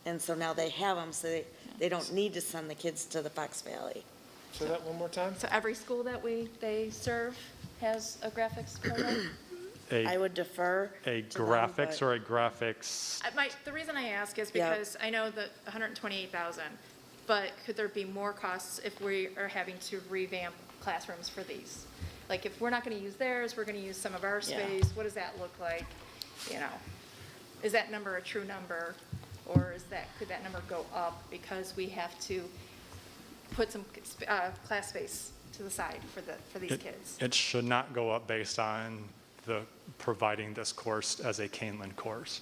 and so now they have them, so they don't need to send the kids to the Fox Valley. Say that one more time? So every school that they serve has a graphics program? I would defer A to them, graphics but- or a graphics? The reason I ask is because I know that 128,000, but could there be more costs if we are having to revamp classrooms for these? Like, if we're not going to use theirs, we're going to use some of our space, what does that look like? Is that number a true number, or could that number go up because we have to put some class space to the side for these kids? It should not go up based on providing this course as a Kaneland course.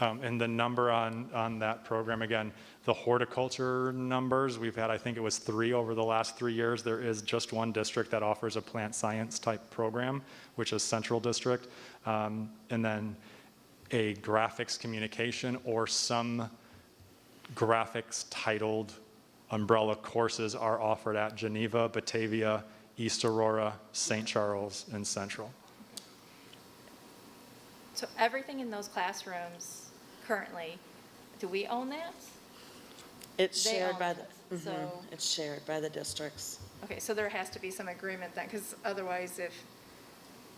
And the number on that program, again, the horticulture numbers, we've had, I think it was 3 over the last 3 years. There is just one district that offers a plant science type program, which is Central District. And then a graphics communication or some graphics titled umbrella courses are offered at Geneva, Batavia, East Aurora, St. Charles, and Central. So everything in those classrooms currently, do we own that? It's They shared own by it, the, so- it's shared by the districts. Okay, so there has to be some agreement then, because otherwise if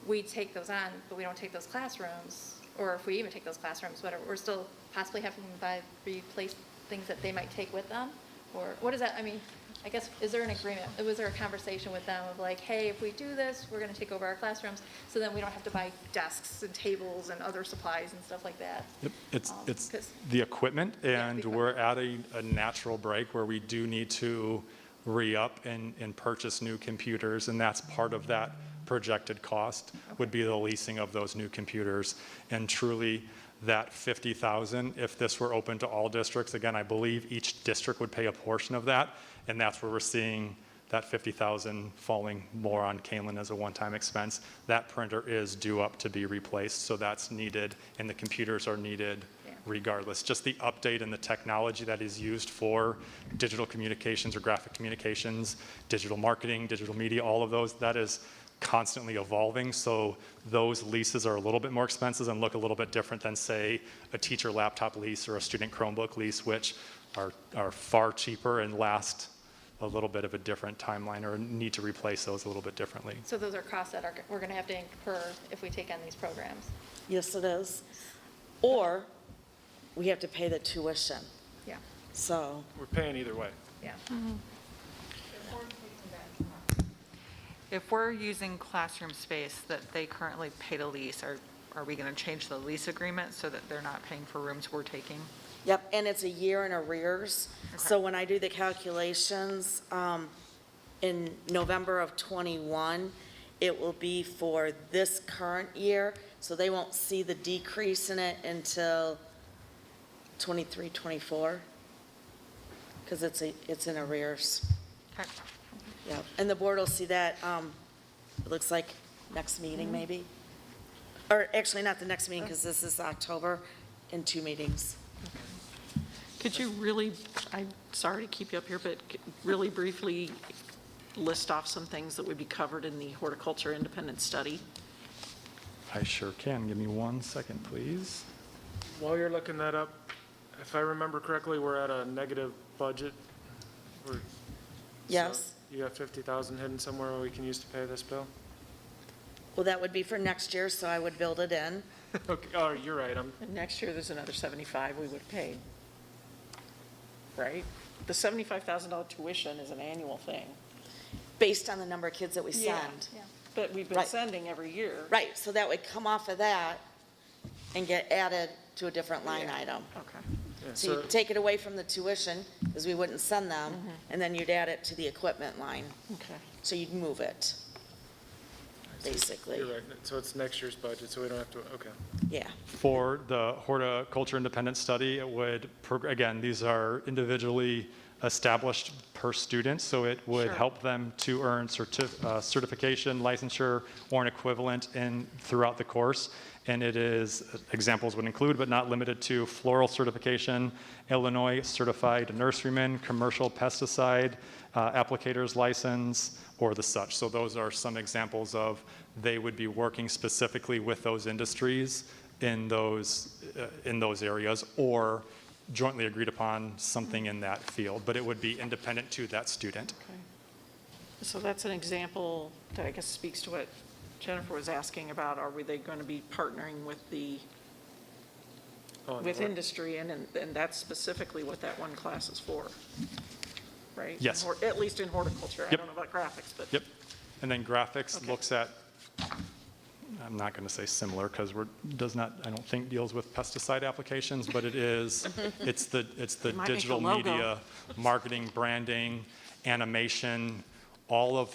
we take those on, but we don't take those classrooms, or if we even take those classrooms, whatever, we're still possibly having to replace things that they might take with them? Or what is that, I mean, I guess, is there an agreement? Was there a conversation with them of like, hey, if we do this, we're gonna take over our classrooms, so then we don't have to buy desks and tables and other supplies and stuff like that? Yep, it's 'cause- the equipment, and we're at a natural break where we do need to re-up and purchase new computers, and that's part of that projected cost would be the leasing of those new computers. And truly, that 50,000, if this were open to all districts, again, I believe each district would pay a portion of that, and that's where we're seeing that 50,000 falling more on Kaneland as a one-time expense. That printer is due up to be replaced, so that's needed, and the computers are needed regardless. Just the update and the technology that is used for digital communications or graphic communications, digital marketing, digital media, all of those, that is constantly evolving. So those leases are a little bit more expensive and look a little bit different than, say, a teacher laptop lease or a student Chromebook lease, which are far cheaper and last a little bit of a different timeline, or need to replace those a little bit differently. So those are costs that we're gonna have to incur if we take on these programs? Yes, it is. Or we have to pay the tuition. Yeah. So, We're paying either way. Yeah. If we're using classroom space that they currently pay to lease, are we going to change the lease agreement so that they're not paying for rooms we're taking? yep, and it's a year in arrears. So when I do the calculations, in November of '21, it will be for this current year, so they won't see the decrease in it until '23, '24, because it's in arrears. Okay. Yeah, and the board will see that, it looks like next meeting maybe. Or actually, not the next meeting, because this is October, in 2 meetings. Could you really, I'm sorry to keep you up here, but really briefly list off some things that would be covered in the horticulture independent study? I sure can. Give me 1 second, please. While you're looking that up, if I remember correctly, we're at a negative budget. We're- Yes. so You got 50,000 hidden somewhere we can use to pay this bill? Well, that would be for next year, so I would build it in. Okay, oh, you're right, And next year, there's another 75 we would pay. Right? The $75,000 tuition is an annual thing. Based on the number of kids that we Yeah. send. But we've been Right. sending every year. Right, so that would come off of that and get added to a different line Yeah. item. Okay. So you take it away from the tuition, because we wouldn't send them, and then you'd add it to the equipment line. Okay. So you'd move it, basically. You're right, so it's next year's budget, so we don't have to, okay. Yeah. For the horticulture independent study, it would, again, these are individually established per student, so it would Sure. help them to earn certification, licensure, or an equivalent throughout the course. And it is, examples would include, but not limited to, floral certification, Illinois certified nurseryman, commercial pesticide, applicator's license, or the such. So those are some examples of, they would be working specifically with those industries in those areas, or jointly agreed upon something in that field, but it would be independent to that student. Okay. So that's an example that I guess speaks to what Jennifer was asking about. Are they going to be partnering with with industry, and that's specifically what that one class is for, right? Yes. At least in horticulture. I Yep. don't know about graphics, but. Yep. And then graphics looks at, I'm not going to say similar, because does not, I don't think, deals with pesticide applications, but it is, it's the It might make a digital logo. media, marketing, branding, animation, all of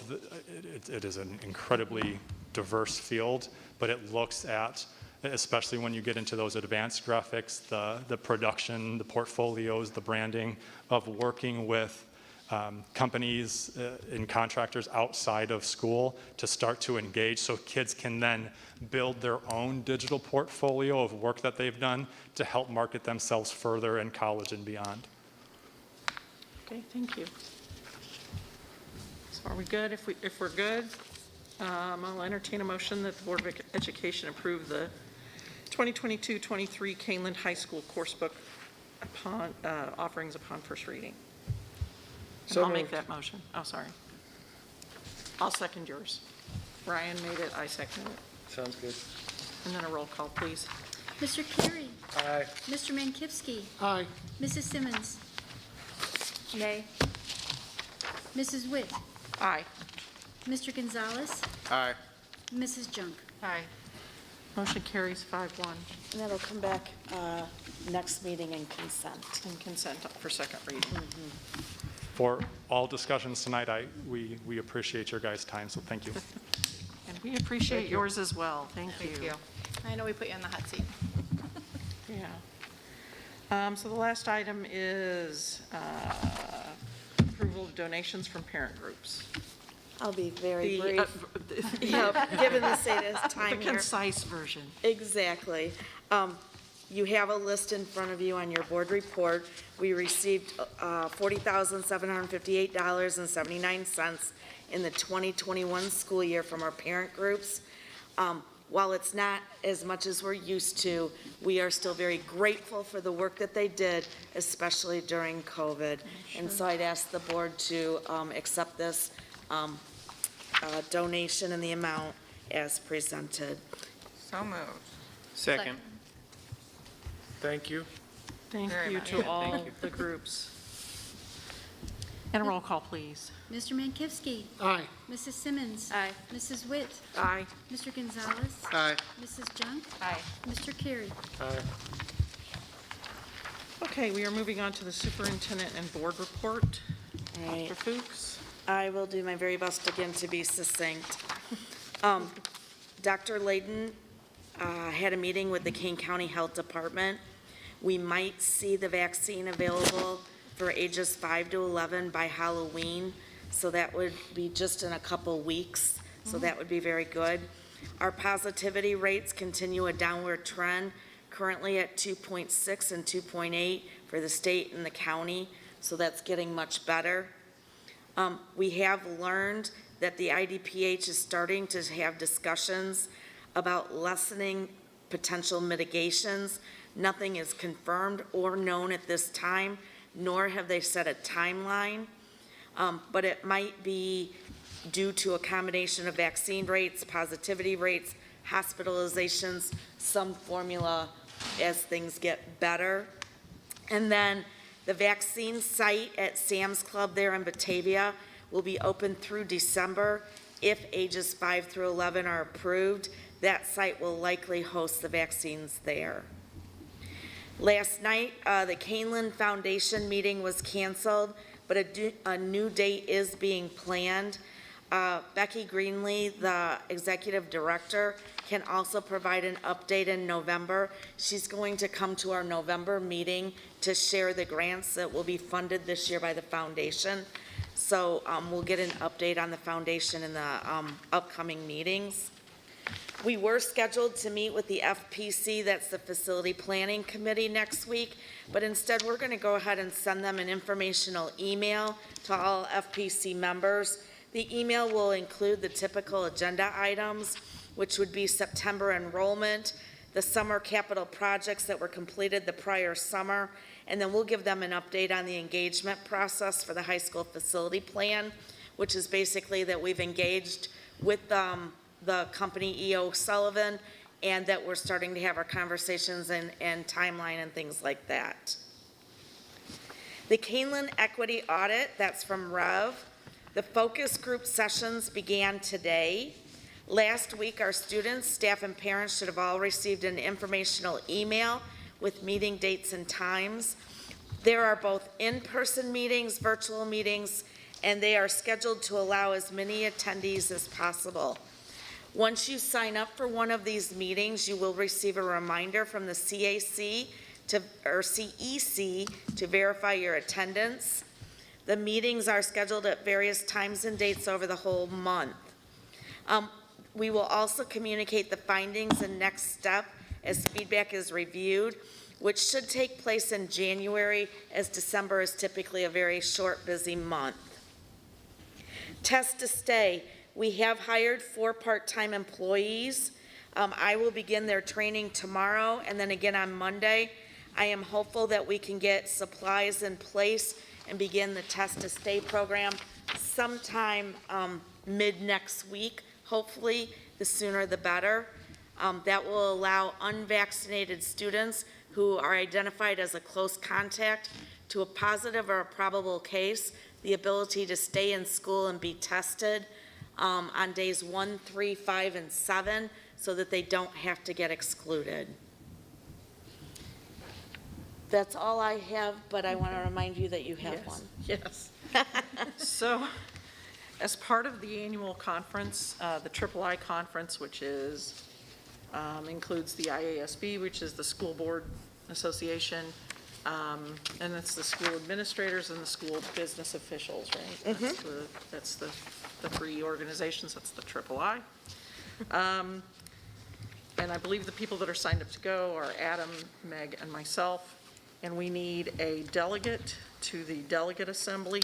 it is an incredibly diverse field, but it looks at especially when you get into those advanced graphics, the production, the portfolios, the branding of working with companies and contractors outside of school to start to engage so kids can then build their own digital portfolio of work that they've done to help market themselves further in college and beyond. Okay, thank you. So are we good? If we're good, I'll entertain a motion that the Board of Education approve the 2022-23 Kaneland High School coursebook upon, offerings upon first reading. So I'll make moved. that motion. Oh, sorry. I'll second yours. Ryan made it, I second it. Sounds good. And then a roll call, please. Mr. Carey. Aye. Mr. Mankivsky. Aye. Mrs. Simmons. Nay. Mrs. Witt. Aye. Mr. Gonzalez. Aye. Mrs. Junk. Aye. Motion carries 5-1. And that'll come back next meeting in consent. And consent for second reading. For all discussions tonight, we appreciate your guys' time, so thank you. And we appreciate yours as well. Thank you. I know we put you in the hot seat. Yeah. So the last item is approval of donations from parent groups. I'll be very The, brief. Yep, given the state of time The here. concise version. Exactly. You have a list in front of you on your board report. We received $40,758.79 in the 2021 school year from our parent groups. While it's not as much as we're used to, we are still very grateful for the work that they did, especially during COVID. And so I'd ask the board to accept this donation in the amount as presented. So moved. Second. Thank you. Thank Very you much. to all the groups. And a roll call, please. Mr. Mankivsky. Aye. Mrs. Simmons. Aye. Mrs. Witt. Aye. Mr. Gonzalez. Aye. Mrs. Junk. Aye. Mr. Carey. Aye. Okay, we are moving on to the superintendent and board report. All right. Dr. Fuchs. I will do my very best again to be succinct. Dr. Layden had a meeting with the Kane County Health Department. We might see the vaccine available for ages 5 to 11 by Halloween, so that would be just in a couple weeks, so that would be very good. Our positivity rates continue a downward trend, currently at 2.6 and 2.8 for the state and the county, so that's getting much better. We have learned that the IDPH is starting to have discussions about lessening potential mitigations. Nothing is confirmed or known at this time, nor have they set a timeline, but it might be due to a combination of vaccine rates, positivity rates, hospitalizations, some formula as things get better. And then the vaccine site at Sam's Club there in Batavia will be open through December. If ages 5 through 11 are approved, that site will likely host the vaccines there. Last night, the Kaneland Foundation meeting was canceled, but a new date is being planned. Becky Greenlee, the executive director, can also provide an update in November. She's going to come to our November meeting to share the grants that will be funded this year by the foundation. So we'll get an update on the foundation in the upcoming meetings. We were scheduled to meet with the FPC, that's the Facility Planning Committee, next week, but instead we're going to go ahead and send them an informational email to all FPC members. The email will include the typical agenda items, which would be September enrollment, the summer capital projects that were completed the prior summer, and then we'll give them an update on the engagement process for the high school facility plan, which is basically that we've engaged with the company E.O. Sullivan, and that we're starting to have our conversations and timeline and things like that. The Kaneland Equity Audit, that's from Rev. The focus group sessions began today. Last week, our students, staff, and parents should have all received an informational email with meeting dates and times. There are both in-person meetings, virtual meetings, and they are scheduled to allow as many attendees as possible. Once you sign up for one of these meetings, you will receive a reminder from the CEC to verify your attendance. The meetings are scheduled at various times and dates over the whole month. We will also communicate the findings and next step as feedback is reviewed, which should take place in January, as December is typically a very short, busy month. Test to stay. We have hired 4 part-time employees. I will begin their training tomorrow and then again on Monday. I am hopeful that we can get supplies in place and begin the test to stay program sometime mid next week. Hopefully, the sooner the better. That will allow unvaccinated students who are identified as a close contact to a positive or a probable case the ability to stay in school and be tested on days 1, 3, 5, and 7 so that they don't have to get excluded. That's all I have, but I want to remind you that you have one. Yes. So, as part of the annual conference, the III conference, which is, includes the IASB, which is the School Board Association, and it's the school administrators and the school business officials, right? That's the 3 organizations, that's the III. And I believe the people that are signed up to go are Adam, Meg, and myself. And we need a delegate to the delegate assembly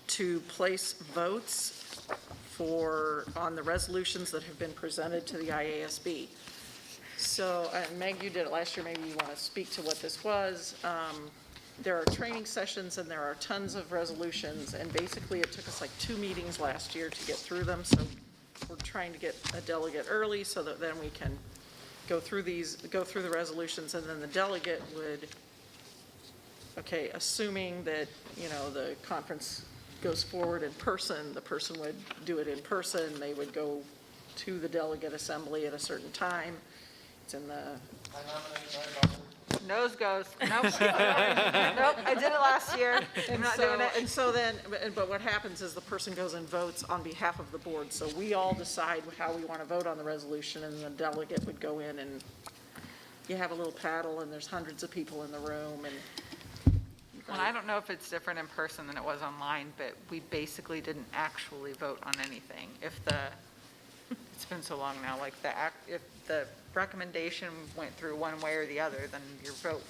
to place votes on the resolutions that have been presented to the IASB. So, Meg, you did it last year, maybe you want to speak to what this was. There are training sessions and there are tons of resolutions, and basically it took us like 2 meetings last year to get through them, so we're trying to get a delegate early so that then we can go through the resolutions, and then the delegate would, okay, assuming that, the conference goes forward in person, the person would do it in person, they would go to the delegate assembly at a certain time. It's in the... Nose goes, nope. Nope, I did it last year. I'm not doing it. And so then, but what happens is the person goes and votes on behalf of the board. So we all decide how we want to vote on the resolution, and the delegate would go in, and you have a little paddle, and there's hundreds of people in the room. Well, I don't know if it's different in person than it was online, but we basically didn't actually vote on anything. It's been so long now, like if the recommendation went through one way or the other, then your vote,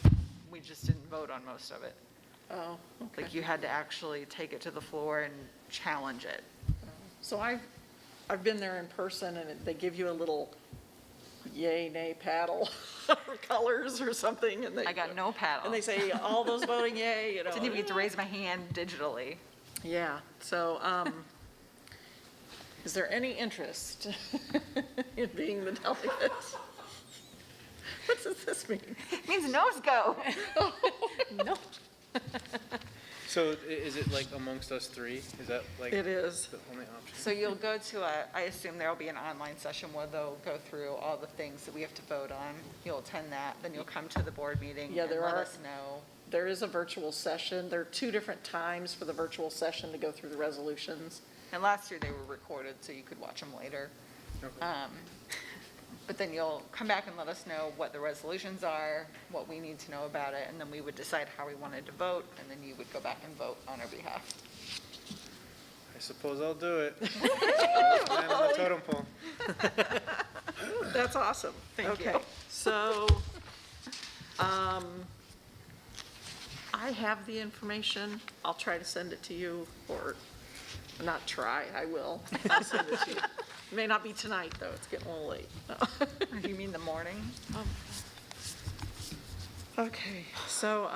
we just didn't vote on most of it. Oh, okay. Like you had to actually take it to the floor and challenge it. So I've been there in person, and they give you a little yay, nay paddle or colors or something, and I got no paddle. And they say all those voting yay, Didn't even get to raise my hand digitally. Yeah. So, is there any interest in being the delegate? What does this mean? It means no's go. No. So is it like amongst us 3? Is that like? It is. The only option? So you'll go to I assume there'll be an online session where they'll go through all the things that we have to vote on. You'll attend that, then you'll come to the board meeting Yeah, and there let are. us know. There is a virtual session. There are 2 different times for the virtual session to go through the resolutions. And last year they were recorded, so you could watch them later. Okay. But then you'll come back and let us know what the resolutions are, what we need to know about it, and then we would decide how we wanted to vote, and then you would go back and vote on our behalf. I suppose I'll do it. Man on the totem pole. That's awesome. Thank you. Okay, so, I have the information. I'll try to send it to you, or not try, I will. I'll send it to you. It may not be tonight, though. It's getting a little late. No. You mean the morning? Okay, so,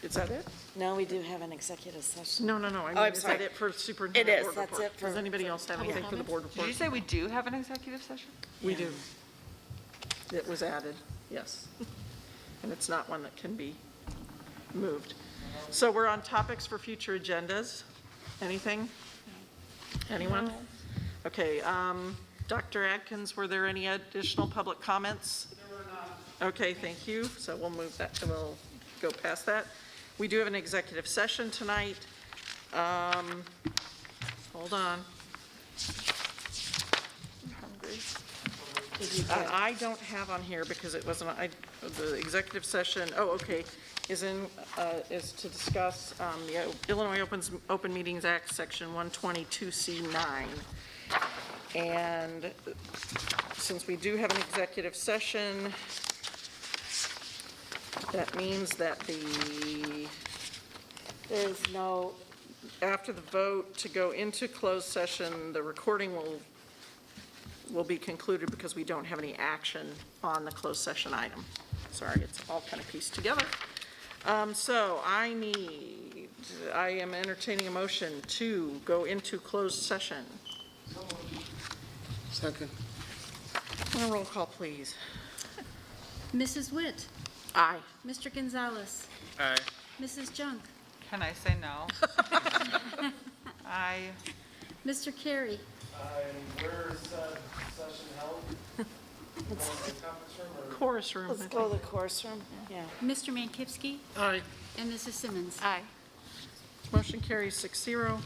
is that it? No, we do have an executive session. No. I mean, I'm is sorry. that it for superintendent It is. board That's report? it for- Does anybody else have anything for the board report? Did you say we do have an executive session? We do. It was added, yes. And it's not one that can be moved. So we're on topics for future agendas. Anything? Anyone? Okay, Dr. Atkins, were there any additional public comments? There were not. Okay, thank you. So we'll move that, we'll go past that. We do have an executive session tonight. Hold on. I don't have on here because it wasn't, the executive session, okay, is is to discuss the Illinois Open Meetings Act, Section 122C9. And since we do have an executive session, that means that There's no, after the vote to go into closed session, the recording will be concluded because we don't have any action on the closed session item. Sorry, it's all kind of pieced together. So I am entertaining a motion to go into closed session. Second. A roll call, please. Mrs. Witt? Aye. Mr. Gonzalez? Aye. Mrs. Junk? Can I say no? Mr. Carey? And where is that session held? Chorus room. let's go to the course room. Yeah. Mr. Mankowski? Aye. And Mrs. Simmons? Aye. Motion carries 6-0.